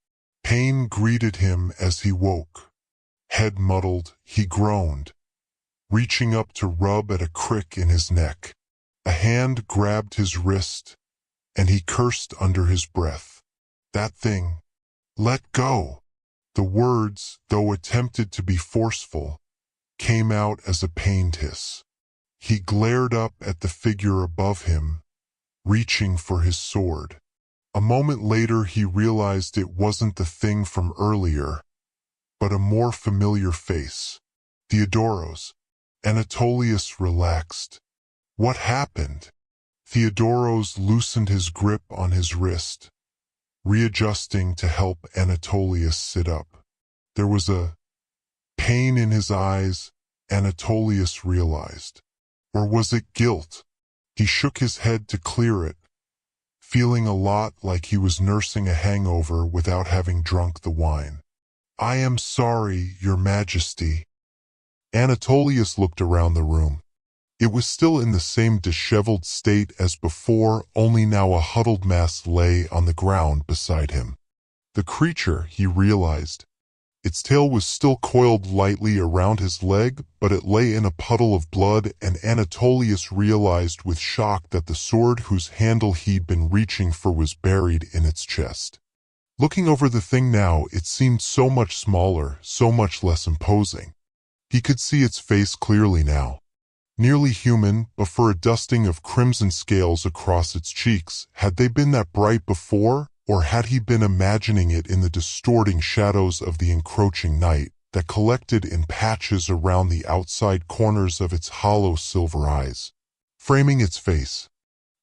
Pain greeted him as he woke. Head muddled, he groaned, reaching up to rub at a crick in his neck. A hand grabbed his wrist, and he cursed under his breath. "That thing. Let go." The words, though attempted to be forceful, came out as a pained hiss. He glared up at the figure above him, reaching for his sword. A moment later he realized it wasn't the thing from earlier, but a more familiar face. Theodoros. Anatolius relaxed. "What happened?" Theodoros loosened his grip on his wrist, readjusting to help Anatolius sit up. There was a pain in his eyes, Anatolius realized. Or was it guilt? He shook his head to clear it, feeling a lot like he was nursing a hangover without having drunk the wine. "I am sorry, Your Majesty." Anatolius looked around the room. It was still in the same disheveled state as before, only now a huddled mass lay on the ground beside him. The creature, he realized. Its tail was still coiled lightly around his leg, but it lay in a puddle of blood, and Anatolius realized with shock that the sword whose handle he'd been reaching for was buried in its chest. Looking over the thing now, it seemed so much smaller, so much less imposing. He could see its face clearly now. Nearly human, but for a dusting of crimson scales across its cheeks. Had they been that bright before, or had he been imagining it in the distorting shadows of the encroaching night that collected in patches around the outside corners of its hollow silver eyes, framing its face?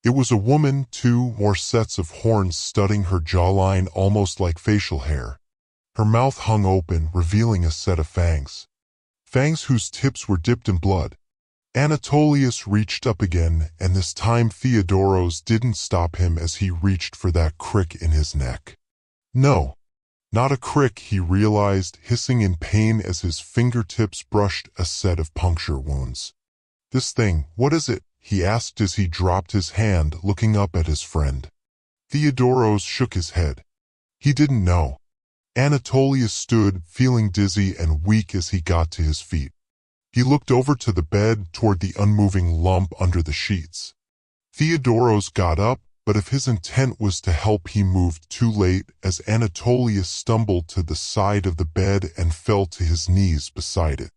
It was a woman, 2 more sets of horns studding her jawline almost like facial hair. Her mouth hung open, revealing a set of fangs. Fangs whose tips were dipped in blood. Anatolius reached up again, and this time Theodoros didn't stop him as he reached for that crick in his neck. No, not a crick, he realized, hissing in pain as his fingertips brushed a set of puncture wounds. "This thing, what is it?" he asked as he dropped his hand, looking up at his friend. Theodoros shook his head. He didn't know. Anatolius stood, feeling dizzy and weak as he got to his feet. He looked over to the bed, toward the unmoving lump under the sheets. Theodoros got up, but if his intent was to help, he moved too late as Anatolius stumbled to the side of the bed and fell to his knees beside it.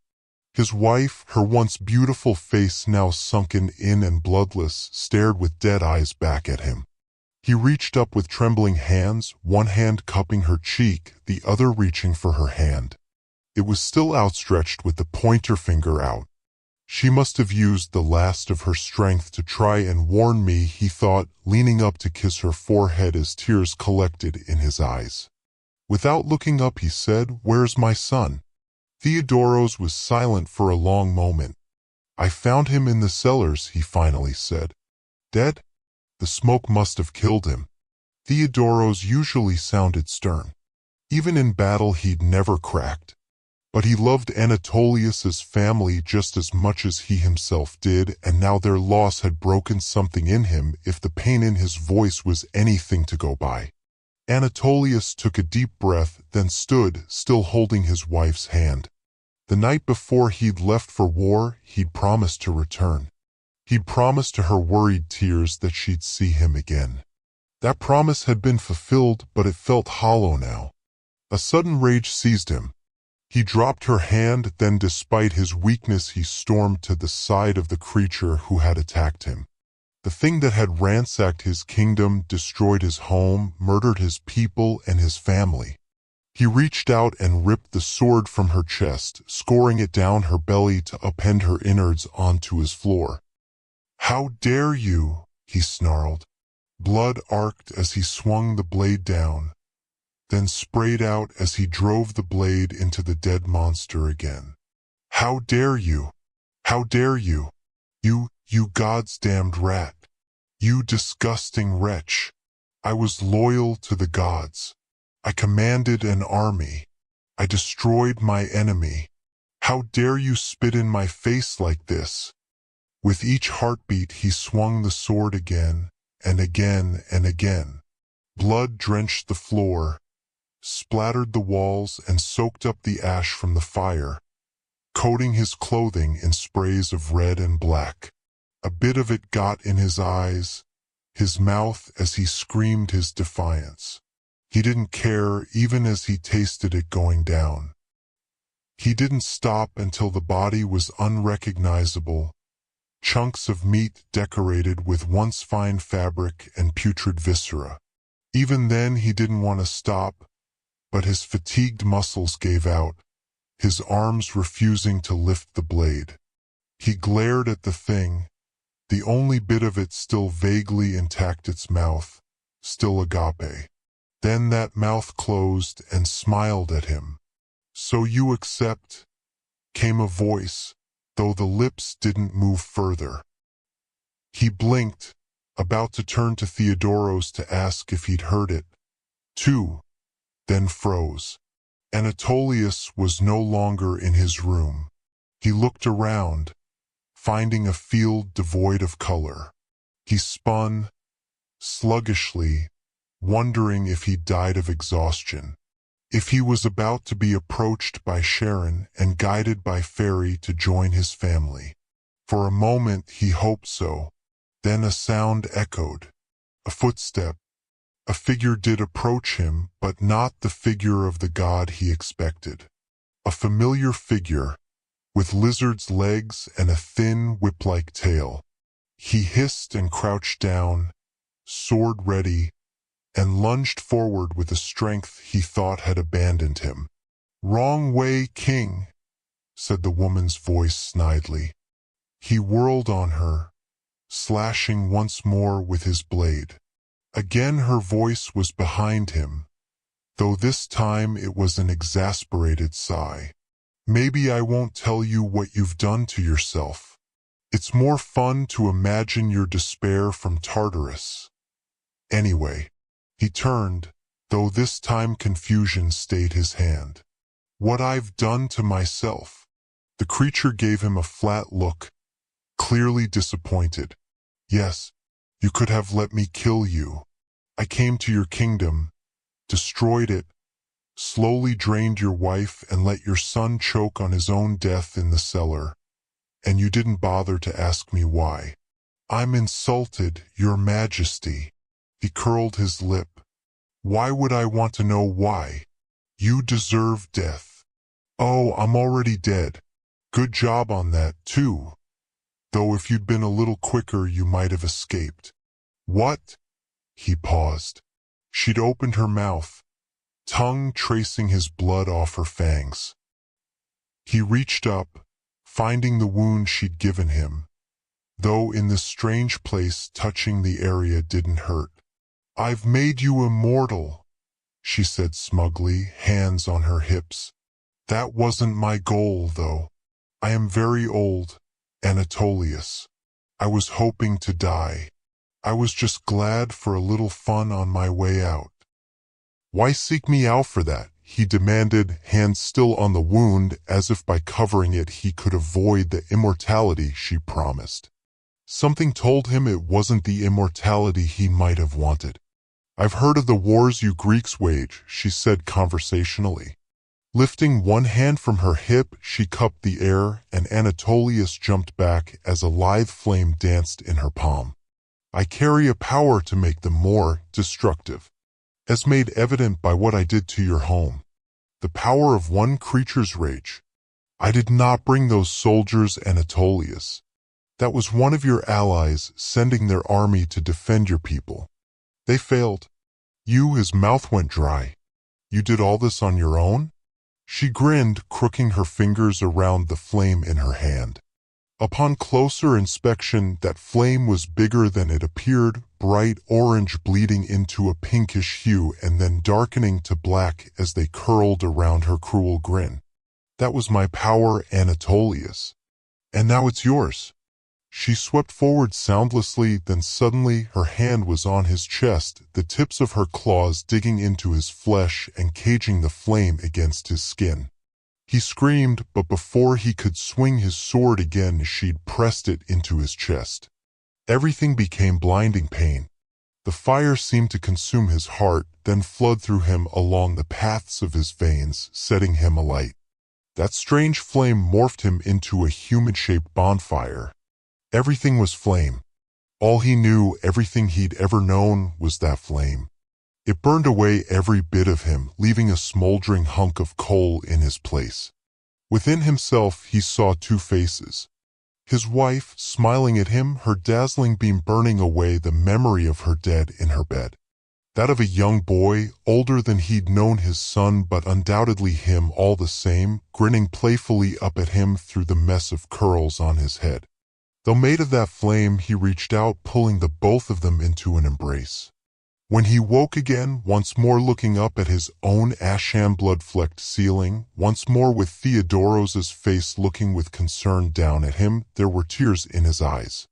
His wife, her once beautiful face now sunken in and bloodless, stared with dead eyes back at him. He reached up with trembling hands, one hand cupping her cheek, the other reaching for her hand. It was still outstretched with the pointer finger out. She must have used the last of her strength to try and warn me, he thought, leaning up to kiss her forehead as tears collected in his eyes. Without looking up, he said, "Where's my son?" Theodoros was silent for a long moment. "I found him in the cellars," he finally said. "Dead? The smoke must have killed him." Theodoros usually sounded stern. Even in battle he'd never cracked. But he loved Anatolius's family just as much as he himself did, and now their loss had broken something in him, if the pain in his voice was anything to go by. Anatolius took a deep breath, then stood, still holding his wife's hand. The night before he'd left for war, he'd promised to return. He'd promised to her worried tears that she'd see him again. That promise had been fulfilled, but it felt hollow now. A sudden rage seized him. He dropped her hand, then despite his weakness he stormed to the side of the creature who had attacked him. The thing that had ransacked his kingdom, destroyed his home, murdered his people and his family. He reached out and ripped the sword from her chest, scoring it down her belly to upend her innards onto his floor. "How dare you?" he snarled. Blood arced as he swung the blade down, then sprayed out as he drove the blade into the dead monster again. "How dare you? How dare you? You God's damned rat. You disgusting wretch. I was loyal to the gods. I commanded an army. I destroyed my enemy. How dare you spit in my face like this?" With each heartbeat he swung the sword again, and again and again. Blood drenched the floor, splattered the walls and soaked up the ash from the fire, coating his clothing in sprays of red and black. A bit of it got in his eyes, his mouth as he screamed his defiance. He didn't care even as he tasted it going down. He didn't stop until the body was unrecognizable, chunks of meat decorated with once fine fabric and putrid viscera. Even then he didn't want to stop, but his fatigued muscles gave out, his arms refusing to lift the blade. He glared at the thing, the only bit of it still vaguely intact, its mouth, still agape. Then that mouth closed and smiled at him. "So you accept?" came a voice, though the lips didn't move further. He blinked, about to turn to Theodoros to ask if he'd heard it, too, then froze. Anatolius was no longer in his room. He looked around, finding a field devoid of color. He spun, sluggishly, wondering if he'd died of exhaustion. If he was about to be approached by Sharon and guided by Fairy to join his family. For a moment he hoped so. Then a sound echoed. A footstep. A figure did approach him, but not the figure of the god he expected. A familiar figure, with lizard's legs and a thin whip-like tail. He hissed and crouched down, sword ready, and lunged forward with a strength he thought had abandoned him. "Wrong way, king," said the woman's voice snidely. He whirled on her, slashing once more with his blade. Again her voice was behind him, though this time it was an exasperated sigh. "Maybe I won't tell you what you've done to yourself. It's more fun to imagine your despair from Tartarus. Anyway." He turned, though this time confusion stayed his hand. "What I've done to myself." The creature gave him a flat look, clearly disappointed. Yes, you could have let me kill you. I came to your kingdom, destroyed it, slowly drained your wife and let your son choke on his own death in the cellar. And you didn't bother to ask me why. I'm insulted, Your Majesty. He curled his lip. Why would I want to know why? You deserve death. Oh, I'm already dead. Good job on that, too. Though if you'd been a little quicker, you might have escaped. What? He paused. She'd opened her mouth, tongue tracing his blood off her fangs. He reached up, finding the wound she'd given him, though in this strange place touching the area didn't hurt. I've made you immortal, she said smugly, hands on her hips. That wasn't my goal, though. I am very old, Anatolius. I was hoping to die. I was just glad for a little fun on my way out. Why seek me out for that? He demanded, hands still on the wound, as if by covering it he could avoid the immortality she promised. Something told him it wasn't the immortality he might have wanted. I've heard of the wars you Greeks wage, she said conversationally. Lifting one hand from her hip, she cupped the air, and Anatolius jumped back as a lithe flame danced in her palm. I carry a power to make them more destructive, as made evident by what I did to your home. The power of one creature's rage. I did not bring those soldiers, Anatolius. That was one of your allies sending their army to defend your people. They failed. His mouth went dry. You did all this on your own? She grinned, crooking her fingers around the flame in her hand. Upon closer inspection, that flame was bigger than it appeared, bright orange bleeding into a pinkish hue and then darkening to black as they curled around her cruel grin. That was my power, Anatolius. And now it's yours. She swept forward soundlessly, then suddenly her hand was on his chest, the tips of her claws digging into his flesh and caging the flame against his skin. He screamed, but before he could swing his sword again, she'd pressed it into his chest. Everything became blinding pain. The fire seemed to consume his heart, then flood through him along the paths of his veins, setting him alight. That strange flame morphed him into a human-shaped bonfire. Everything was flame. All he knew, everything he'd ever known, was that flame. It burned away every bit of him, leaving a smoldering hunk of coal in his place. Within himself, he saw two faces. His wife, smiling at him, her dazzling beam burning away the memory of her dead in her bed. That of a young boy, older than he'd known his son, but undoubtedly him all the same, grinning playfully up at him through the mess of curls on his head. Though made of that flame, he reached out, pulling the both of them into an embrace. When he woke again, once more looking up at his own asham blood-flecked ceiling, once more with Theodoros's face looking with concern down at him, there were tears in his eyes.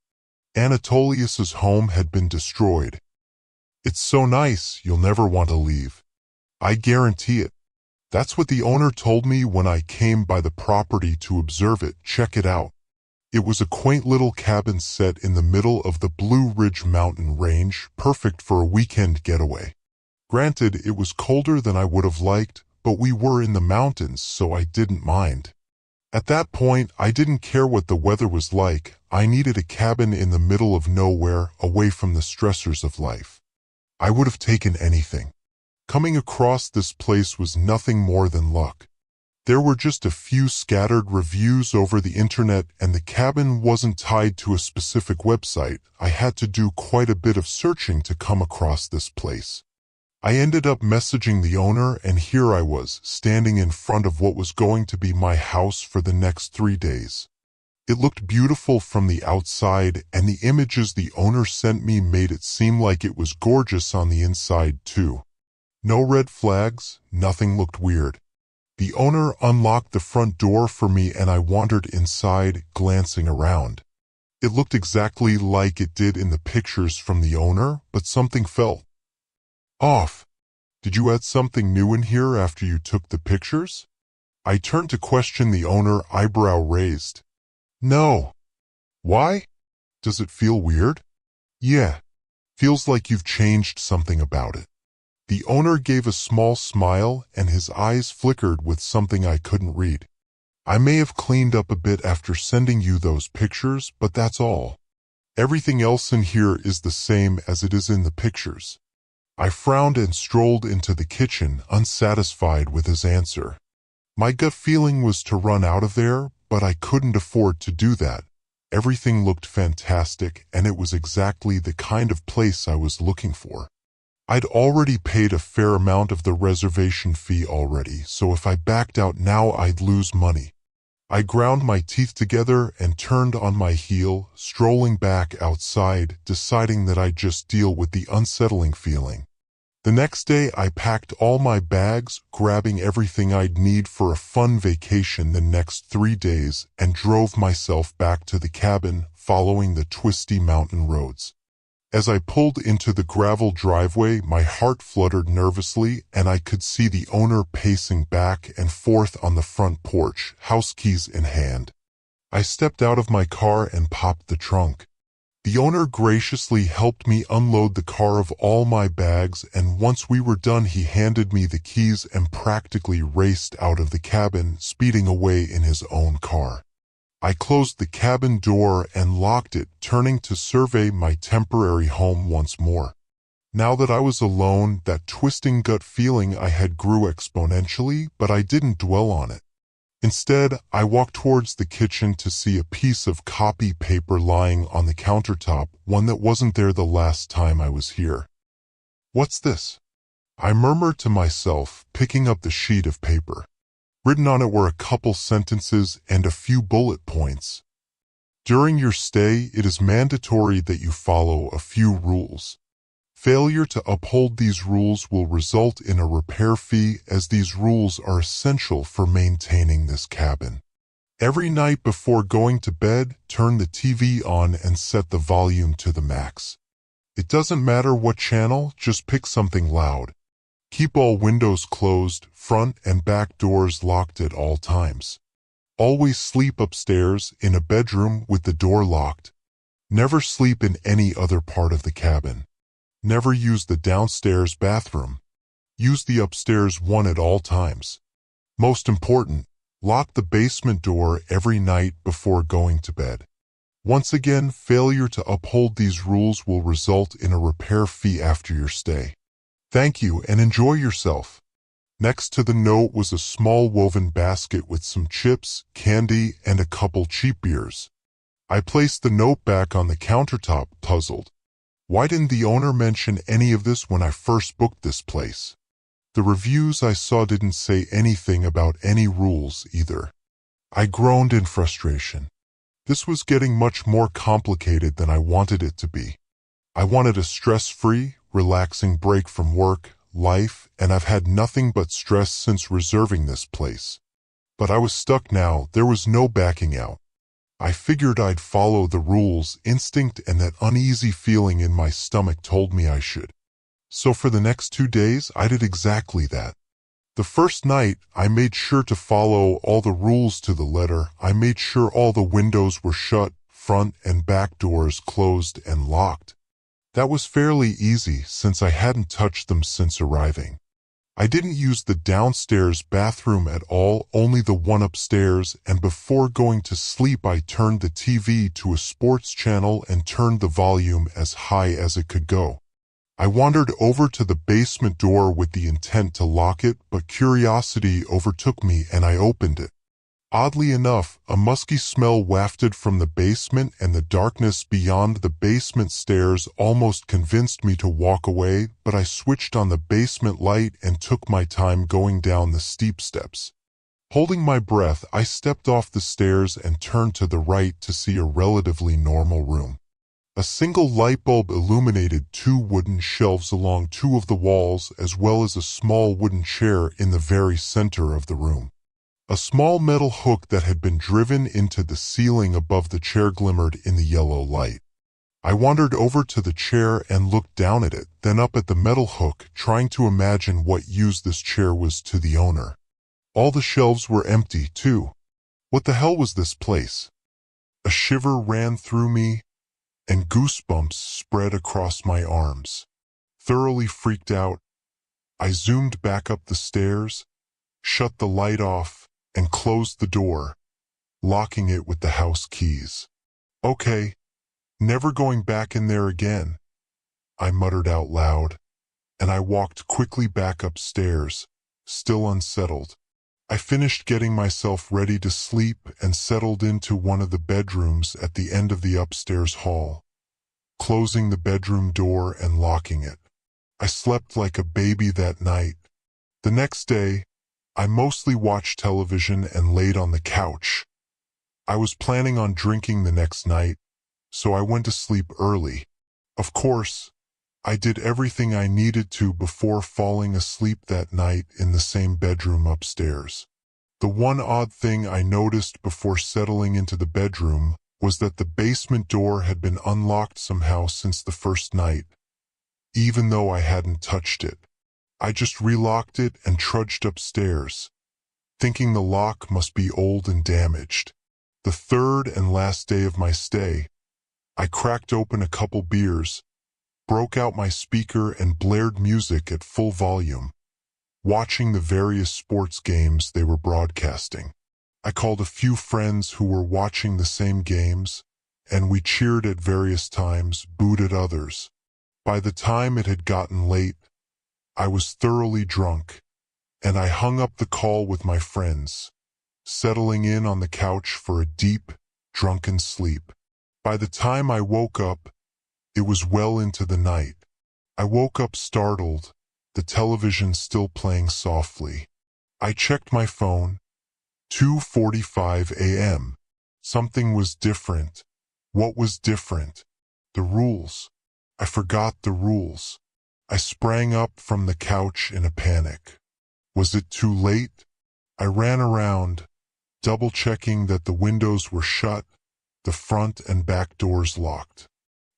Anatolius's home had been destroyed. It's so nice, you'll never want to leave. I guarantee it. That's what the owner told me when I came by the property to observe it. Check it out. It was a quaint little cabin set in the middle of the Blue Ridge mountain range, perfect for a weekend getaway. Granted, it was colder than I would have liked, but we were in the mountains, so I didn't mind. At that point, I didn't care what the weather was like. I needed a cabin in the middle of nowhere, away from the stressors of life. I would have taken anything. Coming across this place was nothing more than luck. There were just a few scattered reviews over the internet, and the cabin wasn't tied to a specific website. I had to do quite a bit of searching to come across this place. I ended up messaging the owner, and here I was, standing in front of what was going to be my house for the next 3 days. It looked beautiful from the outside, and the images the owner sent me made it seem like it was gorgeous on the inside too. No red flags, nothing looked weird. The owner unlocked the front door for me and I wandered inside, glancing around. It looked exactly like it did in the pictures from the owner, but something felt off. Did you add something new in here after you took the pictures? I turned to question the owner, eyebrow raised. No. Why? Does it feel weird? Yeah, feels like you've changed something about it. The owner gave a small smile and his eyes flickered with something I couldn't read. I may have cleaned up a bit after sending you those pictures, but that's all. Everything else in here is the same as it is in the pictures. I frowned and strolled into the kitchen, unsatisfied with his answer. My gut feeling was to run out of there, but I couldn't afford to do that. Everything looked fantastic, and it was exactly the kind of place I was looking for. I'd already paid a fair amount of the reservation fee already, so if I backed out now I'd lose money. I ground my teeth together and turned on my heel, strolling back outside, deciding that I'd just deal with the unsettling feeling. The next day I packed all my bags, grabbing everything I'd need for a fun vacation the next 3 days, and drove myself back to the cabin, following the twisty mountain roads. As I pulled into the gravel driveway, my heart fluttered nervously, and I could see the owner pacing back and forth on the front porch, house keys in hand. I stepped out of my car and popped the trunk. The owner graciously helped me unload the car of all my bags, and once we were done he handed me the keys and practically raced out of the cabin, speeding away in his own car. I closed the cabin door and locked it, turning to survey my temporary home once more. Now that I was alone, that twisting gut feeling I had grew exponentially, but I didn't dwell on it. Instead, I walked towards the kitchen to see a piece of copy paper lying on the countertop, one that wasn't there the last time I was here. "What's this?" I murmured to myself, picking up the sheet of paper. Written on it were a couple sentences and a few bullet points. "During your stay, it is mandatory that you follow a few rules. Failure to uphold these rules will result in a repair fee, as these rules are essential for maintaining this cabin. Every night before going to bed, turn the TV on and set the volume to the max. It doesn't matter what channel, just pick something loud. Keep all windows closed, front and back doors locked at all times. Always sleep upstairs in a bedroom with the door locked. Never sleep in any other part of the cabin. Never use the downstairs bathroom. Use the upstairs one at all times. Most important, lock the basement door every night before going to bed. Once again, failure to uphold these rules will result in a repair fee after your stay. Thank you and enjoy yourself." Next to the note was a small woven basket with some chips, candy, and a couple cheap beers. I placed the note back on the countertop, puzzled. Why didn't the owner mention any of this when I first booked this place? The reviews I saw didn't say anything about any rules either. I groaned in frustration. This was getting much more complicated than I wanted it to be. I wanted a stress-free, relaxing break from work, life, and I've had nothing but stress since reserving this place. But I was stuck now, there was no backing out. I figured I'd follow the rules, instinct, and that uneasy feeling in my stomach told me I should. So for the next 2 days, I did exactly that. The first night, I made sure to follow all the rules to the letter. I made sure all the windows were shut, front and back doors closed and locked. That was fairly easy since I hadn't touched them since arriving. I didn't use the downstairs bathroom at all, only the one upstairs, and before going to sleep I turned the TV to a sports channel and turned the volume as high as it could go. I wandered over to the basement door with the intent to lock it, but curiosity overtook me and I opened it. Oddly enough, a musky smell wafted from the basement, and the darkness beyond the basement stairs almost convinced me to walk away, but I switched on the basement light and took my time going down the steep steps. Holding my breath, I stepped off the stairs and turned to the right to see a relatively normal room. A single light bulb illuminated 2 wooden shelves along 2 of the walls, as well as a small wooden chair in the very center of the room. A small metal hook that had been driven into the ceiling above the chair glimmered in the yellow light. I wandered over to the chair and looked down at it, then up at the metal hook, trying to imagine what use this chair was to the owner. All the shelves were empty, too. What the hell was this place? A shiver ran through me, and goosebumps spread across my arms. Thoroughly freaked out, I zoomed back up the stairs, shut the light off, and closed the door, locking it with the house keys. Okay, never going back in there again, I muttered out loud, and I walked quickly back upstairs, still unsettled. I finished getting myself ready to sleep and settled into one of the bedrooms at the end of the upstairs hall, closing the bedroom door and locking it. I slept like a baby that night. The next day, I mostly watched television and laid on the couch. I was planning on drinking the next night, so I went to sleep early. Of course, I did everything I needed to before falling asleep that night in the same bedroom upstairs. The one odd thing I noticed before settling into the bedroom was that the basement door had been unlocked somehow since the first night, even though I hadn't touched it. I just relocked it and trudged upstairs, thinking the lock must be old and damaged. The third and last day of my stay, I cracked open a couple beers, broke out my speaker and blared music at full volume, watching the various sports games they were broadcasting. I called a few friends who were watching the same games, and we cheered at various times, booed at others. By the time it had gotten late, I was thoroughly drunk, and I hung up the call with my friends, settling in on the couch for a deep, drunken sleep. By the time I woke up, it was well into the night. I woke up startled, the television still playing softly. I checked my phone. 2:45 a.m. Something was different. What was different? The rules. I forgot the rules. I sprang up from the couch in a panic. Was it too late? I ran around, double-checking that the windows were shut, the front and back doors locked.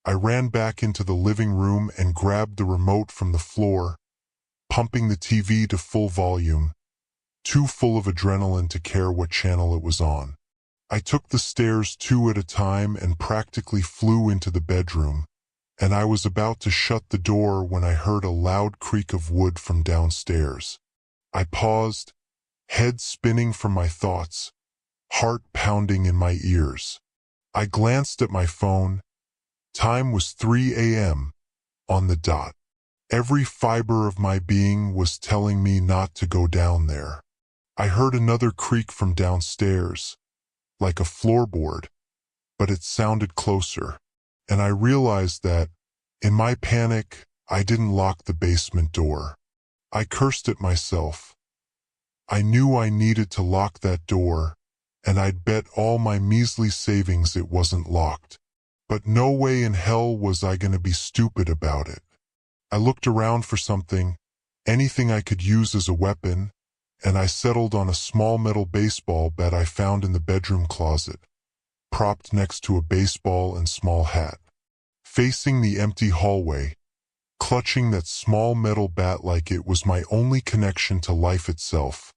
I ran back into the living room and grabbed the remote from the floor, pumping the TV to full volume, too full of adrenaline to care what channel it was on. I took the stairs two at a time and practically flew into the bedroom, and I was about to shut the door when I heard a loud creak of wood from downstairs. I paused, head spinning from my thoughts, heart pounding in my ears. I glanced at my phone. Time was 3 a.m. on the dot. Every fiber of my being was telling me not to go down there. I heard another creak from downstairs, like a floorboard, but it sounded closer, and I realized that, in my panic, I didn't lock the basement door. I cursed at myself. I knew I needed to lock that door, and I'd bet all my measly savings it wasn't locked. But no way in hell was I going to be stupid about it. I looked around for something, anything I could use as a weapon, and I settled on a small metal baseball bat I found in the bedroom closet, propped next to a baseball and small hat. Facing the empty hallway, clutching that small metal bat like it was my only connection to life itself,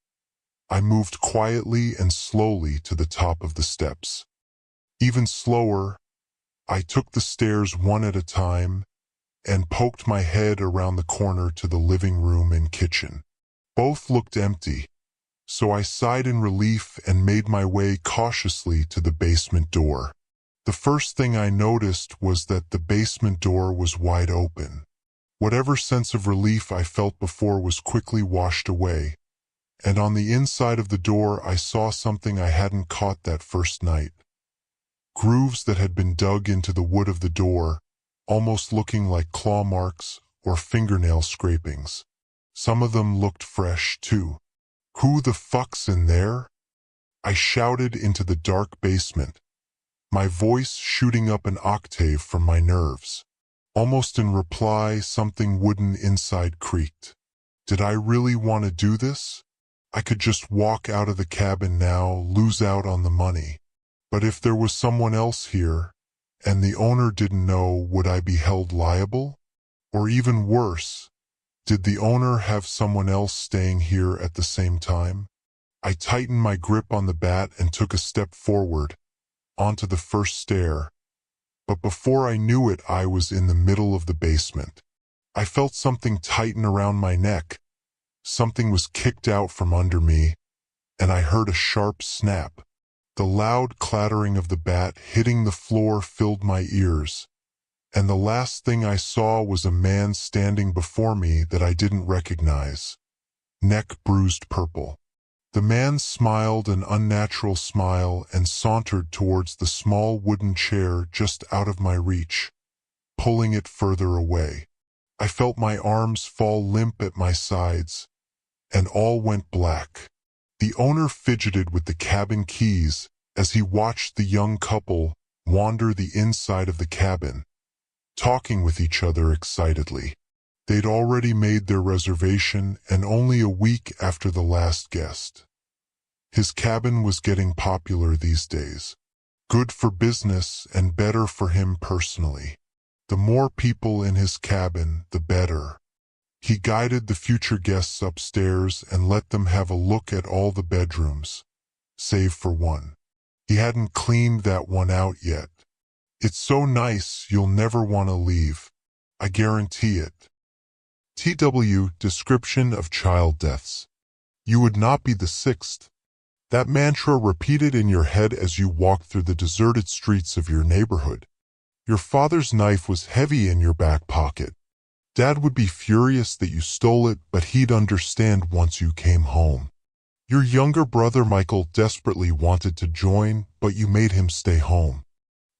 I moved quietly and slowly to the top of the steps. Even slower, I took the stairs one at a time and poked my head around the corner to the living room and kitchen. Both looked empty, so I sighed in relief and made my way cautiously to the basement door. The first thing I noticed was that the basement door was wide open. Whatever sense of relief I felt before was quickly washed away, and on the inside of the door I saw something I hadn't caught that first night. Grooves that had been dug into the wood of the door, almost looking like claw marks or fingernail scrapings. Some of them looked fresh, too. "Who the fuck's in there?" I shouted into the dark basement, my voice shooting up an octave from my nerves. Almost in reply, something wooden inside creaked. Did I really want to do this? I could just walk out of the cabin now, lose out on the money. But if there was someone else here, and the owner didn't know, would I be held liable? Or even worse, did the owner have someone else staying here at the same time? I tightened my grip on the bat and took a step forward, onto the first stair. But before I knew it, I was in the middle of the basement. I felt something tighten around my neck. Something was kicked out from under me, and I heard a sharp snap. The loud clattering of the bat hitting the floor filled my ears, and the last thing I saw was a man standing before me that I didn't recognize, neck bruised purple. The man smiled an unnatural smile and sauntered towards the small wooden chair just out of my reach, pulling it further away. I felt my arms fall limp at my sides, and all went black. The owner fidgeted with the cabin keys as he watched the young couple wander the inside of the cabin, talking with each other excitedly. They'd already made their reservation, and only a week after the last guest. His cabin was getting popular these days. Good for business and better for him personally. The more people in his cabin, the better. He guided the future guests upstairs and let them have a look at all the bedrooms, save for one. He hadn't cleaned that one out yet. It's so nice you'll never want to leave. I guarantee it. TW description of child deaths. You would not be the sixth. That mantra repeated in your head as you walked through the deserted streets of your neighborhood. Your father's knife was heavy in your back pocket. Dad would be furious that you stole it, but he'd understand once you came home. Your younger brother Michael desperately wanted to join, but you made him stay home.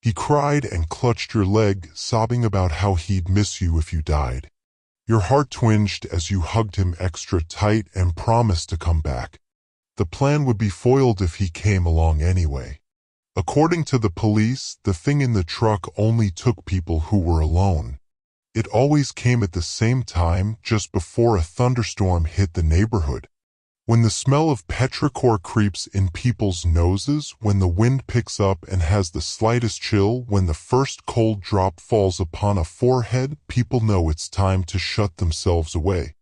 He cried and clutched your leg, sobbing about how he'd miss you if you died. Your heart twinged as you hugged him extra tight and promised to come back. The plan would be foiled if he came along anyway. According to the police, the thing in the truck only took people who were alone. It always came at the same time, just before a thunderstorm hit the neighborhood. When the smell of petrichor creeps in people's noses, when the wind picks up and has the slightest chill, when the first cold drop falls upon a forehead, people know it's time to shut themselves away.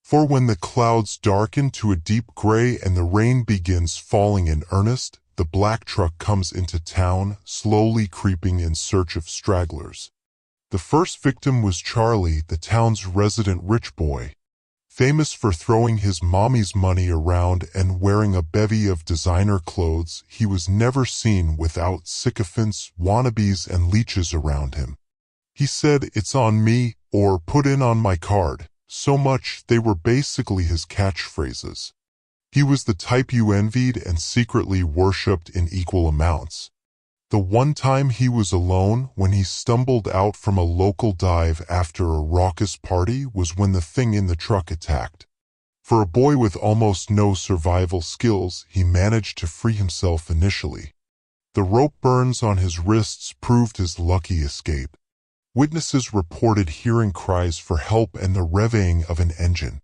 For when the clouds darken to a deep gray and the rain begins falling in earnest, the black truck comes into town, slowly creeping in search of stragglers. The first victim was Charlie, the town's resident rich boy. Famous for throwing his mommy's money around and wearing a bevy of designer clothes, he was never seen without sycophants, wannabes, and leeches around him. He said, "It's on me," or "put in on my card," so much they were basically his catchphrases. He was the type you envied and secretly worshipped in equal amounts. The one time he was alone, when he stumbled out from a local dive after a raucous party, was when the thing in the truck attacked. For a boy with almost no survival skills, he managed to free himself initially. The rope burns on his wrists proved his lucky escape. Witnesses reported hearing cries for help and the revving of an engine.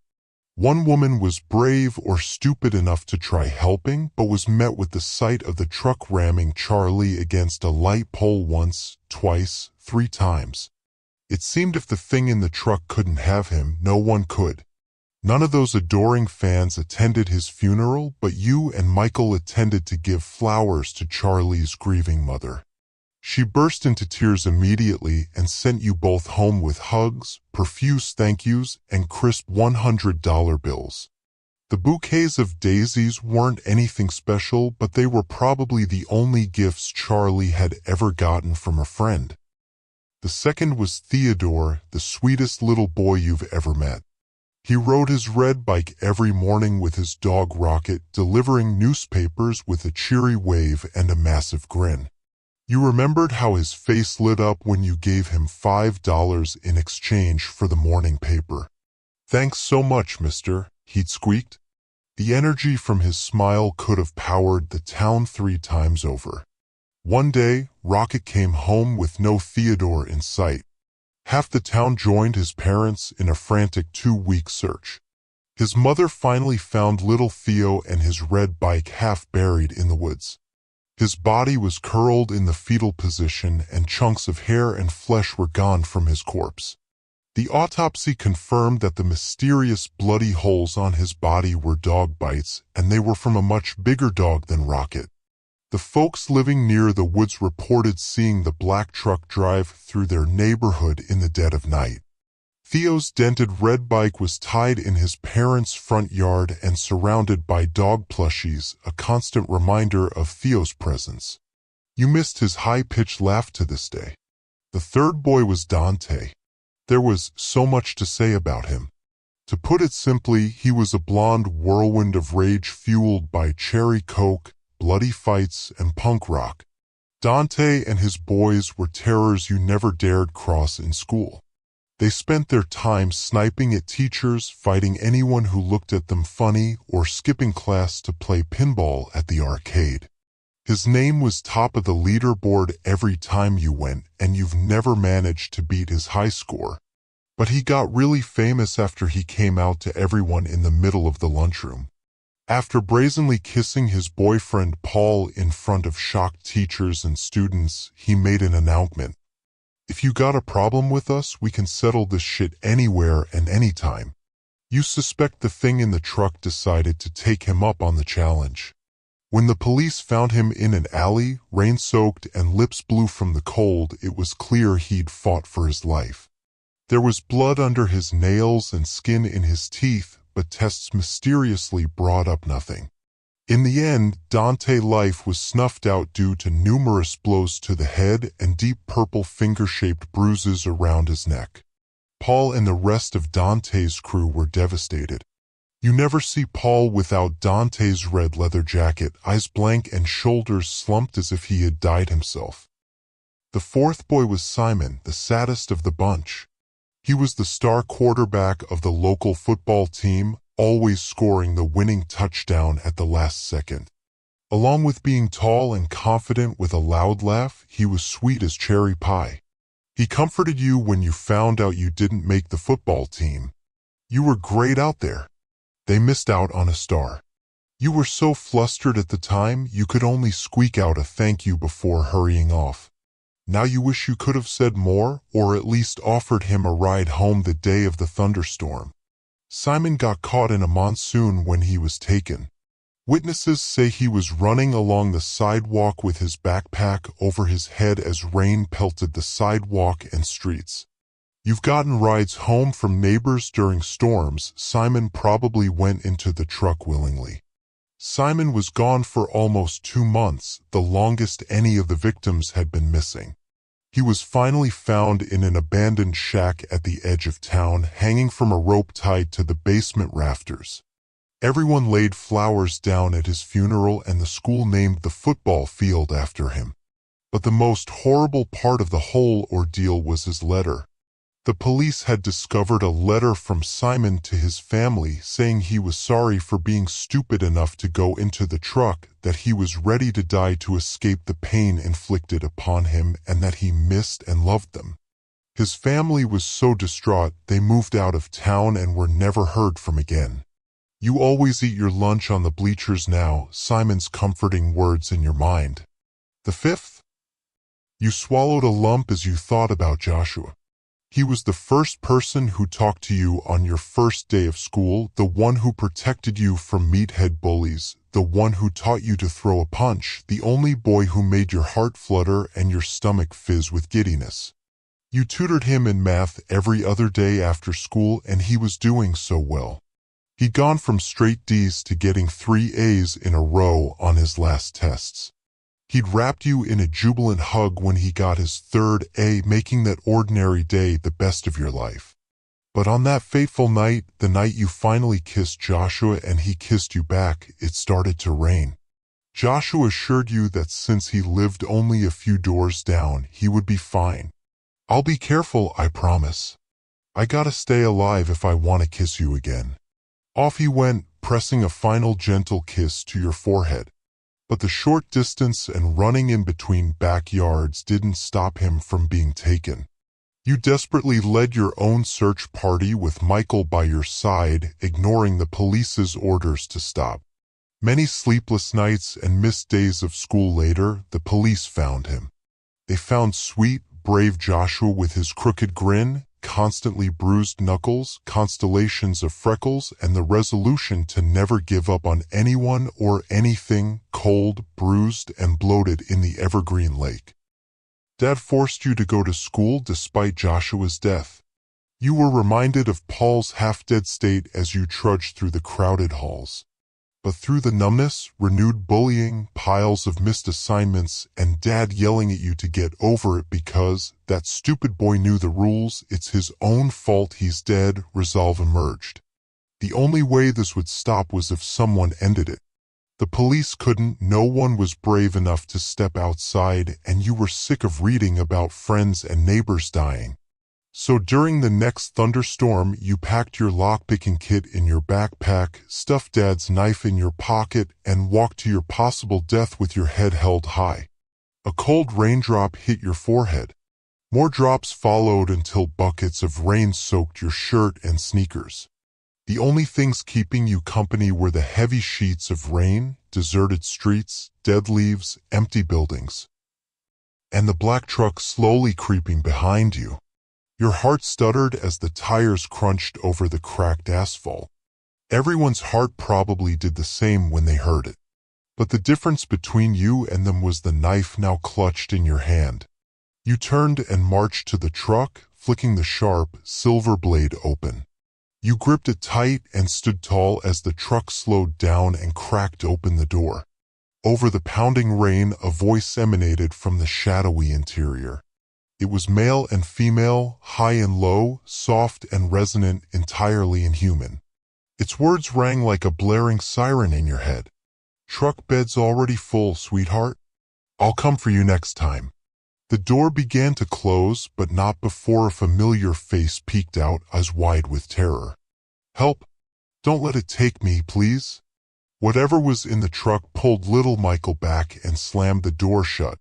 One woman was brave or stupid enough to try helping, but was met with the sight of the truck ramming Charlie against a light pole once, twice, 3 times. It seemed if the thing in the truck couldn't have him, no one could. None of those adoring fans attended his funeral, but you and Michael attended to give flowers to Charlie's grieving mother. She burst into tears immediately and sent you both home with hugs, profuse thank yous, and crisp $100 bills. The bouquets of daisies weren't anything special, but they were probably the only gifts Charlie had ever gotten from a friend. The second was Theodore, the sweetest little boy you've ever met. He rode his red bike every morning with his dog Rocket, delivering newspapers with a cheery wave and a massive grin. You remembered how his face lit up when you gave him $5 in exchange for the morning paper. "Thanks so much, mister," he'd squeaked. The energy from his smile could have powered the town 3 times over. One day, Rocket came home with no Theodore in sight. Half the town joined his parents in a frantic 2-week search. His mother finally found little Theo and his red bike half buried in the woods. His body was curled in the fetal position and chunks of hair and flesh were gone from his corpse. The autopsy confirmed that the mysterious bloody holes on his body were dog bites, and they were from a much bigger dog than Rocket. The folks living near the woods reported seeing the black truck drive through their neighborhood in the dead of night. Theo's dented red bike was tied in his parents' front yard and surrounded by dog plushies, a constant reminder of Theo's presence. You missed his high-pitched laugh to this day. The third boy was Dante. There was so much to say about him. To put it simply, he was a blonde whirlwind of rage fueled by cherry coke, bloody fights, and punk rock. Dante and his boys were terrors you never dared cross in school. They spent their time sniping at teachers, fighting anyone who looked at them funny, or skipping class to play pinball at the arcade. His name was top of the leaderboard every time you went, and you've never managed to beat his high score. But he got really famous after he came out to everyone in the middle of the lunchroom. After brazenly kissing his boyfriend Paul in front of shocked teachers and students, he made an announcement. If you got a problem with us, we can settle this shit anywhere and anytime. You suspect the thing in the truck decided to take him up on the challenge. When the police found him in an alley, rain-soaked and lips blue from the cold, it was clear he'd fought for his life. There was blood under his nails and skin in his teeth, but tests mysteriously brought up nothing. In the end, Dante's life was snuffed out due to numerous blows to the head and deep purple finger-shaped bruises around his neck. Paul and the rest of Dante's crew were devastated. You never see Paul without Dante's red leather jacket, eyes blank and shoulders slumped as if he had died himself. The fourth boy was Simon, the saddest of the bunch. He was the star quarterback of the local football team, always scoring the winning touchdown at the last second. Along with being tall and confident with a loud laugh, he was sweet as cherry pie. He comforted you when you found out you didn't make the football team. You were great out there. They missed out on a star. You were so flustered at the time you could only squeak out a thank you before hurrying off. Now you wish you could have said more, or at least offered him a ride home the day of the thunderstorm. Simon got caught in a monsoon when he was taken. Witnesses say he was running along the sidewalk with his backpack over his head as rain pelted the sidewalk and streets. You've gotten rides home from neighbors during storms. Simon probably went into the truck willingly. Simon was gone for almost 2 months, the longest any of the victims had been missing. He was finally found in an abandoned shack at the edge of town, hanging from a rope tied to the basement rafters. Everyone laid flowers down at his funeral and the school named the football field after him. But the most horrible part of the whole ordeal was his letter. The police had discovered a letter from Simon to his family saying he was sorry for being stupid enough to go into the truck, that he was ready to die to escape the pain inflicted upon him, and that he missed and loved them. His family was so distraught they moved out of town and were never heard from again. You always eat your lunch on the bleachers now, Simon's comforting words in your mind. The fifth? You swallowed a lump as you thought about Joshua. He was the first person who talked to you on your first day of school, the one who protected you from meathead bullies, the one who taught you to throw a punch, the only boy who made your heart flutter and your stomach fizz with giddiness. You tutored him in math every other day after school, and he was doing so well. He'd gone from straight D's to getting 3 A's in a row on his last tests. He'd wrapped you in a jubilant hug when he got his 3rd A, making that ordinary day the best of your life. But on that fateful night, the night you finally kissed Joshua and he kissed you back, it started to rain. Joshua assured you that since he lived only a few doors down, he would be fine. I'll be careful, I promise. I gotta stay alive if I want to kiss you again. Off he went, pressing a final gentle kiss to your forehead. But the short distance and running in between backyards didn't stop him from being taken. You desperately led your own search party with Michael by your side, ignoring the police's orders to stop. Many sleepless nights and missed days of school later, the police found him. They found sweet, brave Joshua with his crooked grin, constantly bruised knuckles, constellations of freckles, and the resolution to never give up on anyone or anything, cold, bruised, and bloated in the evergreen lake. Dad forced you to go to school despite Joshua's death. You were reminded of Paul's half-dead state as you trudged through the crowded halls. But through the numbness, renewed bullying, piles of missed assignments, and Dad yelling at you to get over it because that stupid boy knew the rules, it's his own fault he's dead, resolve emerged. The only way this would stop was if someone ended it. The police couldn't, no one was brave enough to step outside, and you were sick of reading about friends and neighbors dying. So during the next thunderstorm, you packed your lockpicking kit in your backpack, stuffed Dad's knife in your pocket, and walked to your possible death with your head held high. A cold raindrop hit your forehead. More drops followed until buckets of rain soaked your shirt and sneakers. The only things keeping you company were the heavy sheets of rain, deserted streets, dead leaves, empty buildings, and the black truck slowly creeping behind you. Your heart stuttered as the tires crunched over the cracked asphalt. Everyone's heart probably did the same when they heard it. But the difference between you and them was the knife now clutched in your hand. You turned and marched to the truck, flicking the sharp, silver blade open. You gripped it tight and stood tall as the truck slowed down and cracked open the door. Over the pounding rain, a voice emanated from the shadowy interior. It was male and female, high and low, soft and resonant, entirely inhuman. Its words rang like a blaring siren in your head. Truck bed's already full, sweetheart. I'll come for you next time. The door began to close, but not before a familiar face peeked out, eyes wide with terror. Help! Don't let it take me, please. Whatever was in the truck pulled little Michael back and slammed the door shut.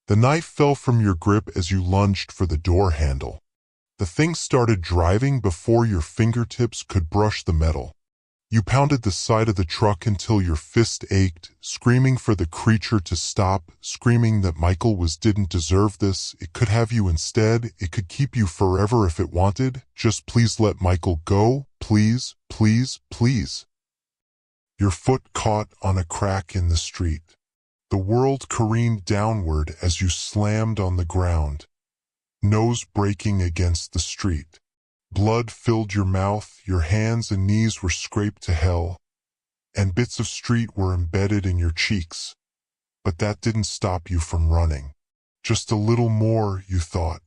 The knife fell from your grip as you lunged for the door handle. The thing started driving before your fingertips could brush the metal. You pounded the side of the truck until your fist ached, screaming for the creature to stop, screaming that Michael didn't deserve this, it could have you instead, it could keep you forever if it wanted, just please let Michael go, please, please, please. Your foot caught on a crack in the street. The world careened downward as you slammed on the ground, nose breaking against the street. Blood filled your mouth, your hands and knees were scraped to hell, and bits of street were embedded in your cheeks. But that didn't stop you from running. Just a little more, you thought.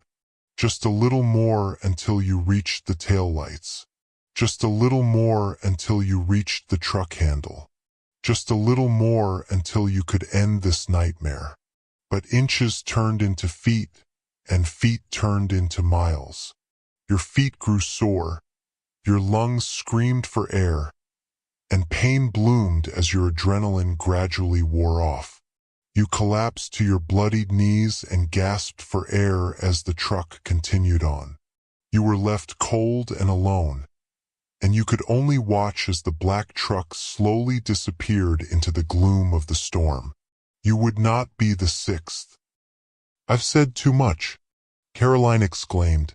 Just a little more until you reached the taillights. Just a little more until you reached the truck handle. Just a little more until you could end this nightmare. But inches turned into feet, and feet turned into miles. Your feet grew sore, your lungs screamed for air, and pain bloomed as your adrenaline gradually wore off. You collapsed to your bloodied knees and gasped for air as the truck continued on. You were left cold and alone, and you could only watch as the black truck slowly disappeared into the gloom of the storm. You would not be the sixth. I've said too much, Caroline exclaimed.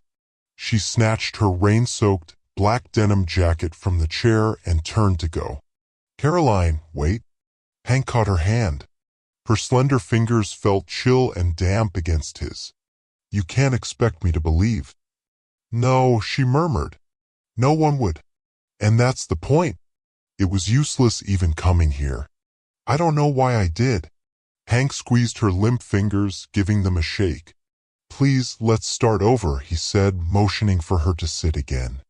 She snatched her rain-soaked, black denim jacket from the chair and turned to go. Caroline, wait. Hank caught her hand. Her slender fingers felt chill and damp against his. You can't expect me to believe. No, she murmured. No one would. And that's the point. It was useless even coming here. I don't know why I did. Hank squeezed her limp fingers, giving them a shake. Please, let's start over, he said, motioning for her to sit again.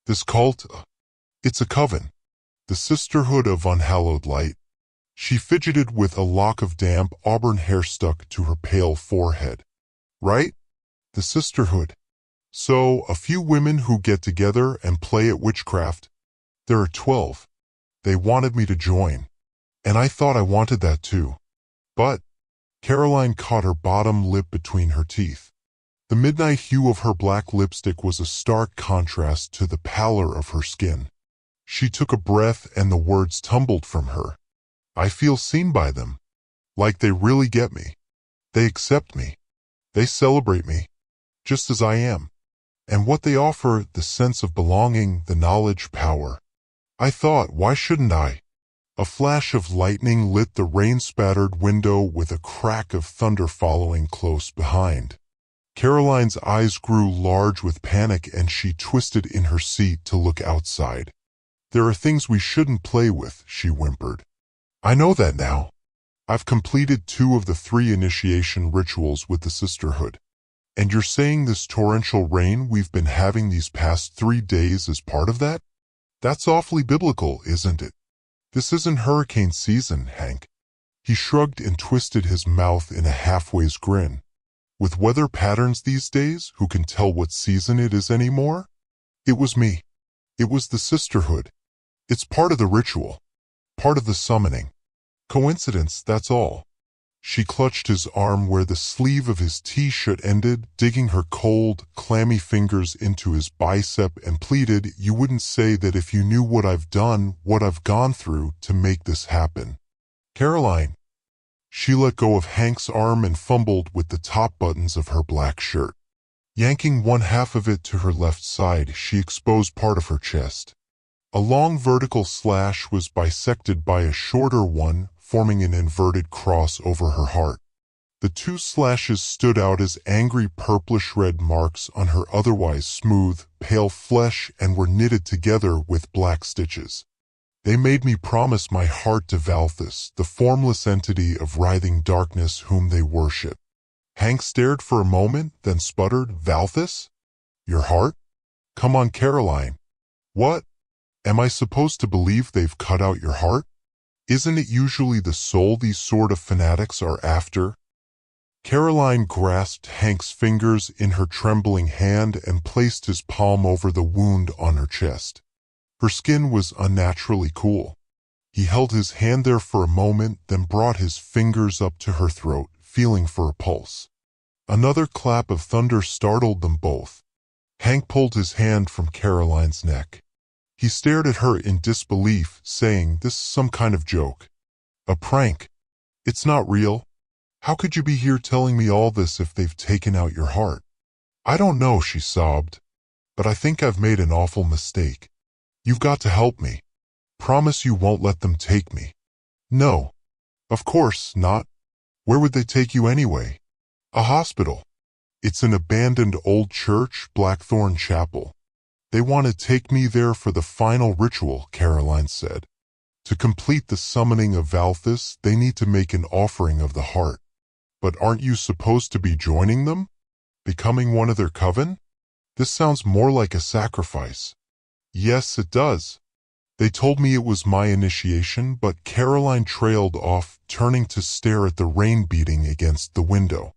This cult, it's a coven. The Sisterhood of Unhallowed Light. She fidgeted with a lock of damp auburn hair stuck to her pale forehead. Right? The Sisterhood. So, a few women who get together and play at witchcraft. There are 12. They wanted me to join. And I thought I wanted that too. But, Caroline caught her bottom lip between her teeth. The midnight hue of her black lipstick was a stark contrast to the pallor of her skin. She took a breath and the words tumbled from her. I feel seen by them. Like they really get me. They accept me. They celebrate me. Just as I am. And what they offer, the sense of belonging, the knowledge, power. I thought, why shouldn't I? A flash of lightning lit the rain-spattered window with a crack of thunder following close behind. Caroline's eyes grew large with panic and she twisted in her seat to look outside. There are things we shouldn't play with, she whimpered. I know that now. I've completed 2 of the 3 initiation rituals with the sisterhood. And you're saying this torrential rain we've been having these past 3 days is part of that? That's awfully biblical, isn't it? This isn't hurricane season, Hank. He shrugged and twisted his mouth in a halfway's grin. With weather patterns these days, who can tell what season it is anymore? It was me. It was the sisterhood. It's part of the ritual. Part of the summoning. Coincidence, that's all. She clutched his arm where the sleeve of his t-shirt ended, digging her cold, clammy fingers into his bicep and pleaded, you wouldn't say that if you knew what I've done, what I've gone through to make this happen. Caroline. She let go of Hank's arm and fumbled with the top buttons of her black shirt. Yanking one half of it to her left side, she exposed part of her chest. A long vertical slash was bisected by a shorter one, forming an inverted cross over her heart. The 2 slashes stood out as angry purplish-red marks on her otherwise smooth, pale flesh and were knitted together with black stitches. They made me promise my heart to Valthus, the formless entity of writhing darkness whom they worship. Hank stared for a moment, then sputtered, Valthus? Your heart? Come on, Caroline. What? Am I supposed to believe they've cut out your heart? Isn't it usually the soul these sort of fanatics are after? Caroline grasped Hank's fingers in her trembling hand and placed his palm over the wound on her chest. Her skin was unnaturally cool. He held his hand there for a moment, then brought his fingers up to her throat, feeling for a pulse. Another clap of thunder startled them both. Hank pulled his hand from Caroline's neck. He stared at her in disbelief, saying, this is some kind of joke. A prank. It's not real. How could you be here telling me all this if they've taken out your heart? I don't know, she sobbed. But I think I've made an awful mistake. You've got to help me. Promise you won't let them take me. No. Of course not. Where would they take you anyway? A hospital. It's an abandoned old church, Blackthorn Chapel. They want to take me there for the final ritual, Caroline said. To complete the summoning of Valthus, they need to make an offering of the heart. But aren't you supposed to be joining them? Becoming one of their coven? This sounds more like a sacrifice. Yes, it does. They told me it was my initiation, but Caroline trailed off, turning to stare at the rain beating against the window.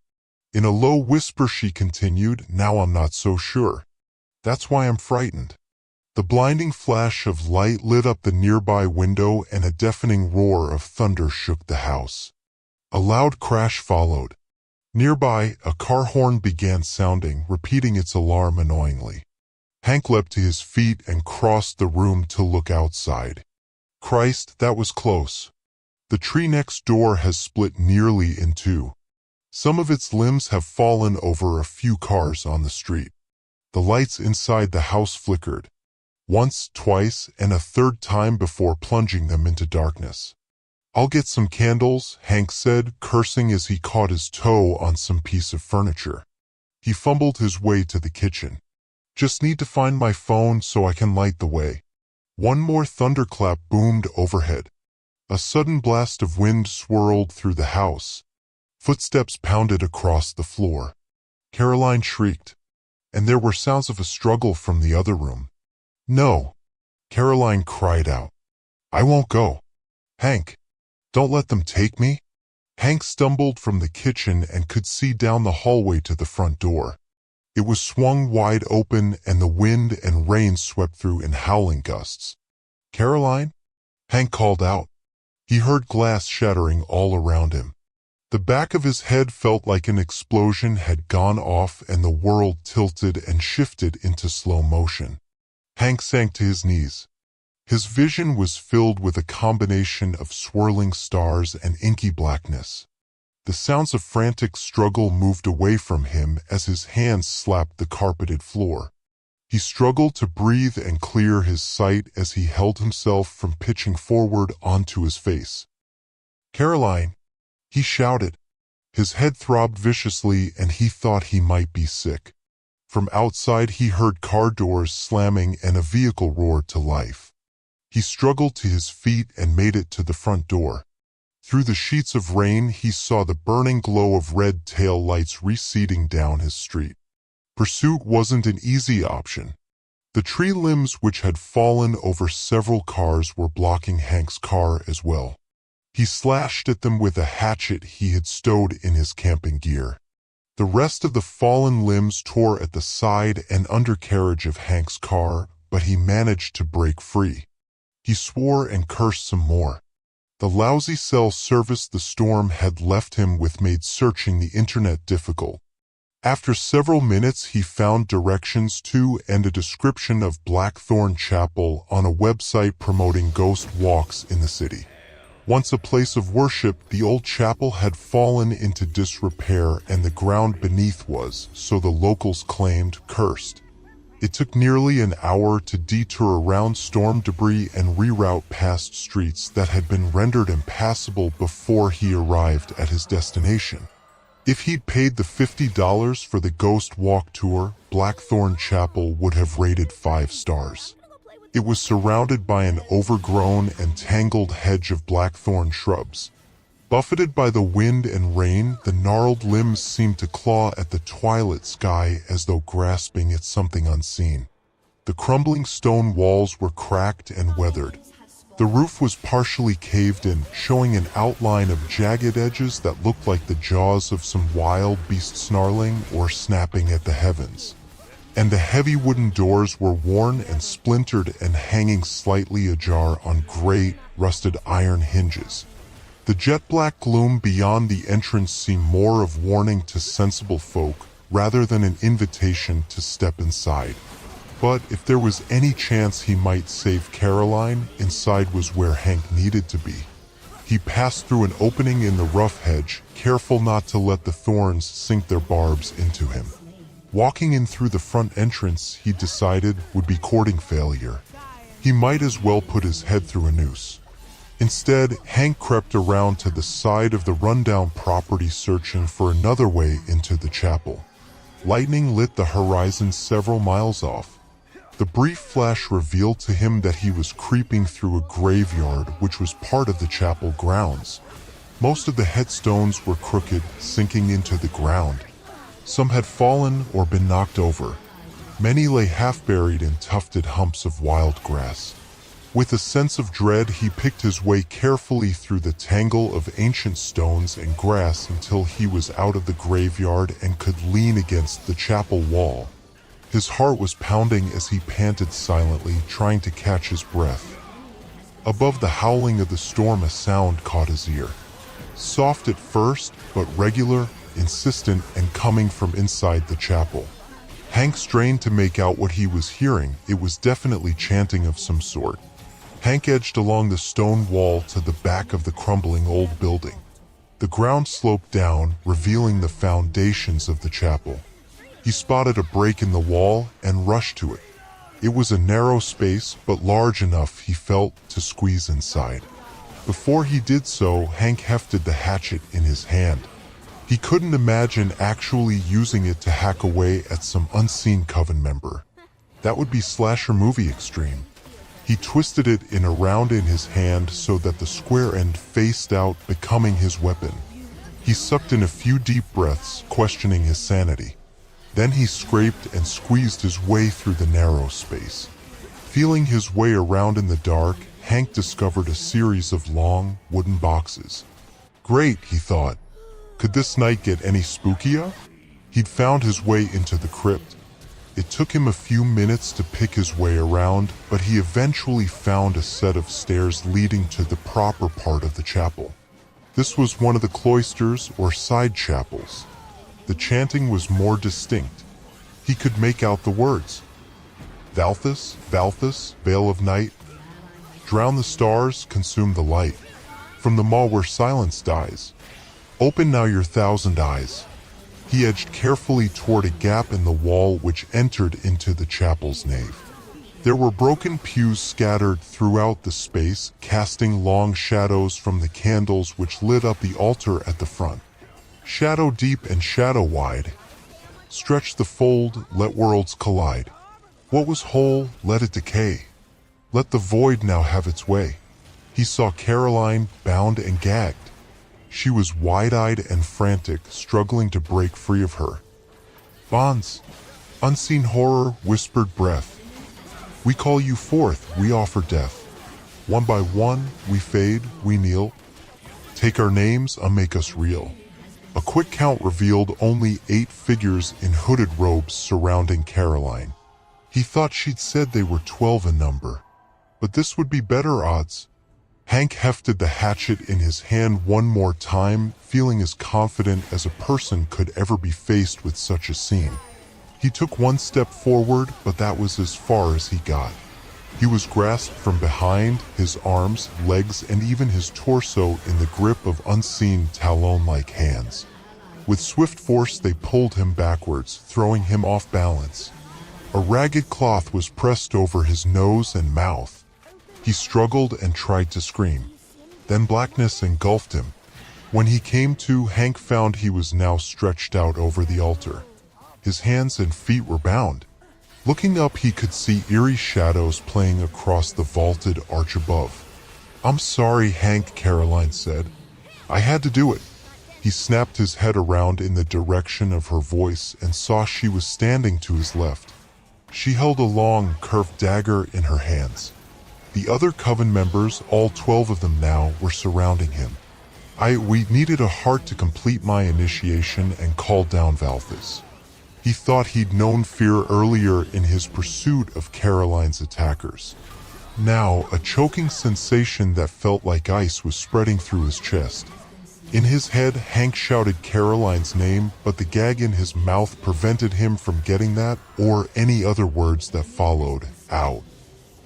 In a low whisper she continued, now I'm not so sure. That's why I'm frightened. The blinding flash of light lit up the nearby window and a deafening roar of thunder shook the house. A loud crash followed. Nearby, a car horn began sounding, repeating its alarm annoyingly. Hank leapt to his feet and crossed the room to look outside. Christ, that was close. The tree next door has split nearly in 2. Some of its limbs have fallen over a few cars on the street. The lights inside the house flickered. Once, twice, and a third time before plunging them into darkness. I'll get some candles, Hank said, cursing as he caught his toe on some piece of furniture. He fumbled his way to the kitchen. Just need to find my phone so I can light the way. One more thunderclap boomed overhead. A sudden blast of wind swirled through the house. Footsteps pounded across the floor. Caroline shrieked. And there were sounds of a struggle from the other room. No. Caroline cried out. I won't go. Hank. Don't let them take me. Hank stumbled from the kitchen and could see down the hallway to the front door. It was swung wide open and the wind and rain swept through in howling gusts. Caroline? Hank called out. He heard glass shattering all around him. The back of his head felt like an explosion had gone off and the world tilted and shifted into slow motion. Hank sank to his knees. His vision was filled with a combination of swirling stars and inky blackness. The sounds of frantic struggle moved away from him as his hands slapped the carpeted floor. He struggled to breathe and clear his sight as he held himself from pitching forward onto his face. "Caroline!" he shouted. His head throbbed viciously and he thought he might be sick. From outside he heard car doors slamming and a vehicle roared to life. He struggled to his feet and made it to the front door. Through the sheets of rain he saw the burning glow of red tail lights receding down his street. Pursuit wasn't an easy option. The tree limbs which had fallen over several cars were blocking Hank's car as well. He slashed at them with a hatchet he had stowed in his camping gear. The rest of the fallen limbs tore at the side and undercarriage of Hank's car, but he managed to break free. He swore and cursed some more. The lousy cell service the storm had left him with made searching the internet difficult. After several minutes he found directions to and a description of Blackthorn Chapel on a website promoting ghost walks in the city. Once a place of worship, the old chapel had fallen into disrepair and the ground beneath was, so the locals claimed, cursed. It took nearly an hour to detour around storm debris and reroute past streets that had been rendered impassable before he arrived at his destination. If he'd paid the $50 for the Ghost Walk tour, Blackthorn Chapel would have rated 5 stars. It was surrounded by an overgrown and tangled hedge of blackthorn shrubs. Buffeted by the wind and rain, the gnarled limbs seemed to claw at the twilight sky as though grasping at something unseen. The crumbling stone walls were cracked and weathered. The roof was partially caved in, showing an outline of jagged edges that looked like the jaws of some wild beast snarling or snapping at the heavens. And the heavy wooden doors were worn and splintered and hanging slightly ajar on great, rusted iron hinges. The jet-black gloom beyond the entrance seemed more of warning to sensible folk, rather than an invitation to step inside. But if there was any chance he might save Caroline, inside was where Hank needed to be. He passed through an opening in the rough hedge, careful not to let the thorns sink their barbs into him. Walking in through the front entrance, he decided, would be courting failure. He might as well put his head through a noose. Instead, Hank crept around to the side of the rundown property searching for another way into the chapel. Lightning lit the horizon several miles off. The brief flash revealed to him that he was creeping through a graveyard which was part of the chapel grounds. Most of the headstones were crooked, sinking into the ground. Some had fallen or been knocked over. Many lay half-buried in tufted humps of wild grass. With a sense of dread, he picked his way carefully through the tangle of ancient stones and grass until he was out of the graveyard and could lean against the chapel wall. His heart was pounding as he panted silently, trying to catch his breath. Above the howling of the storm, a sound caught his ear. Soft at first, but regular, insistent, and coming from inside the chapel. Hank strained to make out what he was hearing. It was definitely chanting of some sort. Hank edged along the stone wall to the back of the crumbling old building. The ground sloped down, revealing the foundations of the chapel. He spotted a break in the wall and rushed to it. It was a narrow space, but large enough, he felt, to squeeze inside. Before he did so, Hank hefted the hatchet in his hand. He couldn't imagine actually using it to hack away at some unseen coven member. That would be slasher movie extreme. He twisted it around in his hand so that the square end faced out, becoming his weapon. He sucked in a few deep breaths, questioning his sanity. Then he scraped and squeezed his way through the narrow space. Feeling his way around in the dark, Hank discovered a series of long, wooden boxes. Great, he thought. Could this night get any spookier? He'd found his way into the crypt. It took him a few minutes to pick his way around, but he eventually found a set of stairs leading to the proper part of the chapel. This was one of the cloisters or side chapels. The chanting was more distinct. He could make out the words. Valthus, Valthus, Veil of Night. Drown the stars, consume the light. From the maw where silence dies. Open now your 1,000 eyes. He edged carefully toward a gap in the wall which entered into the chapel's nave. There were broken pews scattered throughout the space, casting long shadows from the candles which lit up the altar at the front. Shadow deep and shadow wide. Stretch the fold, let worlds collide. What was whole, let it decay. Let the void now have its way. He saw Caroline bound and gagged. She was wide-eyed and frantic, struggling to break free of her bonds. Unseen horror, whispered breath. We call you forth, we offer death. One by one, we fade, we kneel. Take our names, make us real. A quick count revealed only 8 figures in hooded robes surrounding Caroline. He thought she'd said they were 12 in number, but this would be better odds. Hank hefted the hatchet in his hand one more time, feeling as confident as a person could ever be faced with such a scene. He took one step forward, but that was as far as he got. He was grasped from behind, his arms, legs, and even his torso in the grip of unseen talon-like hands. With swift force they pulled him backwards, throwing him off balance. A ragged cloth was pressed over his nose and mouth. He struggled and tried to scream. Then blackness engulfed him. When he came to, Hank found he was now stretched out over the altar. His hands and feet were bound. Looking up, he could see eerie shadows playing across the vaulted arch above. I'm sorry, Hank, Caroline said. I had to do it. He snapped his head around in the direction of her voice and saw she was standing to his left. She held a long, curved dagger in her hands. The other coven members, all 12 of them now, were surrounding him. We needed a heart to complete my initiation and call down Valthus. He thought he'd known fear earlier in his pursuit of Caroline's attackers. Now, a choking sensation that felt like ice was spreading through his chest. In his head, Hank shouted Caroline's name, but the gag in his mouth prevented him from getting that or any other words that followed out.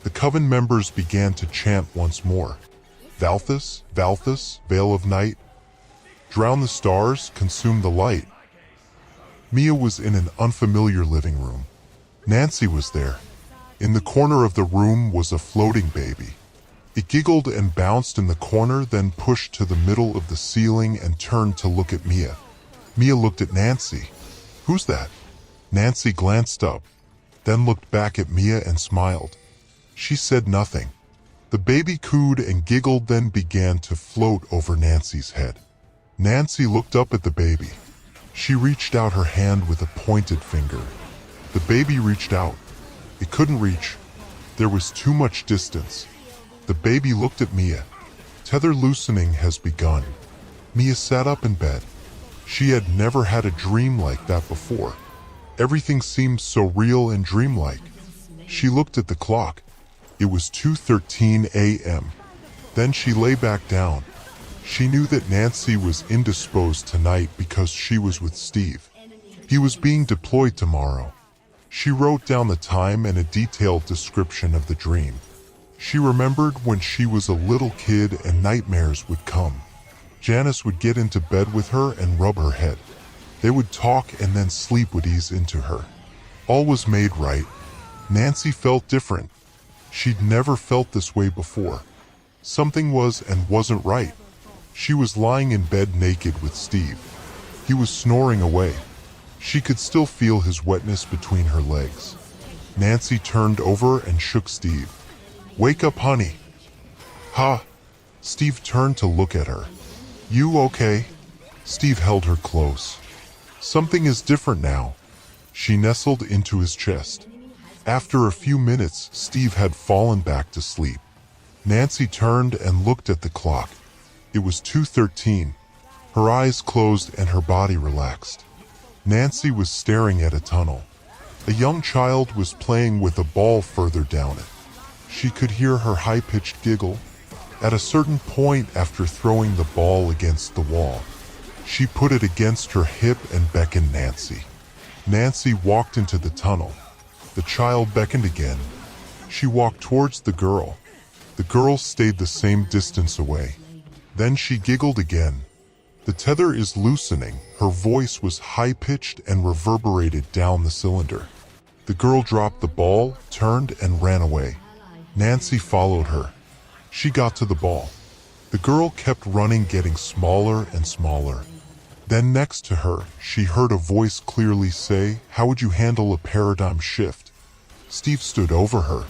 The coven members began to chant once more. Valthus, Valthus, Veil of Night. Drown the stars, consume the light. Mia was in an unfamiliar living room. Nancy was there. In the corner of the room was a floating baby. It giggled and bounced in the corner, then pushed to the middle of the ceiling and turned to look at Mia. Mia looked at Nancy. Who's that? Nancy glanced up, then looked back at Mia and smiled. She said nothing. The baby cooed and giggled, then began to float over Nancy's head. Nancy looked up at the baby. She reached out her hand with a pointed finger. The baby reached out. It couldn't reach. There was too much distance. The baby looked at Mia. Tether loosening has begun. Mia sat up in bed. She had never had a dream like that before. Everything seemed so real and dreamlike. She looked at the clock. It was 2:13 a.m. Then she lay back down. She knew that Nancy was indisposed tonight because she was with Steve. He was being deployed tomorrow. She wrote down the time and a detailed description of the dream. She remembered when she was a little kid and nightmares would come. Janice would get into bed with her and rub her head. They would talk and then sleep would ease into her. All was made right. Nancy felt different. She'd never felt this way before. Something was and wasn't right. She was lying in bed naked with Steve. He was snoring away. She could still feel his wetness between her legs. Nancy turned over and shook Steve. Wake up, honey. Ha! Steve turned to look at her. You okay? Steve held her close. Something is different now. She nestled into his chest. After a few minutes, Steve had fallen back to sleep. Nancy turned and looked at the clock. It was 2:13. Her eyes closed and her body relaxed. Nancy was staring at a tunnel. A young child was playing with a ball further down it. She could hear her high-pitched giggle. At a certain point, after throwing the ball against the wall, she put it against her hip and beckoned Nancy. Nancy walked into the tunnel. The child beckoned again. She walked towards the girl. The girl stayed the same distance away. Then she giggled again. The tether is loosening. Her voice was high-pitched and reverberated down the cylinder. The girl dropped the ball, turned, and ran away. Nancy followed her. She got to the ball. The girl kept running, getting smaller and smaller. Then next to her, she heard a voice clearly say, "How would you handle a paradigm shift?" Steve stood over her,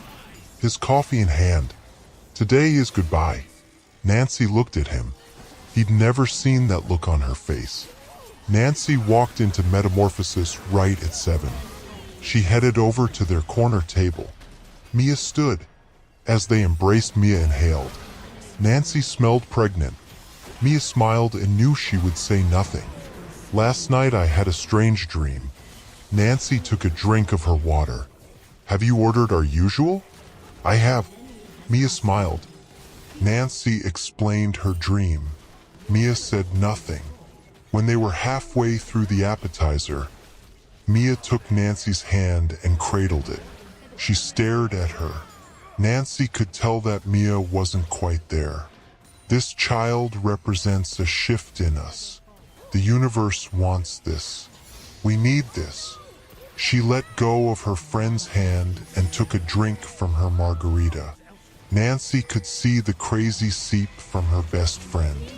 his coffee in hand. "Today is goodbye." Nancy looked at him. He'd never seen that look on her face. Nancy walked into Metamorphosis right at 7. She headed over to their corner table. Mia stood. As they embraced, Mia inhaled. Nancy smelled pregnant. Mia smiled and knew she would say nothing. "Last night I had a strange dream." Nancy took a drink of her water. "Have you ordered our usual?" "I have." Mia smiled. Nancy explained her dream. Mia said nothing. When they were halfway through the appetizer, Mia took Nancy's hand and cradled it. She stared at her. Nancy could tell that Mia wasn't quite there. "This child represents a shift in us. The universe wants this. We need this." She let go of her friend's hand and took a drink from her margarita. Nancy could see the crazy seep from her best friend.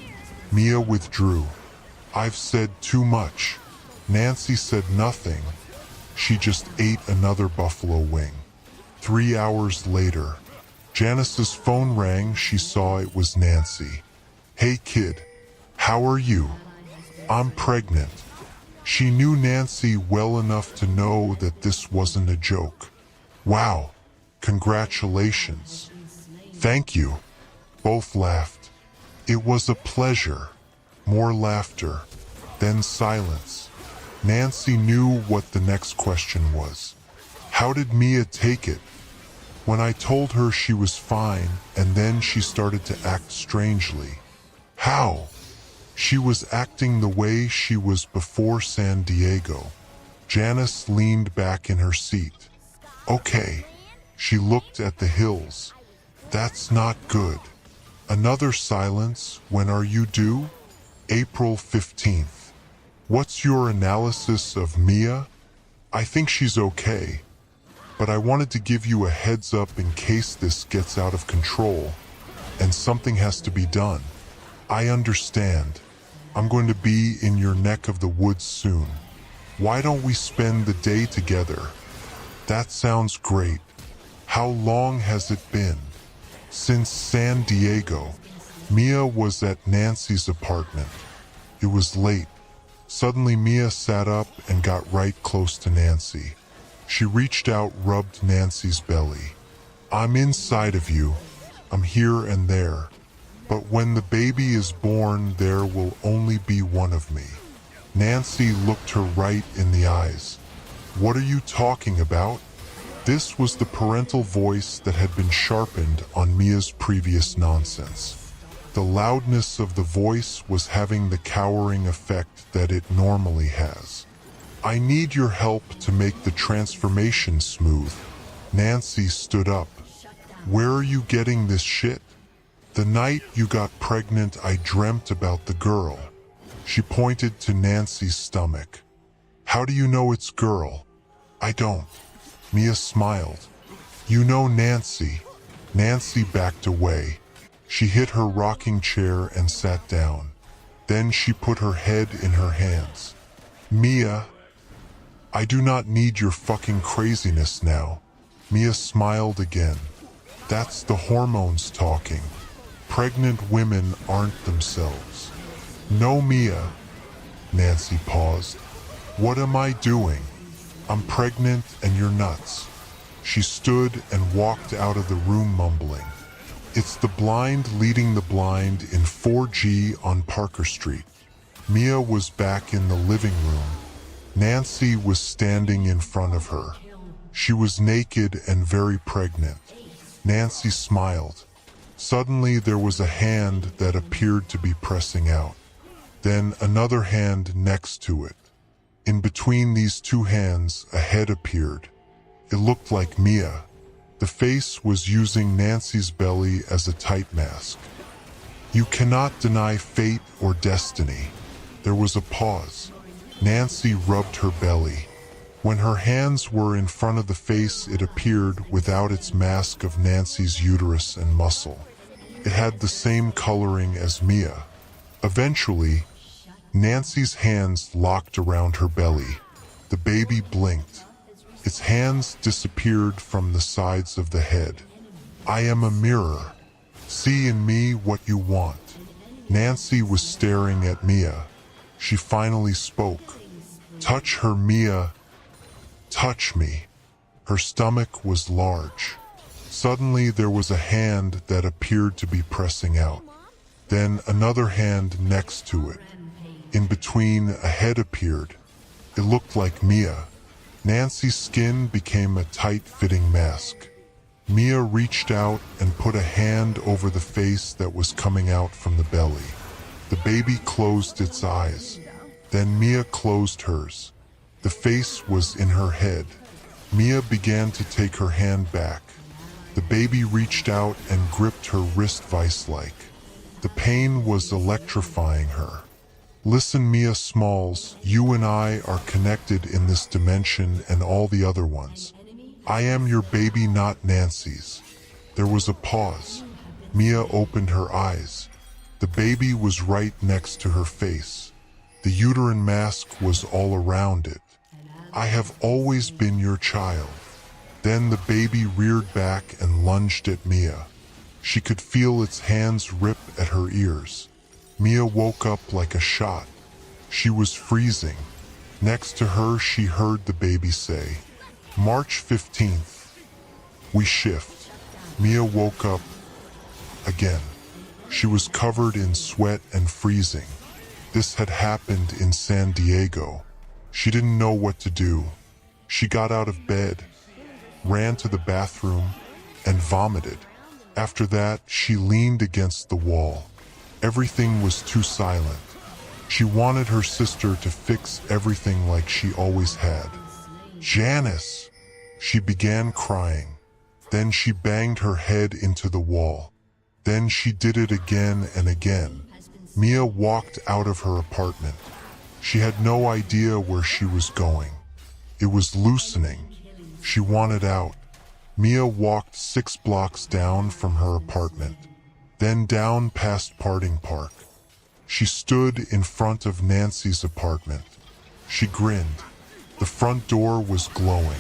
Mia withdrew. "I've said too much." Nancy said nothing. She just ate another buffalo wing. 3 hours later, Janice's phone rang. She saw it was Nancy. "Hey kid, how are you?" "I'm pregnant." She knew Nancy well enough to know that this wasn't a joke. "Wow, congratulations." "Thank you." Both laughed. "It was a pleasure." More laughter, then silence. Nancy knew what the next question was. How did Mia take it? When I told her she was fine, and then she started to act strangely. How? She was acting the way she was before San Diego. Janice leaned back in her seat. "Okay." She looked at the hills. "That's not good." Another silence. "When are you due?" "April 15th. "What's your analysis of Mia?" "I think she's okay. But I wanted to give you a heads up in case this gets out of control, and something has to be done." "I understand. I'm going to be in your neck of the woods soon. Why don't we spend the day together?" "That sounds great. How long has it been?" "Since San Diego." Mia was at Nancy's apartment. It was late. Suddenly Mia sat up and got right close to Nancy. She reached out, rubbed Nancy's belly. "I'm inside of you. I'm here and there. But when the baby is born, there will only be one of me." Nancy looked her right in the eyes. "What are you talking about?" This was the parental voice that had been sharpened on Mia's previous nonsense. The loudness of the voice was having the cowering effect that it normally has. "I need your help to make the transformation smooth." Nancy stood up. "Where are you getting this shit?" "The night you got pregnant, I dreamt about the girl." She pointed to Nancy's stomach. "How do you know it's girl?" "I don't." Mia smiled. "You know Nancy." Nancy backed away. She hit her rocking chair and sat down. Then she put her head in her hands. "Mia, I do not need your fucking craziness now." Mia smiled again. "That's the hormones talking. Pregnant women aren't themselves." "No, Mia." Nancy paused. "What am I doing? I'm pregnant and you're nuts." She stood and walked out of the room mumbling. "It's the blind leading the blind" in 4G on Parker Street. Mia was back in the living room. Nancy was standing in front of her. She was naked and very pregnant. Nancy smiled. Suddenly there was a hand that appeared to be pressing out. Then another hand next to it. In between these two hands, a head appeared. It looked like Mia. The face was using Nancy's belly as a tight mask. "You cannot deny fate or destiny." There was a pause. Nancy rubbed her belly. When her hands were in front of the face, it appeared without its mask of Nancy's uterus and muscle. It had the same coloring as Mia. Eventually, Nancy's hands locked around her belly. The baby blinked. Its hands disappeared from the sides of the head. I am a mirror. See in me what you want. Nancy was staring at Mia. She finally spoke. Touch her, Mia. Touch me. Her stomach was large. Suddenly there was a hand that appeared to be pressing out. Then another hand next to it. In between, a head appeared. It looked like Mia. Nancy's skin became a tight-fitting mask. Mia reached out and put a hand over the face that was coming out from the belly. The baby closed its eyes. Then Mia closed hers. The face was in her head. Mia began to take her hand back. The baby reached out and gripped her wrist vice-like. The pain was electrifying her. Listen, Mia Smalls, you and I are connected in this dimension and all the other ones. I am your baby, not Nancy's. There was a pause. Mia opened her eyes. The baby was right next to her face. The uterine mask was all around it. I have always been your child. Then the baby reared back and lunged at Mia. She could feel its hands rip at her ears. Mia woke up like a shot. She was freezing. Next to her, she heard the baby say, March 15th. We shift. Mia woke up again. She was covered in sweat and freezing. This had happened in San Diego. She didn't know what to do. She got out of bed, ran to the bathroom, and vomited. After that, she leaned against the wall. Everything was too silent. She wanted her sister to fix everything like she always had. Janice! She began crying. Then she banged her head into the wall. Then she did it again and again. Mia walked out of her apartment. She had no idea where she was going. It was loosening. She wanted out. Mia walked 6 blocks down from her apartment, then down past Parting Park. She stood in front of Nancy's apartment. She grinned. The front door was glowing.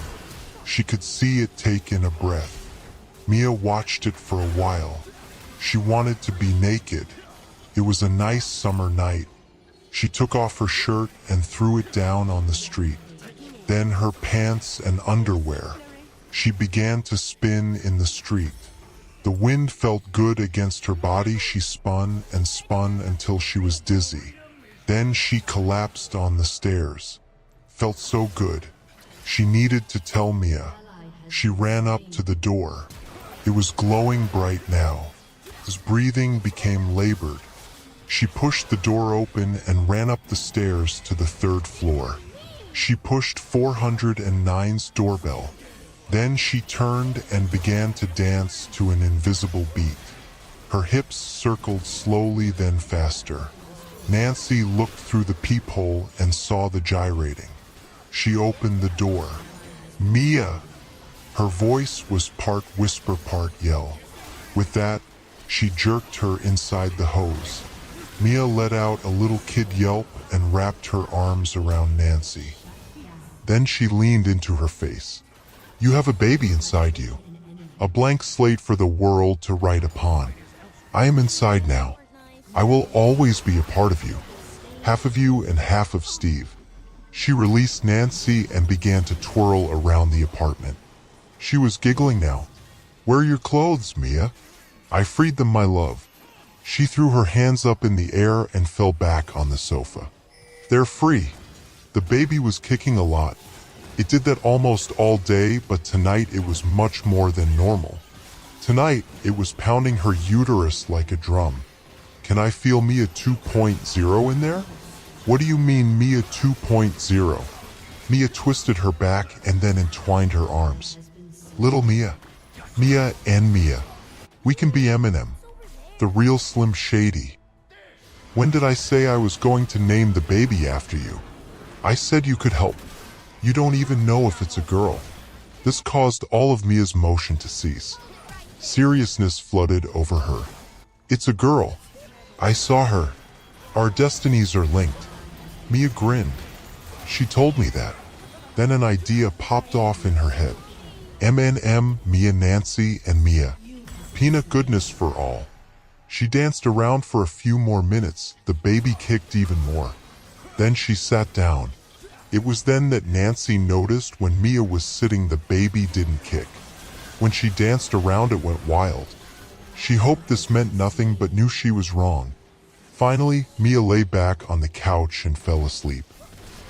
She could see it take in a breath. Mia watched it for a while. She wanted to be naked. It was a nice summer night. She took off her shirt and threw it down on the street. Then her pants and underwear. She began to spin in the street. The wind felt good against her body. She spun and spun until she was dizzy. Then she collapsed on the stairs. Felt so good. She needed to tell Mia. She ran up to the door. It was glowing bright now. His breathing became labored. She pushed the door open and ran up the stairs to the 3rd floor. She pushed 409's doorbell. Then she turned and began to dance to an invisible beat. Her hips circled slowly, then faster. Nancy looked through the peephole and saw the gyrating. She opened the door. Mia! Her voice was part whisper, part yell. With that, she jerked her inside the hose. Mia let out a little kid yelp and wrapped her arms around Nancy. Then she leaned into her face. You have a baby inside you. A blank slate for the world to write upon. I am inside now. I will always be a part of you. Half of you and half of Steve. She released Nancy and began to twirl around the apartment. She was giggling now. Where are your clothes, Mia? I freed them, my love. She threw her hands up in the air and fell back on the sofa. They're free. The baby was kicking a lot. It did that almost all day, but tonight it was much more than normal. Tonight, it was pounding her uterus like a drum. Can I feel Mia 2.0 in there? What do you mean, Mia 2.0? Mia twisted her back and then entwined her arms. Little Mia. Mia and Mia. We can be Eminem. The real Slim Shady. When did I say I was going to name the baby after you? I said you could help. You don't even know if it's a girl. This caused all of Mia's motion to cease. Seriousness flooded over her. It's a girl. I saw her. Our destinies are linked. Mia grinned. She told me that. Then an idea popped off in her head. MNM, Mia, Nancy, and Mia. Peanut goodness for all. She danced around for a few more minutes. The baby kicked even more. Then she sat down. It was then that Nancy noticed when Mia was sitting the baby didn't kick. When she danced around it went wild. She hoped this meant nothing but knew she was wrong. Finally, Mia lay back on the couch and fell asleep.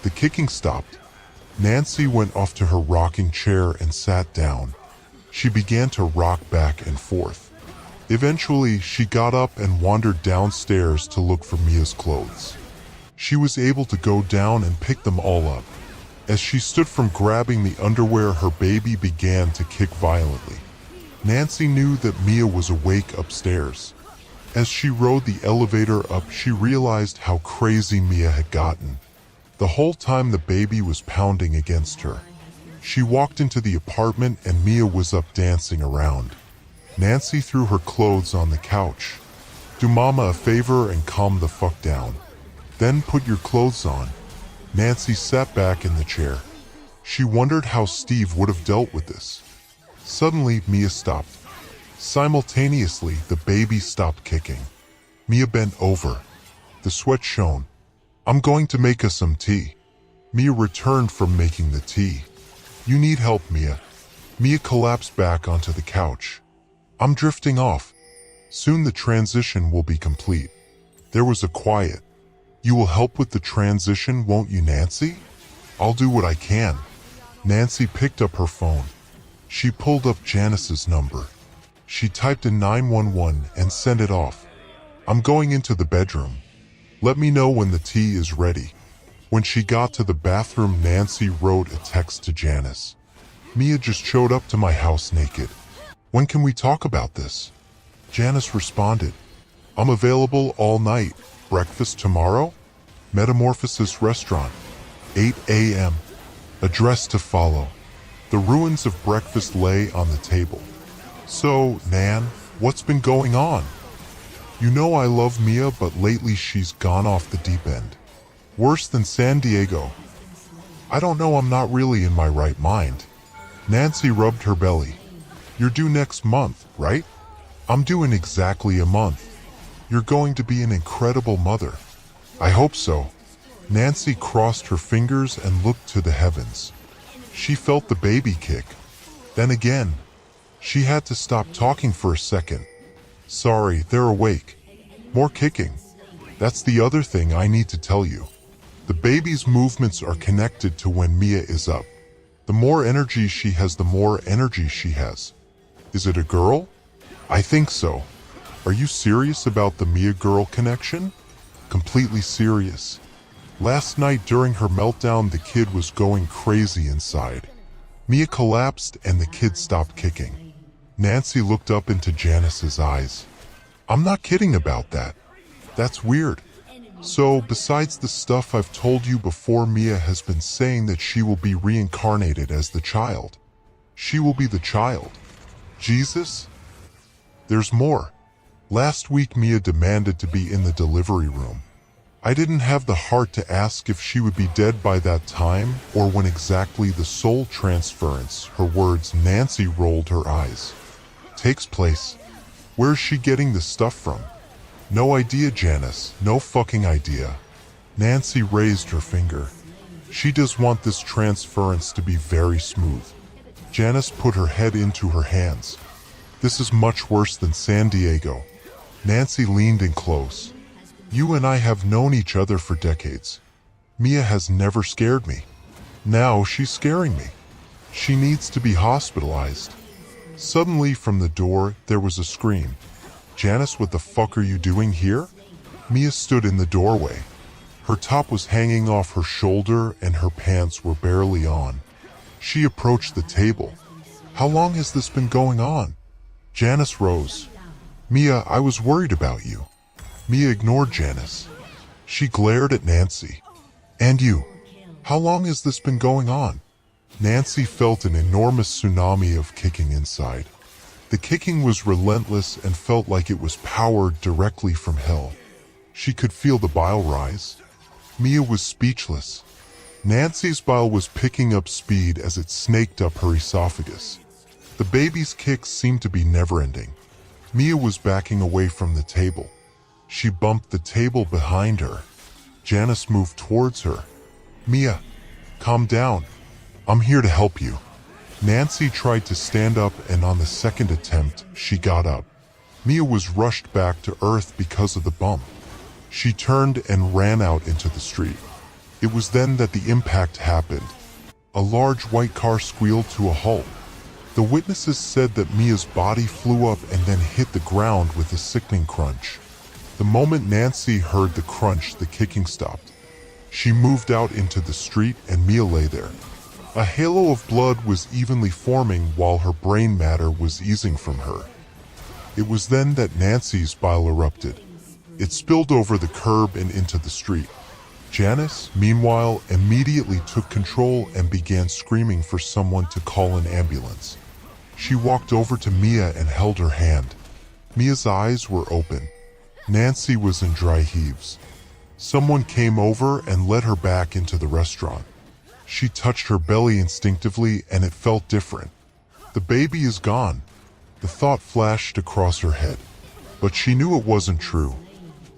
The kicking stopped. Nancy went off to her rocking chair and sat down. She began to rock back and forth. Eventually, she got up and wandered downstairs to look for Mia's clothes. She was able to go down and pick them all up. As she stood from grabbing the underwear, her baby began to kick violently. Nancy knew that Mia was awake upstairs. As she rode the elevator up, she realized how crazy Mia had gotten. The whole time the baby was pounding against her. She walked into the apartment and Mia was up dancing around. Nancy threw her clothes on the couch. Do mama a favor and calm the fuck down. Then put your clothes on. Nancy sat back in the chair. She wondered how Steve would have dealt with this. Suddenly, Mia stopped. Simultaneously, the baby stopped kicking. Mia bent over. The sweat shone. I'm going to make us some tea. Mia returned from making the tea. You need help, Mia. Mia collapsed back onto the couch. I'm drifting off. Soon the transition will be complete. There was a quiet. You will help with the transition, won't you, Nancy? I'll do what I can. Nancy picked up her phone. She pulled up Janice's number. She typed in 911 and sent it off. I'm going into the bedroom. Let me know when the tea is ready. When she got to the bathroom, Nancy wrote a text to Janice. Mia just showed up to my house naked. When can we talk about this? Janice responded. I'm available all night. Breakfast tomorrow? Metamorphosis Restaurant. 8 a.m. Address to follow. The ruins of breakfast lay on the table. So, Nan, what's been going on? You know I love Mia, but lately she's gone off the deep end. Worse than San Diego. I don't know, I'm not really in my right mind. Nancy rubbed her belly. You're due next month, right? I'm due in exactly a month. You're going to be an incredible mother. I hope so. Nancy crossed her fingers and looked to the heavens. She felt the baby kick. Then again, she had to stop talking for a second. Sorry, they're awake. More kicking. That's the other thing I need to tell you. The baby's movements are connected to when Mia is up. The more energy she has, the more energy she has. Is it a girl? I think so. Are you serious about the Mia girl connection? Completely serious. Last night during her meltdown, the kid was going crazy inside. Mia collapsed and the kid stopped kicking. Nancy looked up into Janice's eyes. I'm not kidding about that. That's weird. So, besides the stuff I've told you before, Mia has been saying that she will be reincarnated as the child. She will be the child. Jesus? There's more. Last week Mia demanded to be in the delivery room. I didn't have the heart to ask if she would be dead by that time or when exactly the soul transference, her words, Nancy rolled her eyes, takes place. Where's she getting the stuff from? No idea, Janice, no fucking idea. Nancy raised her finger. She does want this transference to be very smooth. Janice put her head into her hands. This is much worse than San Diego. Nancy leaned in close. You and I have known each other for decades. Mia has never scared me. Now she's scaring me. She needs to be hospitalized. Suddenly from the door, there was a scream. Janice, what the fuck are you doing here? Mia stood in the doorway. Her top was hanging off her shoulder and her pants were barely on. She approached the table. How long has this been going on? Janice rose. Mia, I was worried about you. Mia ignored Janice. She glared at Nancy. And you? How long has this been going on? Nancy felt an enormous tsunami of kicking inside. The kicking was relentless and felt like it was powered directly from hell. She could feel the bile rise. Mia was speechless. Nancy's bile was picking up speed as it snaked up her esophagus. The baby's kicks seemed to be never-ending. Mia was backing away from the table. She bumped the table behind her. Janice moved towards her. Mia, calm down. I'm here to help you. Nancy tried to stand up, and on the second attempt, she got up. Mia was rushed back to earth because of the bump. She turned and ran out into the street. It was then that the impact happened. A large white car squealed to a halt. The witnesses said that Mia's body flew up and then hit the ground with a sickening crunch. The moment Nancy heard the crunch, the kicking stopped. She moved out into the street and Mia lay there. A halo of blood was evenly forming while her brain matter was easing from her. It was then that Nancy's bile erupted. It spilled over the curb and into the street. Janice, meanwhile, immediately took control and began screaming for someone to call an ambulance. She walked over to Mia and held her hand. Mia's eyes were open. Nancy was in dry heaves. Someone came over and led her back into the restaurant. She touched her belly instinctively and it felt different. The baby is gone. The thought flashed across her head. But she knew it wasn't true.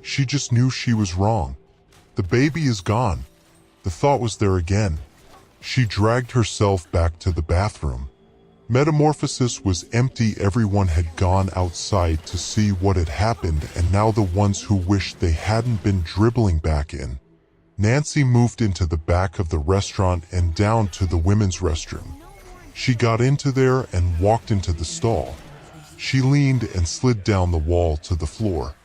She just knew she was wrong. The baby is gone. The thought was there again. She dragged herself back to the bathroom. Metamorphosis was empty. Everyone had gone outside to see what had happened, and now the ones who wished they hadn't been dribbling back in. Nancy moved into the back of the restaurant and down to the women's restroom. She got into there and walked into the stall. She leaned and slid down the wall to the floor.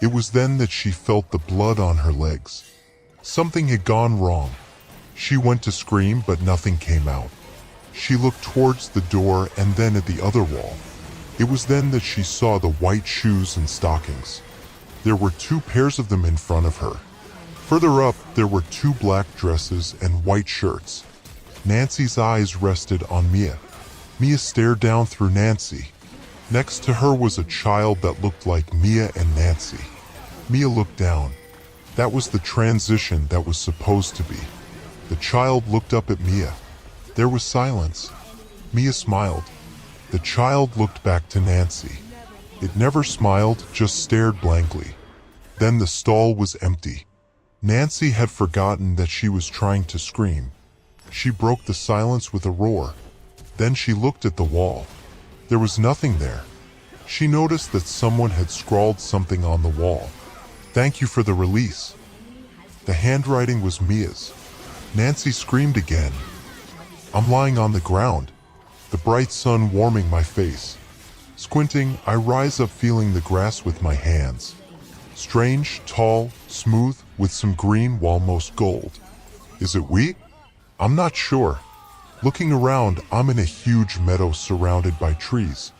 It was then that she felt the blood on her legs. Something had gone wrong. She went to scream, but nothing came out. She looked towards the door and then at the other wall. It was then that she saw the white shoes and stockings. There were 2 pairs of them in front of her. Further up, there were 2 black dresses and white shirts. Nancy's eyes rested on Mia. Mia stared down through Nancy. Next to her was a child that looked like Mia and Nancy. Mia looked down. That was the transition that was supposed to be. The child looked up at Mia. There was silence. Mia smiled. The child looked back to Nancy. It never smiled, just stared blankly. Then the stall was empty. Nancy had forgotten that she was trying to scream. She broke the silence with a roar. Then she looked at the wall. There was nothing there. She noticed that someone had scrawled something on the wall. "Thank you for the release." The handwriting was Mia's. Nancy screamed again. I'm lying on the ground, the bright sun warming my face. Squinting, I rise up feeling the grass with my hands. Strange, tall, smooth, with some green while most gold. Is it wheat? I'm not sure. Looking around, I'm in a huge meadow surrounded by trees.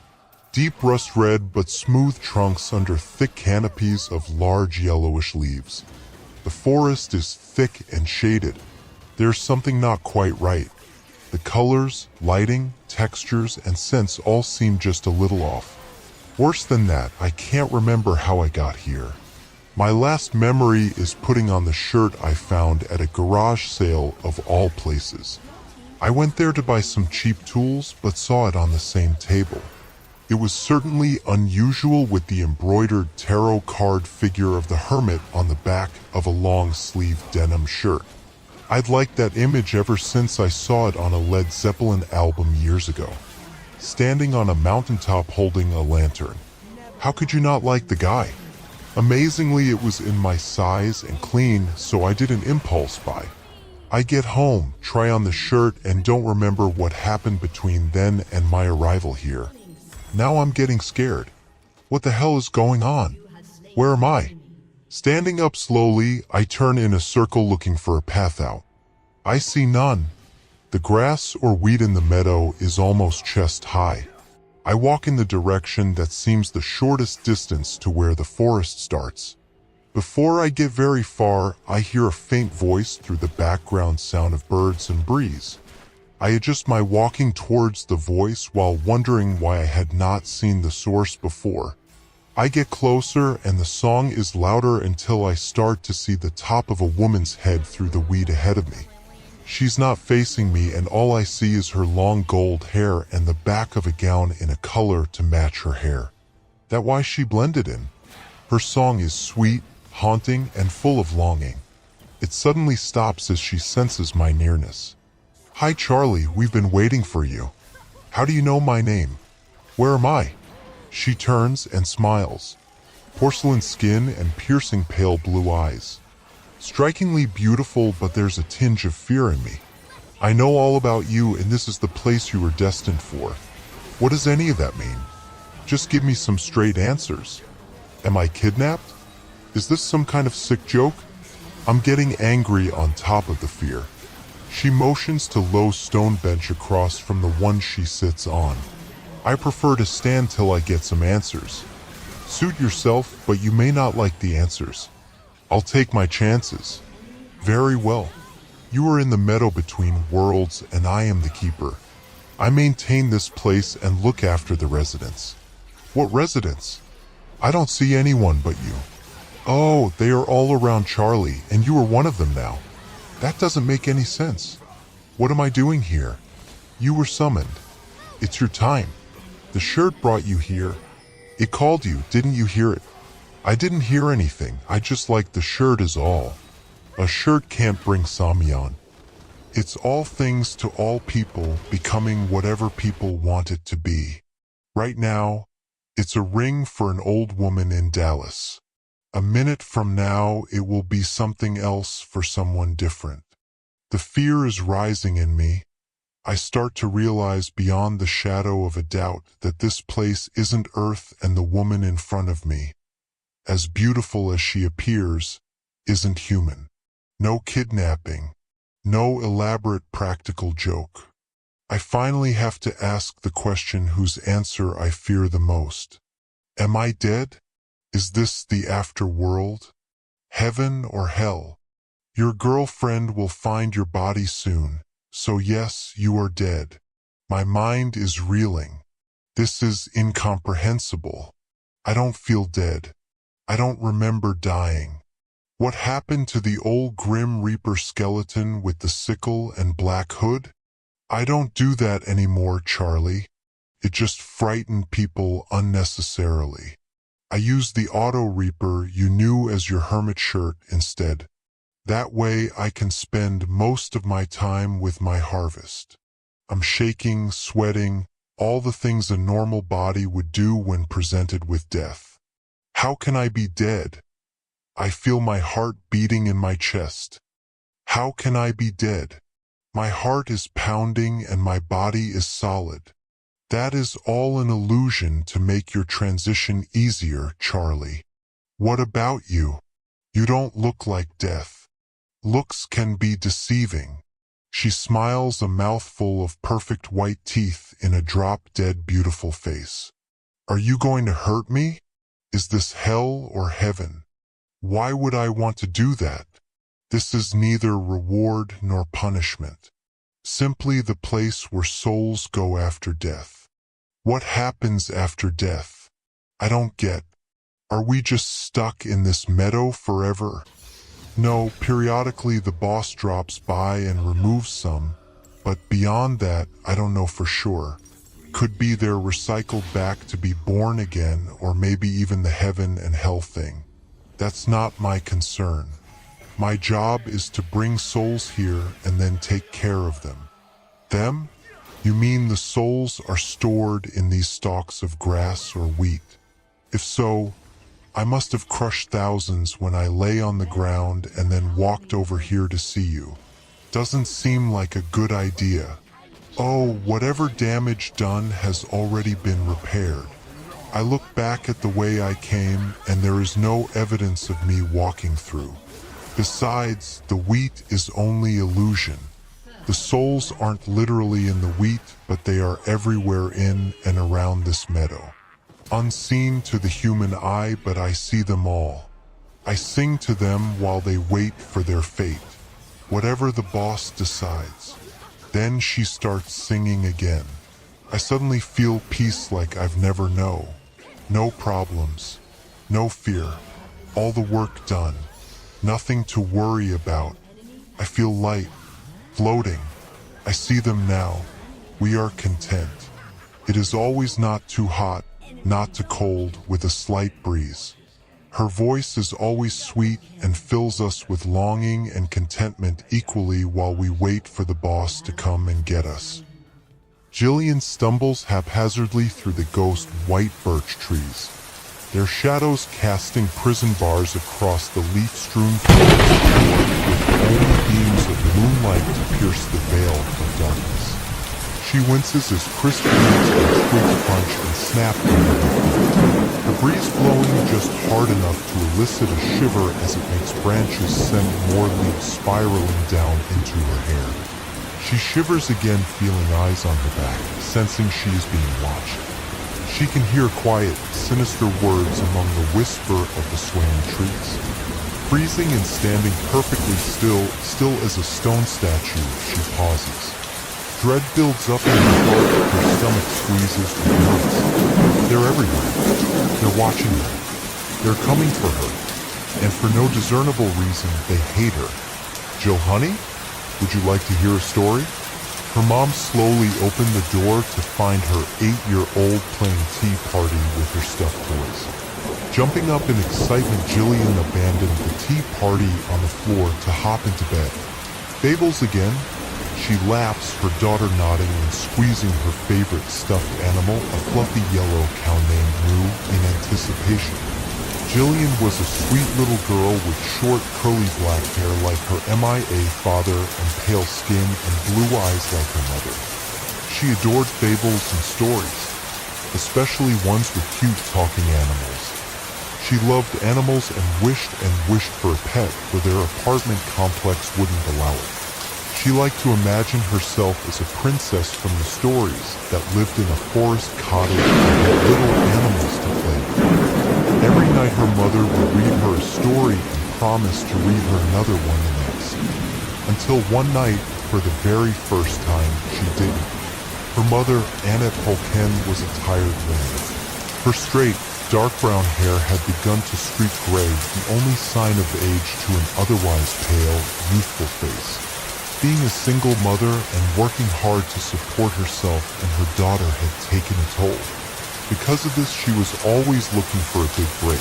Deep rust red but smooth trunks under thick canopies of large yellowish leaves. The forest is thick and shaded. There's something not quite right. The colors, lighting, textures, and scents all seem just a little off. Worse than that, I can't remember how I got here. My last memory is putting on the shirt I found at a garage sale of all places. I went there to buy some cheap tools, but saw it on the same table. It was certainly unusual with the embroidered tarot card figure of the hermit on the back of a long-sleeved denim shirt. I'd liked that image ever since I saw it on a Led Zeppelin album years ago. Standing on a mountaintop holding a lantern. How could you not like the guy? Amazingly, it was in my size and clean, so I did an impulse buy. I get home, try on the shirt, and don't remember what happened between then and my arrival here. Now I'm getting scared. What the hell is going on? Where am I? Standing up slowly, I turn in a circle looking for a path out. I see none. The grass or weed in the meadow is almost chest high. I walk in the direction that seems the shortest distance to where the forest starts. Before I get very far, I hear a faint voice through the background sound of birds and breeze. I adjust my walking towards the voice while wondering why I had not seen the source before. I get closer and the song is louder until I start to see the top of a woman's head through the weed ahead of me. She's not facing me and all I see is her long gold hair and the back of a gown in a color to match her hair. That's why she blended in. Her song is sweet, haunting, and full of longing. It suddenly stops as she senses my nearness. "Hi Charlie, we've been waiting for you. How do you know my name? Where am I?" She turns and smiles. Porcelain skin and piercing pale blue eyes. Strikingly beautiful, but there's a tinge of fear in me. "I know all about you and this is the place you were destined for." "What does any of that mean? Just give me some straight answers. Am I kidnapped? Is this some kind of sick joke?" I'm getting angry on top of the fear. She motions to low stone bench across from the one she sits on. I prefer to stand till I get some answers. "Suit yourself, but you may not like the answers. I'll take my chances." "Very well. You are in the meadow between worlds and I am the keeper. I maintain this place and look after the residents." "What residents? I don't see anyone but you." "Oh, they are all around Charlie and you are one of them now. That doesn't make any sense. What am I doing here?" "You were summoned. It's your time. The shirt brought you here. It called you, didn't you hear it?" "I didn't hear anything, I just like the shirt is all." "A shirt can't bring Samyan. It's all things to all people, becoming whatever people want it to be. Right now, it's a ring for an old woman in Dallas. A minute from now, it will be something else for someone different." The fear is rising in me. I start to realize beyond the shadow of a doubt that this place isn't Earth and the woman in front of me, as beautiful as she appears, isn't human. No kidnapping. No elaborate practical joke. I finally have to ask the question whose answer I fear the most. Am I dead? Is this the afterworld? Heaven or hell? Your girlfriend will find your body soon, so yes, you are dead. My mind is reeling. This is incomprehensible. I don't feel dead. I don't remember dying. What happened to the old Grim Reaper skeleton with the sickle and black hood? I don't do that anymore, Charlie. It just frightened people unnecessarily. I use the Auto Reaper you knew as your hermit shirt instead. That way I can spend most of my time with my harvest. I'm shaking, sweating, all the things a normal body would do when presented with death. How can I be dead? I feel my heart beating in my chest. How can I be dead? My heart is pounding and my body is solid. That is all an illusion to make your transition easier, Charlie. What about you? You don't look like death. Looks can be deceiving. She smiles, a mouthful of perfect white teeth in a drop-dead beautiful face. Are you going to hurt me? Is this hell or heaven? Why would I want to do that? This is neither reward nor punishment. Simply the place where souls go after death. What happens after death? I don't get. Are we just stuck in this meadow forever? No, periodically the boss drops by and removes some, but beyond that, I don't know for sure. Could be they're recycled back to be born again, or maybe even the heaven and hell thing. That's not my concern. My job is to bring souls here and then take care of them. Them? You mean the souls are stored in these stalks of grass or wheat? If so, I must have crushed thousands when I lay on the ground and then walked over here to see you. Doesn't seem like a good idea. Oh, whatever damage done has already been repaired. I look back at the way I came and there is no evidence of me walking through. Besides, the wheat is only illusion. The souls aren't literally in the wheat, but they are everywhere in and around this meadow. Unseen to the human eye, but I see them all. I sing to them while they wait for their fate, whatever the boss decides. Then she starts singing again. I suddenly feel peace like I've never known. No problems, no fear, all the work done, nothing to worry about. I feel light, floating. I see them now. We are content. It is always not too hot, not too cold, with a slight breeze. Her voice is always sweet and fills us with longing and contentment equally while we wait for the boss to come and get us. Jillian stumbles haphazardly through the ghost white birch trees, their shadows casting prison bars across the leaf-strewn forest with only beams of moonlight to pierce the veil of darkness. She winces as crisp leaves and twigs crunch and snap under her feet, the breeze blowing just hard enough to elicit a shiver as it makes branches send more leaves spiraling down into her hair. She shivers again, feeling eyes on her back, sensing she is being watched. She can hear quiet, sinister words among the whisper of the swaying trees. Freezing and standing perfectly still as a stone statue, she pauses. Dread builds up in her heart, her stomach squeezes with knots. They're everywhere. They're watching her. They're coming for her. And for no discernible reason, they hate her. Jill, honey? Would you like to hear a story? Her mom slowly opened the door to find her 8-year-old playing tea party with her stuffed toys. Jumping up in excitement, Jillian abandoned the tea party on the floor to hop into bed. Fables again? She laughs, her daughter nodding and squeezing her favorite stuffed animal, a fluffy yellow cow named Moo, in anticipation. Jillian was a sweet little girl with short, curly black hair like her MIA father and pale skin and blue eyes like her mother. She adored fables and stories, especially ones with cute talking animals. She loved animals and wished for a pet, for their apartment complex wouldn't allow it. She liked to imagine herself as a princess from the stories that lived in a forest cottage and had little animals to play with. Every night her mother would read her a story and promise to read her another one the next. Until one night, for the very first time, she didn't. Her mother, Annette Polken, was a tired woman. Her straight, dark brown hair had begun to streak gray, the only sign of age to an otherwise pale, youthful face. Being a single mother and working hard to support herself and her daughter had taken a toll. Because of this, she was always looking for a big break.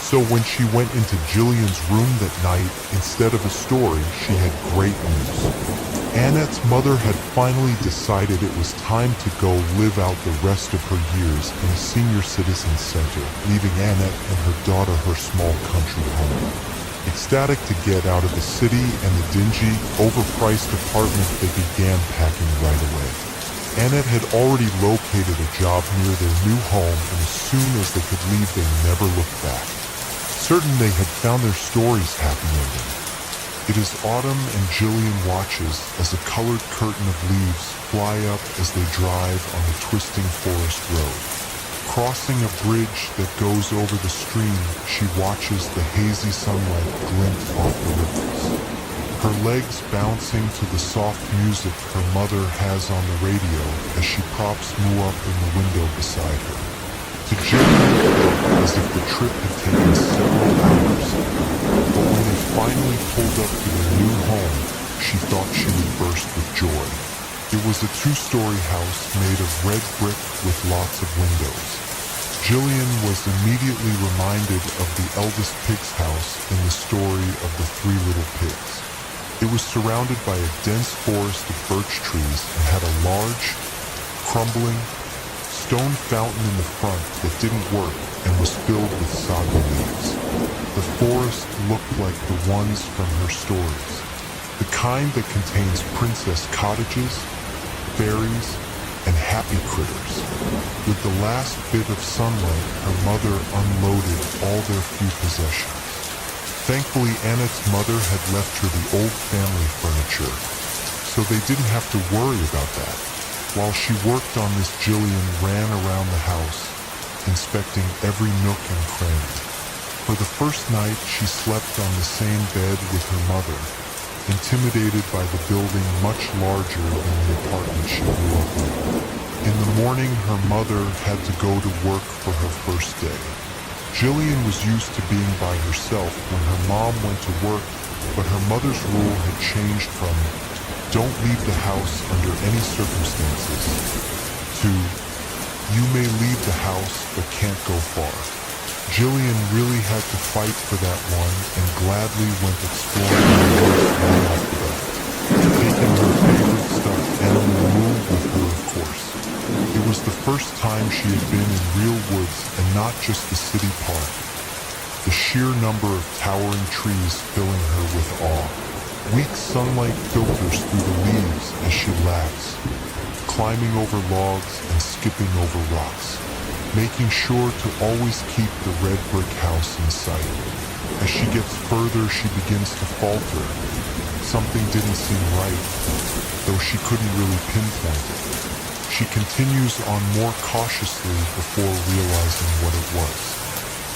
So when she went into Jillian's room that night, instead of a story, she had great news. Annette's mother had finally decided it was time to go live out the rest of her years in a senior citizen center, leaving Annette and her daughter her small country home. Ecstatic to get out of the city and the dingy, overpriced apartment, they began packing right away. Annette had already located a job near their new home, and as soon as they could leave, they never looked back. Certain they had found their story's happy ending. It is autumn, and Jillian watches as a colored curtain of leaves fly up as they drive on the twisting forest road. Crossing a bridge that goes over the stream, she watches the hazy sunlight glint off the ripples. Her legs bouncing to the soft music her mother has on the radio as she props Moo up in the window beside her. To Jillian, it felt as if the trip had taken several hours, but when they finally pulled up to their new home, she thought she would burst with joy. It was a 2-story house made of red brick with lots of windows. Jillian was immediately reminded of the eldest pig's house in the story of the 3 little pigs. It was surrounded by a dense forest of birch trees and had a large, crumbling, stone fountain in the front that didn't work and was filled with soggy leaves. The forest looked like the ones from her stories, the kind that contains princess cottages, fairies, and happy critters. With the last bit of sunlight, her mother unloaded all their few possessions. Thankfully, Annette's mother had left her the old family furniture, so they didn't have to worry about that. While she worked on this, Jillian ran around the house, inspecting every nook and cranny. For the first night, she slept on the same bed with her mother, intimidated by the building much larger than the apartment she grew up in. In the morning, her mother had to go to work for her first day. Jillian was used to being by herself when her mom went to work, but her mother's rule had changed from "don't leave the house under any circumstances" to "you may leave the house but can't go far." Jillian really had to fight for that one and gladly went exploring the woods right off the bat, taking her favorite stuffed animal Moo with her, of course. It was the first time she had been in real woods and not just the city park. The sheer number of towering trees filling her with awe. Weak sunlight filters through the leaves as she laughs, climbing over logs and skipping over rocks, making sure to always keep the red brick house in sight. As she gets further, she begins to falter. Something didn't seem right, though she couldn't really pinpoint it. She continues on more cautiously before realizing what it was.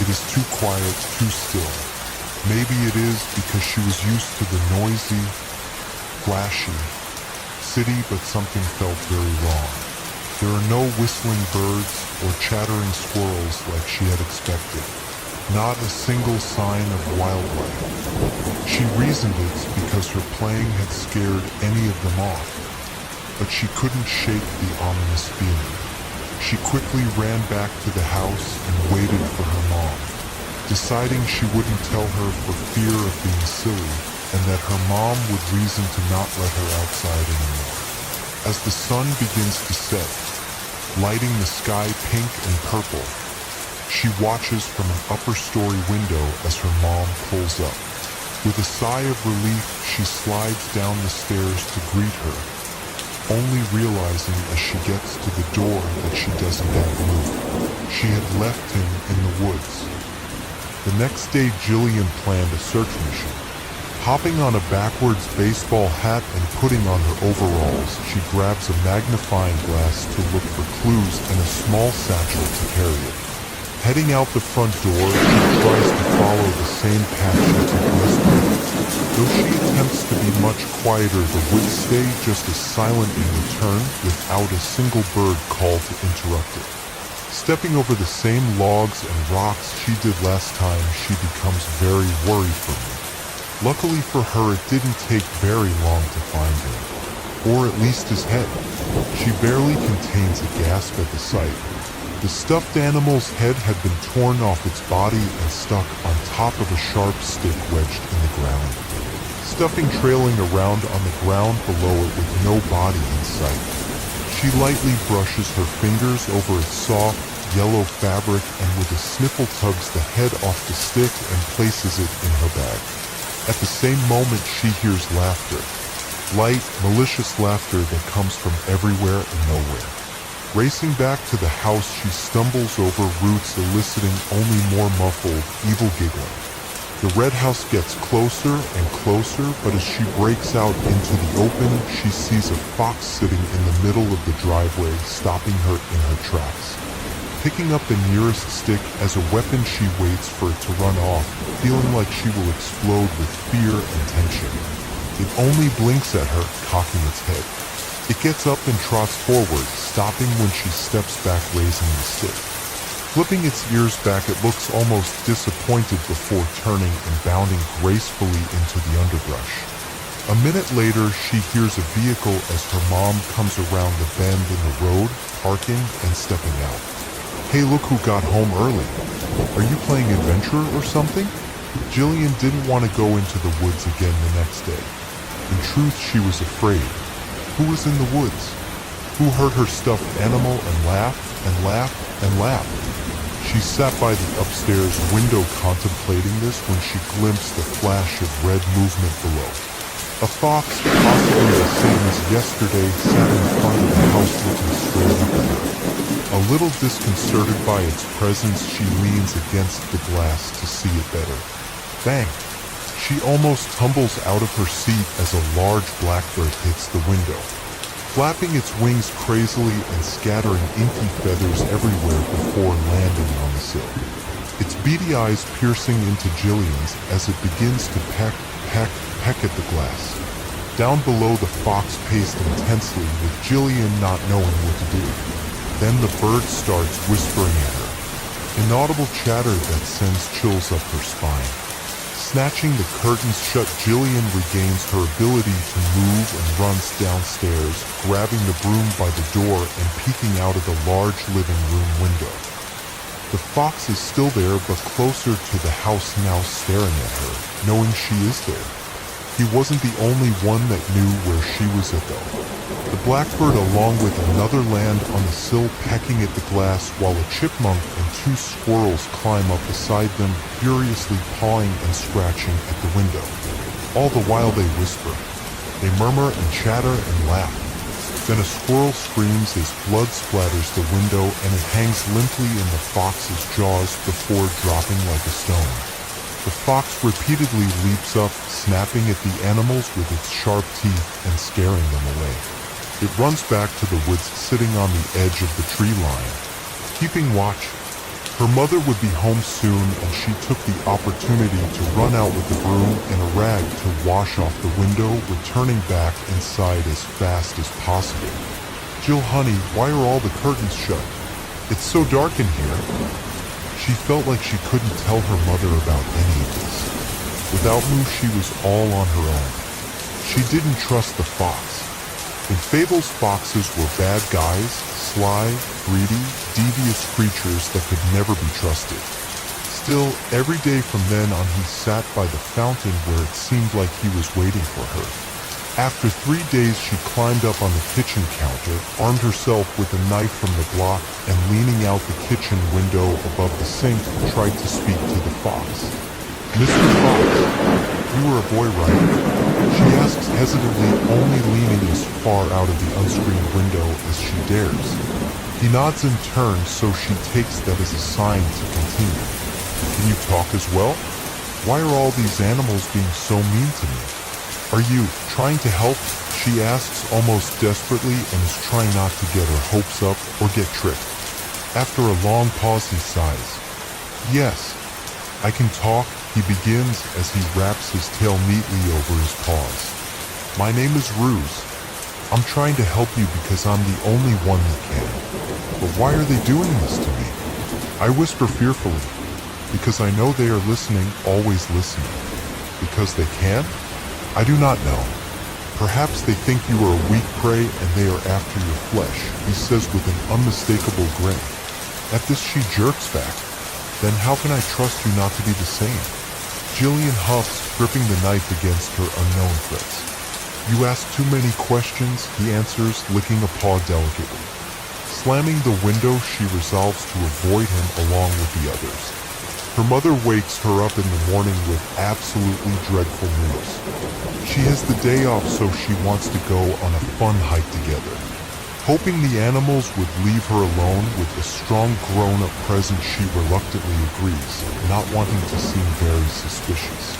It is too quiet, too still. Maybe it is because she was used to the noisy, flashy city, but something felt very wrong. There are no whistling birds or chattering squirrels like she had expected. Not a single sign of wildlife. She reasoned it's because her playing had scared any of them off. But she couldn't shake the ominous feeling. She quickly ran back to the house and waited for her mom, deciding she wouldn't tell her for fear of being silly and that her mom would reason to not let her outside anymore. As the sun begins to set, lighting the sky pink and purple, she watches from an upper-story window as her mom pulls up. With a sigh of relief, she slides down the stairs to greet her, only realizing as she gets to the door that she doesn't have Moo. She had left him in the woods. The next day, Jillian planned a search mission. Hopping on a backwards baseball hat and putting on her overalls, she grabs a magnifying glass to look for clues and a small satchel to carry it. Heading out the front door, she tries to follow the same path she took yesterday. Though she attempts to be much quieter, the woods stay just as silent in return, without a single bird call to interrupt it. Stepping over the same logs and rocks she did last time, she becomes very worried for him. Luckily for her, it didn't take very long to find him, or at least his head. She barely contains a gasp at the sight. The stuffed animal's head had been torn off its body and stuck on top of a sharp stick wedged in the ground. Stuffing trailing around on the ground below it with no body in sight. She lightly brushes her fingers over its soft, yellow fabric and with a sniffle tugs the head off the stick and places it in her bag. At the same moment, she hears laughter. Light, malicious laughter that comes from everywhere and nowhere. Racing back to the house, she stumbles over roots, eliciting only more muffled, evil giggling. The red house gets closer and closer, but as she breaks out into the open, she sees a fox sitting in the middle of the driveway, stopping her in her tracks. Picking up the nearest stick as a weapon, she waits for it to run off, feeling like she will explode with fear and tension. It only blinks at her, cocking its head. It gets up and trots forward, stopping when she steps back, raising the stick. Flipping its ears back, it looks almost disappointed before turning and bounding gracefully into the underbrush. A minute later, she hears a vehicle as her mom comes around the bend in the road, parking and stepping out. "Hey, look who got home early. Are you playing adventure or something?" Jillian didn't want to go into the woods again the next day. In truth, she was afraid. Who was in the woods? Who heard her stuffed animal and laughed and laughed and laughed? She sat by the upstairs window contemplating this when she glimpsed a flash of red movement below. A fox, possibly the same as yesterday, sat in front of the house looking straight up at her. A little disconcerted by its presence, she leans against the glass to see it better. Bang! She almost tumbles out of her seat as a large blackbird hits the window, flapping its wings crazily and scattering inky feathers everywhere before landing on the sill. its beady eyes piercing into Jillian's as it begins to peck, peck at the glass. Down below, the fox paced intensely, with Jillian not knowing what to do. Then the bird starts whispering at her, inaudible chatter that sends chills up her spine. Snatching the curtains shut, Jillian regains her ability to move and runs downstairs, grabbing the broom by the door and peeking out of the large living room window. The fox is still there, but closer to the house now, staring at her, knowing she is there. He wasn't the only one that knew where she was at though. The blackbird, along with another, land on the sill pecking at the glass, while a chipmunk and 2 squirrels climb up beside them, furiously pawing and scratching at the window. All the while they whisper. They murmur and chatter and laugh. Then a squirrel screams as blood splatters the window and it hangs limply in the fox's jaws before dropping like a stone. The fox repeatedly leaps up, snapping at the animals with its sharp teeth and scaring them away. It runs back to the woods, sitting on the edge of the tree line, keeping watch. Her mother would be home soon, and she took the opportunity to run out with the broom and a rag to wash off the window, returning back inside as fast as possible. "Jill, honey, why are all the curtains shut? It's so dark in here." She felt like she couldn't tell her mother about any of this. Without Moo, she was all on her own. She didn't trust the fox. In fables, foxes were bad guys, sly, greedy, devious creatures that could never be trusted. Still, every day from then on, he sat by the fountain where it seemed like he was waiting for her. After 3 days, she climbed up on the kitchen counter, armed herself with a knife from the block, and leaning out the kitchen window above the sink, tried to speak to the fox. "Mr. Fox, you were a boy, right?" She asks hesitantly, only leaning as far out of the unscreened window as she dares. He nods in turn, so she takes that as a sign to continue. "Can you talk as well? Why are all these animals being so mean to me? Are you trying to help?" she asks almost desperately, and is trying not to get her hopes up or get tricked. After a long pause, he sighs. "Yes, I can talk," he begins as he wraps his tail neatly over his paws. "My name is Ruse. I'm trying to help you because I'm the only one that can. But why are they doing this to me?" I whisper fearfully, "Because I know they are listening, always listening." "Because they can?" "I do not know. Perhaps they think you are a weak prey and they are after your flesh," he says with an unmistakable grin. At this, she jerks back. "Then how can I trust you not to be the same?" Jillian huffs, gripping the knife against her unknown threats. "You ask too many questions," he answers, licking a paw delicately. Slamming the window, she resolves to avoid him along with the others. Her mother wakes her up in the morning with absolutely dreadful news. She has the day off, so she wants to go on a fun hike together. Hoping the animals would leave her alone, with a strong grown-up present, she reluctantly agrees, not wanting to seem very suspicious.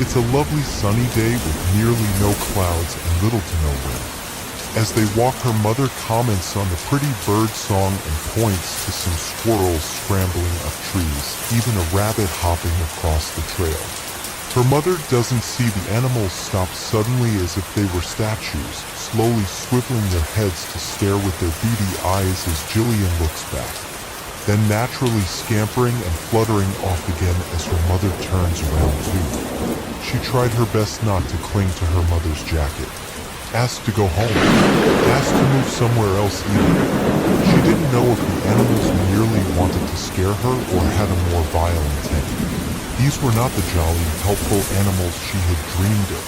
It's a lovely sunny day with nearly no clouds and little to no wind. As they walk, her mother comments on the pretty bird song and points to some squirrels scrambling up trees, even a rabbit hopping across the trail. Her mother doesn't see the animals stop suddenly as if they were statues, slowly swiveling their heads to stare with their beady eyes as Jillian looks back, then naturally scampering and fluttering off again as her mother turns around too. She tried her best not to cling to her mother's jacket. Asked to go home, asked to move somewhere else even. She didn't know if the animals merely wanted to scare her or had a more vile intent. These were not the jolly, helpful animals she had dreamed of.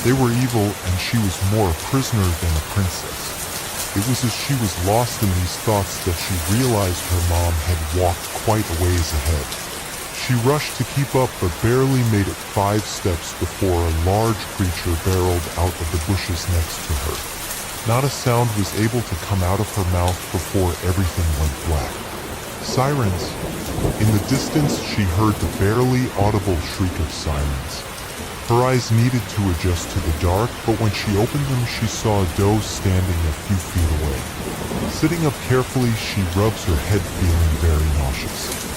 They were evil, and she was more a prisoner than a princess. It was as she was lost in these thoughts that she realized her mom had walked quite a ways ahead. She rushed to keep up, but barely made it 5 steps before a large creature barreled out of the bushes next to her. Not a sound was able to come out of her mouth before everything went black. Sirens. In the distance, she heard the barely audible shriek of sirens. Her eyes needed to adjust to the dark, but when she opened them, she saw a doe standing a few feet away. Sitting up carefully, she rubs her head, feeling very nauseous.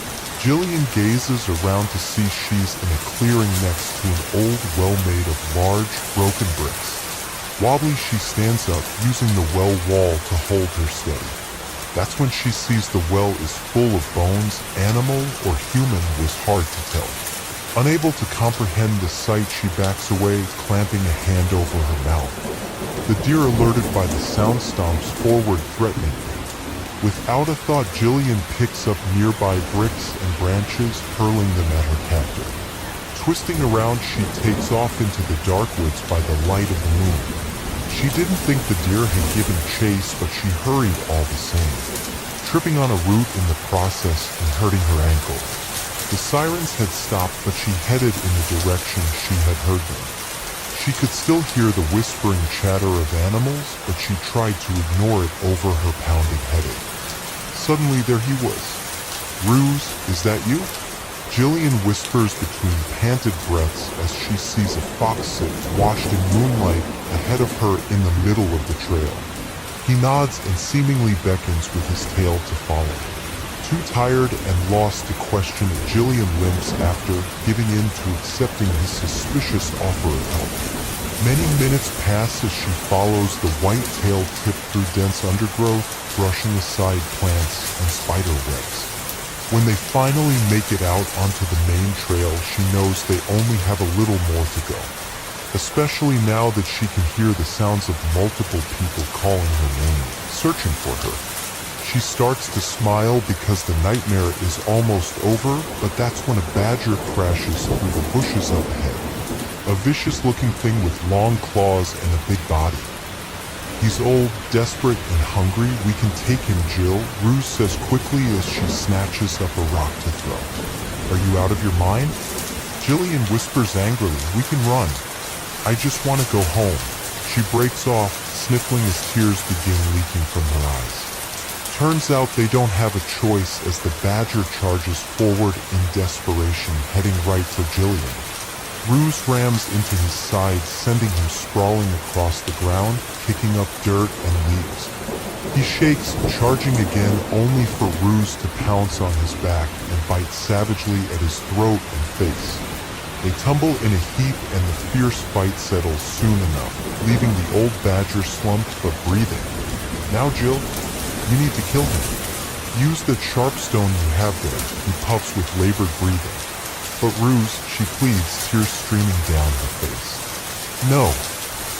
Jillian gazes around to see she's in a clearing next to an old well made of large, broken bricks. Wobbly, she stands up, using the well wall to hold her steady. That's when she sees the well is full of bones. Animal or human was hard to tell. Unable to comprehend the sight, she backs away, clamping a hand over her mouth. The deer, alerted by the sound, stomps forward threateningly. Without a thought, Jillian picks up nearby bricks and branches, hurling them at her captor. Twisting around, she takes off into the dark woods by the light of the moon. She didn't think the deer had given chase, but she hurried all the same, tripping on a root in the process and hurting her ankle. The sirens had stopped, but she headed in the direction she had heard them. She could still hear the whispering chatter of animals, but she tried to ignore it over her pounding headache. Suddenly there he was. "Ruse, is that you?" Jillian whispers between panted breaths as she sees a fox sit washed in moonlight ahead of her in the middle of the trail. He nods and seemingly beckons with his tail to follow. Too tired and lost to question, Jillian limps after, giving in to accepting his suspicious offer of help. Many minutes pass as she follows the white tail tip through dense undergrowth, brushing aside plants and spider webs. When they finally make it out onto the main trail, she knows they only have a little more to go, especially now that she can hear the sounds of multiple people calling her name, searching for her. She starts to smile because the nightmare is almost over, but that's when a badger crashes through the bushes up ahead. A vicious-looking thing with long claws and a big body. "He's old, desperate, and hungry. We can take him, Jill," Ruse says quickly as she snatches up a rock to throw. "Are you out of your mind?" Jillian whispers angrily, "We can run. I just want to go home." She breaks off, sniffling as tears begin leaking from her eyes. Turns out they don't have a choice as the badger charges forward in desperation, heading right for Jillian. Ruse rams into his side, sending him sprawling across the ground, kicking up dirt and leaves. He shakes, charging again, only for Ruse to pounce on his back and bite savagely at his throat and face. They tumble in a heap and the fierce fight settles soon enough, leaving the old badger slumped but breathing. "Now, Jill, you need to kill him. Use the sharp stone you have there," he puffs with labored breathing. But Ruse, she pleads, tears streaming down her face. "No.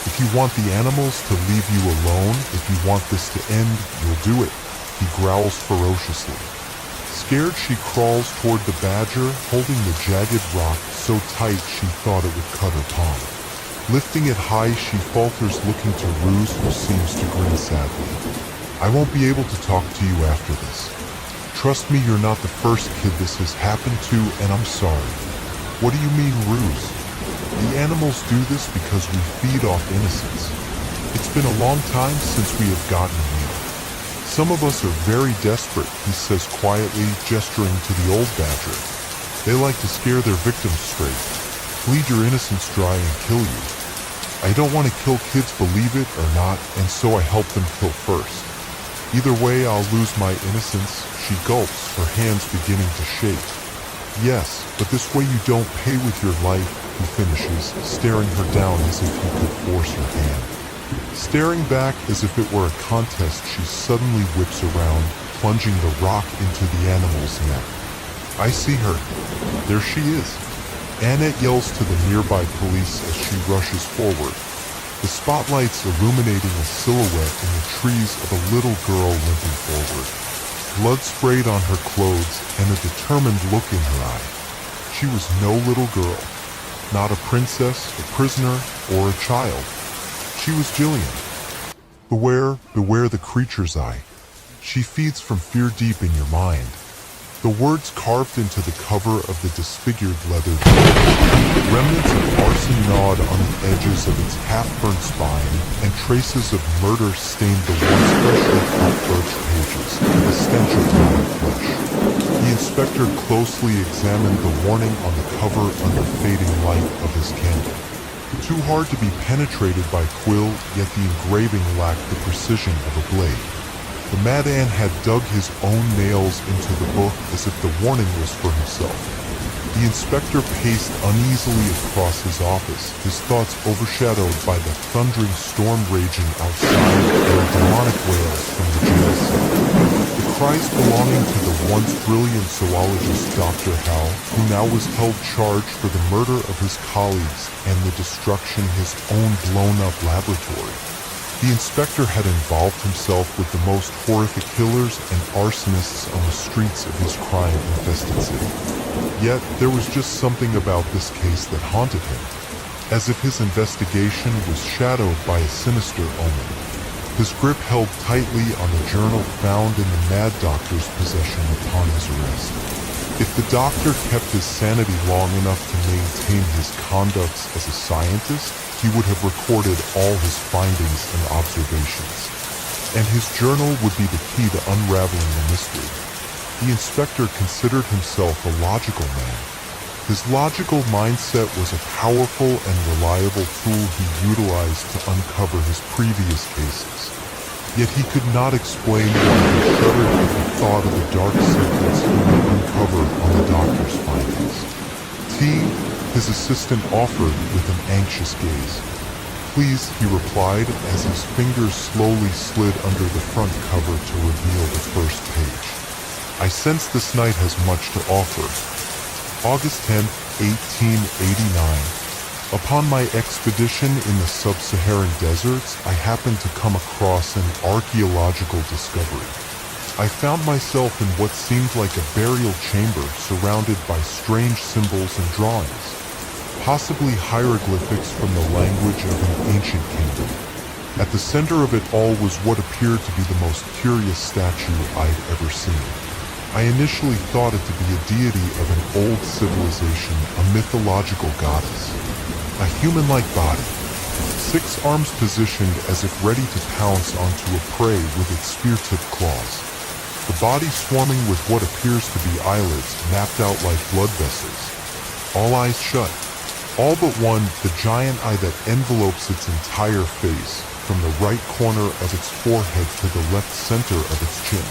If you want the animals to leave you alone, if you want this to end, you'll do it," he growls ferociously. Scared, she crawls toward the badger, holding the jagged rock so tight she thought it would cut her palm. Lifting it high, she falters, looking to Ruse, who seems to grin sadly. "I won't be able to talk to you after this. Trust me, you're not the first kid this has happened to, and I'm sorry." "What do you mean, Ruse?" "The animals do this because we feed off innocence. It's been a long time since we have gotten here. Some of us are very desperate," he says quietly, gesturing to the old badger. "They like to scare their victims straight, bleed your innocence dry and kill you. I don't want to kill kids, believe it or not, and so I help them kill first. Either way, I'll lose my innocence." She gulps, her hands beginning to shake. "Yes, but this way you don't pay with your life," he finishes, staring her down as if he could force her hand. Staring back as if it were a contest, she suddenly whips around, plunging the rock into the animal's neck. "I see her. There she is." Annette yells to the nearby police as she rushes forward, the spotlights illuminating a silhouette in the trees of a little girl limping forward. Blood sprayed on her clothes and a determined look in her eye. She was no little girl, not a princess, a prisoner, or a child. She was Jillian. Beware, beware the creature's eye. She feeds from fear deep in your mind. The words carved into the cover of the disfigured leather book. Remnants of arson gnawed on the edges of its half-burnt spine, and traces of murder stained the once freshly cut birch pages with a stench of rotting flesh. The inspector closely examined the warning on the cover under fading light of his candle. Too hard to be penetrated by quill, yet the engraving lacked the precision of a blade. The madman had dug his own nails into the book as if the warning was for himself. The inspector paced uneasily across his office, his thoughts overshadowed by the thundering storm raging outside and the demonic wails from the jail cell. The cries belonging to the once brilliant zoologist Dr. Howe, who now was held charged for the murder of his colleagues and the destruction of his own blown-up laboratory. The inspector had involved himself with the most horrific killers and arsonists on the streets of his crime-infested city. Yet, there was just something about this case that haunted him, as if his investigation was shadowed by a sinister omen. His grip held tightly on the journal found in the mad doctor's possession upon his arrest. If the doctor kept his sanity long enough to maintain his conducts as a scientist, he would have recorded all his findings and observations, and his journal would be the key to unraveling the mystery. The inspector considered himself a logical man. His logical mindset was a powerful and reliable tool he utilized to uncover his previous cases. Yet he could not explain why he shuddered at the thought of the dark secrets he would uncover on the doctor's findings. Tea, his assistant offered with an anxious gaze. "Please," he replied as his fingers slowly slid under the front cover to reveal the first page. "I sense this night has much to offer." August 10, 1889. Upon my expedition in the sub-Saharan deserts, I happened to come across an archaeological discovery. I found myself in what seemed like a burial chamber surrounded by strange symbols and drawings, possibly hieroglyphics from the language of an ancient kingdom. At the center of it all was what appeared to be the most curious statue I'd ever seen. I initially thought it to be a deity of an old civilization, a mythological goddess. A human-like body, 6 arms positioned as if ready to pounce onto a prey with its spear-tipped claws. The body swarming with what appears to be eyelids mapped out like blood vessels. All eyes shut. All but one, the giant eye that envelopes its entire face, from the right corner of its forehead to the left center of its chin.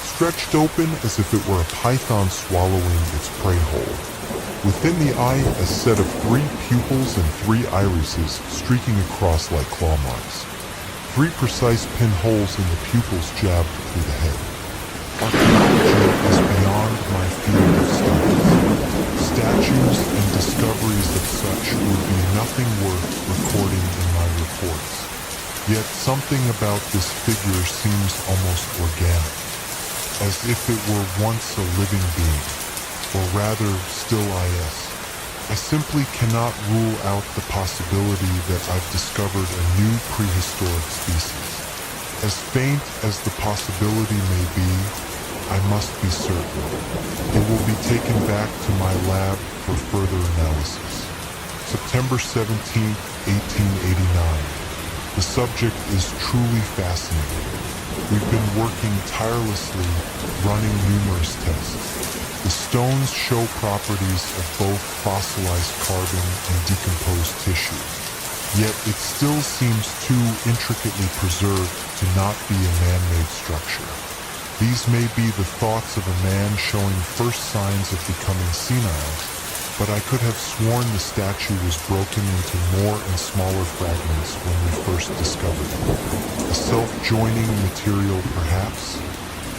Stretched open as if it were a python swallowing its prey whole. Within the eye, a set of 3 pupils and 3 irises streaking across like claw marks. 3 precise pinholes in the pupils jabbed through the head. Archaeology is beyond my field of studies. Statues and discoveries of such would be nothing worth recording in my reports. Yet something about this figure seems almost organic, as if it were once a living being. Or rather, still is. I simply cannot rule out the possibility that I've discovered a new prehistoric species. As faint as the possibility may be, I must be certain. It will be taken back to my lab for further analysis. September 17, 1889. The subject is truly fascinating. We've been working tirelessly, running numerous tests. The stones show properties of both fossilized carbon and decomposed tissue. Yet it still seems too intricately preserved to not be a man-made structure. These may be the thoughts of a man showing first signs of becoming senile, but I could have sworn the statue was broken into more and smaller fragments when we first discovered it. A self-joining material, perhaps?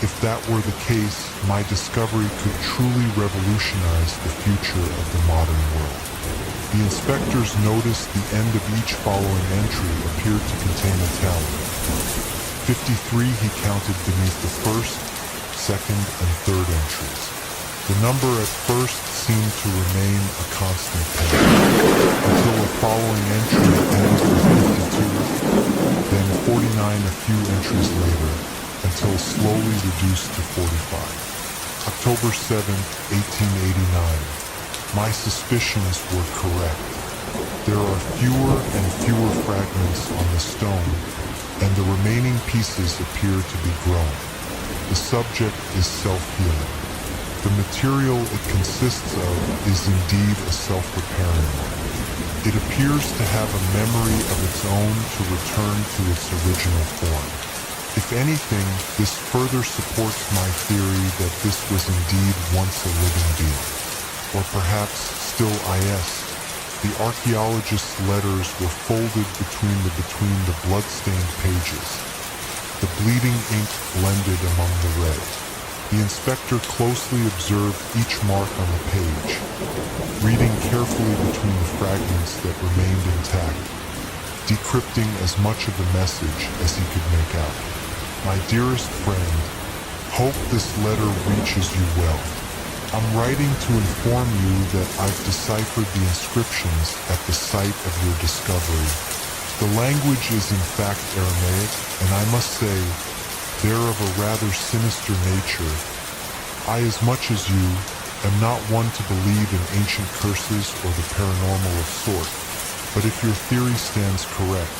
If that were the case, my discovery could truly revolutionize the future of the modern world. The inspectors noticed the end of each following entry appeared to contain a tally. 53 he counted beneath the first, second, and third entries. The number at first seemed to remain a constant pattern, until a following entry ends with 52, then 49 a few entries later, until slowly reduced to 45. October 7, 1889. My suspicions were correct. There are fewer and fewer fragments on the stone, and the remaining pieces appear to be growing. The subject is self-healing. The material it consists of is indeed a self-repairing one. It appears to have a memory of its own to return to its original form. It If anything, this further supports my theory that this was indeed once a living being. Or perhaps still is. The archaeologist's letters were folded between the blood-stained pages. The bleeding ink blended among the red. The inspector closely observed each mark on the page, reading carefully between the fragments that remained intact, decrypting as much of the message as he could make out. My dearest friend, hope this letter reaches you well. I'm writing to inform you that I've deciphered the inscriptions at the site of your discovery. The language is in fact Aramaic, and I must say, they're of a rather sinister nature. I, as much as you, am not one to believe in ancient curses or the paranormal of sort, but if your theory stands correct,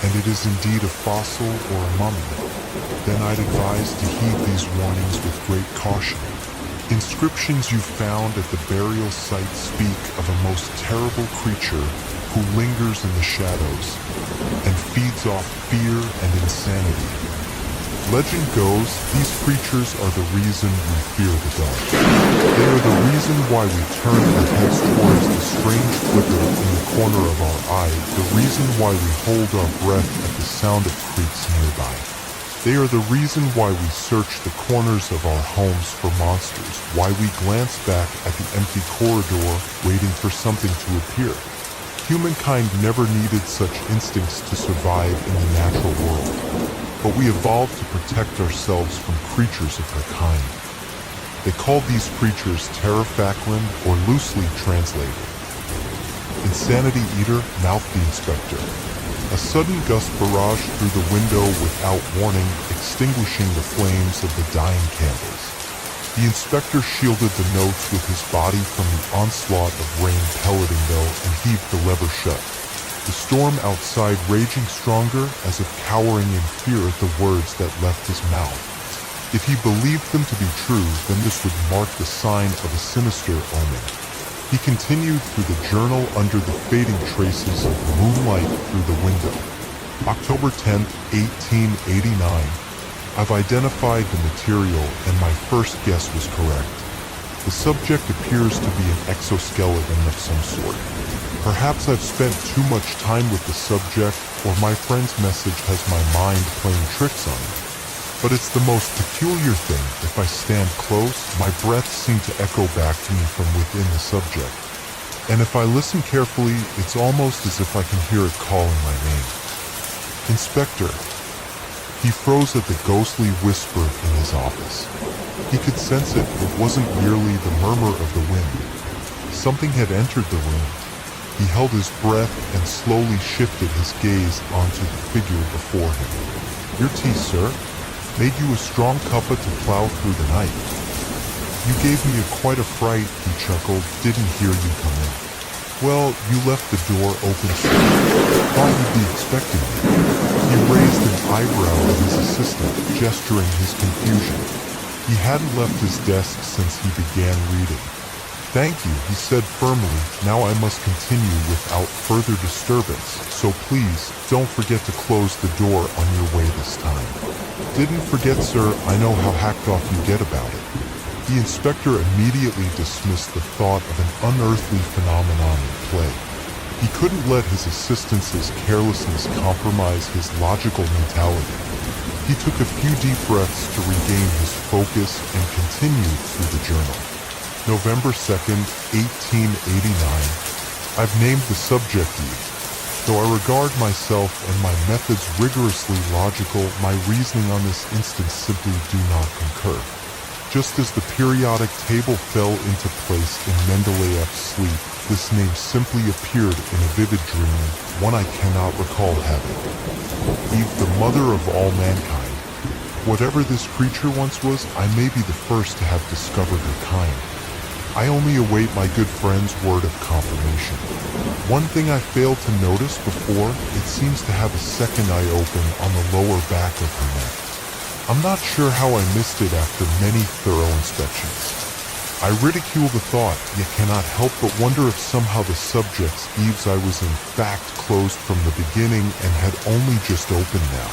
and it is indeed a fossil or a mummy, then I'd advise to heed these warnings with great caution. Inscriptions you found at the burial site speak of a most terrible creature who lingers in the shadows and feeds off fear and insanity. Legend goes, these creatures are the reason we fear the dark. They are the reason why we turn our heads towards the strange flicker in the corner of our eye, the reason why we hold our breath at the sound of creaks nearby. They are the reason why we search the corners of our homes for monsters, why we glance back at the empty corridor waiting for something to appear. Humankind never needed such instincts to survive in the natural world, but we evolved to protect ourselves from creatures of her kind. They called these creatures pterophaclin, or loosely translated insanity eater, mouthed the inspector. A sudden gust barraged through the window without warning, extinguishing the flames of the dying candles. The inspector shielded the notes with his body from the onslaught of rain pelleting though and heaved the lever shut. The storm outside raging stronger, as if cowering in fear at the words that left his mouth. If he believed them to be true, then this would mark the sign of a sinister omen. He continued through the journal under the fading traces of moonlight through the window. October 10th, 1889. I've identified the material, and my first guess was correct. The subject appears to be an exoskeleton of some sort. Perhaps I've spent too much time with the subject, or my friend's message has my mind playing tricks on me. But it's the most peculiar thing. If I stand close, my breath seems to echo back to me from within the subject. And if I listen carefully, it's almost as if I can hear it calling my name. Inspector. He froze at the ghostly whisper in his office. He could sense it. It wasn't merely the murmur of the wind. Something had entered the room. He held his breath and slowly shifted his gaze onto the figure before him. Your tea, sir. Made you a strong cuppa to plow through the night. You gave me quite a fright, he chuckled. Didn't hear you come in. Well, you left the door open, sir. Thought you'd be expecting me. He raised an eyebrow at his assistant, gesturing his confusion. He hadn't left his desk since he began reading. Thank you, he said firmly. Now I must continue without further disturbance, so please, don't forget to close the door on your way this time. Didn't forget, sir. I know how hacked off you get about it. The inspector immediately dismissed the thought of an unearthly phenomenon in play. He couldn't let his assistant's carelessness compromise his logical mentality. He took a few deep breaths to regain his focus and continued through the journal. November 2nd, 1889. I've named the subject Eve. Though I regard myself and my methods rigorously logical, my reasoning on this instance simply do not concur. Just as the periodic table fell into place in Mendeleev's sleep, this name simply appeared in a vivid dream, one I cannot recall having. Eve, the mother of all mankind. Whatever this creature once was, I may be the first to have discovered her kind. I only await my good friend's word of confirmation. One thing I failed to notice before, it seems to have a second eye open on the lower back of her neck. I'm not sure how I missed it after many thorough inspections. I ridicule the thought, yet cannot help but wonder if somehow the subject's Eve's eye was in fact closed from the beginning and had only just opened now.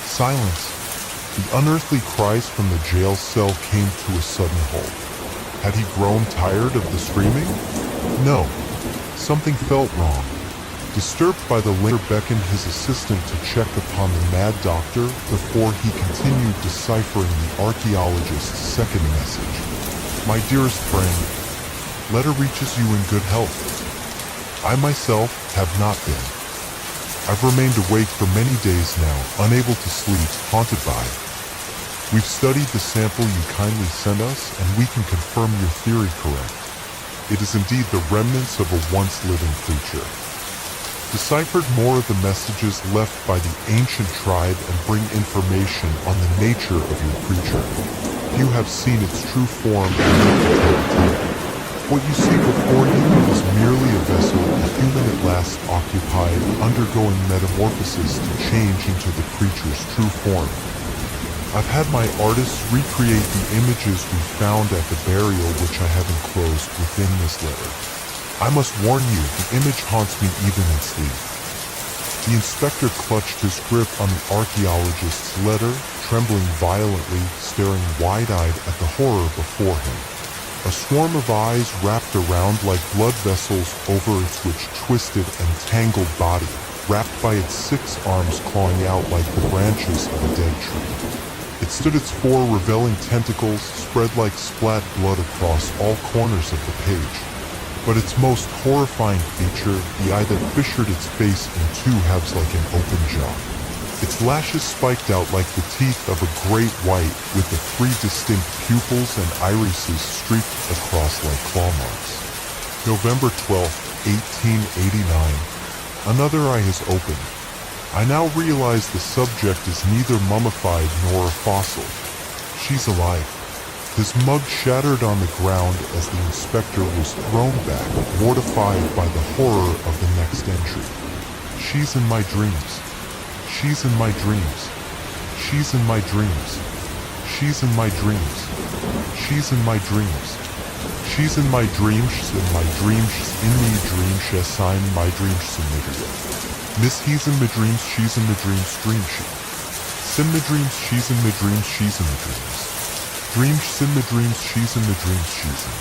Silence. The unearthly cries from the jail cell came to a sudden halt. Had he grown tired of the screaming? No. Something felt wrong. Disturbed by the linger, beckoned his assistant to check upon the mad doctor before he continued deciphering the archaeologist's second message. My dearest friend, letter reaches you in good health. I myself have not been. I've remained awake for many days now, unable to sleep, haunted by. We've studied the sample you kindly sent us, and we can confirm your theory correct. It is indeed the remnants of a once living creature. Deciphered more of the messages left by the ancient tribe and bring information on the nature of your creature. You have seen its true form and lived to tell the tale. What you see before you is merely a vessel a human at last occupied, undergoing metamorphosis to change into the creature's true form. I've had my artists recreate the images we found at the burial, which I have enclosed within this letter. I must warn you, the image haunts me even in sleep. The inspector clutched his grip on the archaeologist's letter, trembling violently, staring wide-eyed at the horror before him. A swarm of eyes wrapped around like blood vessels over its twisted and tangled body, wrapped by its 6 arms clawing out like the branches of a dead tree. It stood its 4 revealing tentacles spread like splat blood across all corners of the page. But its most horrifying feature, the eye that fissured its face in 2 halves like an open jaw. Its lashes spiked out like the teeth of a great white, with the 3 distinct pupils and irises streaked across like claw marks. November 12, 1889. Another eye has opened. I now realize the subject is neither mummified nor a fossil. She's alive. His mug shattered on the ground as the inspector was thrown back, mortified by the horror of the next entry. She's in my dreams. She's in my dreams. She's in my dreams. She's in my dreams. She's in my dreams. She's in my dreams. In my dreams. In me dreams. Yes, I'm my dreams. In my dreams. Miss, he's in my dreams. She's in my dreams. Dream she. Sin my dreams. She's in my dreams. She's in my dreams. Dreams. Sin my dreams. She's in my dreams. She's in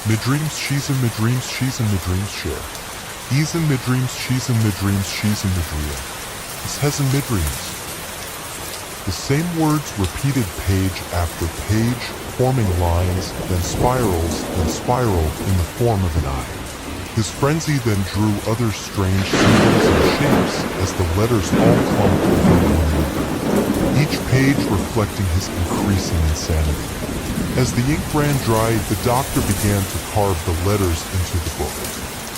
my dreams. She's in my dreams. She's in my dreams. Share. He's in my dreams. She's in my dreams. She's in my dreams. This has in my dreams. The same words repeated page after page, forming lines, then spiraled in the form of an eye. His frenzy then drew other strange symbols and shapes as the letters all clumped over one another, each page reflecting his increasing insanity. As the ink ran dry, the doctor began to carve the letters into the book,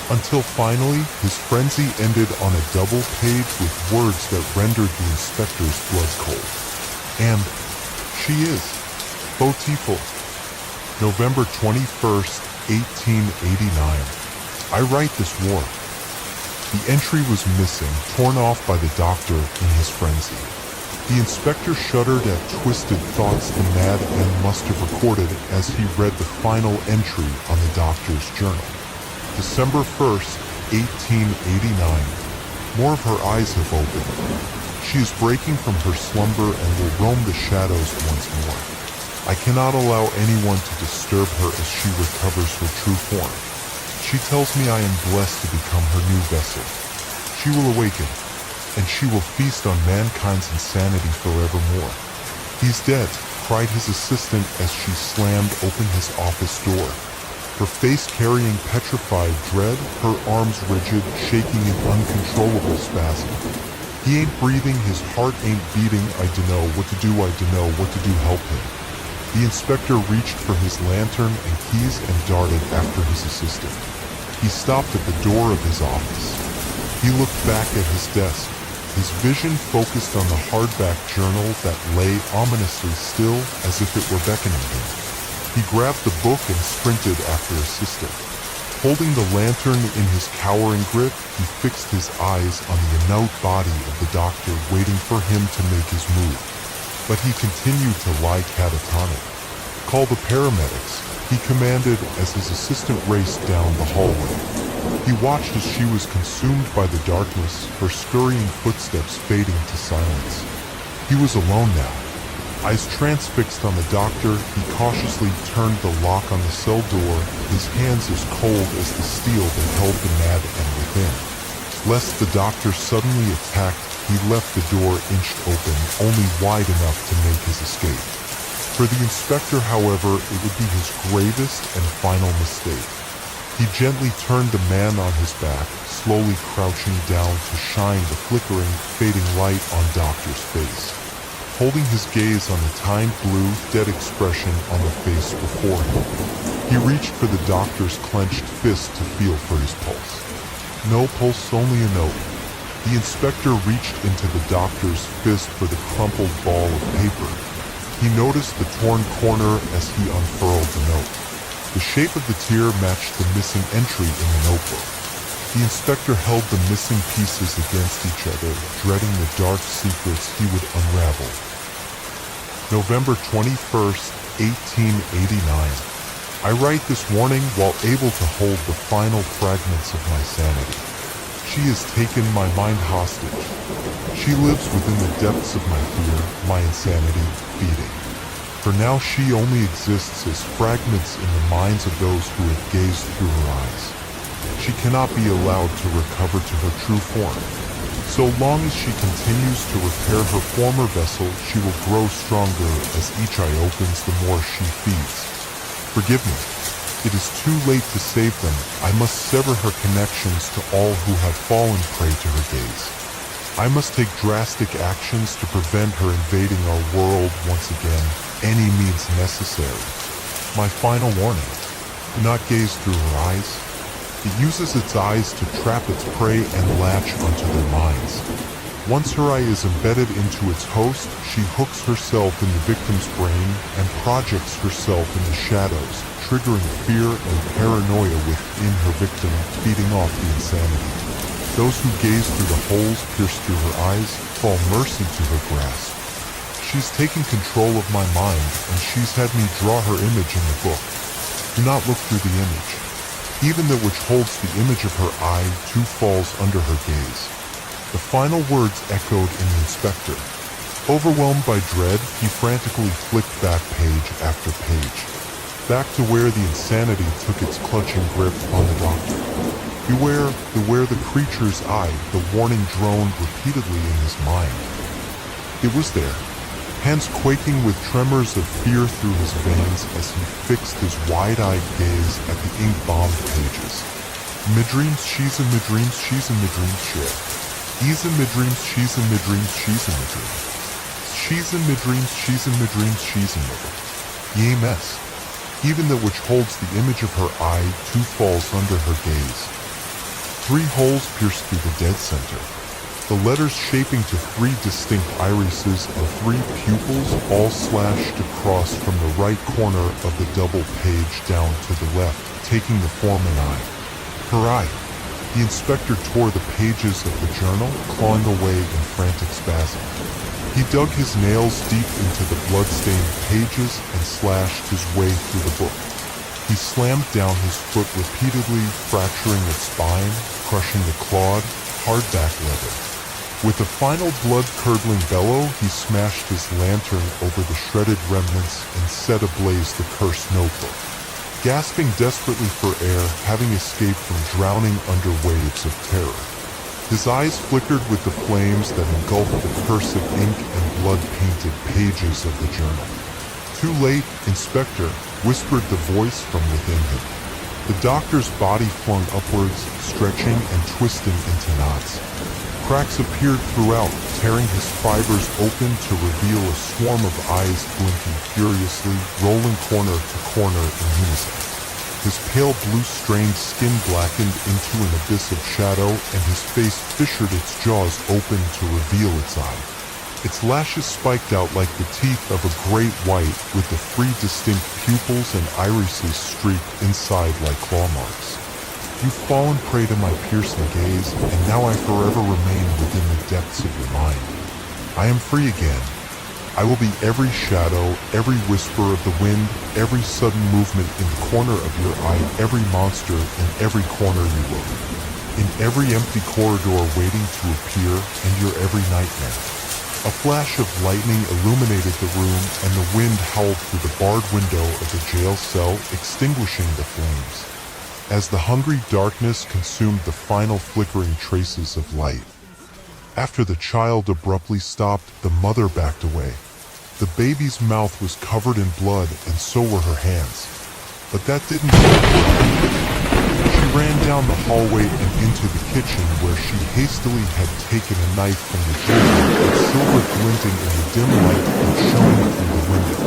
until finally his frenzy ended on a double page with words that rendered the inspector's blood cold. And she is Beautiful. November 21st, 1889. I write this war. The entry was missing, torn off by the doctor in his frenzy. The inspector shuddered at twisted thoughts the madman must have recorded as he read the final entry on the doctor's journal. December 1st, 1889. More of her eyes have opened. She is breaking from her slumber and will roam the shadows once more. I cannot allow anyone to disturb her as she recovers her true form. She tells me I am blessed to become her new vessel. She will awaken, and she will feast on mankind's insanity forevermore. He's dead, cried his assistant as she slammed open his office door. Her face carrying petrified dread, her arms rigid, shaking in uncontrollable spasm. He ain't breathing, his heart ain't beating, I dunno what to do, what to do, help him. The inspector reached for his lantern and keys and darted after his assistant. He stopped at the door of his office. He looked back at his desk, his vision focused on the hardback journal that lay ominously still as if it were beckoning him. He grabbed the book and sprinted after assistant. Holding the lantern in his cowering grip, he fixed his eyes on the inert body of the doctor, waiting for him to make his move. But he continued to lie catatonic. Call the paramedics, he commanded as his assistant raced down the hallway. He watched as she was consumed by the darkness, her scurrying footsteps fading to silence. He was alone now. Eyes transfixed on the doctor, he cautiously turned the lock on the cell door, his hands as cold as the steel that held the madman within. Lest the doctor suddenly attacked, he left the door inched open, only wide enough to make his escape. For the inspector, however, it would be his gravest and final mistake. He gently turned the man on his back, slowly crouching down to shine the flickering, fading light on Doctor's face. Holding his gaze on the time blue, dead expression on the face before him, he reached for the doctor's clenched fist to feel for his pulse. No pulse, only a note. The inspector reached into the doctor's fist for the crumpled ball of paper. He noticed the torn corner as he unfurled the note. The shape of the tear matched the missing entry in the notebook. The inspector held the missing pieces against each other, dreading the dark secrets he would unravel. November 21st, 1889. I write this warning while able to hold the final fragments of my sanity. She has taken my mind hostage. She lives within the depths of my fear, my insanity, feeding. For now she only exists as fragments in the minds of those who have gazed through her eyes. She cannot be allowed to recover to her true form. So long as she continues to repair her former vessel, she will grow stronger as each eye opens the more she feeds. Forgive me. It is too late to save them. I must sever her connections to all who have fallen prey to her gaze. I must take drastic actions to prevent her invading our world once again, any means necessary. My final warning: do not gaze through her eyes. It uses its eyes to trap its prey and latch onto their minds. Once her eye is embedded into its host, she hooks herself in the victim's brain and projects herself in the shadows, triggering fear and paranoia within her victim, feeding off the insanity. Those who gaze through the holes pierced through her eyes fall mercy to her grasp. She's taken control of my mind, and she's had me draw her image in the book. Do not look through the image. Even that which holds the image of her eye too falls under her gaze. The final words echoed in the inspector. Overwhelmed by dread, he frantically flicked back page after page, back to where the insanity took its clutching grip on the doctor. Beware the creature's eye, the warning droned repeatedly in his mind. It was there, hands quaking with tremors of fear through his veins as he fixed his wide-eyed gaze at the ink-bombed pages. Midreams, she's in midreams, she's in midreams, shit. He's in midreams, she's in midreams, she's in midreams. She's in midreams, she's in midreams, she's in midreams. Ye mess. Even that which holds the image of her eye too falls under her gaze. 3 holes pierced through the dead center. The letters shaping to 3 distinct irises of 3 pupils, all slashed across from the right corner of the double page down to the left, taking the form an eye. Her eye. The inspector tore the pages of the journal, clawing away in frantic spasm. He dug his nails deep into the blood-stained pages and slashed his way through the book. He slammed down his foot repeatedly, fracturing its spine, crushing the clawed, hardback leather. With a final blood-curdling bellow, he smashed his lantern over the shredded remnants and set ablaze the cursed notebook. Gasping desperately for air, having escaped from drowning under waves of terror. His eyes flickered with the flames that engulfed the cursed ink and blood-painted pages of the journal. Too late, Inspector, whispered the voice from within him. The doctor's body flung upwards, stretching and twisting into knots. Cracks appeared throughout, tearing his fibers open to reveal a swarm of eyes blinking furiously, rolling corner to corner in unison. His pale blue-strained skin blackened into an abyss of shadow, and his face fissured its jaws open to reveal its eye. Its lashes spiked out like the teeth of a great white, with the 3 distinct pupils and irises streaked inside like claw marks. You've fallen prey to my piercing gaze, and now I forever remain within the depths of your mind. I am free again. I will be every shadow, every whisper of the wind, every sudden movement in the corner of your eye, every monster in every corner you look, in every empty corridor waiting to appear, and your every nightmare. A flash of lightning illuminated the room, and the wind howled through the barred window of the jail cell, extinguishing the flames. As the hungry darkness consumed the final flickering traces of light. After the child abruptly stopped, the mother backed away. The baby's mouth was covered in blood, and so were her hands. But that didn't stop her. She ran down the hallway and into the kitchen, where she hastily had taken a knife from the drawer, its silver glinting in the dim light and shone through the window.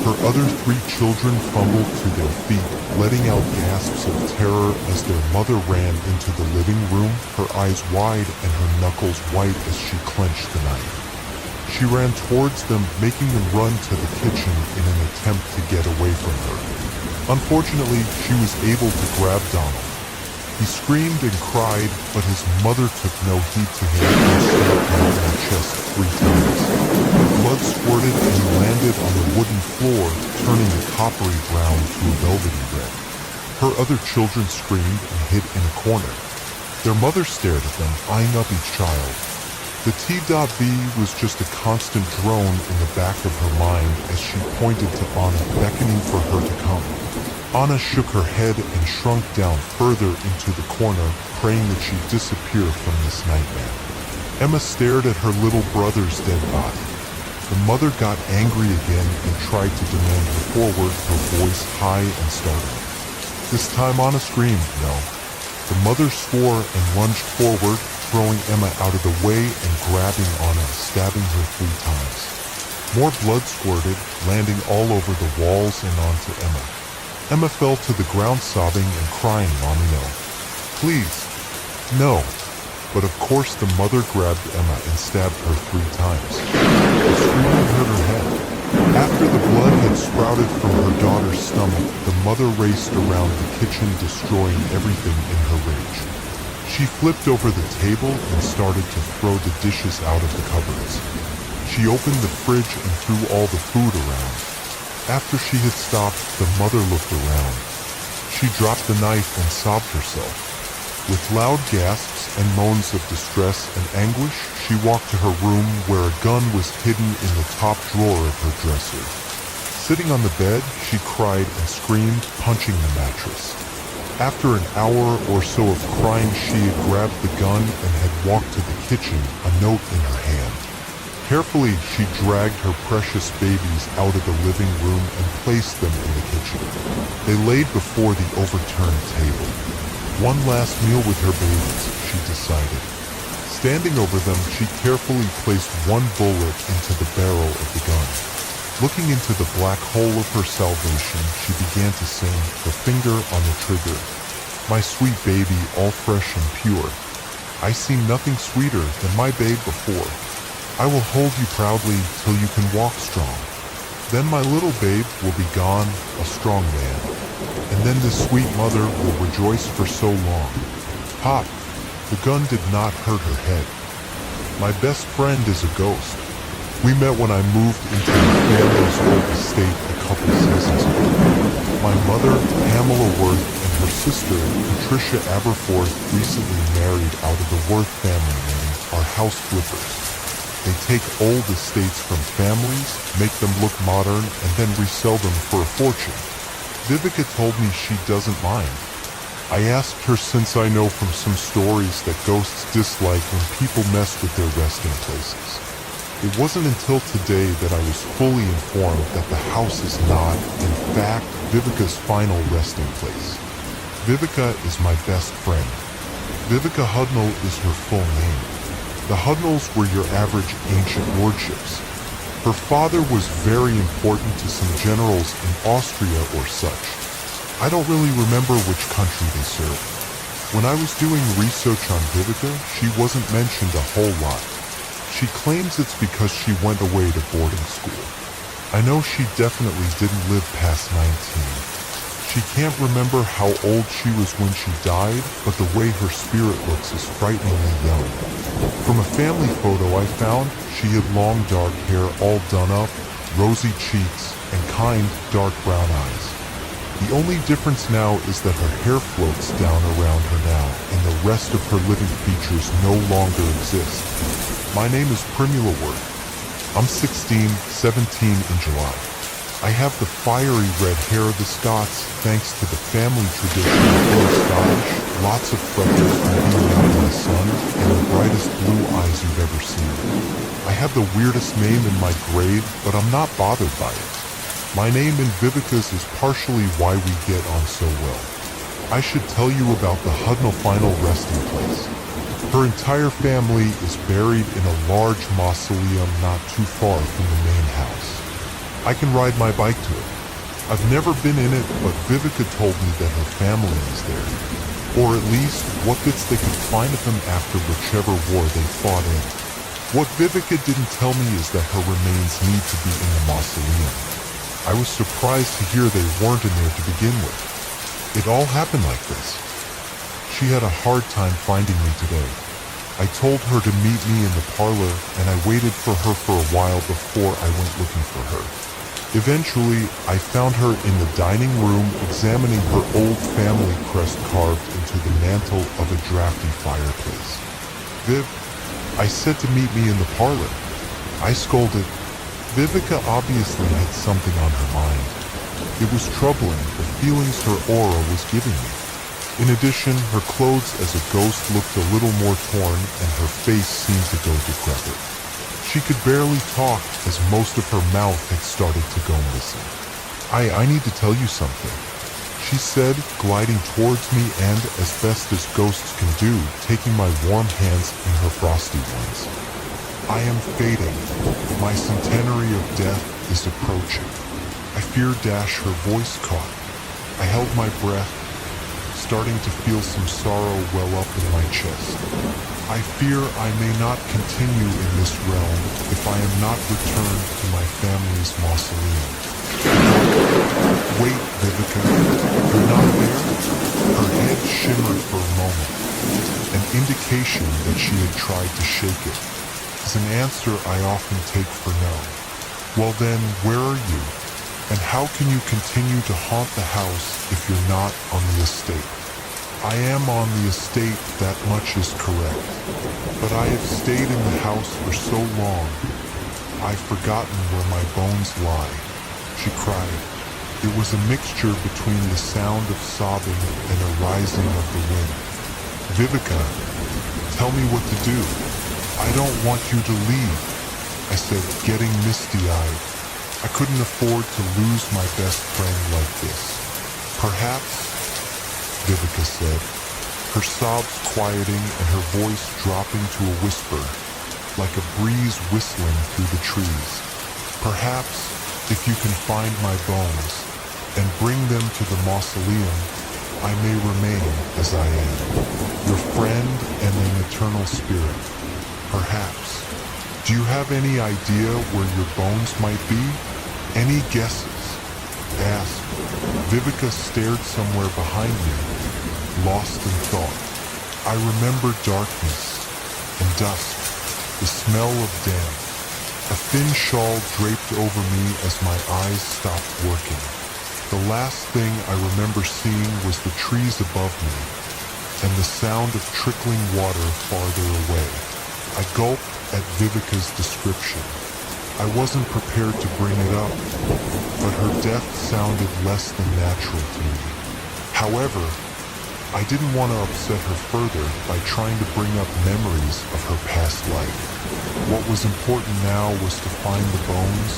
Her other 3 children fumbled to their feet, letting out gasps of terror as their mother ran into the living room, her eyes wide and her knuckles white as she clenched the knife. She ran towards them, making them run to the kitchen in an attempt to get away from her. Unfortunately, she was able to grab Donald. He screamed and cried, but his mother took no heed to him and stabbed him in the chest 3 times. Blood squirted and he landed on the wooden floor, turning a coppery brown to a velvety red. Her other children screamed and hid in a corner. Their mother stared at them, eyeing up each child. The T.B. was just a constant drone in the back of her mind as she pointed to Anna, beckoning for her to come. Anna shook her head and shrunk down further into the corner, praying that she disappear from this nightmare. Emma stared at her little brother's dead body. The mother got angry again and tried to demand her forward, her voice high and startled. This time Anna screamed, no. The mother swore and lunged forward, throwing Emma out of the way and grabbing Anna, stabbing her 3 times. More blood squirted, landing all over the walls and onto Emma. Emma fell to the ground sobbing and crying, "Mommy, no. Please, no." But of course the mother grabbed Emma and stabbed her 3 times. The screaming hurt her head. After the blood had sprouted from her daughter's stomach, the mother raced around the kitchen, destroying everything in her rage. She flipped over the table and started to throw the dishes out of the cupboards. She opened the fridge and threw all the food around. After she had stopped, the mother looked around. She dropped the knife and sobbed herself. With loud gasps and moans of distress and anguish, she walked to her room where a gun was hidden in the top drawer of her dresser. Sitting on the bed, she cried and screamed, punching the mattress. After an hour or so of crying, she had grabbed the gun and had walked to the kitchen, a note in her hand. Carefully, she dragged her precious babies out of the living room and placed them in the kitchen. They laid before the overturned table. One last meal with her babies, she decided. Standing over them, she carefully placed 1 bullet into the barrel of the gun. Looking into the black hole of her salvation, she began to sing, the finger on the trigger. My sweet baby, all fresh and pure. I see nothing sweeter than my babe before. I will hold you proudly till you can walk strong. Then my little babe will be gone, a strong man. And then this sweet mother will rejoice for so long. Pop, the gun did not hurt her head. My best friend is a ghost. We met when I moved into my family's old estate a couple seasons ago. My mother, Pamela Worth, and her sister, Patricia Aberforth, recently married out of the Worth family name, are house flippers. They take old estates from families, make them look modern, and then resell them for a fortune. Vivica told me she doesn't mind. I asked her since I know from some stories that ghosts dislike when people mess with their resting places. It wasn't until today that I was fully informed that the house is not, in fact, Vivica's final resting place. Vivica is my best friend. Vivica Hudnall is her full name. The Hudnalls were your average ancient lordships. Her father was very important to some generals in Austria or such. I don't really remember which country they served. When I was doing research on Vivica, she wasn't mentioned a whole lot. She claims it's because she went away to boarding school. I know she definitely didn't live past 19. She can't remember how old she was when she died, but the way her spirit looks is frighteningly young. From a family photo I found, she had long dark hair all done up, rosy cheeks, and kind, dark brown eyes. The only difference now is that her hair floats down around her now, and the rest of her living features no longer exist. My name is Primula Worth. I'm 16, 17 in July. I have the fiery red hair of the Scots thanks to the family tradition of being Scottish, lots of freckles from being out in the sun, and the brightest blue eyes you've ever seen. I have the weirdest name in my grade, but I'm not bothered by it. My name in Vivica's is partially why we get on so well. I should tell you about the Hudnall final resting place. Her entire family is buried in a large mausoleum not too far from the main house. I can ride my bike to it. I've never been in it, but Vivica told me that her family is there. Or at least, what bits they could find of them after whichever war they fought in. What Vivica didn't tell me is that her remains need to be in the mausoleum. I was surprised to hear they weren't in there to begin with. It all happened like this. She had a hard time finding me today. I told her to meet me in the parlor, and I waited for her for a while before I went looking for her. Eventually, I found her in the dining room examining her old family crest carved into the mantel of a drafty fireplace. "Viv," I said to meet me in the parlor. I scolded. Vivica obviously had something on her mind. It was troubling, the feelings her aura was giving me. In addition, her clothes as a ghost looked a little more torn, and her face seemed to go decrepit. She could barely talk, as most of her mouth had started to go missing. I need to tell you something," she said, gliding towards me and, as best as ghosts can do, taking my warm hands in her frosty ones. "I am fading. My centenary of death is approaching." I fear her voice caught. I held my breath, starting to feel some sorrow well up in my chest. "I fear I may not continue in this realm if I am not returned to my family's mausoleum." "Wait, Vivica, you're not there?" Her head shimmered for a moment, an indication that she had tried to shake it. Is an answer I often take for no. "Well then, where are you? And how can you continue to haunt the house if you're not on the estate?" "I am on the estate, that much is correct. But I have stayed in the house for so long, I've forgotten where my bones lie," she cried. It was a mixture between the sound of sobbing and a rising of the wind. "Vivica, tell me what to do. I don't want you to leave," I said, getting misty-eyed. I couldn't afford to lose my best friend like this. "Perhaps," Vivica said, her sobs quieting and her voice dropping to a whisper, like a breeze whistling through the trees. "Perhaps, if you can find my bones and bring them to the mausoleum, I may remain as I am, your friend and an eternal spirit. Perhaps. Do you have any idea where your bones might be? Any guesses?" Asked. Vivica stared somewhere behind me, lost in thought. I remember darkness and dusk, the smell of damp. A thin shawl draped over me as my eyes stopped working. The last thing I remember seeing was the trees above me and the sound of trickling water farther away. I gulped at Vivica's description. I wasn't prepared to bring it up, but her death sounded less than natural to me. However, I didn't want to upset her further by trying to bring up memories of her past life. What was important now was to find the bones,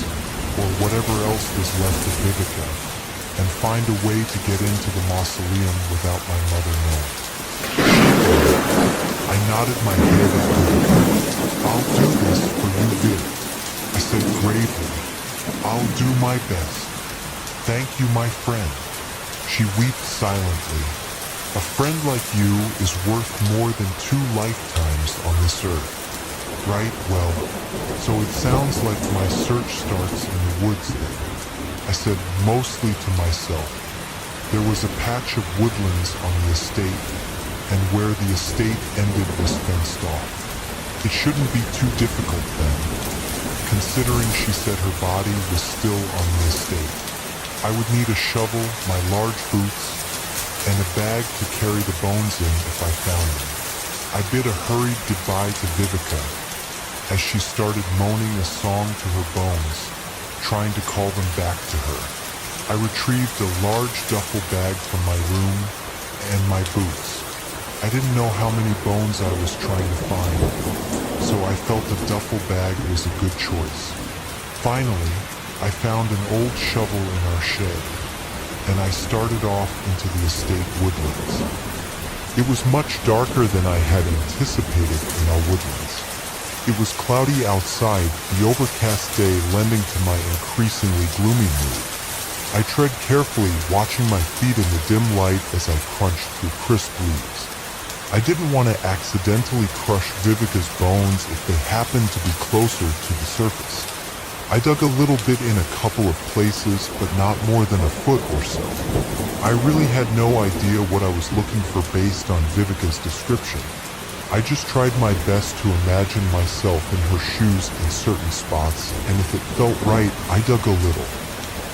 or whatever else was left of Vivica, and find a way to get into the mausoleum without my mother knowing. I nodded my head at Vivica. "I'll do this for you, Viv," I said gravely. "I'll do my best. Thank you, my friend." She wept silently. "A friend like you is worth more than 2 lifetimes on this earth." "Right, well, so it sounds like my search starts in the woods then," I said mostly to myself. There was a patch of woodlands on the estate, and where the estate ended was fenced off. It shouldn't be too difficult then, considering she said her body was still on the estate. I would need a shovel, my large boots, and a bag to carry the bones in if I found them. I bid a hurried goodbye to Vivica as she started moaning a song to her bones, trying to call them back to her. I retrieved a large duffel bag from my room and my boots. I didn't know how many bones I was trying to find, so I felt a duffel bag was a good choice. Finally, I found an old shovel in our shed, and I started off into the estate woodlands. It was much darker than I had anticipated in our woodlands. It was cloudy outside, the overcast day lending to my increasingly gloomy mood. I tread carefully, watching my feet in the dim light as I crunched through crisp leaves. I didn't want to accidentally crush Vivica's bones if they happened to be closer to the surface. I dug a little bit in a couple of places, but not more than a foot or so. I really had no idea what I was looking for based on Vivica's description. I just tried my best to imagine myself in her shoes in certain spots, and if it felt right, I dug a little.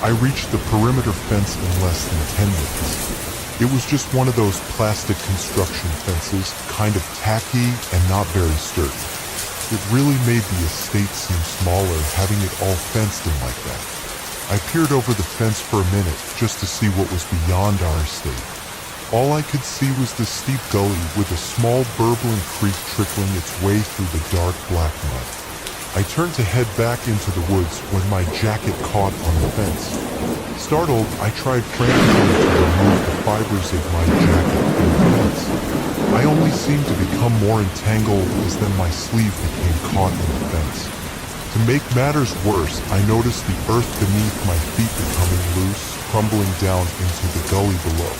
I reached the perimeter fence in less than 10 minutes. It was just one of those plastic construction fences, kind of tacky and not very sturdy. It really made the estate seem smaller having it all fenced in like that. I peered over the fence for a minute just to see what was beyond our estate. All I could see was the steep gully with a small burbling creek trickling its way through the dark black mud. I turned to head back into the woods when my jacket caught on the fence. Startled, I tried frantically to remove the fibers of my jacket from the fence. I only seemed to become more entangled as then my sleeve became caught in the fence. To make matters worse, I noticed the earth beneath my feet becoming loose, crumbling down into the gully below.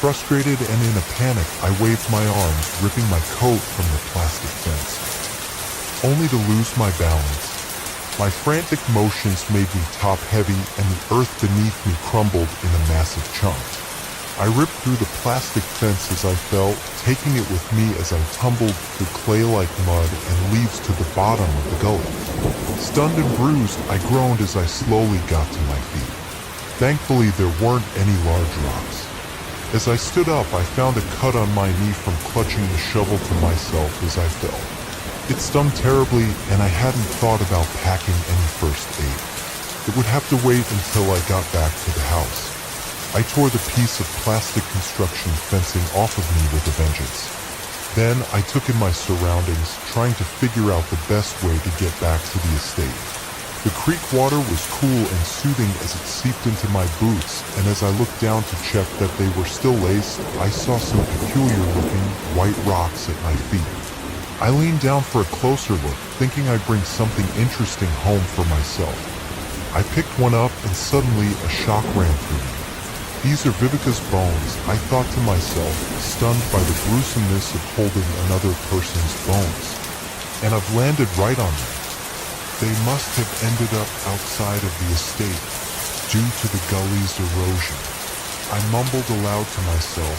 Frustrated and in a panic, I waved my arms, ripping my coat from the plastic fence, only to lose my balance. My frantic motions made me top-heavy, and the earth beneath me crumbled in a massive chunk. I ripped through the plastic fence as I fell, taking it with me as I tumbled through clay-like mud and leaves to the bottom of the gully. Stunned and bruised, I groaned as I slowly got to my feet. Thankfully, there weren't any large rocks. As I stood up, I found a cut on my knee from clutching the shovel to myself as I fell. It stung terribly, and I hadn't thought about packing any first aid. It would have to wait until I got back to the house. I tore the piece of plastic construction fencing off of me with a vengeance. Then I took in my surroundings, trying to figure out the best way to get back to the estate. The creek water was cool and soothing as it seeped into my boots, and as I looked down to check that they were still laced, I saw some peculiar-looking white rocks at my feet. I leaned down for a closer look, thinking I'd bring something interesting home for myself. I picked one up and suddenly a shock ran through me. These are Vivica's bones, I thought to myself, stunned by the gruesomeness of holding another person's bones. And I've landed right on them. They must have ended up outside of the estate, due to the gully's erosion. I mumbled aloud to myself,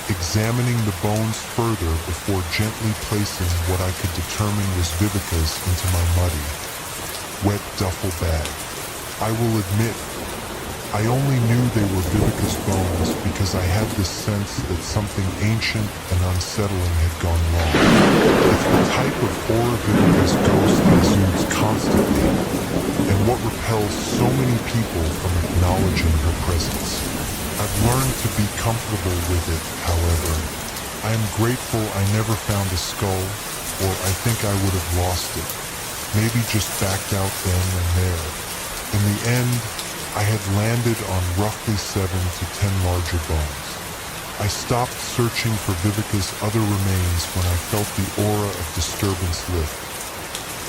examining the bones further before gently placing what I could determine was Vivica's into my muddy, wet duffel bag. I will admit, I only knew they were Vivica's bones because I had this sense that something ancient and unsettling had gone wrong. It's the type of horror Vivica's ghost exudes constantly, and what repels so many people from acknowledging her presence. I've learned to be comfortable with it, however. I am grateful I never found a skull, or I think I would have lost it. Maybe just backed out then and there. In the end, I had landed on roughly 7 to 10 larger bones. I stopped searching for Vivica's other remains when I felt the aura of disturbance lift,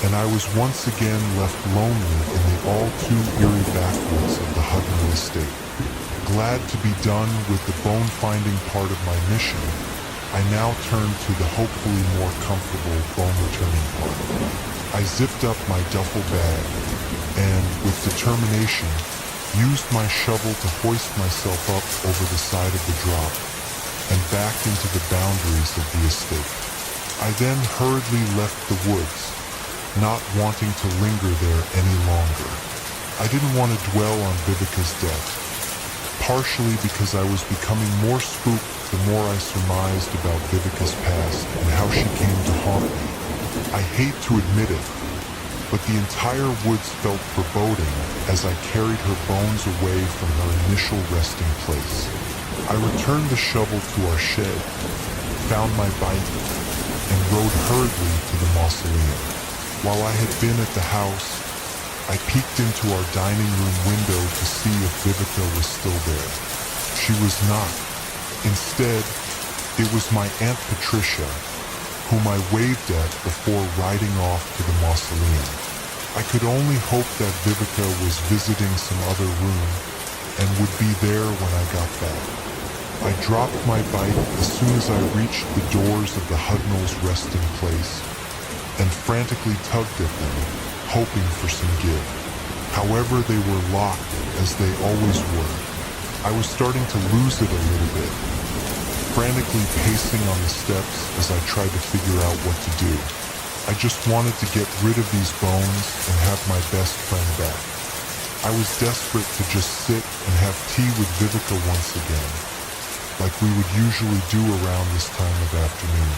and I was once again left lonely in the all-too-eerie backwoods of the Hutton estate. Glad to be done with the bone-finding part of my mission, I now turned to the hopefully more comfortable bone-returning part. I zipped up my duffel bag and, with determination, used my shovel to hoist myself up over the side of the drop and back into the boundaries of the estate. I then hurriedly left the woods, not wanting to linger there any longer. I didn't want to dwell on Vivica's death, partially because I was becoming more spooked the more I surmised about Vivica's past and how she came to haunt me. I hate to admit it, but the entire woods felt foreboding as I carried her bones away from her initial resting place. I returned the shovel to our shed, found my bike, and rode hurriedly to the mausoleum. While I had been at the house, I peeked into our dining room window to see if Vivica was still there. She was not. Instead, it was my Aunt Patricia, whom I waved at before riding off to the mausoleum. I could only hope that Vivica was visiting some other room and would be there when I got back. I dropped my bike as soon as I reached the doors of the Hudnall's resting place and frantically tugged at them, hoping for some give. However, they were locked, as they always were. I was starting to lose it a little bit, frantically pacing on the steps as I tried to figure out what to do. I just wanted to get rid of these bones and have my best friend back. I was desperate to just sit and have tea with Vivica once again, like we would usually do around this time of afternoon.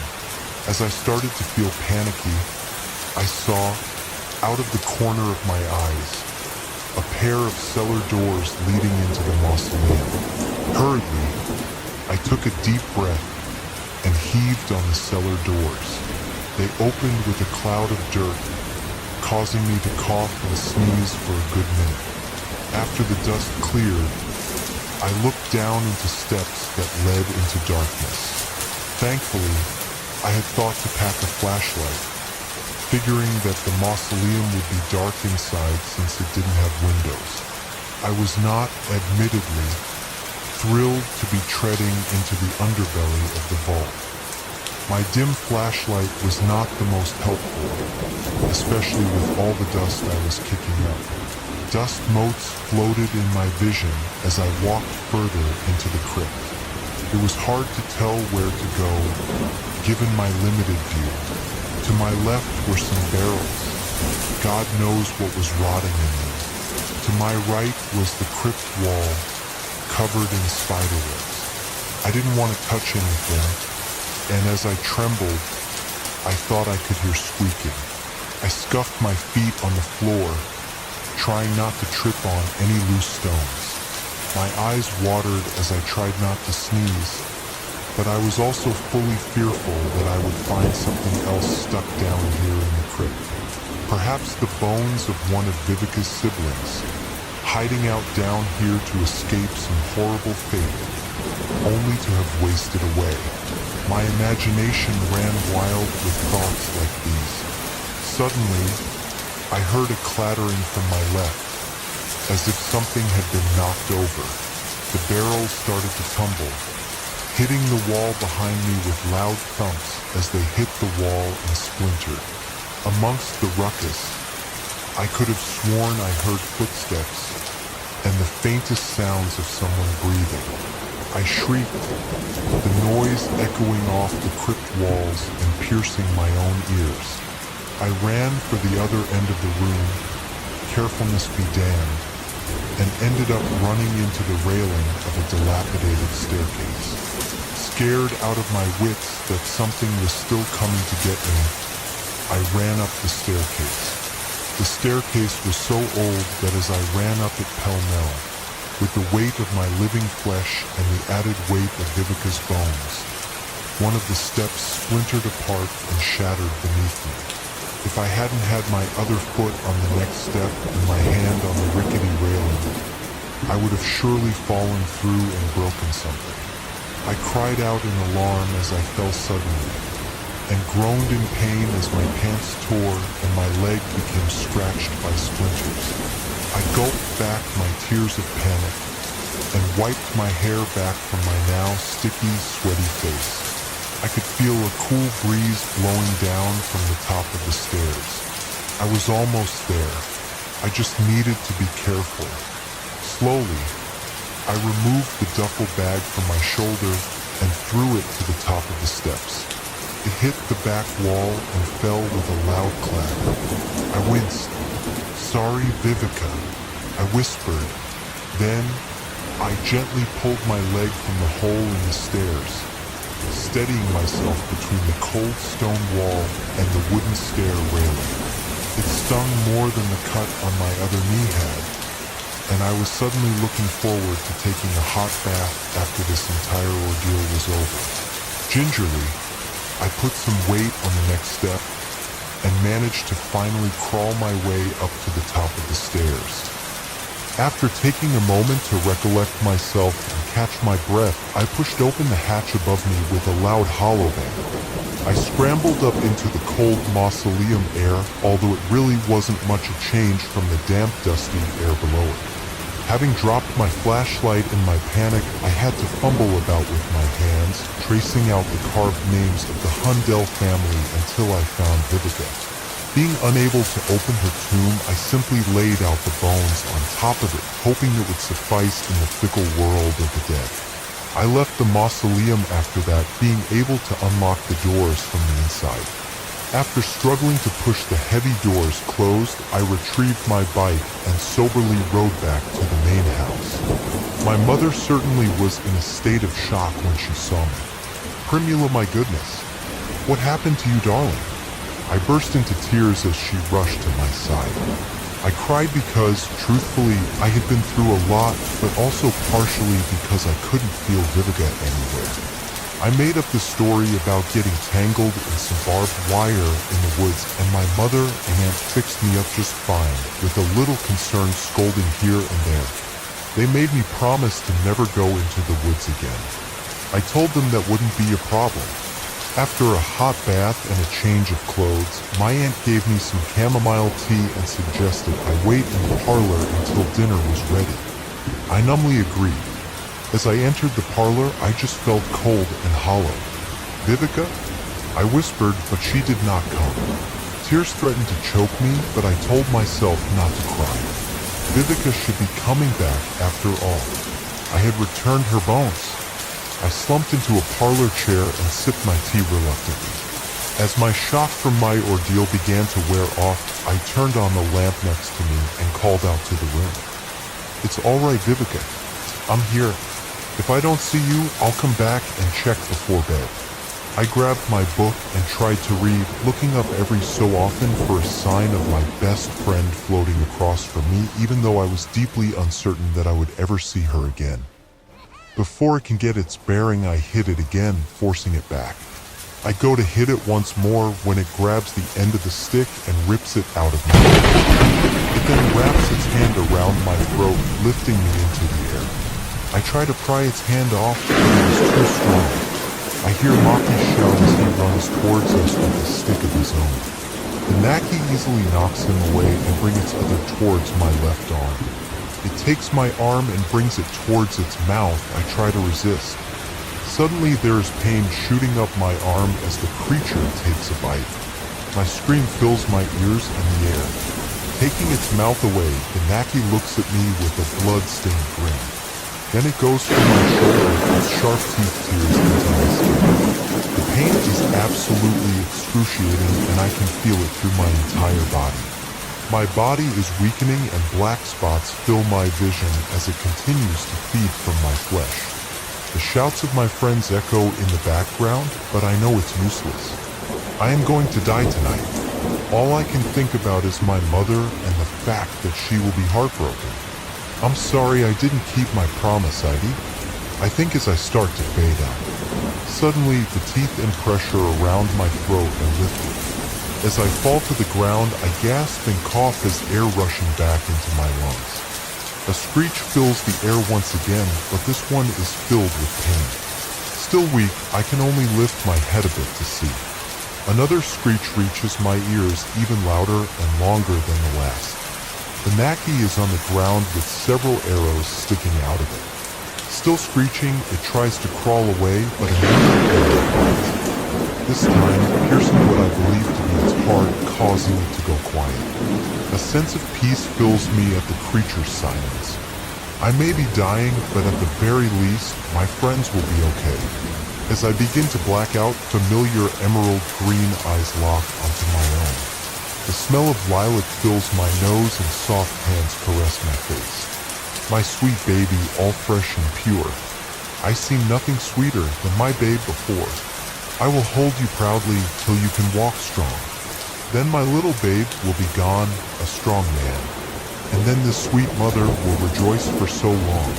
As I started to feel panicky, I saw, out of the corner of my eyes, a pair of cellar doors leading into the mausoleum. Hurriedly, I took a deep breath and heaved on the cellar doors. They opened with a cloud of dirt, causing me to cough and sneeze for a good minute. After the dust cleared, I looked down into steps that led into darkness. Thankfully, I had thought to pack a flashlight, figuring that the mausoleum would be dark inside since it didn't have windows. I was not, admittedly, thrilled to be treading into the underbelly of the vault. My dim flashlight was not the most helpful, especially with all the dust I was kicking up. Dust motes floated in my vision as I walked further into the crypt. It was hard to tell where to go, given my limited view. To my left were some barrels. God knows what was rotting in them. To my right was the crypt wall, covered in spiderwebs. I didn't want to touch anything, and as I trembled, I thought I could hear squeaking. I scuffed my feet on the floor, trying not to trip on any loose stones. My eyes watered as I tried not to sneeze, but I was also fully fearful that I would find something else stuck down here in the crypt. Perhaps the bones of one of Vivica's siblings, hiding out down here to escape some horrible fate, only to have wasted away. My imagination ran wild with thoughts like these. Suddenly, I heard a clattering from my left, as if something had been knocked over. The barrels started to tumble, hitting the wall behind me with loud thumps as they hit the wall and splintered. Amongst the ruckus, I could have sworn I heard footsteps and the faintest sounds of someone breathing. I shrieked, the noise echoing off the crypt walls and piercing my own ears. I ran for the other end of the room, carefulness be damned, and ended up running into the railing of a dilapidated staircase. Scared out of my wits that something was still coming to get me, I ran up the staircase. The staircase was so old that as I ran up it pell-mell, with the weight of my living flesh and the added weight of Vivica's bones, one of the steps splintered apart and shattered beneath me. If I hadn't had my other foot on the next step and my hand on the rickety railing, I would have surely fallen through and broken something. I cried out in alarm as I fell suddenly, and groaned in pain as my pants tore and my leg became scratched by splinters. I gulped back my tears of panic and wiped my hair back from my now sticky, sweaty face. I could feel a cool breeze blowing down from the top of the stairs. I was almost there. I just needed to be careful. Slowly, I removed the duffel bag from my shoulder and threw it to the top of the steps. It hit the back wall and fell with a loud clatter. I winced. "Sorry, Vivica," I whispered. Then, I gently pulled my leg from the hole in the stairs. steadying myself between the cold stone wall and the wooden stair railing. It stung more than the cut on my other knee had, and I was suddenly looking forward to taking a hot bath after this entire ordeal was over. Gingerly, I put some weight on the next step and managed to finally crawl my way up to the top of the stairs. After taking a moment to recollect myself and catch my breath, I pushed open the hatch above me with a loud hollow bang. I scrambled up into the cold mausoleum air, although it really wasn't much a change from the damp, dusty air below it. Having dropped my flashlight in my panic, I had to fumble about with my hands, tracing out the carved names of the Hundell family until I found Vivica. Being unable to open her tomb, I simply laid out the bones on top of it, hoping it would suffice in the fickle world of the dead. I left the mausoleum after that, being able to unlock the doors from the inside. After struggling to push the heavy doors closed, I retrieved my bike and soberly rode back to the main house. My mother certainly was in a state of shock when she saw me. "Primula, my goodness, what happened to you, darling?" I burst into tears as she rushed to my side. I cried because, truthfully, I had been through a lot, but also partially because I couldn't feel Vivica anywhere. I made up the story about getting tangled in some barbed wire in the woods, and my mother and aunt fixed me up just fine, with a little concerned scolding here and there. They made me promise to never go into the woods again. I told them that wouldn't be a problem. After a hot bath and a change of clothes, my aunt gave me some chamomile tea and suggested I wait in the parlor until dinner was ready. I numbly agreed. As I entered the parlor, I just felt cold and hollow. "Vivica?" I whispered, but she did not come. Tears threatened to choke me, but I told myself not to cry. Vivica should be coming back after all. I had returned her bones. I slumped into a parlor chair and sipped my tea reluctantly. As my shock from my ordeal began to wear off, I turned on the lamp next to me and called out to the room. "It's all right, Vivica. I'm here. If I don't see you, I'll come back and check before bed." I grabbed my book and tried to read, looking up every so often for a sign of my best friend floating across from me, even though I was deeply uncertain that I would ever see her again. Before it can get its bearing, I hit it again, forcing it back. I go to hit it once more when it grabs the end of the stick and rips it out of my hand. It then wraps its hand around my throat, lifting me into the air. I try to pry its hand off, but it is too strong. I hear Maki shout as he runs towards us with a stick of his own. The Naki easily knocks him away and brings its other towards my left arm. It takes my arm and brings it towards its mouth. I try to resist. Suddenly there is pain shooting up my arm as the creature takes a bite. My scream fills my ears and the air. Taking its mouth away, the Naki looks at me with a blood-stained grin. Then it goes for my shoulder, its sharp teeth tears into my skin. The pain is absolutely excruciating, and I can feel it through my entire body. My body is weakening and black spots fill my vision as it continues to feed from my flesh. The shouts of my friends echo in the background, but I know it's useless. I am going to die tonight. All I can think about is my mother and the fact that she will be heartbroken. I'm sorry I didn't keep my promise, Heidi. I think as I start to fade out. Suddenly, the teeth and pressure around my throat are lifted. As I fall to the ground, I gasp and cough as air rushing back into my lungs. A screech fills the air once again, but this one is filled with pain. Still weak, I can only lift my head a bit to see. Another screech reaches my ears, even louder and longer than the last. The Naki is on the ground with several arrows sticking out of it. Still screeching, it tries to crawl away, but another arrow finds it. This time, piercing what I believe to be its heart, causing it to go quiet. A sense of peace fills me at the creature's silence. I may be dying, but at the very least, my friends will be okay. As I begin to black out, familiar emerald green eyes lock onto my own. The smell of lilac fills my nose and soft hands caress my face. My sweet baby, all fresh and pure. I seem nothing sweeter than my babe before. I will hold you proudly till you can walk strong. Then my little babe will be gone, a strong man. And then this sweet mother will rejoice for so long.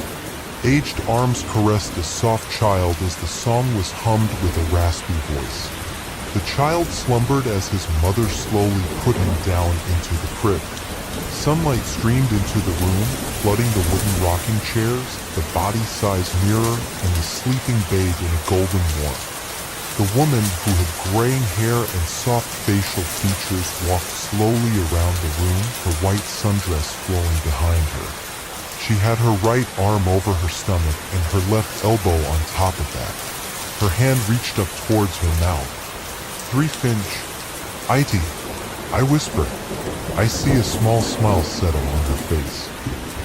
Aged arms caressed a soft child as the song was hummed with a raspy voice. The child slumbered as his mother slowly put him down into the crib. Sunlight streamed into the room, flooding the wooden rocking chairs, the body-sized mirror, and the sleeping babe in a golden warmth. The woman, who had graying hair and soft facial features, walked slowly around the room, her white sundress flowing behind her. She had her right arm over her stomach and her left elbow on top of that. Her hand reached up towards her mouth. 3 Finch. Iti, I whispered. I see a small smile settle on her face.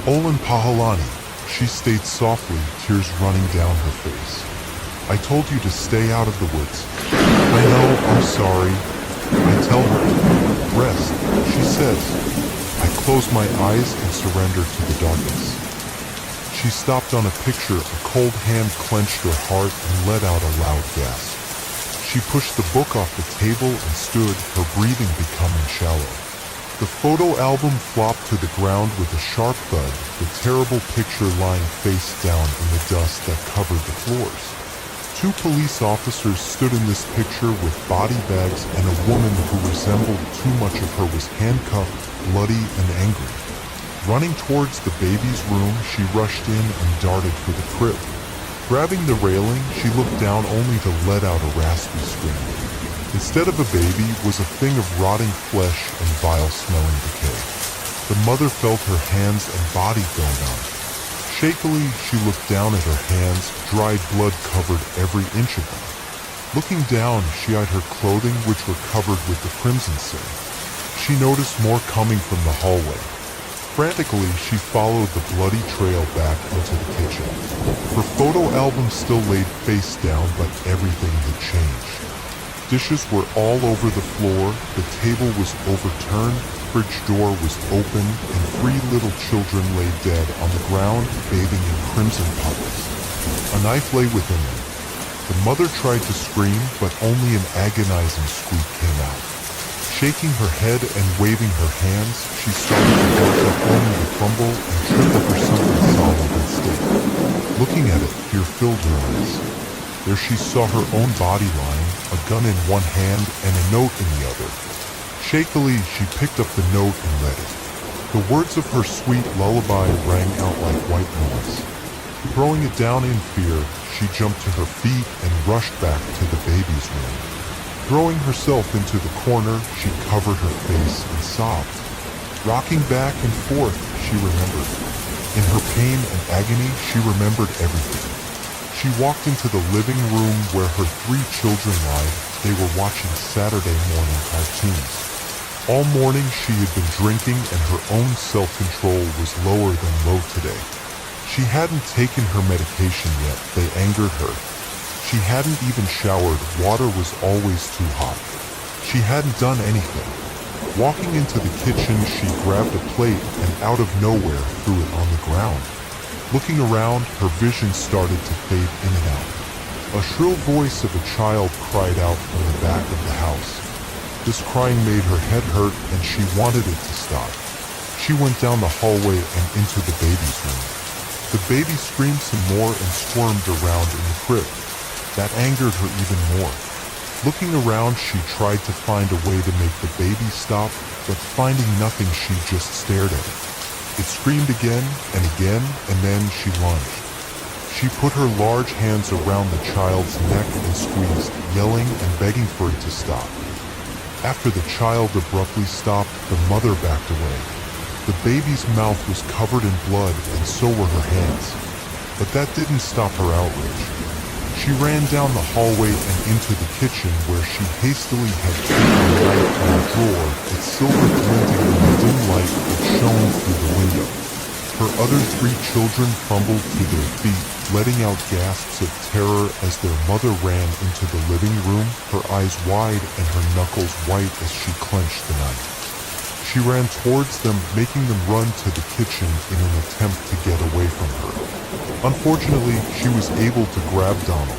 Olin Pahalani, she stated softly, tears running down her face. I told you to stay out of the woods. I know, I'm sorry. I tell her. Rest, she says. I close my eyes and surrender to the darkness. She stopped on a picture, a cold hand clenched her heart and let out a loud gasp. She pushed the book off the table and stood, her breathing becoming shallow. The photo album flopped to the ground with a sharp thud, the terrible picture lying face down in the dust that covered the floors. 2 police officers stood in this picture with body bags, and a woman who resembled too much of her was handcuffed, bloody and angry. Running towards the baby's room, she rushed in and darted for the crib. Grabbing the railing, she looked down only to let out a raspy scream. Instead of a baby was a thing of rotting flesh and vile-smelling decay. The mother felt her hands and body go numb. Shakily, she looked down at her hands, dried blood covered every inch of them. Looking down, she eyed her clothing, which were covered with the crimson sin. She noticed more coming from the hallway. Frantically, she followed the bloody trail back into the kitchen. Her photo album still laid face down, but everything had changed. Dishes were all over the floor, the table was overturned, fridge door was open, and 3 little children lay dead on the ground, bathing in crimson puddles. A knife lay within them. The mother tried to scream, but only an agonizing squeak came out. Shaking her head and waving her hands, she started to get up only to fumble and trip over something solid instead. Looking at it, fear filled her eyes. There she saw her own body lying, a gun in one hand and a note in the other. Shakily, she picked up the note and read it. The words of her sweet lullaby rang out like white noise. Throwing it down in fear, she jumped to her feet and rushed back to the baby's room. Throwing herself into the corner, she covered her face and sobbed. Rocking back and forth, she remembered. In her pain and agony, she remembered everything. She walked into the living room where her 3 children lied. They were watching Saturday morning cartoons. All morning she had been drinking and her own self-control was lower than low today. She hadn't taken her medication yet, they angered her. She hadn't even showered, water was always too hot. She hadn't done anything. Walking into the kitchen, she grabbed a plate and out of nowhere threw it on the ground. Looking around, her vision started to fade in and out. A shrill voice of a child cried out from the back of the house. This crying made her head hurt and she wanted it to stop. She went down the hallway and into the baby's room. The baby screamed some more and squirmed around in the crib. That angered her even more. Looking around, she tried to find a way to make the baby stop, but finding nothing, she just stared at it. It screamed again, and then she lunged. She put her large hands around the child's neck and squeezed, yelling and begging for it to stop. After the child abruptly stopped, the mother backed away. The baby's mouth was covered in blood, and so were her hands. But that didn't stop her outrage. She ran down the hallway and into the kitchen, where she hastily had taken a knife from a drawer, its silver glinting in the dim light that shone through the window. Her other 3 children fumbled to their feet, letting out gasps of terror as their mother ran into the living room, her eyes wide and her knuckles white as she clenched the knife. She ran towards them, making them run to the kitchen in an attempt to get away from her. Unfortunately, she was able to grab Donald.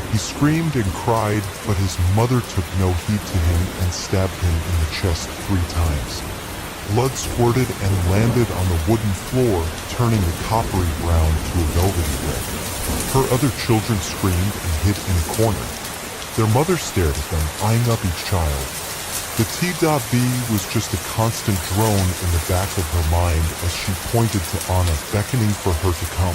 He screamed and cried, but his mother took no heed to him and stabbed him in the chest 3 times. Blood squirted and landed on the wooden floor, turning the coppery brown to a velvety red. Her other children screamed and hid in a corner. Their mother stared at them, eyeing up each child. The T.B. was just a constant drone in the back of her mind as she pointed to Anna, beckoning for her to come.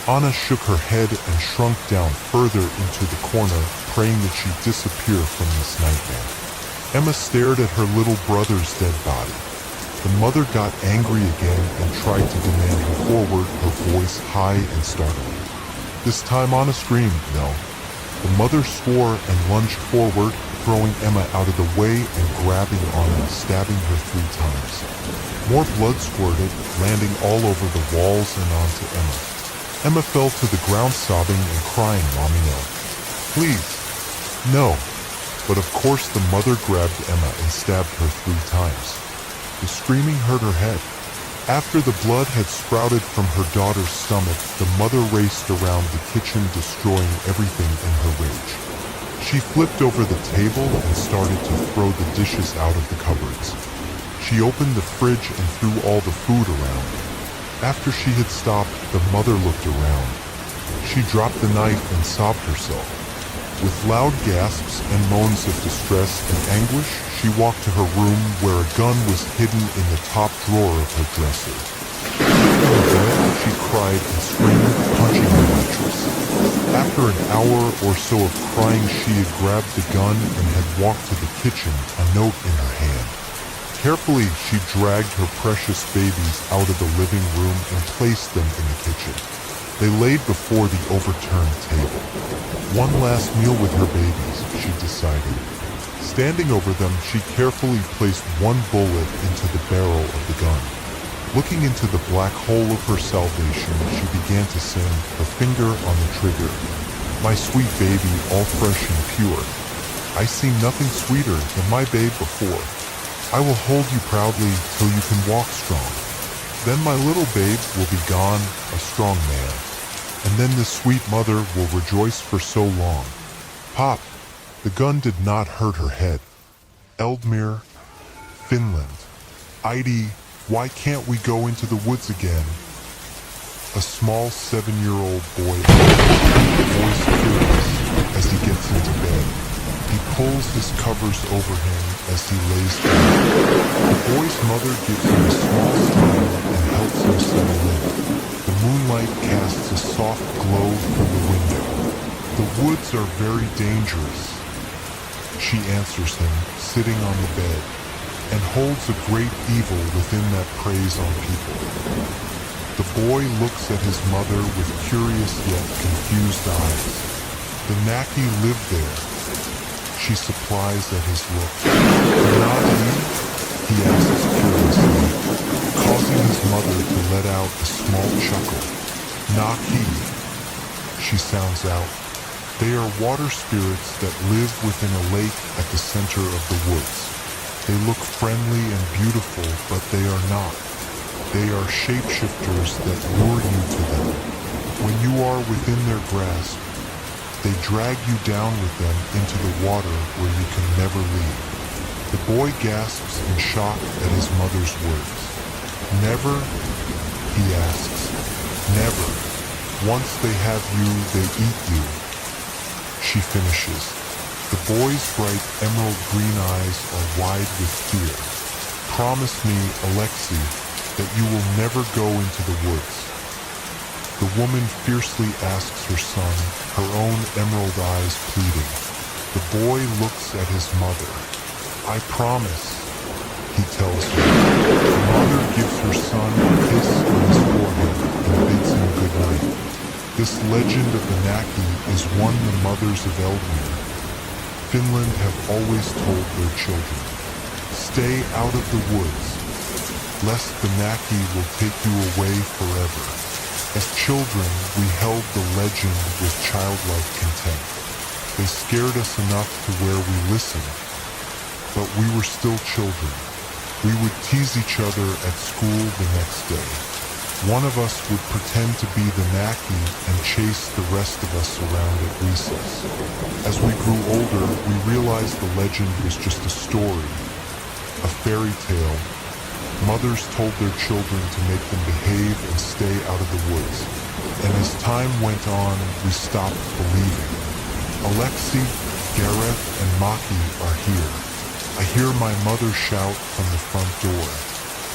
Anna shook her head and shrunk down further into the corner, praying that she disappear from this nightmare. Emma stared at her little brother's dead body. The mother got angry again and tried to demand her forward, her voice high and startling. This time Anna screamed, no. The mother swore and lunged forward, throwing Emma out of the way and grabbing Anna, stabbing her 3 times. More blood squirted, landing all over the walls and onto Emma. Emma fell to the ground sobbing and crying, "Mommy, no. Please, no." But of course the mother grabbed Emma and stabbed her 3 times. The screaming hurt her head. After the blood had sprouted from her daughter's stomach, the mother raced around the kitchen, destroying everything in her rage. She flipped over the table and started to throw the dishes out of the cupboards. She opened the fridge and threw all the food around. After she had stopped, the mother looked around. She dropped the knife and sobbed herself. With loud gasps and moans of distress and anguish, she walked to her room where a gun was hidden in the top drawer of her dresser. In bed, she cried and screamed, punching the mattress. After an hour or so of crying, she had grabbed the gun and had walked to the kitchen, a note in her hand. Carefully, she dragged her precious babies out of the living room and placed them in the kitchen. They laid before the overturned table. One last meal with her babies, she decided. Standing over them, she carefully placed 1 bullet into the barrel of the gun. Looking into the black hole of her salvation, she began to sing, her finger on the trigger. "My sweet baby, all fresh and pure. I see nothing sweeter than my babe before. I will hold you proudly till you can walk strong. Then my little babe will be gone, a strong man. And then this sweet mother will rejoice for so long." Pop! The gun did not hurt her head. Eldmere, Finland. "Heidi, why can't we go into the woods again?" A small 7-year-old boy, voice curious, as he gets into bed. He pulls his covers over him as he lays down. The boy's mother gives him a small smile and helps him settle in. The moonlight casts a soft glow through the window. "The woods are very dangerous," she answers him, sitting on the bed, and holds a great evil within that preys on people. The boy looks at his mother with curious yet confused eyes. The Naki lived there. She supplies at his look. "Not he?" he asks curiously, causing his mother to let out a small chuckle. "Not he," she sounds out. "They are water spirits that live within a lake at the center of the woods. They look friendly and beautiful, but they are not. They are shapeshifters that lure you to them. When you are within their grasp, they drag you down with them into the water where you can never leave." The boy gasps in shock at his mother's words. "Never?" he asks. "Never. Once they have you, they eat you," she finishes. The boy's bright emerald green eyes are wide with fear. "Promise me, Alexei, that you will never go into the woods." The woman fiercely asks her son, her own emerald eyes pleading. The boy looks at his mother. "I promise," he tells her. The mother gives her son a kiss on his forehead and bids him good night. This legend of the Naki is one the mothers of Eldmere, Finland, have always told their children. Stay out of the woods, lest the Naki will take you away forever. As children, we held the legend with childlike contempt. They scared us enough to where we listened, but we were still children. We would tease each other at school the next day. One of us would pretend to be the Naki and chase the rest of us around at recess. As we grew older, we realized the legend was just a story, a fairy tale. Mothers told their children to make them behave and stay out of the woods. And as time went on, we stopped believing. Alexei, Gareth, and Maki are here. I hear my mother shout from the front door.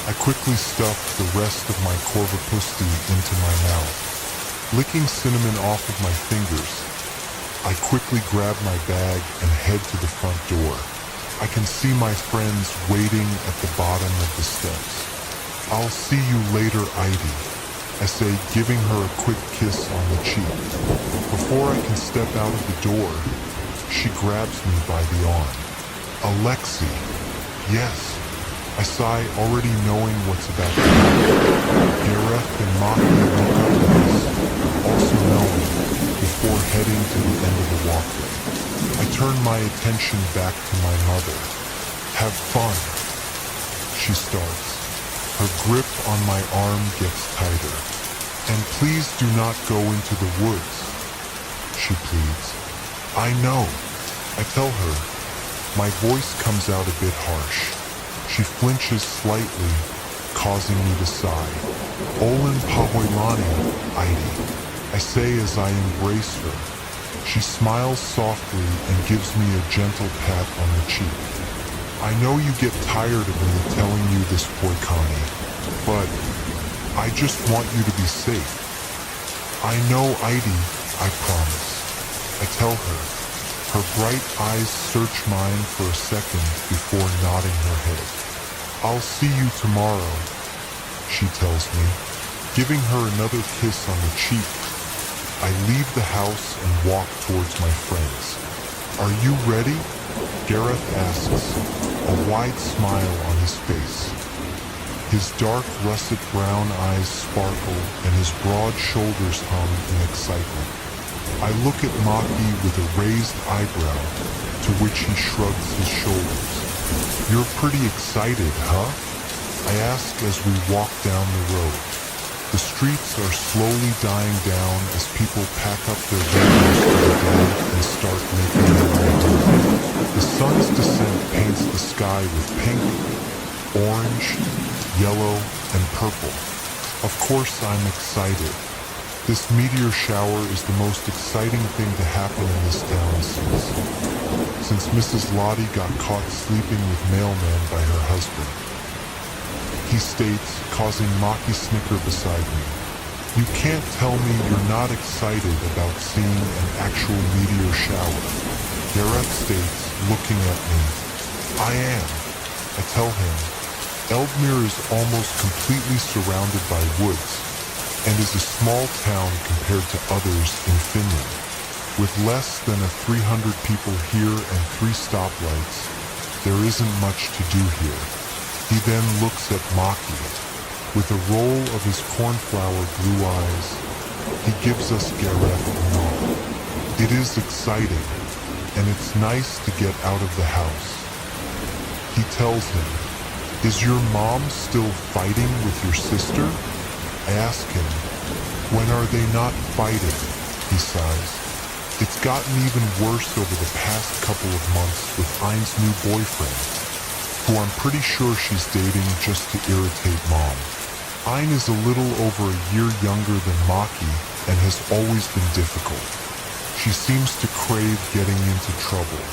I quickly stuffed the rest of my korvapusti into my mouth. Licking cinnamon off of my fingers, I quickly grab my bag and head to the front door. I can see my friends waiting at the bottom of the steps. "I'll see you later, Heidi," I say, giving her a quick kiss on the cheek. Before I can step out of the door, she grabs me by the arm. "Alexei." "Yes," I sigh, already knowing what's about to happen. Gareth and Maki look up at us, also knowing, before heading to the end of the walkway. I turn my attention back to my mother. "Have fun," she starts. Her grip on my arm gets tighter. "And please do not go into the woods," she pleads. "I know," I tell her. My voice comes out a bit harsh. She flinches slightly, causing me to sigh. "Olin pahoilani, Heidi," I say as I embrace her. She smiles softly and gives me a gentle pat on the cheek. "I know you get tired of me telling you this, Poikani, but I just want you to be safe." "I know, Heidi, I promise," I tell her. Her bright eyes search mine for a second before nodding her head. "I'll see you tomorrow," she tells me, giving her another kiss on the cheek. I leave the house and walk towards my friends. "Are you ready?" Gareth asks, a wide smile on his face. His dark russet brown eyes sparkle and his broad shoulders hum in excitement. I look at Maki with a raised eyebrow, to which he shrugs his shoulders. "You're pretty excited, huh?" I ask as we walk down the road. The streets are slowly dying down as people pack up their vehicles for the day and start making their way home. The sun's descent paints the sky with pink, orange, yellow, and purple. Of course I'm excited. This meteor shower is the most exciting thing to happen in this town since Mrs. Lottie got caught sleeping with mailman by her husband. He states, causing Maki snicker beside me. "You can't tell me you're not excited about seeing an actual meteor shower," Gareth states, looking at me. "I am," I tell him. Eldmere is almost completely surrounded by woods, and is a small town compared to others in Finland. With less than 300 people here and 3 stoplights, there isn't much to do here. He then looks at Maki. With a roll of his cornflower blue eyes, he gives us Gareth a nod. It is exciting, and it's nice to get out of the house. He tells him, "Is your mom still fighting with your sister?" I ask him, "When are they not fighting?" He sighs. "It's gotten even worse over the past couple of months with Ein's new boyfriend, who I'm pretty sure she's dating just to irritate Mom. Ein is a little over a year younger than Maki and has always been difficult. She seems to crave getting into trouble.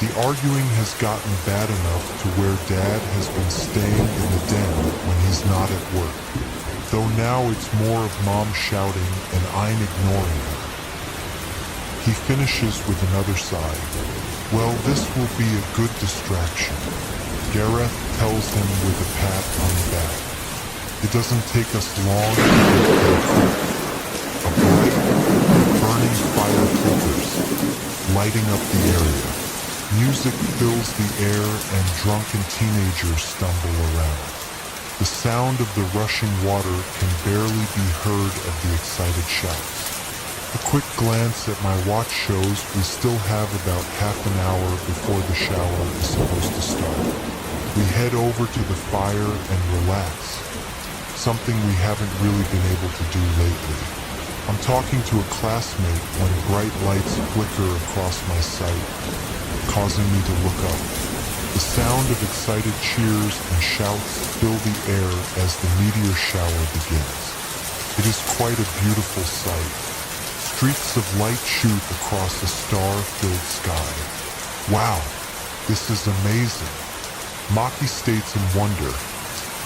The arguing has gotten bad enough to where Dad has been staying in the den when he's not at work. Though now it's more of Mom shouting and Ein ignoring her." He finishes with another sigh. "Well, this will be a good distraction," Gareth tells him with a pat on the back. It doesn't take us long to get to the creek. A bright, burning fire flickers, lighting up the area. Music fills the air and drunken teenagers stumble around. The sound of the rushing water can barely be heard of the excited shouts. A quick glance at my watch shows we still have about half an hour before the shower is supposed to start. We head over to the fire and relax. Something we haven't really been able to do lately. I'm talking to a classmate when bright lights flicker across my sight, causing me to look up. The sound of excited cheers and shouts fill the air as the meteor shower begins. It is quite a beautiful sight. Streaks of light shoot across a star-filled sky. Wow, this is amazing. Maki states in wonder,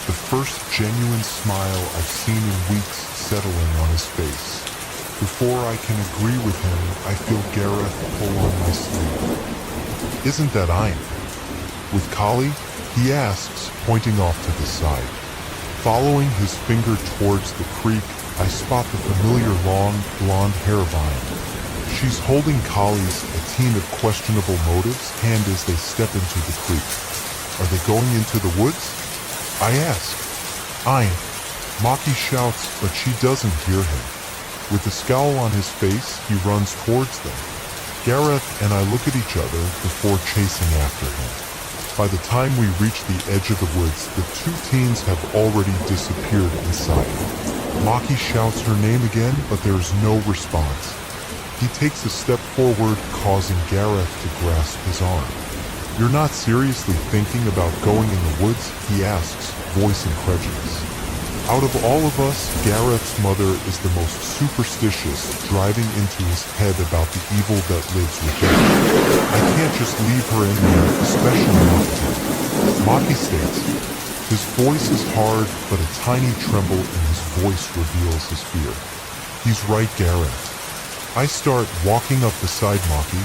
the first genuine smile I've seen in weeks settling on his face. Before I can agree with him, I feel Gareth pull on my sleeve. Isn't that Ein? With Kali? He asks, pointing off to the side. Following his finger towards the creek, I spot the familiar long, blonde hair vine. She's holding Kali's, a teen of questionable motives, hand as they step into the creek. Are they going into the woods? I ask. Ein. Maki shouts, but she doesn't hear him. With a scowl on his face, he runs towards them. Gareth and I look at each other before chasing after him. By the time we reach the edge of the woods, the two teens have already disappeared inside. Maki shouts her name again, but there is no response. He takes a step forward, causing Gareth to grasp his arm. You're not seriously thinking about going in the woods? He asks, voice incredulous. Out of all of us, Gareth's mother is the most superstitious, driving into his head about the evil that lives within. I can't just leave her in there, especially not him. Maki states. His voice is hard, but a tiny tremble in his voice reveals his fear. He's right, Gareth. I start walking up beside Maki.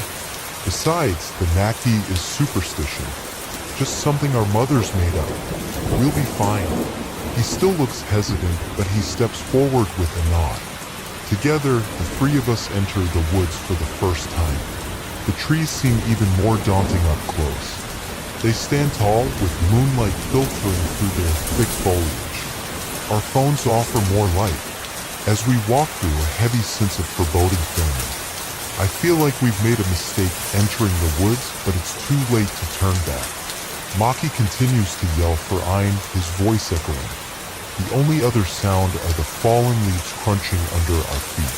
Besides, the Naki is superstition. Just something our mothers made up. We'll be fine. He still looks hesitant, but he steps forward with a nod. Together, the three of us enter the woods for the first time. The trees seem even more daunting up close. They stand tall, with moonlight filtering through their thick foliage. Our phones offer more light. As we walk through, a heavy sense of foreboding fills me. I feel like we've made a mistake entering the woods, but it's too late to turn back. Maki continues to yell for Ein, his voice echoing. The only other sound are the fallen leaves crunching under our feet.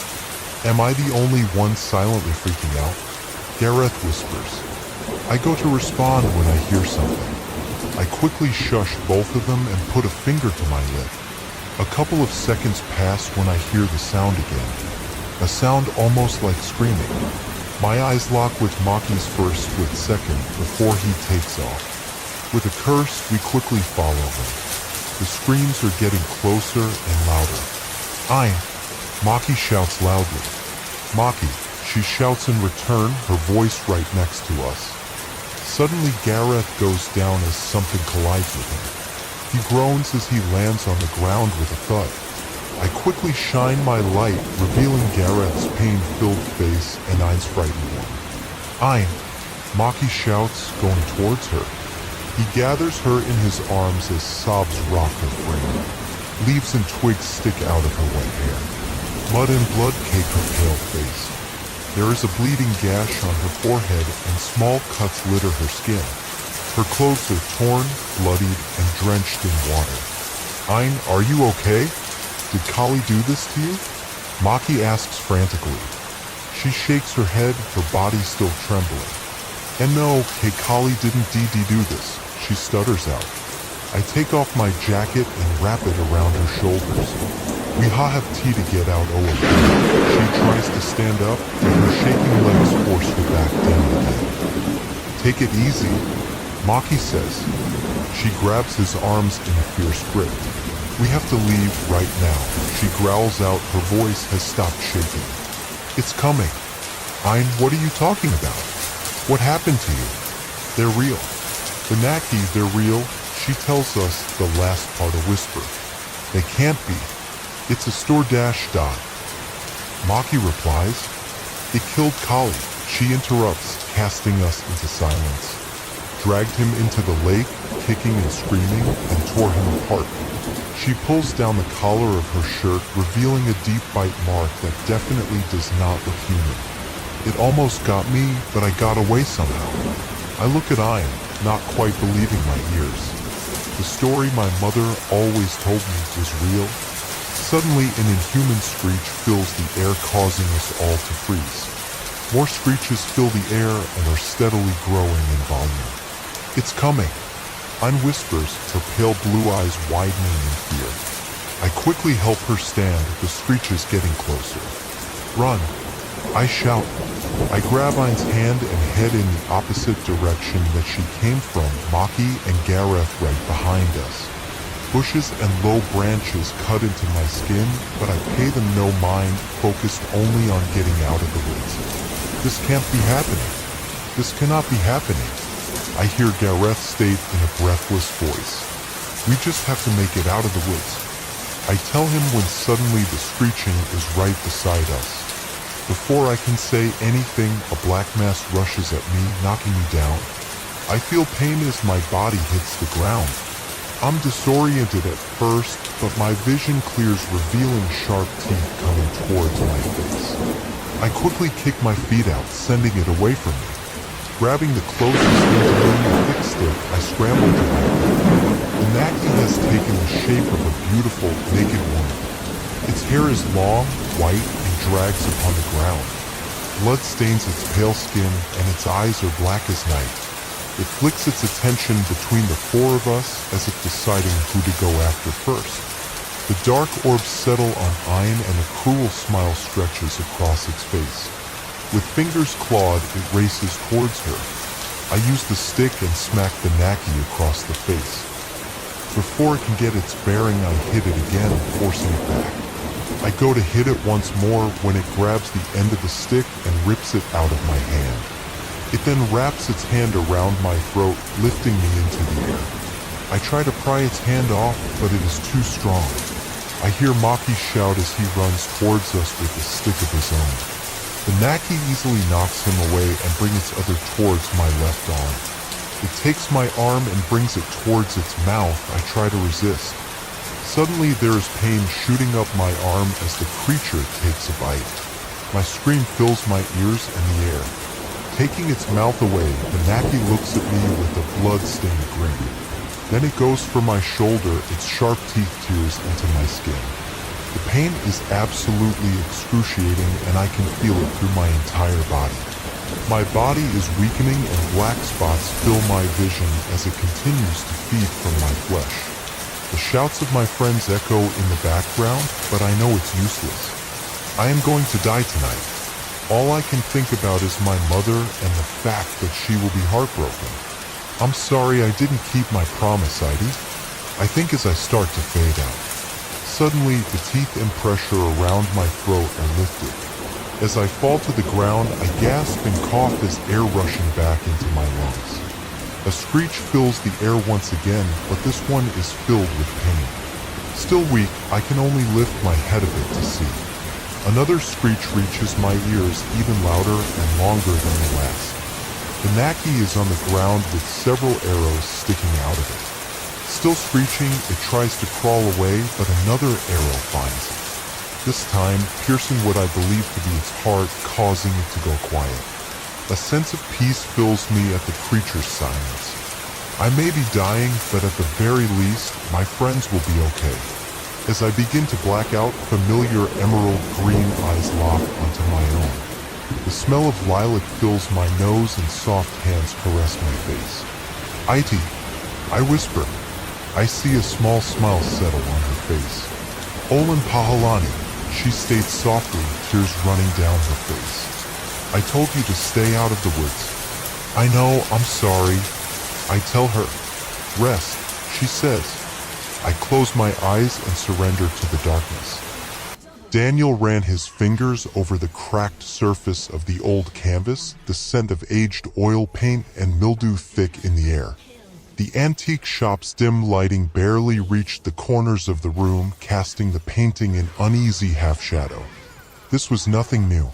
Am I the only one silently freaking out? Gareth whispers. I go to respond when I hear something. I quickly shush both of them and put a finger to my lip. A couple of seconds pass when I hear the sound again. A sound almost like screaming. My eyes lock with Maki's for a split second before he takes off. With a curse, we quickly follow him. The screams are getting closer and louder. Ein! Maki shouts loudly. Maki, she shouts in return, her voice right next to us. Suddenly Gareth goes down as something collides with him. He groans as he lands on the ground with a thud. I quickly shine my light, revealing Gareth's pain-filled face and Ein's frightened one. Ein! Maki shouts, going towards her. He gathers her in his arms as sobs rock her frame. Leaves and twigs stick out of her wet hair. Mud and blood cake her pale face. There is a bleeding gash on her forehead and small cuts litter her skin. Her clothes are torn, bloodied, and drenched in water. Ein, are you okay? Did Kali do this to you? Maki asks frantically. She shakes her head, her body still trembling. And no, Kali didn't do this, she stutters out. I take off my jacket and wrap it around her shoulders. We have tea to get out of. She tries to stand up, and her shaking legs force her back down again. Take it easy, Maki says. She grabs his arms in a fierce grip. We have to leave right now, she growls out, her voice has stopped shaking. It's coming. Ein, what are you talking about? What happened to you? They're real. The Naki, they're real. She tells us the last part a whisper. They can't be. It's a store dash dot. Maki replies. It killed Kali. She interrupts, casting us into silence. Dragged him into the lake, kicking and screaming, and tore him apart. She pulls down the collar of her shirt, revealing a deep bite mark that definitely does not look human. It almost got me, but I got away somehow. I look at Ein, not quite believing my ears. story my mother always told me was real? Suddenly an inhuman screech fills the air, causing us all to freeze. More screeches fill the air and are steadily growing in volume. It's coming. Anne whispers, her pale blue eyes widening in fear. I quickly help her stand, the screeches getting closer. Run! I shout. I grab Anne's hand and head in the opposite direction that she came from, Maki and Gareth right behind us. Bushes and low branches cut into my skin, but I pay them no mind, focused only on getting out of the woods. This can't be happening. This cannot be happening. I hear Gareth state in a breathless voice. We just have to make it out of the woods. I tell him when suddenly the screeching is right beside us. Before I can say anything, a black mass rushes at me, knocking me down. I feel pain as my body hits the ground. I'm disoriented at first, but my vision clears, revealing sharp teeth coming towards my face. I quickly kick my feet out, sending it away from me. Grabbing the closest intervening thick stick, I scramble to my feet. The Naki has taken the shape of a beautiful, naked woman. Its hair is long, white, and drags upon the ground. Blood stains its pale skin, and its eyes are black as night. It flicks its attention between the four of us, as if deciding who to go after first. The dark orbs settle on Ayn, and a cruel smile stretches across its face. With fingers clawed, it races towards her. I use the stick and smack the Naki across the face. Before it can get its bearing, I hit it again, forcing it back. I go to hit it once more when it grabs the end of the stick and rips it out of my hand. It then wraps its hand around my throat, lifting me into the air. I try to pry its hand off, but it is too strong. I hear Maki shout as he runs towards us with a stick of his own. The Naki easily knocks him away and brings its other towards my left arm. It takes my arm and brings it towards its mouth. I try to resist. Suddenly there is pain shooting up my arm as the creature takes a bite. My scream fills my ears and the air. Taking its mouth away, the Naki looks at me with a blood-stained grin. Then it goes for my shoulder, its sharp teeth tears into my skin. The pain is absolutely excruciating, and I can feel it through my entire body. My body is weakening and black spots fill my vision as it continues to feed from my flesh. The shouts of my friends echo in the background, but I know it's useless. I am going to die tonight. All I can think about is my mother and the fact that she will be heartbroken. I'm sorry I didn't keep my promise, Heidi. I think as I start to fade out. Suddenly, the teeth and pressure around my throat are lifted. As I fall to the ground, I gasp and cough as air rushing back into my lungs. A screech fills the air once again, but this one is filled with pain. Still weak, I can only lift my head a bit to see. Another screech reaches my ears, even louder and longer than the last. The Naki is on the ground with several arrows sticking out of it. Still screeching, it tries to crawl away, but another arrow finds it. This time, piercing what I believe to be its heart, causing it to go quiet. A sense of peace fills me at the creature's silence. I may be dying, but at the very least, my friends will be okay. As I begin to black out, familiar emerald green eyes lock onto my own. The smell of lilac fills my nose and soft hands caress my face. Aiti, I whisper. I see a small smile settle on her face. Olin Pahalani, she states softly, tears running down her face. I told you to stay out of the woods. I know, I'm sorry. I tell her. Rest, she says. I close my eyes and surrender to the darkness. Daniel ran his fingers over the cracked surface of the old canvas, the scent of aged oil paint and mildew thick in the air. The antique shop's dim lighting barely reached the corners of the room, casting the painting in uneasy half-shadow. This was nothing new.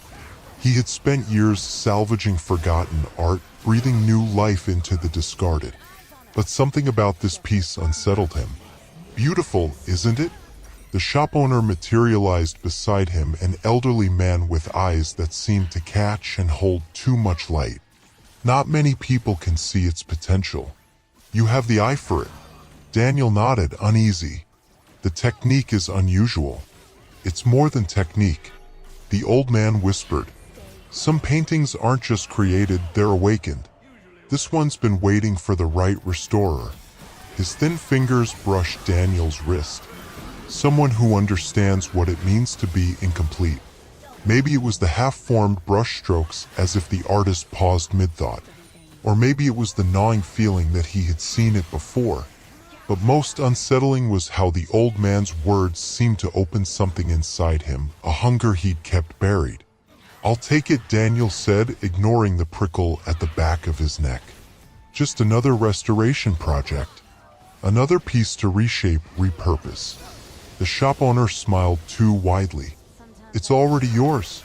He had spent years salvaging forgotten art, breathing new life into the discarded. But something about this piece unsettled him. Beautiful, isn't it? The shop owner materialized beside him, an elderly man with eyes that seemed to catch and hold too much light. Not many people can see its potential. You have the eye for it. Daniel nodded, uneasy. The technique is unusual. It's more than technique. The old man whispered. Some paintings aren't just created, they're awakened. This one's been waiting for the right restorer. His thin fingers brushed Daniel's wrist. Someone who understands what it means to be incomplete. Maybe it was the half-formed brushstrokes, as if the artist paused mid-thought. Or maybe it was the gnawing feeling that he had seen it before. But most unsettling was how the old man's words seemed to open something inside him, a hunger he'd kept buried. "I'll take it," Daniel said, ignoring the prickle at the back of his neck. "Just another restoration project. Another piece to reshape, repurpose." The shop owner smiled too widely. "It's already yours.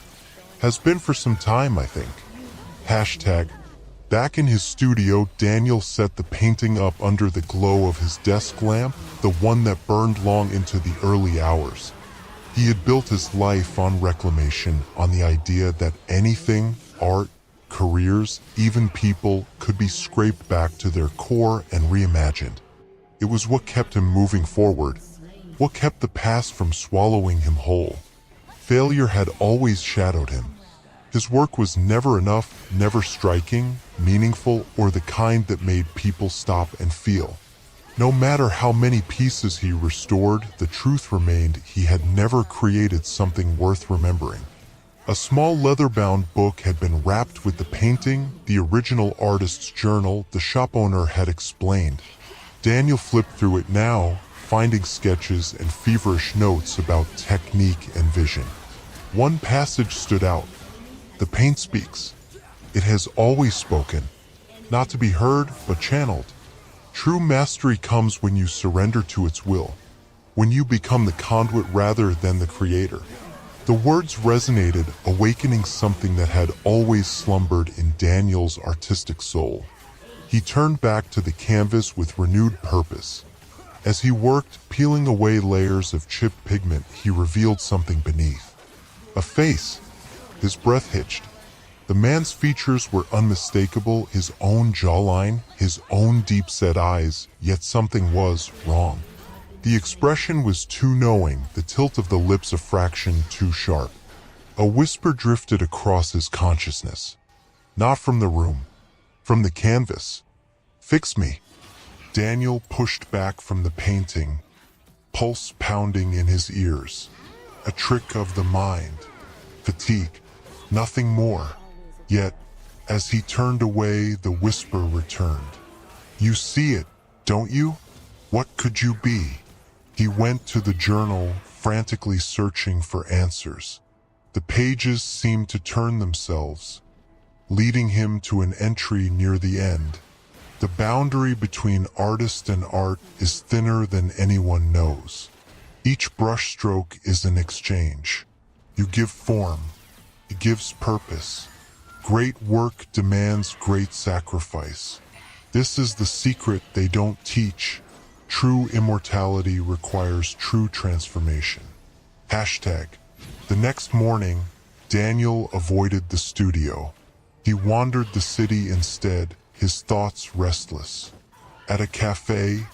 Has been for some time, I think." Hashtag. Back in his studio, Daniel set the painting up under the glow of his desk lamp, the one that burned long into the early hours. He had built his life on reclamation, on the idea that anything, art, careers, even people, could be scraped back to their core and reimagined. It was what kept him moving forward, what kept the past from swallowing him whole. Failure had always shadowed him. His work was never enough, never striking, meaningful, or the kind that made people stop and feel. No matter how many pieces he restored, the truth remained he had never created something worth remembering. A small leather-bound book had been wrapped with the painting, the original artist's journal, the shop owner had explained. Daniel flipped through it now, finding sketches and feverish notes about technique and vision. One passage stood out. "The paint speaks. It has always spoken, not to be heard, but channeled. True mastery comes when you surrender to its will, when you become the conduit rather than the creator." The words resonated, awakening something that had always slumbered in Daniel's artistic soul. He turned back to the canvas with renewed purpose. As he worked, peeling away layers of chipped pigment, he revealed something beneath. A face. His breath hitched. The man's features were unmistakable, his own jawline, his own deep-set eyes, yet something was wrong. The expression was too knowing, the tilt of the lips a fraction too sharp. A whisper drifted across his consciousness. Not from the room, from the canvas. "Fix me." Daniel pushed back from the painting, pulse pounding in his ears. A trick of the mind. Fatigue. Nothing more. Yet, as he turned away, the whisper returned. "You see it, don't you? What could you be?" He went to the journal, frantically searching for answers. The pages seemed to turn themselves, leading him to an entry near the end. "The boundary between artist and art is thinner than anyone knows. Each brushstroke is an exchange. You give form. It gives purpose. Great work demands great sacrifice. This is the secret they don't teach. True immortality requires true transformation." Hashtag. The next morning, Daniel avoided the studio. He wandered the city instead, his thoughts restless. At a cafe,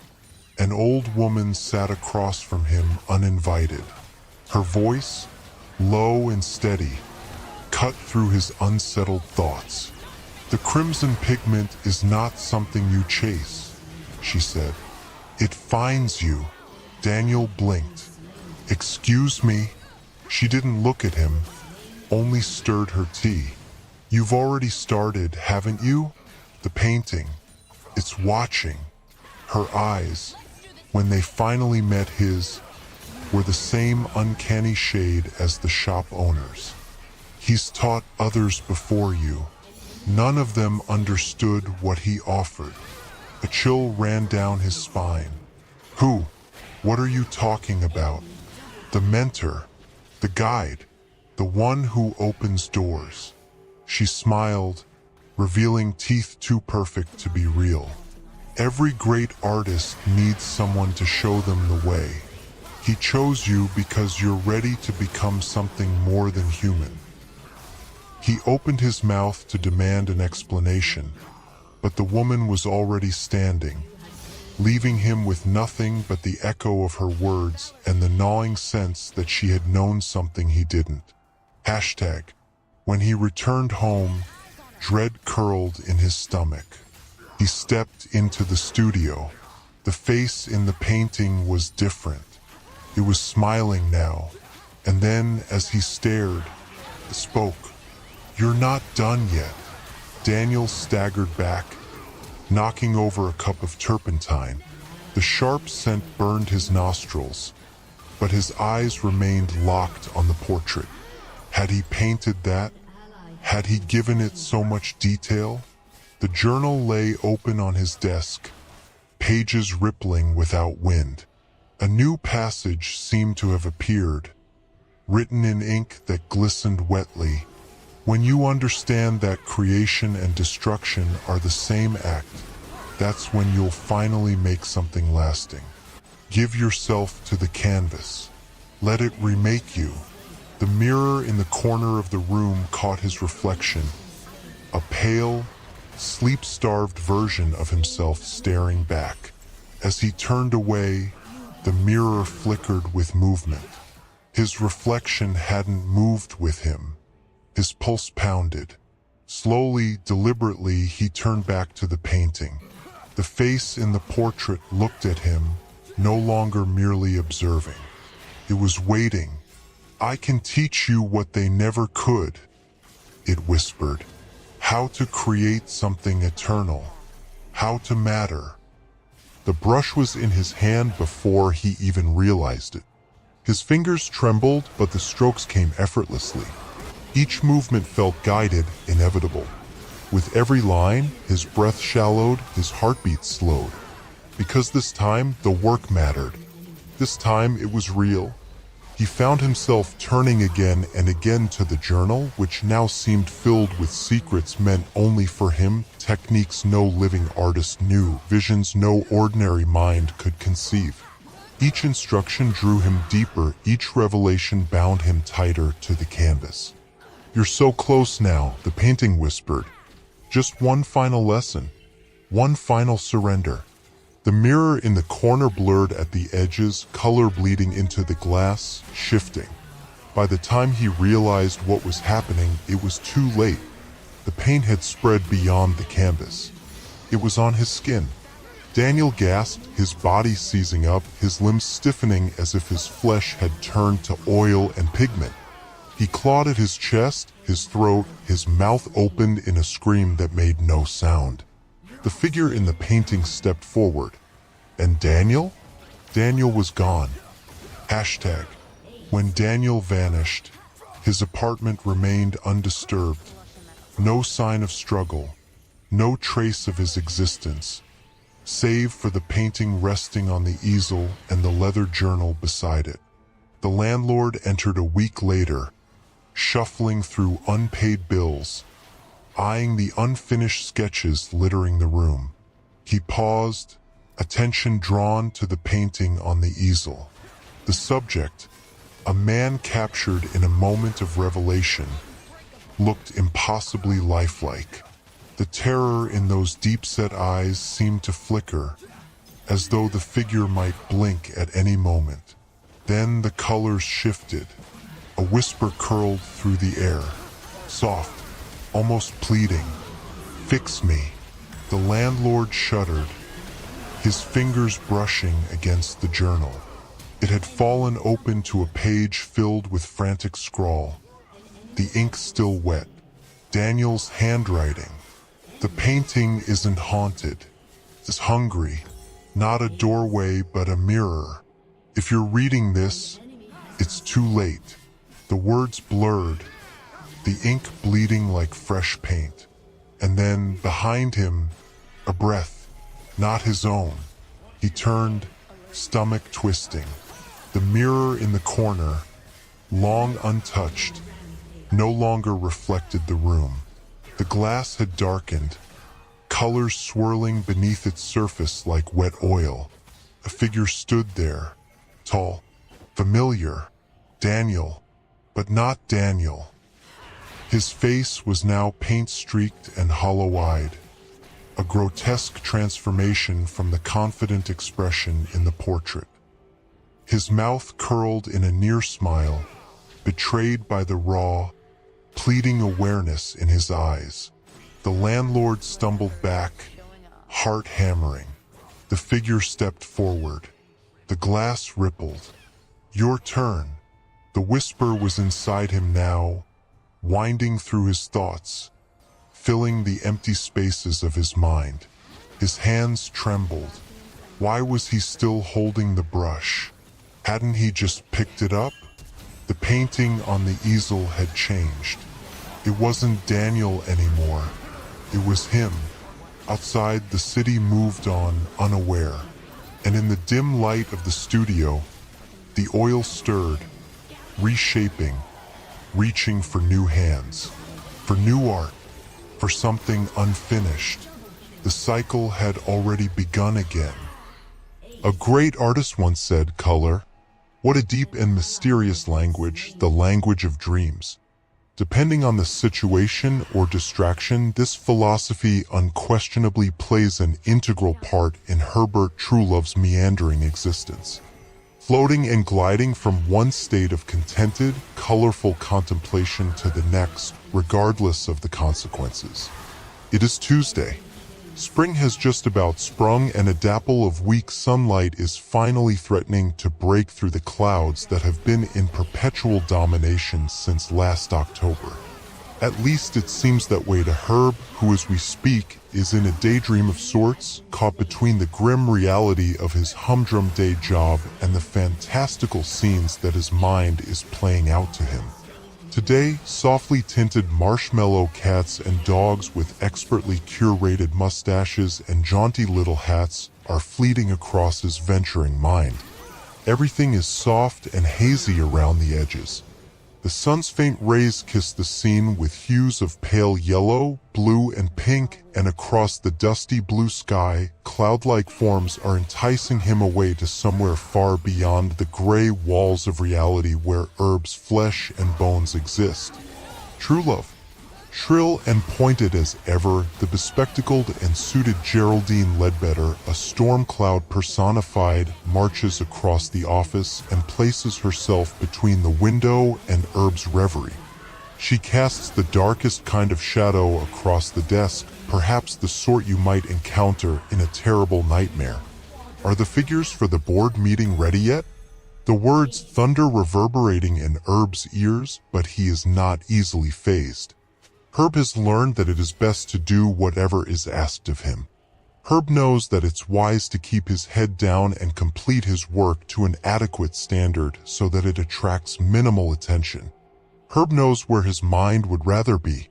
an old woman sat across from him uninvited. Her voice, low and steady, cut through his unsettled thoughts. "The crimson pigment is not something you chase," she said. "It finds you." Daniel blinked. "Excuse me?" She didn't look at him, only stirred her tea. "You've already started, haven't you? The painting. It's watching." Her eyes, when they finally met his, were the same uncanny shade as the shop owner's. "He's taught others before you. None of them understood what he offered." A chill ran down his spine. "Who? What are you talking about?" "The mentor, the guide, the one who opens doors." She smiled, revealing teeth too perfect to be real. "Every great artist needs someone to show them the way. He chose you because you're ready to become something more than human." He opened his mouth to demand an explanation, but the woman was already standing, leaving him with nothing but the echo of her words and the gnawing sense that she had known something he didn't. Hashtag. When he returned home, dread curled in his stomach. He stepped into the studio. The face in the painting was different. It was smiling now, and then as he stared, it spoke. "You're not done yet." Daniel staggered back, knocking over a cup of turpentine. The sharp scent burned his nostrils, but his eyes remained locked on the portrait. Had he painted that? Had he given it so much detail? The journal lay open on his desk, pages rippling without wind. A new passage seemed to have appeared, written in ink that glistened wetly. When you understand that creation and destruction are the same act, that's when you'll finally make something lasting. Give yourself to the canvas. Let it remake you. The mirror in the corner of the room caught his reflection, a pale, sleep-starved version of himself staring back. As he turned away, the mirror flickered with movement. His reflection hadn't moved with him. His pulse pounded. Slowly, deliberately, he turned back to the painting. The face in the portrait looked at him, no longer merely observing. It was waiting. "I can teach you what they never could," it whispered. "How to create something eternal. How to matter." The brush was in his hand before he even realized it. His fingers trembled, but the strokes came effortlessly. Each movement felt guided, inevitable. With every line, his breath shallowed, his heartbeat slowed. Because this time, the work mattered. This time, it was real. He found himself turning again and again to the journal, which now seemed filled with secrets meant only for him, techniques no living artist knew, visions no ordinary mind could conceive. Each instruction drew him deeper, each revelation bound him tighter to the canvas. "You're so close now," the painting whispered. "Just one final lesson. One final surrender." The mirror in the corner blurred at the edges, color bleeding into the glass, shifting. By the time he realized what was happening, it was too late. The paint had spread beyond the canvas. It was on his skin. Daniel gasped, his body seizing up, his limbs stiffening as if his flesh had turned to oil and pigment. He clawed at his chest, his throat, his mouth opened in a scream that made no sound. The figure in the painting stepped forward. And Daniel? Daniel was gone. Hashtag. When Daniel vanished, his apartment remained undisturbed. No sign of struggle, no trace of his existence, save for the painting resting on the easel and the leather journal beside it. The landlord entered a week later, shuffling through unpaid bills, eyeing the unfinished sketches littering the room. He paused, attention drawn to the painting on the easel. The subject, a man captured in a moment of revelation, looked impossibly lifelike. The terror in those deep-set eyes seemed to flicker, as though the figure might blink at any moment. Then the colors shifted. A whisper curled through the air, soft, almost pleading. "Fix me." The landlord shuddered, his fingers brushing against the journal. It had fallen open to a page filled with frantic scrawl, the ink still wet. Daniel's handwriting. "The painting isn't haunted. It's hungry. Not a doorway, but a mirror. If you're reading this, it's too late." The words blurred, the ink bleeding like fresh paint. And then, behind him, a breath, not his own. He turned, stomach twisting. The mirror in the corner, long untouched, no longer reflected the room. The glass had darkened, colors swirling beneath its surface like wet oil. A figure stood there, tall, familiar. Daniel, but not Daniel. His face was now paint-streaked and hollow-eyed. a grotesque transformation from the confident expression in the portrait. His mouth curled in a near smile, betrayed by the raw, pleading awareness in his eyes. The landlord stumbled back, heart hammering. The figure stepped forward. The glass rippled. "Your turn." The whisper was inside him now, winding through his thoughts, filling the empty spaces of his mind. His hands trembled. Why was he still holding the brush? Hadn't he just picked it up? The painting on the easel had changed. It wasn't Daniel anymore. It was him. Outside, the city moved on, unaware. And in the dim light of the studio, the oil stirred, reshaping, reaching for new hands, for new art, for something unfinished. The cycle had already begun again. A great artist once said, "Color, what a deep and mysterious language, the language of dreams." Depending on the situation or distraction, this philosophy unquestionably plays an integral part in Herbert Truelove's meandering existence. Floating and gliding from one state of contented, colorful contemplation to the next, regardless of the consequences. It is Tuesday. Spring has just about sprung, and a dapple of weak sunlight is finally threatening to break through the clouds that have been in perpetual domination since last October. At least it seems that way to Herb, who as we speak is in a daydream of sorts, caught between the grim reality of his humdrum day job and the fantastical scenes that his mind is playing out to him. Today, softly tinted marshmallow cats and dogs with expertly curated mustaches and jaunty little hats are fleeting across his venturing mind. Everything is soft and hazy around the edges. The sun's faint rays kiss the scene with hues of pale yellow, blue, and pink, and across the dusty blue sky, cloud-like forms are enticing him away to somewhere far beyond the gray walls of reality where Herb's flesh and bones exist. Truelove, shrill and pointed as ever, the bespectacled and suited Geraldine Ledbetter, a storm cloud personified, marches across the office and places herself between the window and Herb's reverie. She casts the darkest kind of shadow across the desk, perhaps the sort you might encounter in a terrible nightmare. Are the figures for the board meeting ready yet? The words thunder reverberating in Herb's ears, but he is not easily fazed. Herb has learned that it is best to do whatever is asked of him. Herb knows that it's wise to keep his head down and complete his work to an adequate standard so that it attracts minimal attention. Herb knows where his mind would rather be.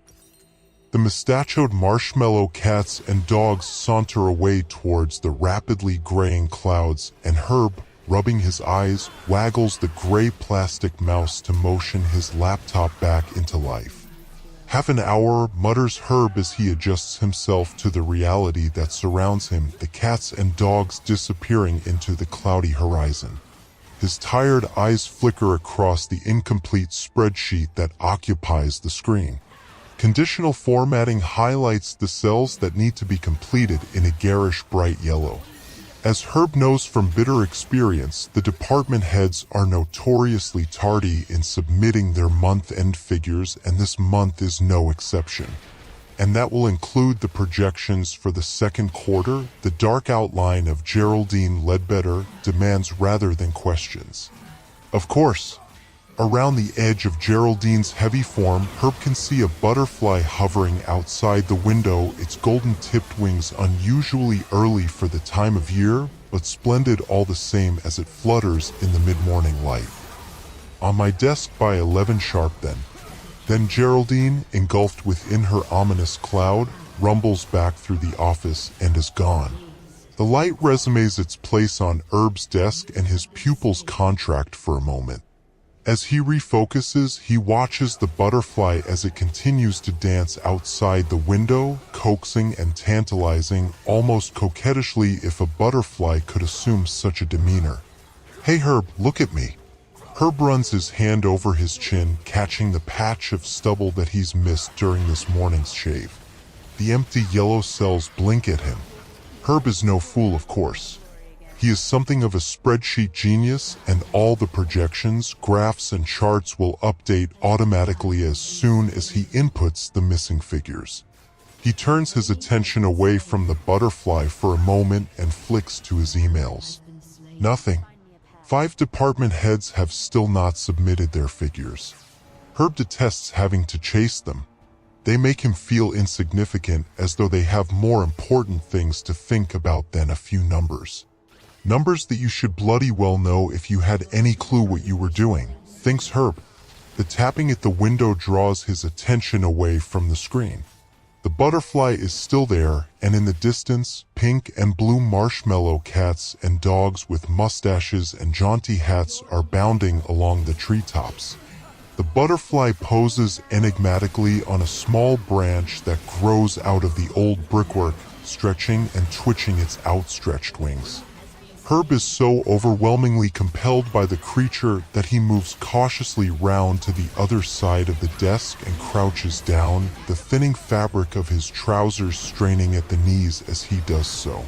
The mustachioed marshmallow cats and dogs saunter away towards the rapidly graying clouds, and Herb, rubbing his eyes, waggles the gray plastic mouse to motion his laptop back into life. "Half an hour," mutters Herb as he adjusts himself to the reality that surrounds him, the cats and dogs disappearing into the cloudy horizon. His tired eyes flicker across the incomplete spreadsheet that occupies the screen. Conditional formatting highlights the cells that need to be completed in a garish bright yellow. As Herb knows from bitter experience, the department heads are notoriously tardy in submitting their month-end figures, and this month is no exception. And that will include the projections for the second quarter. The dark outline of Geraldine Ledbetter demands rather than questions. Of course, around the edge of Geraldine's heavy form, Herb can see a butterfly hovering outside the window, its golden-tipped wings unusually early for the time of year, but splendid all the same as it flutters in the mid-morning light. "On my desk by 11 sharp then." Then Geraldine, engulfed within her ominous cloud, rumbles back through the office and is gone. The light resumes its place on Herb's desk and his pupils contract for a moment. As he refocuses, he watches the butterfly as it continues to dance outside the window, coaxing and tantalizing, almost coquettishly if a butterfly could assume such a demeanor. "Hey Herb, look at me." Herb runs his hand over his chin, catching the patch of stubble that he's missed during this morning's shave. The empty yellow cells blink at him. Herb is no fool, of course. He is something of a spreadsheet genius, and all the projections, graphs, and charts will update automatically as soon as he inputs the missing figures. He turns his attention away from the butterfly for a moment and flicks to his emails. Nothing. 5 department heads have still not submitted their figures. Herb detests having to chase them. They make him feel insignificant, as though they have more important things to think about than a few numbers. Numbers that you should bloody well know if you had any clue what you were doing, thinks Herb. The tapping at the window draws his attention away from the screen. The butterfly is still there, and in the distance, pink and blue marshmallow cats and dogs with mustaches and jaunty hats are bounding along the treetops. The butterfly poses enigmatically on a small branch that grows out of the old brickwork, stretching and twitching its outstretched wings. Herb is so overwhelmingly compelled by the creature that he moves cautiously round to the other side of the desk and crouches down, the thinning fabric of his trousers straining at the knees as he does so.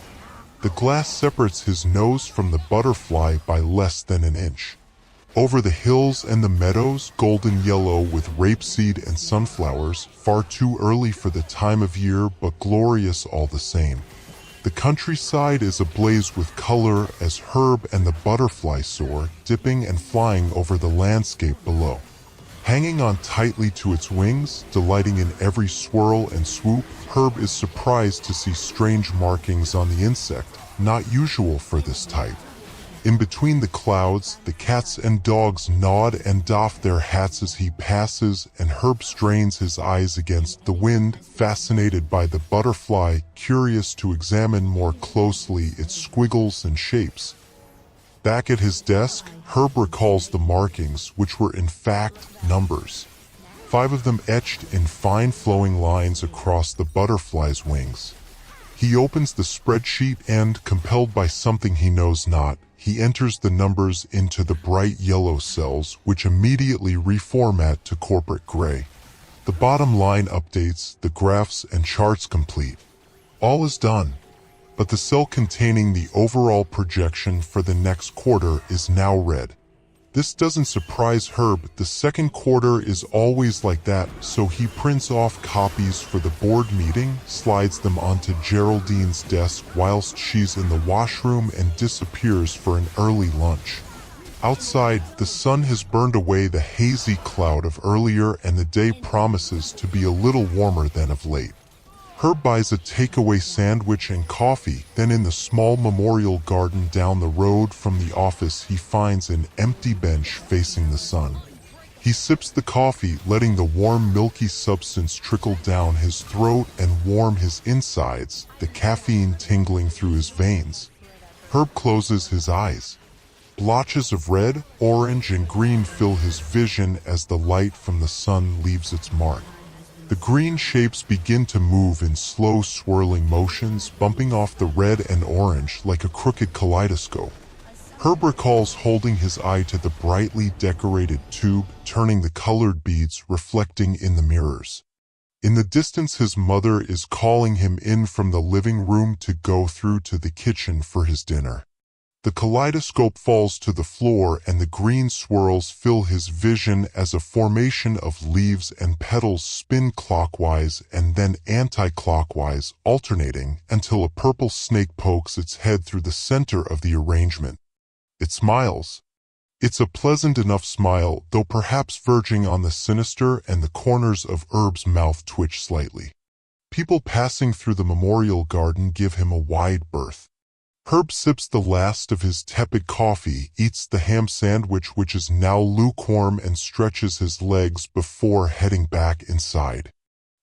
The glass separates his nose from the butterfly by less than an inch. Over the hills and the meadows, golden yellow with rapeseed and sunflowers, far too early for the time of year but glorious all the same. The countryside is ablaze with color as Herb and the butterfly soar, dipping and flying over the landscape below. Hanging on tightly to its wings, delighting in every swirl and swoop, Herb is surprised to see strange markings on the insect, not usual for this type. In between the clouds, the cats and dogs nod and doff their hats as he passes, and Herb strains his eyes against the wind, fascinated by the butterfly, curious to examine more closely its squiggles and shapes. Back at his desk, Herb recalls the markings, which were in fact numbers. 5 of them etched in fine flowing lines across the butterfly's wings. He opens the spreadsheet and, compelled by something he knows not, he enters the numbers into the bright yellow cells, which immediately reformat to corporate gray. The bottom line updates, the graphs and charts complete. All is done, but the cell containing the overall projection for the next quarter is now red. This doesn't surprise Herb, the second quarter is always like that, so he prints off copies for the board meeting, slides them onto Geraldine's desk whilst she's in the washroom, and disappears for an early lunch. Outside, the sun has burned away the hazy cloud of earlier and the day promises to be a little warmer than of late. Herb buys a takeaway sandwich and coffee, then in the small memorial garden down the road from the office he finds an empty bench facing the sun. He sips the coffee, letting the warm milky substance trickle down his throat and warm his insides, the caffeine tingling through his veins. Herb closes his eyes. Blotches of red, orange, and green fill his vision as the light from the sun leaves its mark. The green shapes begin to move in slow swirling motions, bumping off the red and orange like a crooked kaleidoscope. Herb recalls holding his eye to the brightly decorated tube, turning the colored beads reflecting in the mirrors. In the distance his mother is calling him in from the living room to go through to the kitchen for his dinner. The kaleidoscope falls to the floor and the green swirls fill his vision as a formation of leaves and petals spin clockwise and then anti-clockwise, alternating until a purple snake pokes its head through the center of the arrangement. It smiles. It's a pleasant enough smile, though perhaps verging on the sinister, and the corners of Herb's mouth twitch slightly. People passing through the memorial garden give him a wide berth. Herb sips the last of his tepid coffee, eats the ham sandwich which is now lukewarm, and stretches his legs before heading back inside.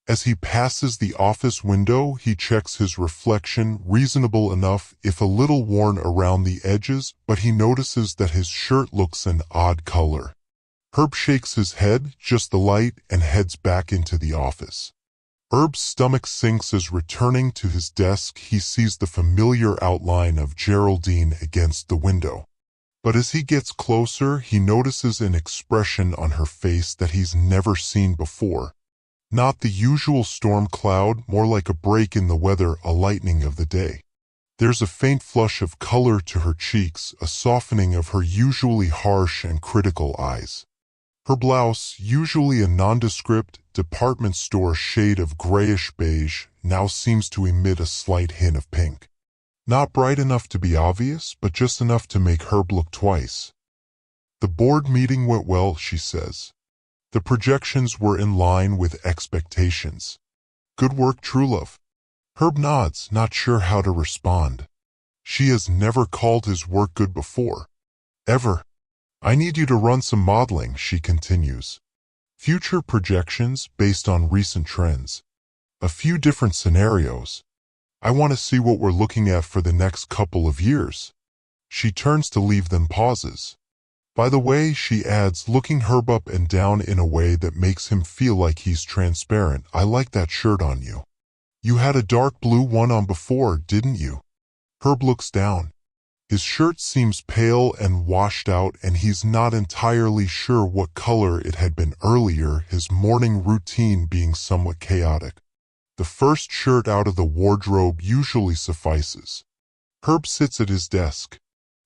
As he passes the office window, he checks his reflection, reasonable enough if a little worn around the edges, but he notices that his shirt looks an odd color. Herb shakes his head, just the light, and heads back into the office. Herb's stomach sinks as, returning to his desk, he sees the familiar outline of Geraldine against the window. But as he gets closer, he notices an expression on her face that he's never seen before. Not the usual storm cloud, more like a break in the weather, a lightening of the day. There's a faint flush of color to her cheeks, a softening of her usually harsh and critical eyes. Her blouse, usually a nondescript, department store shade of grayish beige, now seems to emit a slight hint of pink. Not bright enough to be obvious, but just enough to make Herb look twice. The board meeting went well, she says. The projections were in line with expectations. Good work, Truelove. Herb nods, not sure how to respond. She has never called his work good before. Ever. I need you to run some modeling, she continues. Future projections based on recent trends. A few different scenarios. I want to see what we're looking at for the next couple of years. She turns to leave, then pauses. By the way, she adds, looking Herb up and down in a way that makes him feel like he's transparent, I like that shirt on you. You had a dark blue one on before, didn't you? Herb looks down. His shirt seems pale and washed out, and he's not entirely sure what color it had been earlier, his morning routine being somewhat chaotic. The first shirt out of the wardrobe usually suffices. Herb sits at his desk.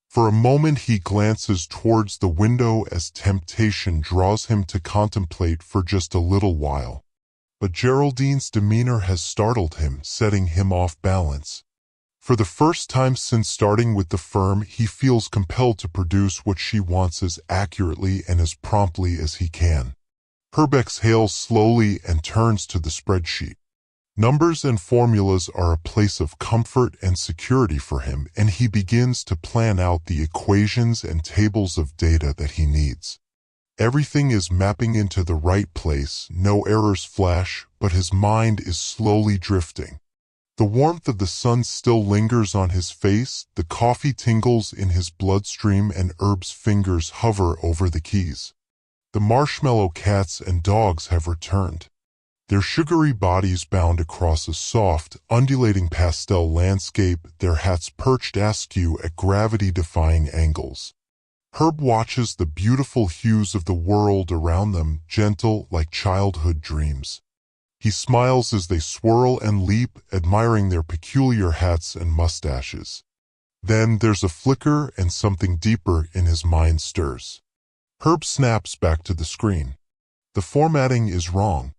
For a moment he glances towards the window as temptation draws him to contemplate for just a little while. But Geraldine's demeanor has startled him, setting him off balance. For the first time since starting with the firm, he feels compelled to produce what she wants as accurately and as promptly as he can. Herb exhales slowly and turns to the spreadsheet. Numbers and formulas are a place of comfort and security for him, and he begins to plan out the equations and tables of data that he needs. Everything is mapping into the right place, no errors flash, but his mind is slowly drifting. The warmth of the sun still lingers on his face, the coffee tingles in his bloodstream, and Herb's fingers hover over the keys. The marshmallow cats and dogs have returned. Their sugary bodies bound across a soft, undulating pastel landscape, their hats perched askew at gravity-defying angles. Herb watches the beautiful hues of the world around them, gentle like childhood dreams. He smiles as they swirl and leap, admiring their peculiar hats and mustaches. Then there's a flicker and something deeper in his mind stirs. Herb snaps back to the screen. The formatting is wrong.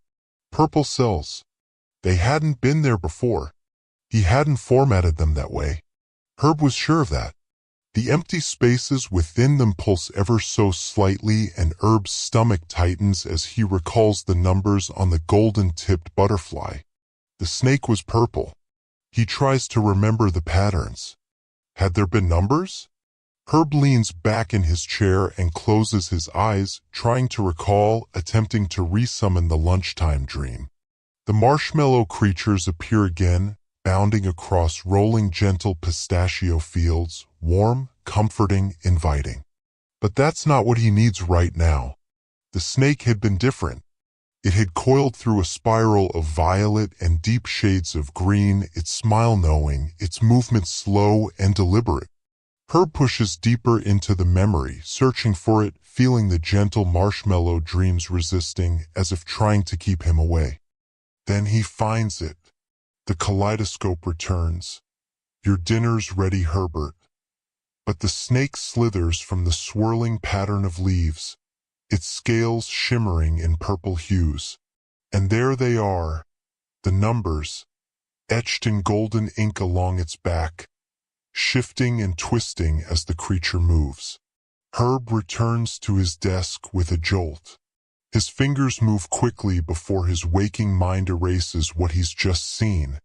Purple cells. They hadn't been there before. He hadn't formatted them that way. Herb was sure of that. The empty spaces within them pulse ever so slightly, and Herb's stomach tightens as he recalls the numbers on the golden-tipped butterfly. The snake was purple. He tries to remember the patterns. Had there been numbers? Herb leans back in his chair and closes his eyes, trying to recall, attempting to resummon the lunchtime dream. The marshmallow creatures appear again, bounding across rolling gentle pistachio fields, warm, comforting, inviting. But that's not what he needs right now. The snake had been different. It had coiled through a spiral of violet and deep shades of green, its smile knowing, its movements slow and deliberate. Herb pushes deeper into the memory, searching for it, feeling the gentle marshmallow dreams resisting, as if trying to keep him away. Then he finds it. The kaleidoscope returns. Your dinner's ready, Herbert. But the snake slithers from the swirling pattern of leaves, its scales shimmering in purple hues. And there they are, the numbers, etched in golden ink along its back, shifting and twisting as the creature moves. Herb returns to his desk with a jolt. His fingers move quickly before his waking mind erases what he's just seen,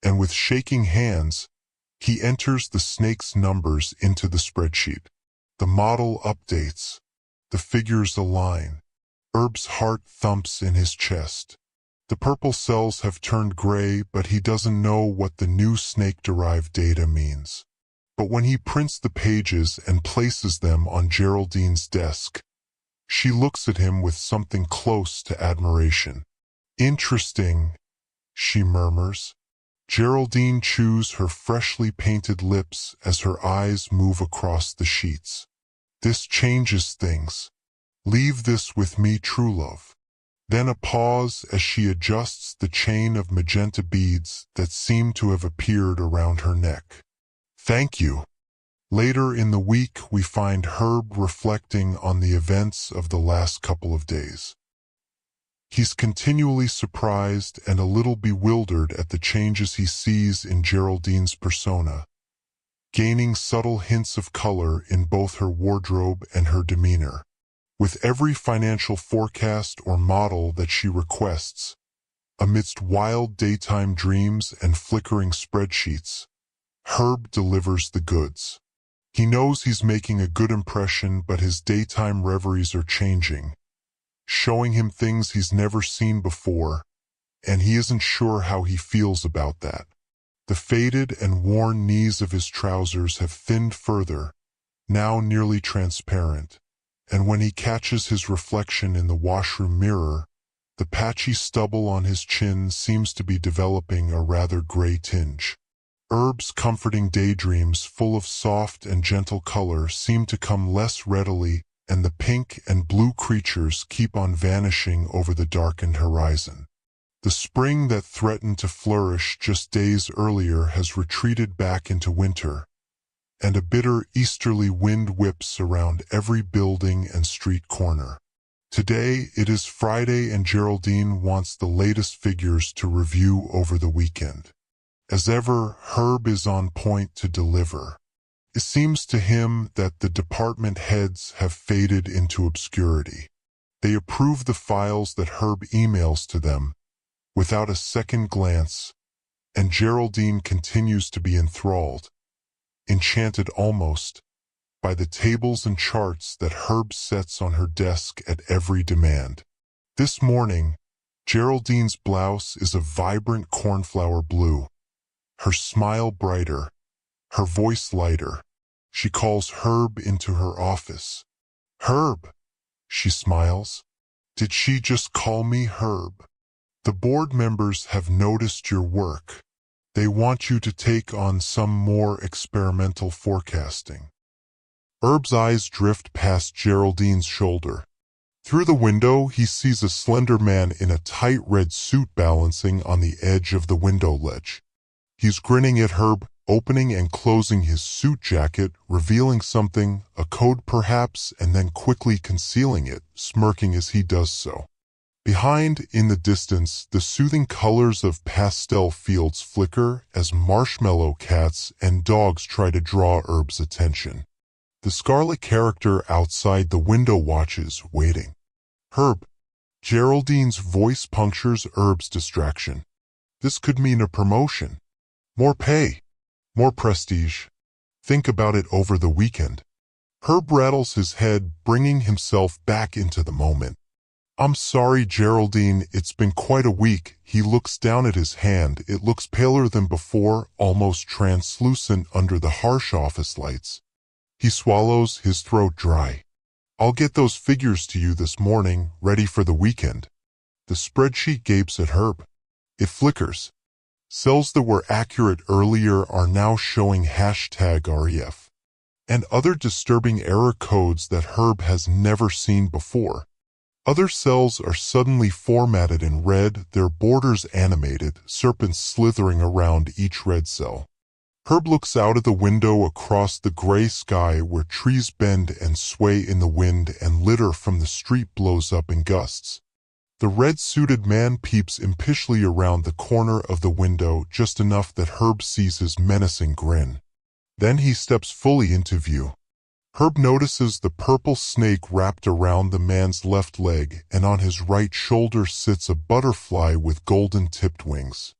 and with shaking hands, he enters the snake's numbers into the spreadsheet. The model updates. The figures align. Herb's heart thumps in his chest. The purple cells have turned gray, but he doesn't know what the new snake-derived data means. But when he prints the pages and places them on Geraldine's desk, she looks at him with something close to admiration. Interesting, she murmurs. Geraldine chews her freshly painted lips as her eyes move across the sheets. This changes things. Leave this with me, Truelove. Then a pause as she adjusts the chain of magenta beads that seem to have appeared around her neck. Thank you. Later in the week, we find Herb reflecting on the events of the last couple of days. He's continually surprised and a little bewildered at the changes he sees in Geraldine's persona, gaining subtle hints of color in both her wardrobe and her demeanor. With every financial forecast or model that she requests, amidst wild daytime dreams and flickering spreadsheets, Herb delivers the goods. He knows he's making a good impression, but his daytime reveries are changing, showing him things he's never seen before, and he isn't sure how he feels about that. The faded and worn knees of his trousers have thinned further, now nearly transparent, and when he catches his reflection in the washroom mirror, the patchy stubble on his chin seems to be developing a rather gray tinge. Herb's comforting daydreams full of soft and gentle color seem to come less readily, and the pink and blue creatures keep on vanishing over the darkened horizon. The spring that threatened to flourish just days earlier has retreated back into winter, and a bitter easterly wind whips around every building and street corner. Today it is Friday and Geraldine wants the latest figures to review over the weekend. As ever, Herb is on point to deliver. It seems to him that the department heads have faded into obscurity. They approve the files that Herb emails to them, without a second glance, and Geraldine continues to be enthralled, enchanted almost, by the tables and charts that Herb sets on her desk at every demand. This morning, Geraldine's blouse is a vibrant cornflower blue, her smile brighter, her voice lighter. She calls Herb into her office. Herb, she smiles. Did she just call me Herb? The board members have noticed your work. They want you to take on some more experimental forecasting. Herb's eyes drift past Geraldine's shoulder. Through the window, he sees a slender man in a tight red suit balancing on the edge of the window ledge. He's grinning at Herb, opening and closing his suit jacket, revealing something, a code perhaps, and then quickly concealing it, smirking as he does so. Behind, in the distance, the soothing colors of pastel fields flicker as marshmallow cats and dogs try to draw Herb's attention. The scarlet character outside the window watches, waiting. Herb. Geraldine's voice punctures Herb's distraction. This could mean a promotion. More pay. More prestige. Think about it over the weekend. Herb rattles his head, bringing himself back into the moment. I'm sorry, Geraldine, it's been quite a week. He looks down at his hand. It looks paler than before, almost translucent under the harsh office lights. He swallows, his throat dry. I'll get those figures to you this morning, ready for the weekend. The spreadsheet gapes at Herb. It flickers. Cells that were accurate earlier are now showing #REF. And other disturbing error codes that Herb has never seen before. Other cells are suddenly formatted in red, their borders animated, serpents slithering around each red cell. Herb looks out of the window across the gray sky where trees bend and sway in the wind and litter from the street blows up in gusts. The red-suited man peeps impishly around the corner of the window just enough that Herb sees his menacing grin. Then he steps fully into view. Herb notices the purple snake wrapped around the man's left leg, and on his right shoulder sits a butterfly with golden-tipped wings.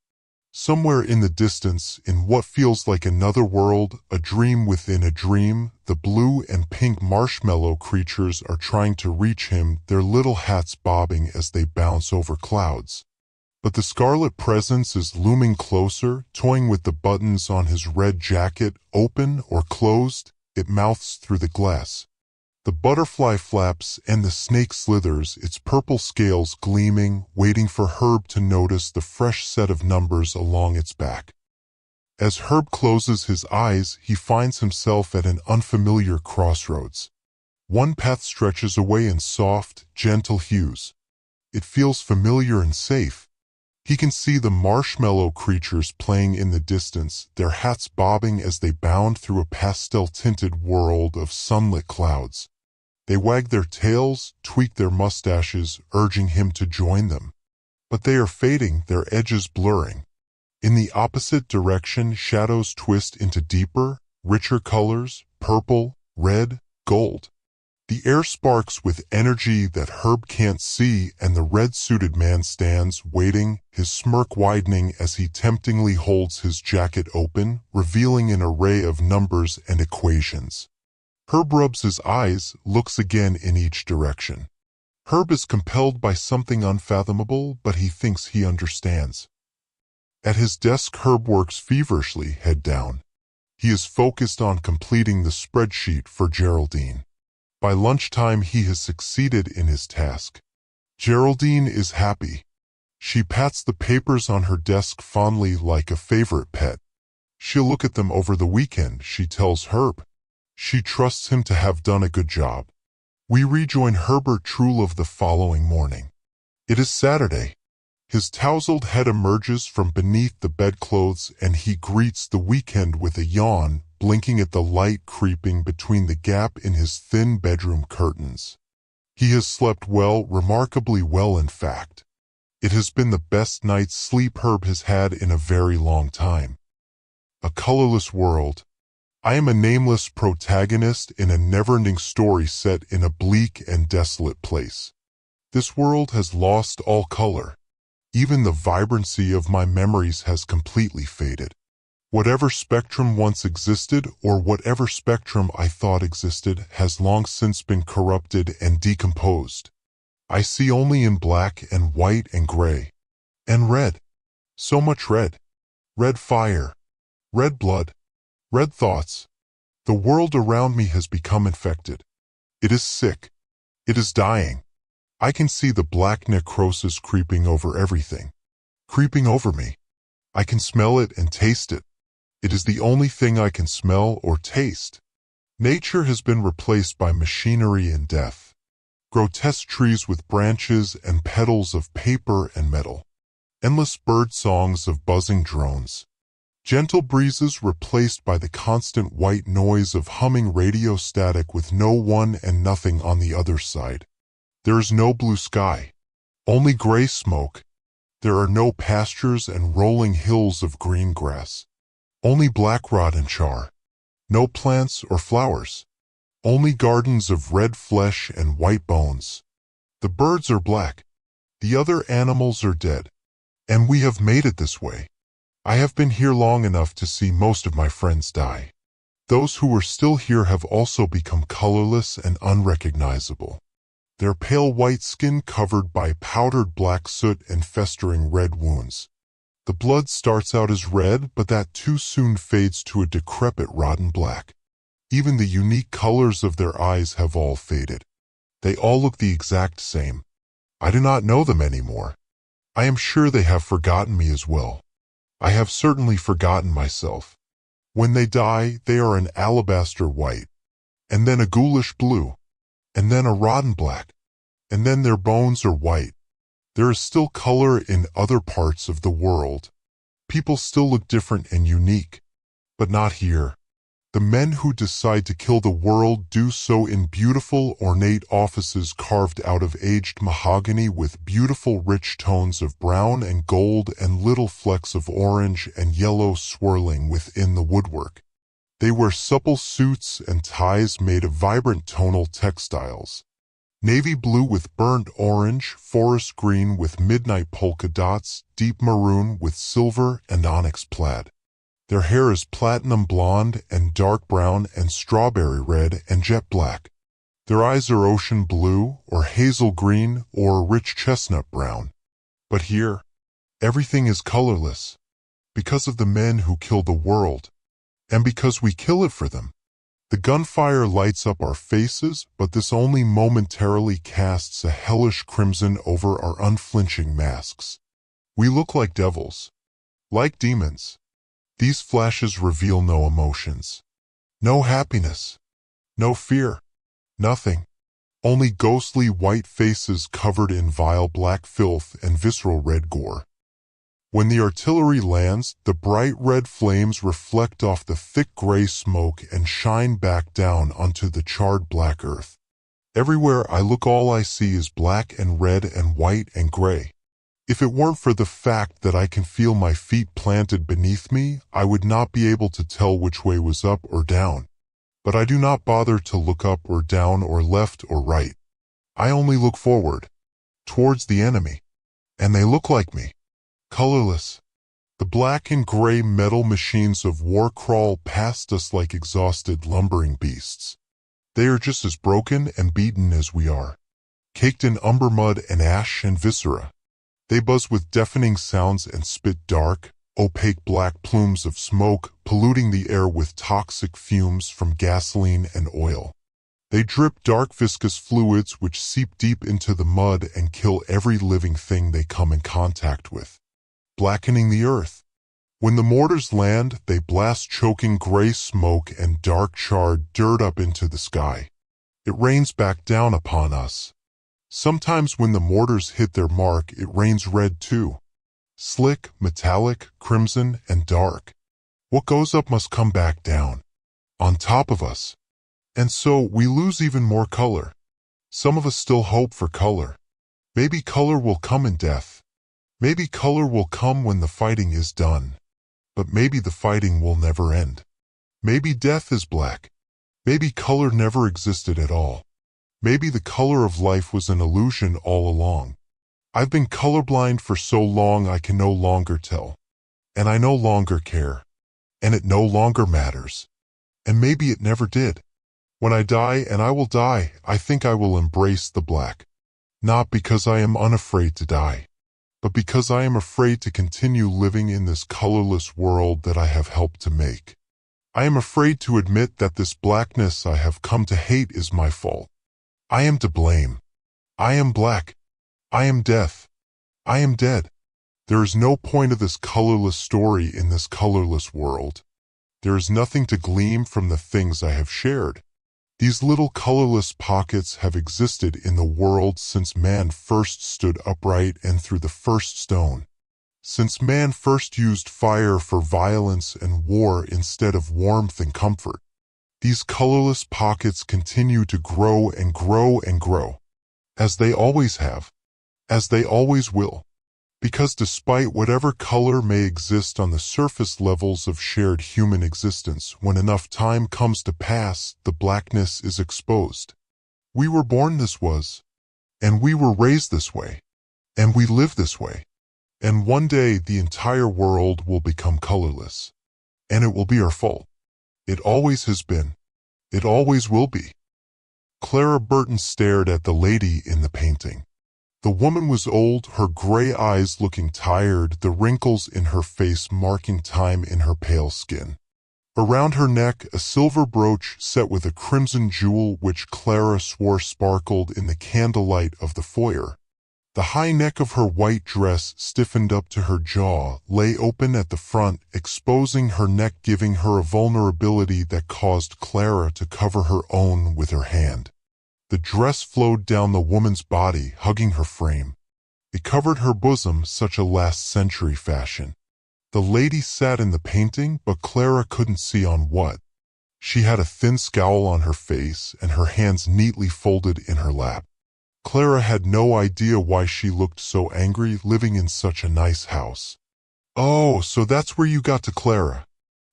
Somewhere in the distance, in what feels like another world, a dream within a dream, the blue and pink marshmallow creatures are trying to reach him, their little hats bobbing as they bounce over clouds. But the scarlet presence is looming closer, toying with the buttons on his red jacket, open or closed, it mouths through the glass. The butterfly flaps and the snake slithers, its purple scales gleaming, waiting for Herb to notice the fresh set of numbers along its back. As Herb closes his eyes, he finds himself at an unfamiliar crossroads. One path stretches away in soft, gentle hues. It feels familiar and safe. He can see the marshmallow creatures playing in the distance, their hats bobbing as they bound through a pastel-tinted world of sunlit clouds. They wag their tails, tweak their mustaches, urging him to join them. But they are fading, their edges blurring. In the opposite direction, shadows twist into deeper, richer colors, purple, red, gold. The air sparks with energy that Herb can't see, and the red-suited man stands, waiting, his smirk widening as he temptingly holds his jacket open, revealing an array of numbers and equations. Herb rubs his eyes, looks again in each direction. Herb is compelled by something unfathomable, but he thinks he understands. At his desk, Herb works feverishly, head down. He is focused on completing the spreadsheet for Geraldine. By lunchtime, he has succeeded in his task. Geraldine is happy. She pats the papers on her desk fondly like a favorite pet. She'll look at them over the weekend, she tells Herb. She trusts him to have done a good job. We rejoin Herbert Trulove the following morning. It is Saturday. His tousled head emerges from beneath the bedclothes and he greets the weekend with a yawn, blinking at the light creeping between the gap in his thin bedroom curtains. He has slept well, remarkably well in fact. It has been the best night's sleep Herb has had in a very long time. A colorless world. I am a nameless protagonist in a never-ending story set in a bleak and desolate place. This world has lost all color. Even the vibrancy of my memories has completely faded. Whatever spectrum once existed, or whatever spectrum I thought existed, has long since been corrupted and decomposed. I see only in black and white and gray. And red. So much red. Red fire. Red blood. Red thoughts. The world around me has become infected. It is sick. It is dying. I can see the black necrosis creeping over everything. Creeping over me. I can smell it and taste it. It is the only thing I can smell or taste. Nature has been replaced by machinery and death. Grotesque trees with branches and petals of paper and metal. Endless bird songs of buzzing drones. Gentle breezes replaced by the constant white noise of humming radio static with no one and nothing on the other side. There is no blue sky. Only gray smoke. There are no pastures and rolling hills of green grass. Only black rot and char. No plants or flowers. Only gardens of red flesh and white bones. The birds are black. The other animals are dead. And we have made it this way. I have been here long enough to see most of my friends die. Those who are still here have also become colorless and unrecognizable. Their pale white skin covered by powdered black soot and festering red wounds. The blood starts out as red, but that too soon fades to a decrepit rotten black. Even the unique colors of their eyes have all faded. They all look the exact same. I do not know them anymore. I am sure they have forgotten me as well. I have certainly forgotten myself. When they die, they are an alabaster white, and then a ghoulish blue, and then a rotten black, and then their bones are white. There is still color in other parts of the world. People still look different and unique, but not here. The men who decide to kill the world do so in beautiful, ornate offices carved out of aged mahogany with beautiful rich tones of brown and gold and little flecks of orange and yellow swirling within the woodwork. They wear supple suits and ties made of vibrant tonal textiles. Navy blue with burnt orange, forest green with midnight polka dots, deep maroon with silver and onyx plaid. Their hair is platinum blonde and dark brown and strawberry red and jet black. Their eyes are ocean blue or hazel green or rich chestnut brown. But here, everything is colorless, because of the men who kill the world, and because we kill it for them. The gunfire lights up our faces, but this only momentarily casts a hellish crimson over our unflinching masks. We look like devils, like demons. These flashes reveal no emotions, no happiness, no fear, nothing. only ghostly white faces covered in vile black filth and visceral red gore. When the artillery lands, the bright red flames reflect off the thick gray smoke and shine back down onto the charred black earth. Everywhere I look, all I see is black and red and white and gray. If it weren't for the fact that I can feel my feet planted beneath me, I would not be able to tell which way was up or down. But I do not bother to look up or down or left or right. I only look forward, towards the enemy. And they look like me. Colorless. The black and gray metal machines of war crawl past us like exhausted lumbering beasts. They are just as broken and beaten as we are, caked in umber mud and ash and viscera. They buzz with deafening sounds and spit dark, opaque black plumes of smoke, polluting the air with toxic fumes from gasoline and oil. They drip dark viscous fluids which seep deep into the mud and kill every living thing they come in contact with, blackening the earth. When the mortars land, they blast choking gray smoke and dark charred dirt up into the sky. It rains back down upon us. Sometimes when the mortars hit their mark, it rains red too. Slick, metallic, crimson, and dark. What goes up must come back down, on top of us. And so we lose even more color. Some of us still hope for color. Maybe color will come in death. Maybe color will come when the fighting is done. But maybe the fighting will never end. Maybe death is black. Maybe color never existed at all. Maybe the color of life was an illusion all along. I've been colorblind for so long I can no longer tell. And I no longer care. And it no longer matters. And maybe it never did. When I die, and I will die, I think I will embrace the black. Not because I am unafraid to die, but because I am afraid to continue living in this colorless world that I have helped to make. I am afraid to admit that this blackness I have come to hate is my fault. I am to blame. I am black. I am death. I am dead. There is no point of this colorless story in this colorless world. There is nothing to glean from the things I have shared. These little colorless pockets have existed in the world since man first stood upright and threw the first stone. Since man first used fire for violence and war instead of warmth and comfort. These colorless pockets continue to grow and grow and grow. As they always have. As they always will. Because despite whatever color may exist on the surface levels of shared human existence, when enough time comes to pass, the blackness is exposed. We were born this was. And we were raised this way. And we live this way. And one day the entire world will become colorless. And it will be our fault. It always has been. It always will be. Clara Burton stared at the lady in the painting. The woman was old, her gray eyes looking tired, the wrinkles in her face marking time in her pale skin. Around her neck, a silver brooch set with a crimson jewel which Clara swore sparkled in the candlelight of the foyer. The high neck of her white dress, stiffened up to her jaw, lay open at the front, exposing her neck, giving her a vulnerability that caused Clara to cover her own with her hand. The dress flowed down the woman's body, hugging her frame. It covered her bosom, such a last-century fashion. The lady sat in the painting, but Clara couldn't see on what. She had a thin scowl on her face, and her hands neatly folded in her lap. Clara had no idea why she looked so angry, living in such a nice house. "Oh, so that's where you got to, Clara.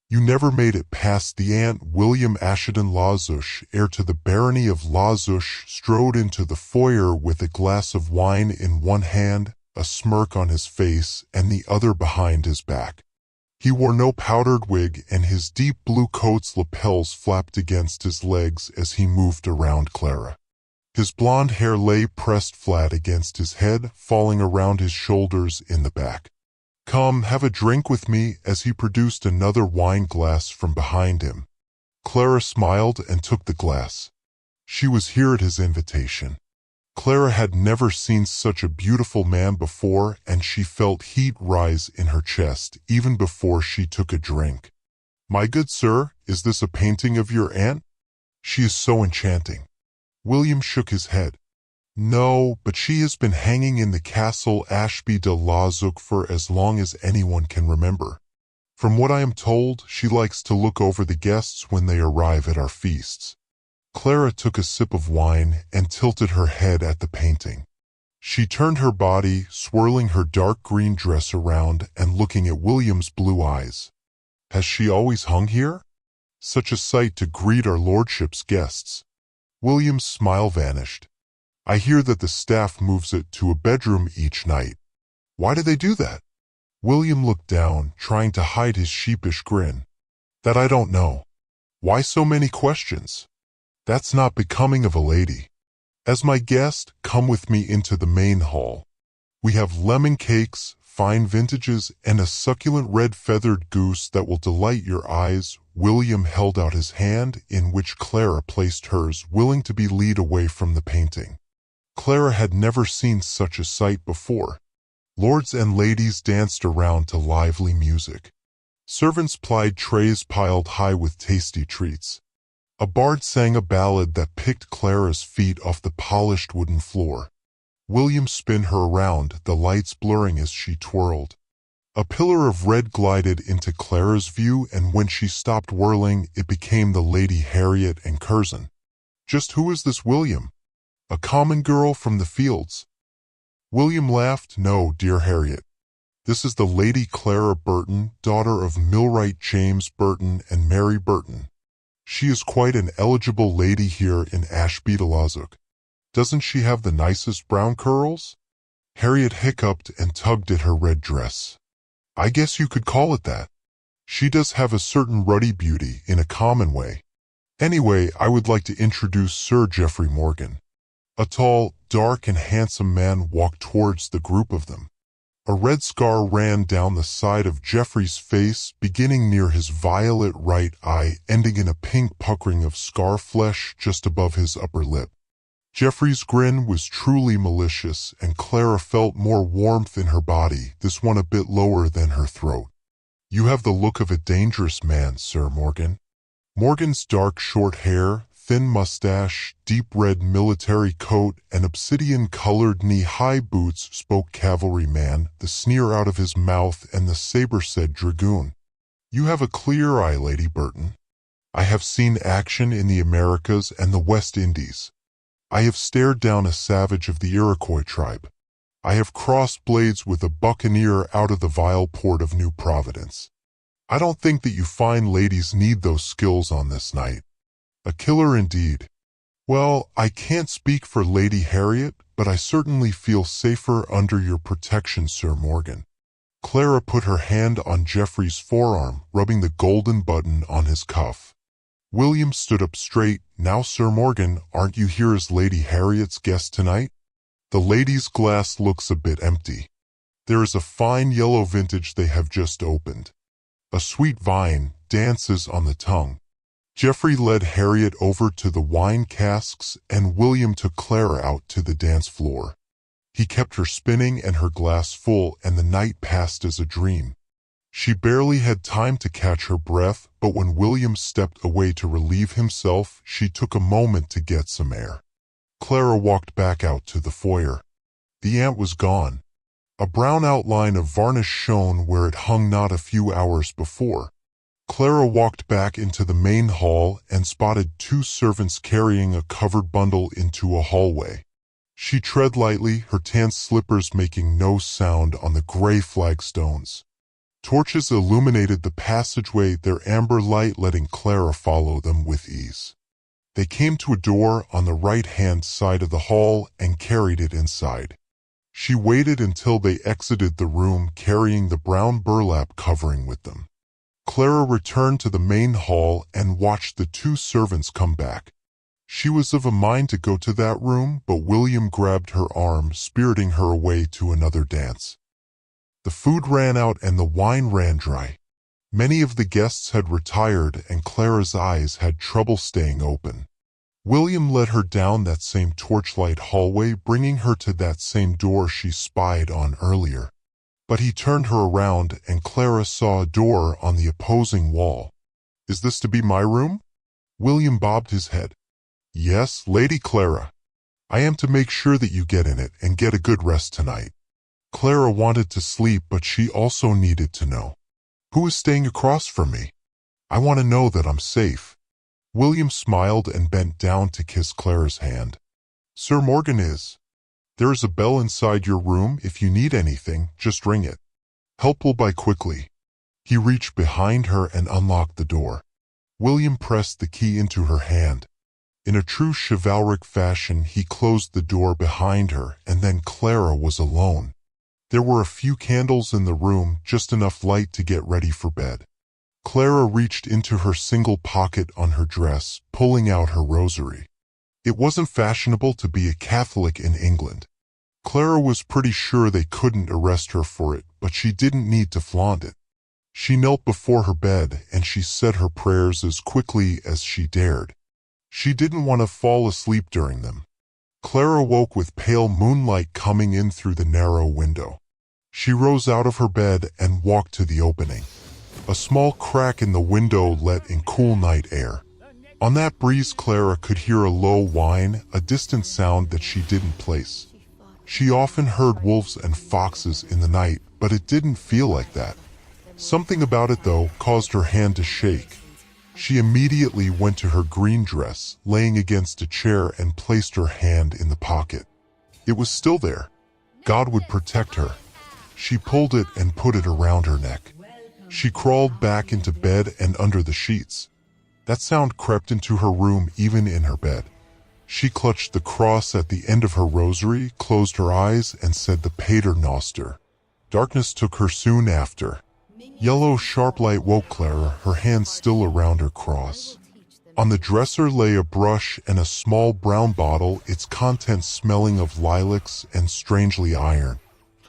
You never made it past the Aunt." William Ashton Lazush, heir to the barony of Lazush, strode into the foyer with a glass of wine in one hand, a smirk on his face, and the other behind his back. He wore no powdered wig, and his deep blue coat's lapels flapped against his legs as he moved around Clara. His blonde hair lay pressed flat against his head, falling around his shoulders in the back. "Come, have a drink with me," as he produced another wine glass from behind him. Clara smiled and took the glass. She was here at his invitation. Clara had never seen such a beautiful man before, and she felt heat rise in her chest even before she took a drink. "My good sir, is this a painting of your aunt? She is so enchanting. William shook his head. No, but she has been hanging in the castle Ashby de la Zouk for as long as anyone can remember. From what I am told, she likes to look over the guests when they arrive at our feasts. Clara took a sip of wine and tilted her head at the painting. She turned her body, swirling her dark green dress around and looking at William's blue eyes. Has she always hung here? Such a sight to greet our lordship's guests. William's smile vanished. I hear that the staff moves it to a bedroom each night. Why do they do that? William looked down, trying to hide his sheepish grin. That I don't know. Why so many questions? That's not becoming of a lady. As my guest, come with me into the main hall. We have lemon cakes, fine vintages, and a succulent red-feathered goose that will delight your eyes. William held out his hand, in which Clara placed hers, willing to be led away from the painting. Clara had never seen such a sight before. Lords and ladies danced around to lively music. Servants plied trays piled high with tasty treats. A bard sang a ballad that picked Clara's feet off the polished wooden floor. William spun her around, the lights blurring as she twirled. A pillar of red glided into Clara's view, and when she stopped whirling, it became the Lady Harriet and Curzon. Just who is this William? A common girl from the fields? William laughed. No, dear Harriet. This is the Lady Clara Burton, daughter of millwright James Burton and Mary Burton. She is quite an eligible lady here in Ashby de la Zouk. Doesn't she have the nicest brown curls? Harriet hiccuped and tugged at her red dress. I guess you could call it that. She does have a certain ruddy beauty in a common way. Anyway, I would like to introduce Sir Geoffrey Morgan. A tall, dark and handsome man walked towards the group of them. A red scar ran down the side of Geoffrey's face, beginning near his violet right eye, ending in a pink puckering of scar flesh just above his upper lip. Geoffrey's grin was truly malicious, and Clara felt more warmth in her body, this one a bit lower than her throat. You have the look of a dangerous man, Sir Morgan. Morgan's dark short hair, thin mustache, deep red military coat, and obsidian-colored knee-high boots spoke cavalryman, the sneer out of his mouth, and the saber said dragoon. You have a clear eye, Lady Burton. I have seen action in the Americas and the West Indies. I have stared down a savage of the Iroquois tribe. I have crossed blades with a buccaneer out of the vile port of New Providence. I don't think that you fine ladies need those skills on this night. A killer indeed. Well, I can't speak for Lady Harriet, but I certainly feel safer under your protection, Sir Morgan. Clara put her hand on Geoffrey's forearm, rubbing the golden button on his cuff. William stood up straight. Now, Sir Morgan, aren't you here as Lady Harriet's guest tonight? The lady's glass looks a bit empty. There is a fine yellow vintage they have just opened. A sweet vine dances on the tongue. Geoffrey led Harriet over to the wine casks, and William took Clara out to the dance floor. He kept her spinning and her glass full, and the night passed as a dream. She barely had time to catch her breath, but when William stepped away to relieve himself, she took a moment to get some air. Clara walked back out to the foyer. The ant was gone. A brown outline of varnish shone where it hung not a few hours before. Clara walked back into the main hall and spotted two servants carrying a covered bundle into a hallway. She tread lightly, her tan slippers making no sound on the gray flagstones. Torches illuminated the passageway, their amber light letting Clara follow them with ease. They came to a door on the right-hand side of the hall and carried it inside. She waited until they exited the room carrying the brown burlap covering with them. Clara returned to the main hall and watched the two servants come back. She was of a mind to go to that room, but William grabbed her arm, spiriting her away to another dance. The food ran out and the wine ran dry. Many of the guests had retired and Clara's eyes had trouble staying open. William led her down that same torchlight hallway, bringing her to that same door she spied on earlier. But he turned her around and Clara saw a door on the opposing wall. Is this to be my room? William bobbed his head. Yes, Lady Clara. I am to make sure that you get in it and get a good rest tonight. Clara wanted to sleep, but she also needed to know. Who is staying across from me? I want to know that I'm safe. William smiled and bent down to kiss Clara's hand. Sir Morgan is. There is a bell inside your room. If you need anything, just ring it. Help will be quickly. He reached behind her and unlocked the door. William pressed the key into her hand. In a true chivalric fashion, he closed the door behind her, and then Clara was alone. There were a few candles in the room, just enough light to get ready for bed. Clara reached into her single pocket on her dress, pulling out her rosary. It wasn't fashionable to be a Catholic in England. Clara was pretty sure they couldn't arrest her for it, but she didn't need to flaunt it. She knelt before her bed and she said her prayers as quickly as she dared. She didn't want to fall asleep during them. Clara woke with pale moonlight coming in through the narrow window. She rose out of her bed and walked to the opening. A small crack in the window let in cool night air. On that breeze, Clara could hear a low whine, a distant sound that she didn't place. She often heard wolves and foxes in the night, but it didn't feel like that. Something about it, though, caused her hand to shake. She immediately went to her green dress, laying against a chair, and placed her hand in the pocket. It was still there. God would protect her. She pulled it and put it around her neck. She crawled back into bed and under the sheets. That sound crept into her room even in her bed. She clutched the cross at the end of her rosary, closed her eyes, and said the Pater Noster. Darkness took her soon after. Yellow sharp light woke Clara, her hand still around her cross. On the dresser lay a brush and a small brown bottle, its contents smelling of lilacs and strangely iron.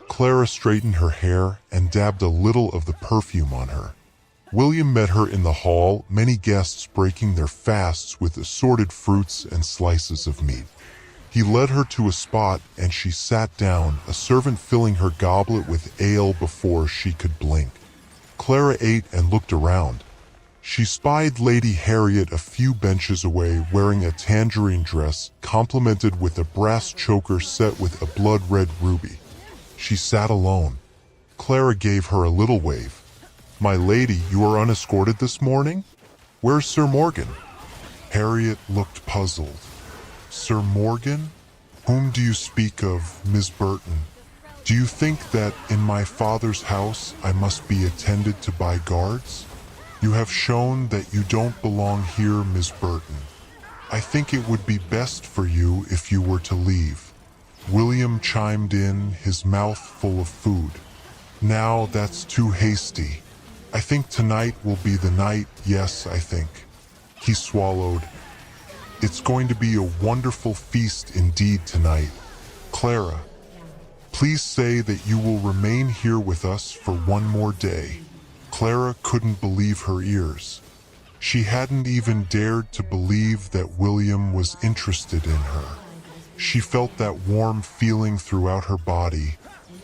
Clara straightened her hair and dabbed a little of the perfume on her. William met her in the hall, many guests breaking their fasts with assorted fruits and slices of meat. He led her to a spot and she sat down, a servant filling her goblet with ale before she could blink. Clara ate and looked around. She spied Lady Harriet a few benches away, wearing a tangerine dress, complemented with a brass choker set with a blood-red ruby. She sat alone. Clara gave her a little wave. My lady, you are unescorted this morning? Where's Sir Morgan? Harriet looked puzzled. Sir Morgan? Whom do you speak of, Miss Burton? Do you think that in my father's house I must be attended to by guards? You have shown that you don't belong here, Miss Burton. I think it would be best for you if you were to leave. William chimed in, his mouth full of food. Now that's too hasty. I think tonight will be the night, yes, I think. He swallowed. It's going to be a wonderful feast indeed tonight. Clara, please say that you will remain here with us for one more day. Clara couldn't believe her ears. She hadn't even dared to believe that William was interested in her. She felt that warm feeling throughout her body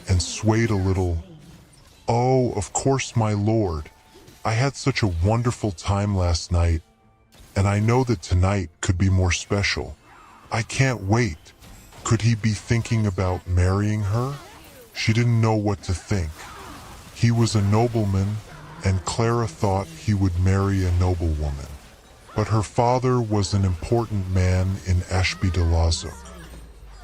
and swayed a little. Oh, of course, my lord. I had such a wonderful time last night, and I know that tonight could be more special. I can't wait. Could he be thinking about marrying her? She didn't know what to think. He was a nobleman, and Clara thought he would marry a noblewoman. But her father was an important man in Ashby de Lazouk.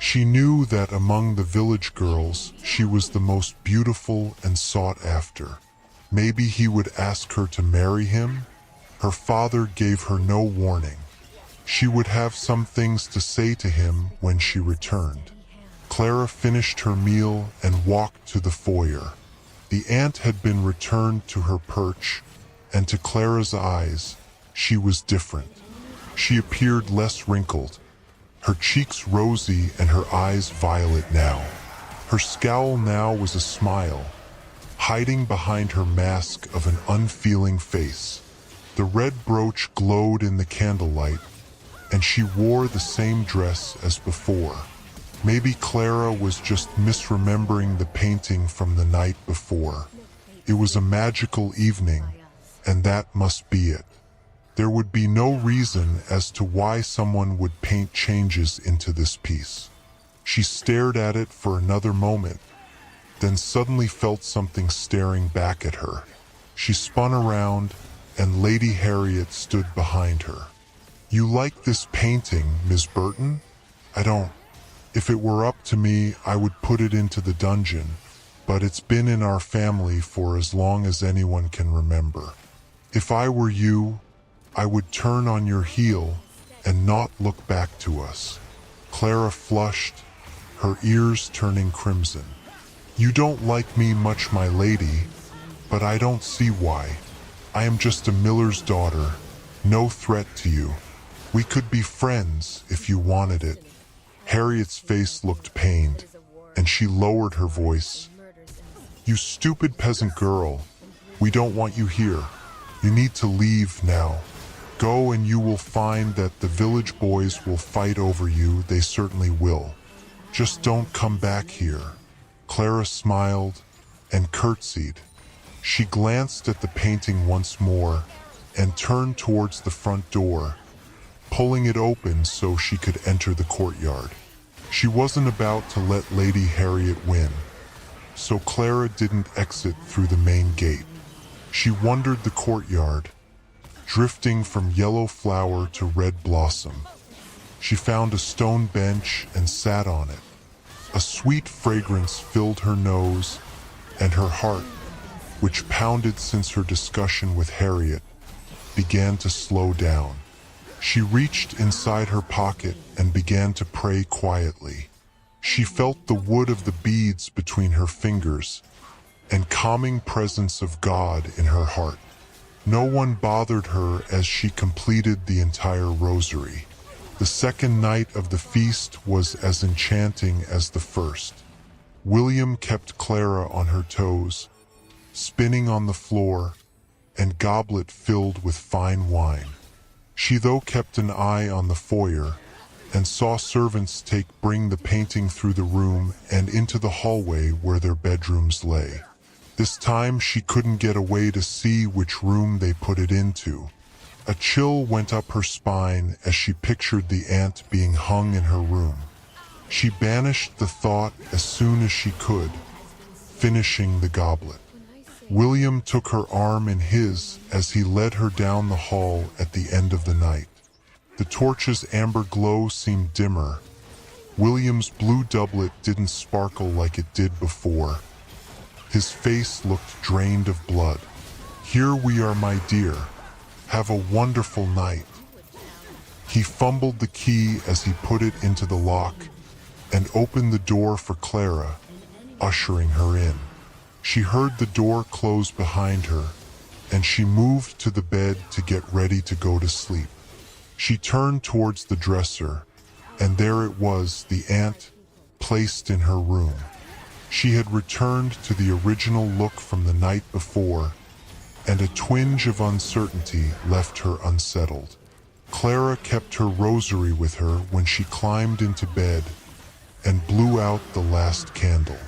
She knew that among the village girls, she was the most beautiful and sought after. Maybe he would ask her to marry him? Her father gave her no warning. She would have some things to say to him when she returned. Clara finished her meal and walked to the foyer. The ant had been returned to her perch, and to Clara's eyes, she was different. She appeared less wrinkled, her cheeks rosy and her eyes violet now. Her scowl now was a smile, hiding behind her mask of an unfeeling face. The red brooch glowed in the candlelight, and she wore the same dress as before. Maybe Clara was just misremembering the painting from the night before. It was a magical evening, and that must be it. There would be no reason as to why someone would paint changes into this piece. She stared at it for another moment, then suddenly felt something staring back at her. She spun around, and Lady Harriet stood behind her. "You like this painting, Miss Burton?" "I don't. If it were up to me, I would put it into the dungeon, but it's been in our family for as long as anyone can remember. If I were you, I would turn on your heel and not look back to us." Clara flushed, her ears turning crimson. "You don't like me much, my lady, but I don't see why. I am just a miller's daughter, no threat to you. We could be friends if you wanted it." Harriet's face looked pained, and she lowered her voice. "You stupid peasant girl, we don't want you here. You need to leave now. Go and you will find that the village boys will fight over you, they certainly will. Just don't come back here." Clara smiled and curtsied. She glanced at the painting once more and turned towards the front door, pulling it open so she could enter the courtyard. She wasn't about to let Lady Harriet win, so Clara didn't exit through the main gate. She wandered the courtyard, drifting from yellow flower to red blossom. She found a stone bench and sat on it. A sweet fragrance filled her nose, and her heart, which pounded since her discussion with Harriet, began to slow down. She reached inside her pocket and began to pray quietly. She felt the wood of the beads between her fingers and calming presence of God in her heart. No one bothered her as she completed the entire rosary. The second night of the feast was as enchanting as the first. William kept Clara on her toes, spinning on the floor, and goblet filled with fine wine. She though kept an eye on the foyer, and saw servants bring the painting through the room and into the hallway where their bedrooms lay. This time she couldn't get away to see which room they put it into. A chill went up her spine as she pictured the aunt being hung in her room. She banished the thought as soon as she could, finishing the goblet. William took her arm in his as he led her down the hall at the end of the night. The torch's amber glow seemed dimmer. William's blue doublet didn't sparkle like it did before. His face looked drained of blood. "Here we are, my dear. Have a wonderful night." He fumbled the key as he put it into the lock and opened the door for Clara, ushering her in. She heard the door close behind her, and she moved to the bed to get ready to go to sleep. She turned towards the dresser, and there it was, the aunt, placed in her room. She had returned to the original look from the night before, and a twinge of uncertainty left her unsettled. Clara kept her rosary with her when she climbed into bed and blew out the last candle.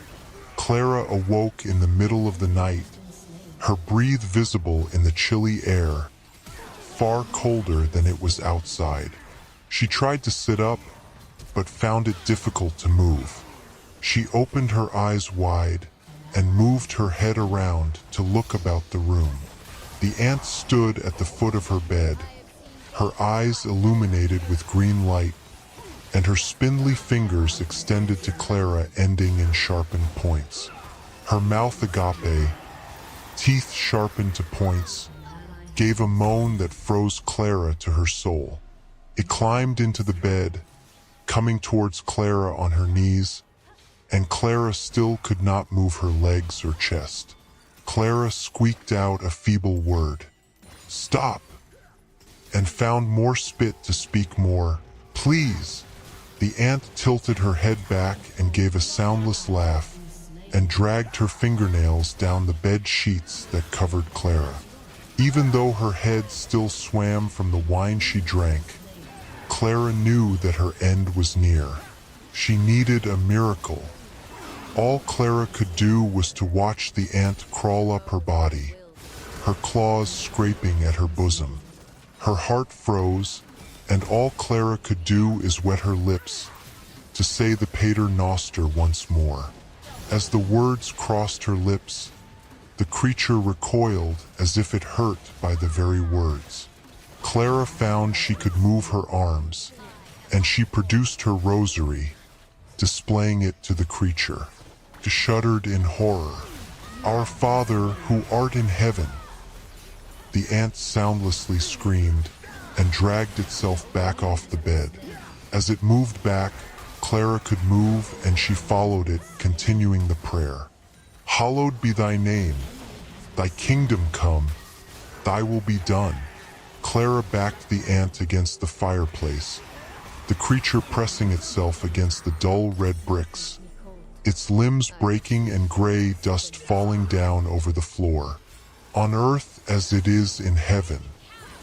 Clara awoke in the middle of the night, her breath visible in the chilly air, far colder than it was outside. She tried to sit up, but found it difficult to move. She opened her eyes wide and moved her head around to look about the room. The aunt stood at the foot of her bed, her eyes illuminated with green light, and her spindly fingers extended to Clara, ending in sharpened points. Her mouth agape, teeth sharpened to points, gave a moan that froze Clara to her soul. It climbed into the bed, coming towards Clara on her knees, and Clara still could not move her legs or chest. Clara squeaked out a feeble word, "Stop!" and found more spit to speak more, "Please!" The aunt tilted her head back and gave a soundless laugh, and dragged her fingernails down the bed sheets that covered Clara. Even though her head still swam from the wine she drank, Clara knew that her end was near. She needed a miracle. All Clara could do was to watch the aunt crawl up her body, her claws scraping at her bosom. Her heart froze, and all Clara could do is wet her lips to say the Pater Noster once more. As the words crossed her lips, the creature recoiled as if it hurt by the very words. Clara found she could move her arms, and she produced her rosary, displaying it to the creature. It shuddered in horror. "Our Father, who art in heaven," the ant soundlessly screamed and dragged itself back off the bed. As it moved back, Clara could move, and she followed it, continuing the prayer. "Hallowed be thy name. Thy kingdom come. Thy will be done." Clara backed the ant against the fireplace, the creature pressing itself against the dull red bricks, its limbs breaking and gray dust falling down over the floor. "On earth as it is in heaven,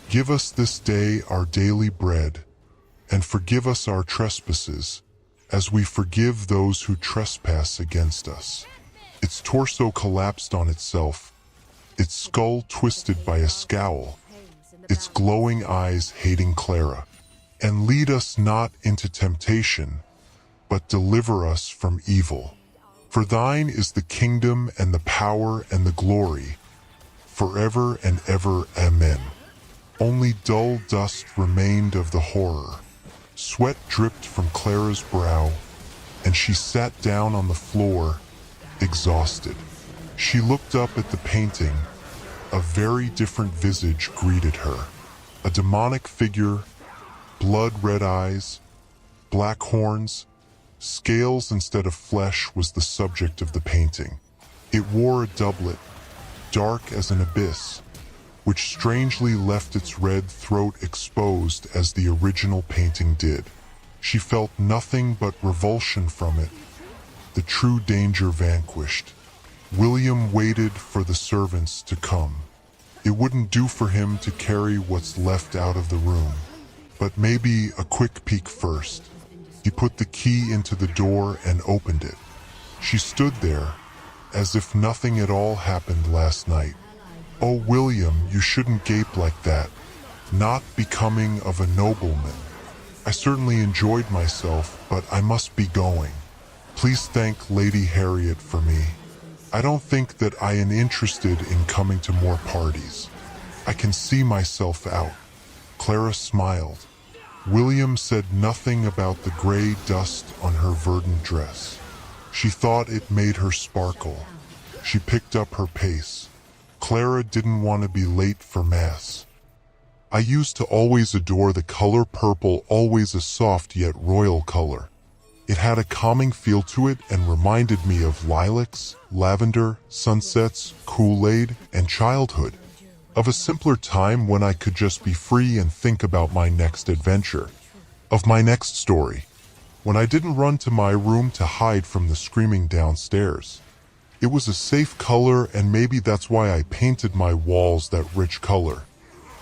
give us this day our daily bread, and forgive us our trespasses, as we forgive those who trespass against us." Its torso collapsed on itself, its skull twisted by a scowl, its glowing eyes hating Clara. "And lead us not into temptation, but deliver us from evil. For thine is the kingdom and the power and the glory, forever and ever. Amen." Only dull dust remained of the horror. Sweat dripped from Clara's brow, and she sat down on the floor, exhausted. She looked up at the painting. A very different visage greeted her. A demonic figure, blood-red eyes, black horns, scales instead of flesh was the subject of the painting. It wore a doublet, dark as an abyss, which strangely left its red throat exposed as the original painting did. She felt nothing but revulsion from it, the true danger vanquished. William waited for the servants to come. It wouldn't do for him to carry what's left out of the room, but maybe a quick peek first. He put the key into the door and opened it. She stood there, as if nothing at all happened last night. "Oh, William, you shouldn't gape like that. Not becoming of a nobleman. I certainly enjoyed myself, but I must be going. Please thank Lady Harriet for me. I don't think that I am interested in coming to more parties. I can see myself out." Clara smiled. William said nothing about the gray dust on her verdant dress. She thought it made her sparkle. She picked up her pace. Clara didn't want to be late for Mass. "I used to always adore the color purple, always a soft yet royal color. It had a calming feel to it and reminded me of lilacs, lavender, sunsets, Kool-Aid, and childhood. Of a simpler time when I could just be free and think about my next adventure. Of my next story. When I didn't run to my room to hide from the screaming downstairs. It was a safe color, and maybe that's why I painted my walls that rich color.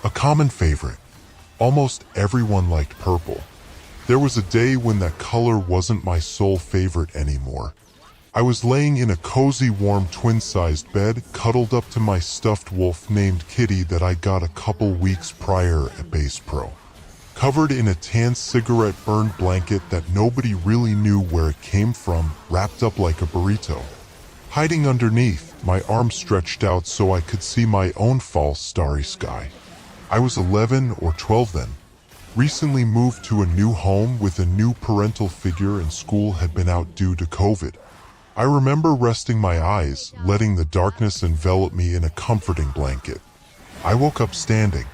A common favorite. Almost everyone liked purple. There was a day when that color wasn't my sole favorite anymore. I was laying in a cozy, warm, twin-sized bed, cuddled up to my stuffed wolf named Kitty that I got a couple weeks prior at Bass Pro. Covered in a tan cigarette-burned blanket that nobody really knew where it came from, wrapped up like a burrito. Hiding underneath, my arms stretched out so I could see my own false starry sky. I was 11 or 12 then. Recently moved to a new home with a new parental figure, and school had been out due to COVID. I remember resting my eyes, letting the darkness envelop me in a comforting blanket. I woke up standing.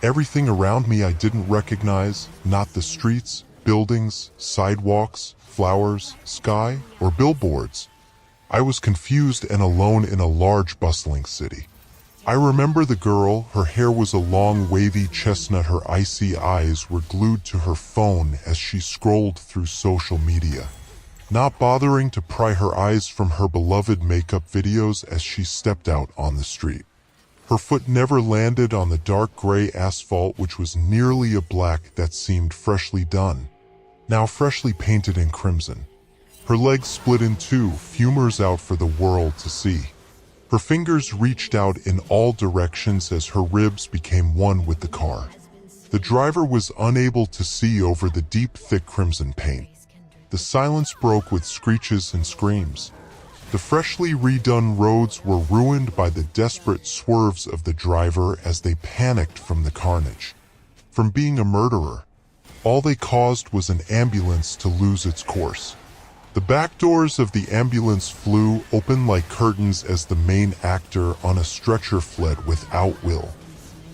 Everything around me I didn't recognize, not the streets, buildings, sidewalks, flowers, sky, or billboards. I was confused and alone in a large, bustling city. I remember the girl. Her hair was a long, wavy chestnut. Her icy eyes were glued to her phone as she scrolled through social media, not bothering to pry her eyes from her beloved makeup videos as she stepped out on the street. Her foot never landed on the dark gray asphalt, which was nearly a black that seemed freshly done, now freshly painted in crimson. Her legs split in two, fumers out for the world to see. Her fingers reached out in all directions as her ribs became one with the car. The driver was unable to see over the deep, thick crimson paint. The silence broke with screeches and screams. The freshly redone roads were ruined by the desperate swerves of the driver as they panicked from the carnage. From being a murderer, all they caused was an ambulance to lose its course. The back doors of the ambulance flew open like curtains as the main actor on a stretcher fled without will.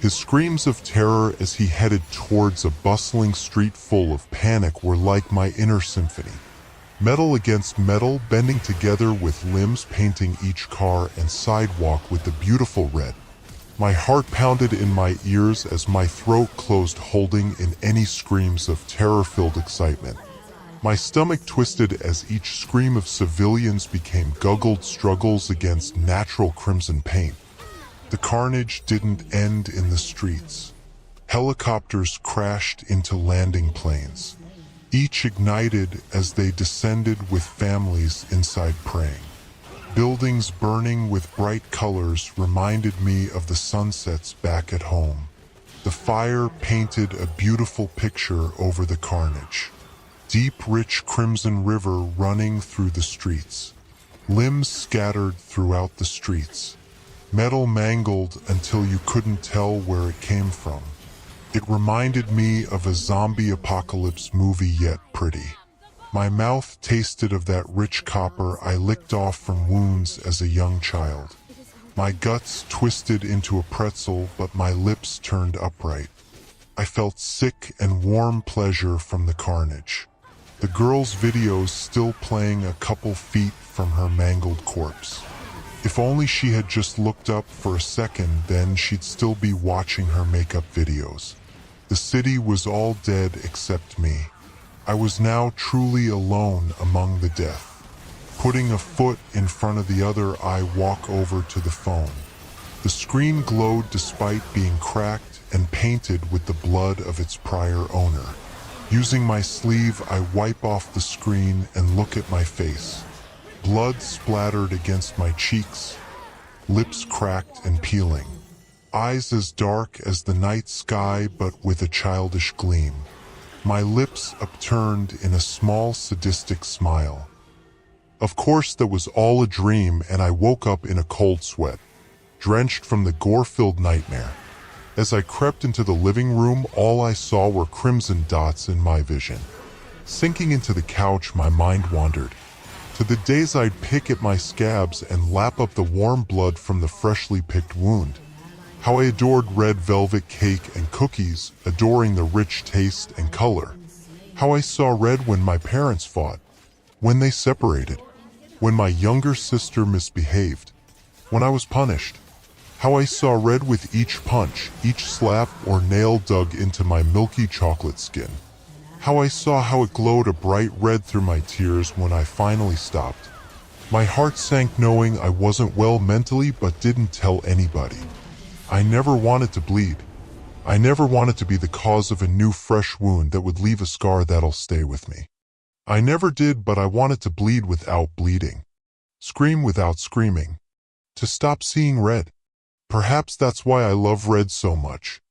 His screams of terror as he headed towards a bustling street full of panic were like my inner symphony. Metal against metal, bending together with limbs painting each car and sidewalk with the beautiful red. My heart pounded in my ears as my throat closed, holding in any screams of terror-filled excitement. My stomach twisted as each scream of civilians became guggled struggles against natural crimson paint. The carnage didn't end in the streets. Helicopters crashed into landing planes, each ignited as they descended with families inside praying. Buildings burning with bright colors reminded me of the sunsets back at home. The fire painted a beautiful picture over the carnage. Deep, rich crimson river running through the streets. Limbs scattered throughout the streets. Metal mangled until you couldn't tell where it came from. It reminded me of a zombie apocalypse movie, yet pretty. My mouth tasted of that rich copper I licked off from wounds as a young child. My guts twisted into a pretzel, but my lips turned upright. I felt sick and warm pleasure from the carnage. The girl's videos still playing a couple feet from her mangled corpse. If only she had just looked up for a second, then she'd still be watching her makeup videos. The city was all dead except me. I was now truly alone among the dead. Putting a foot in front of the other, I walk over to the phone. The screen glowed despite being cracked and painted with the blood of its prior owner. Using my sleeve, I wipe off the screen and look at my face. Blood splattered against my cheeks, lips cracked and peeling. Eyes as dark as the night sky but with a childish gleam. My lips upturned in a small sadistic smile. Of course that was all a dream, and I woke up in a cold sweat, drenched from the gore-filled nightmare. As I crept into the living room, all I saw were crimson dots in my vision. Sinking into the couch, my mind wandered to the days I'd pick at my scabs and lap up the warm blood from the freshly picked wound. How I adored red velvet cake and cookies, adoring the rich taste and color. How I saw red when my parents fought, when they separated, when my younger sister misbehaved, when I was punished. How I saw red with each punch, each slap or nail dug into my milky chocolate skin. How I saw how it glowed a bright red through my tears when I finally stopped. My heart sank knowing I wasn't well mentally but didn't tell anybody. I never wanted to bleed. I never wanted to be the cause of a new fresh wound that would leave a scar that'll stay with me. I never did, but I wanted to bleed without bleeding. Scream without screaming. To stop seeing red. Perhaps that's why I love red so much.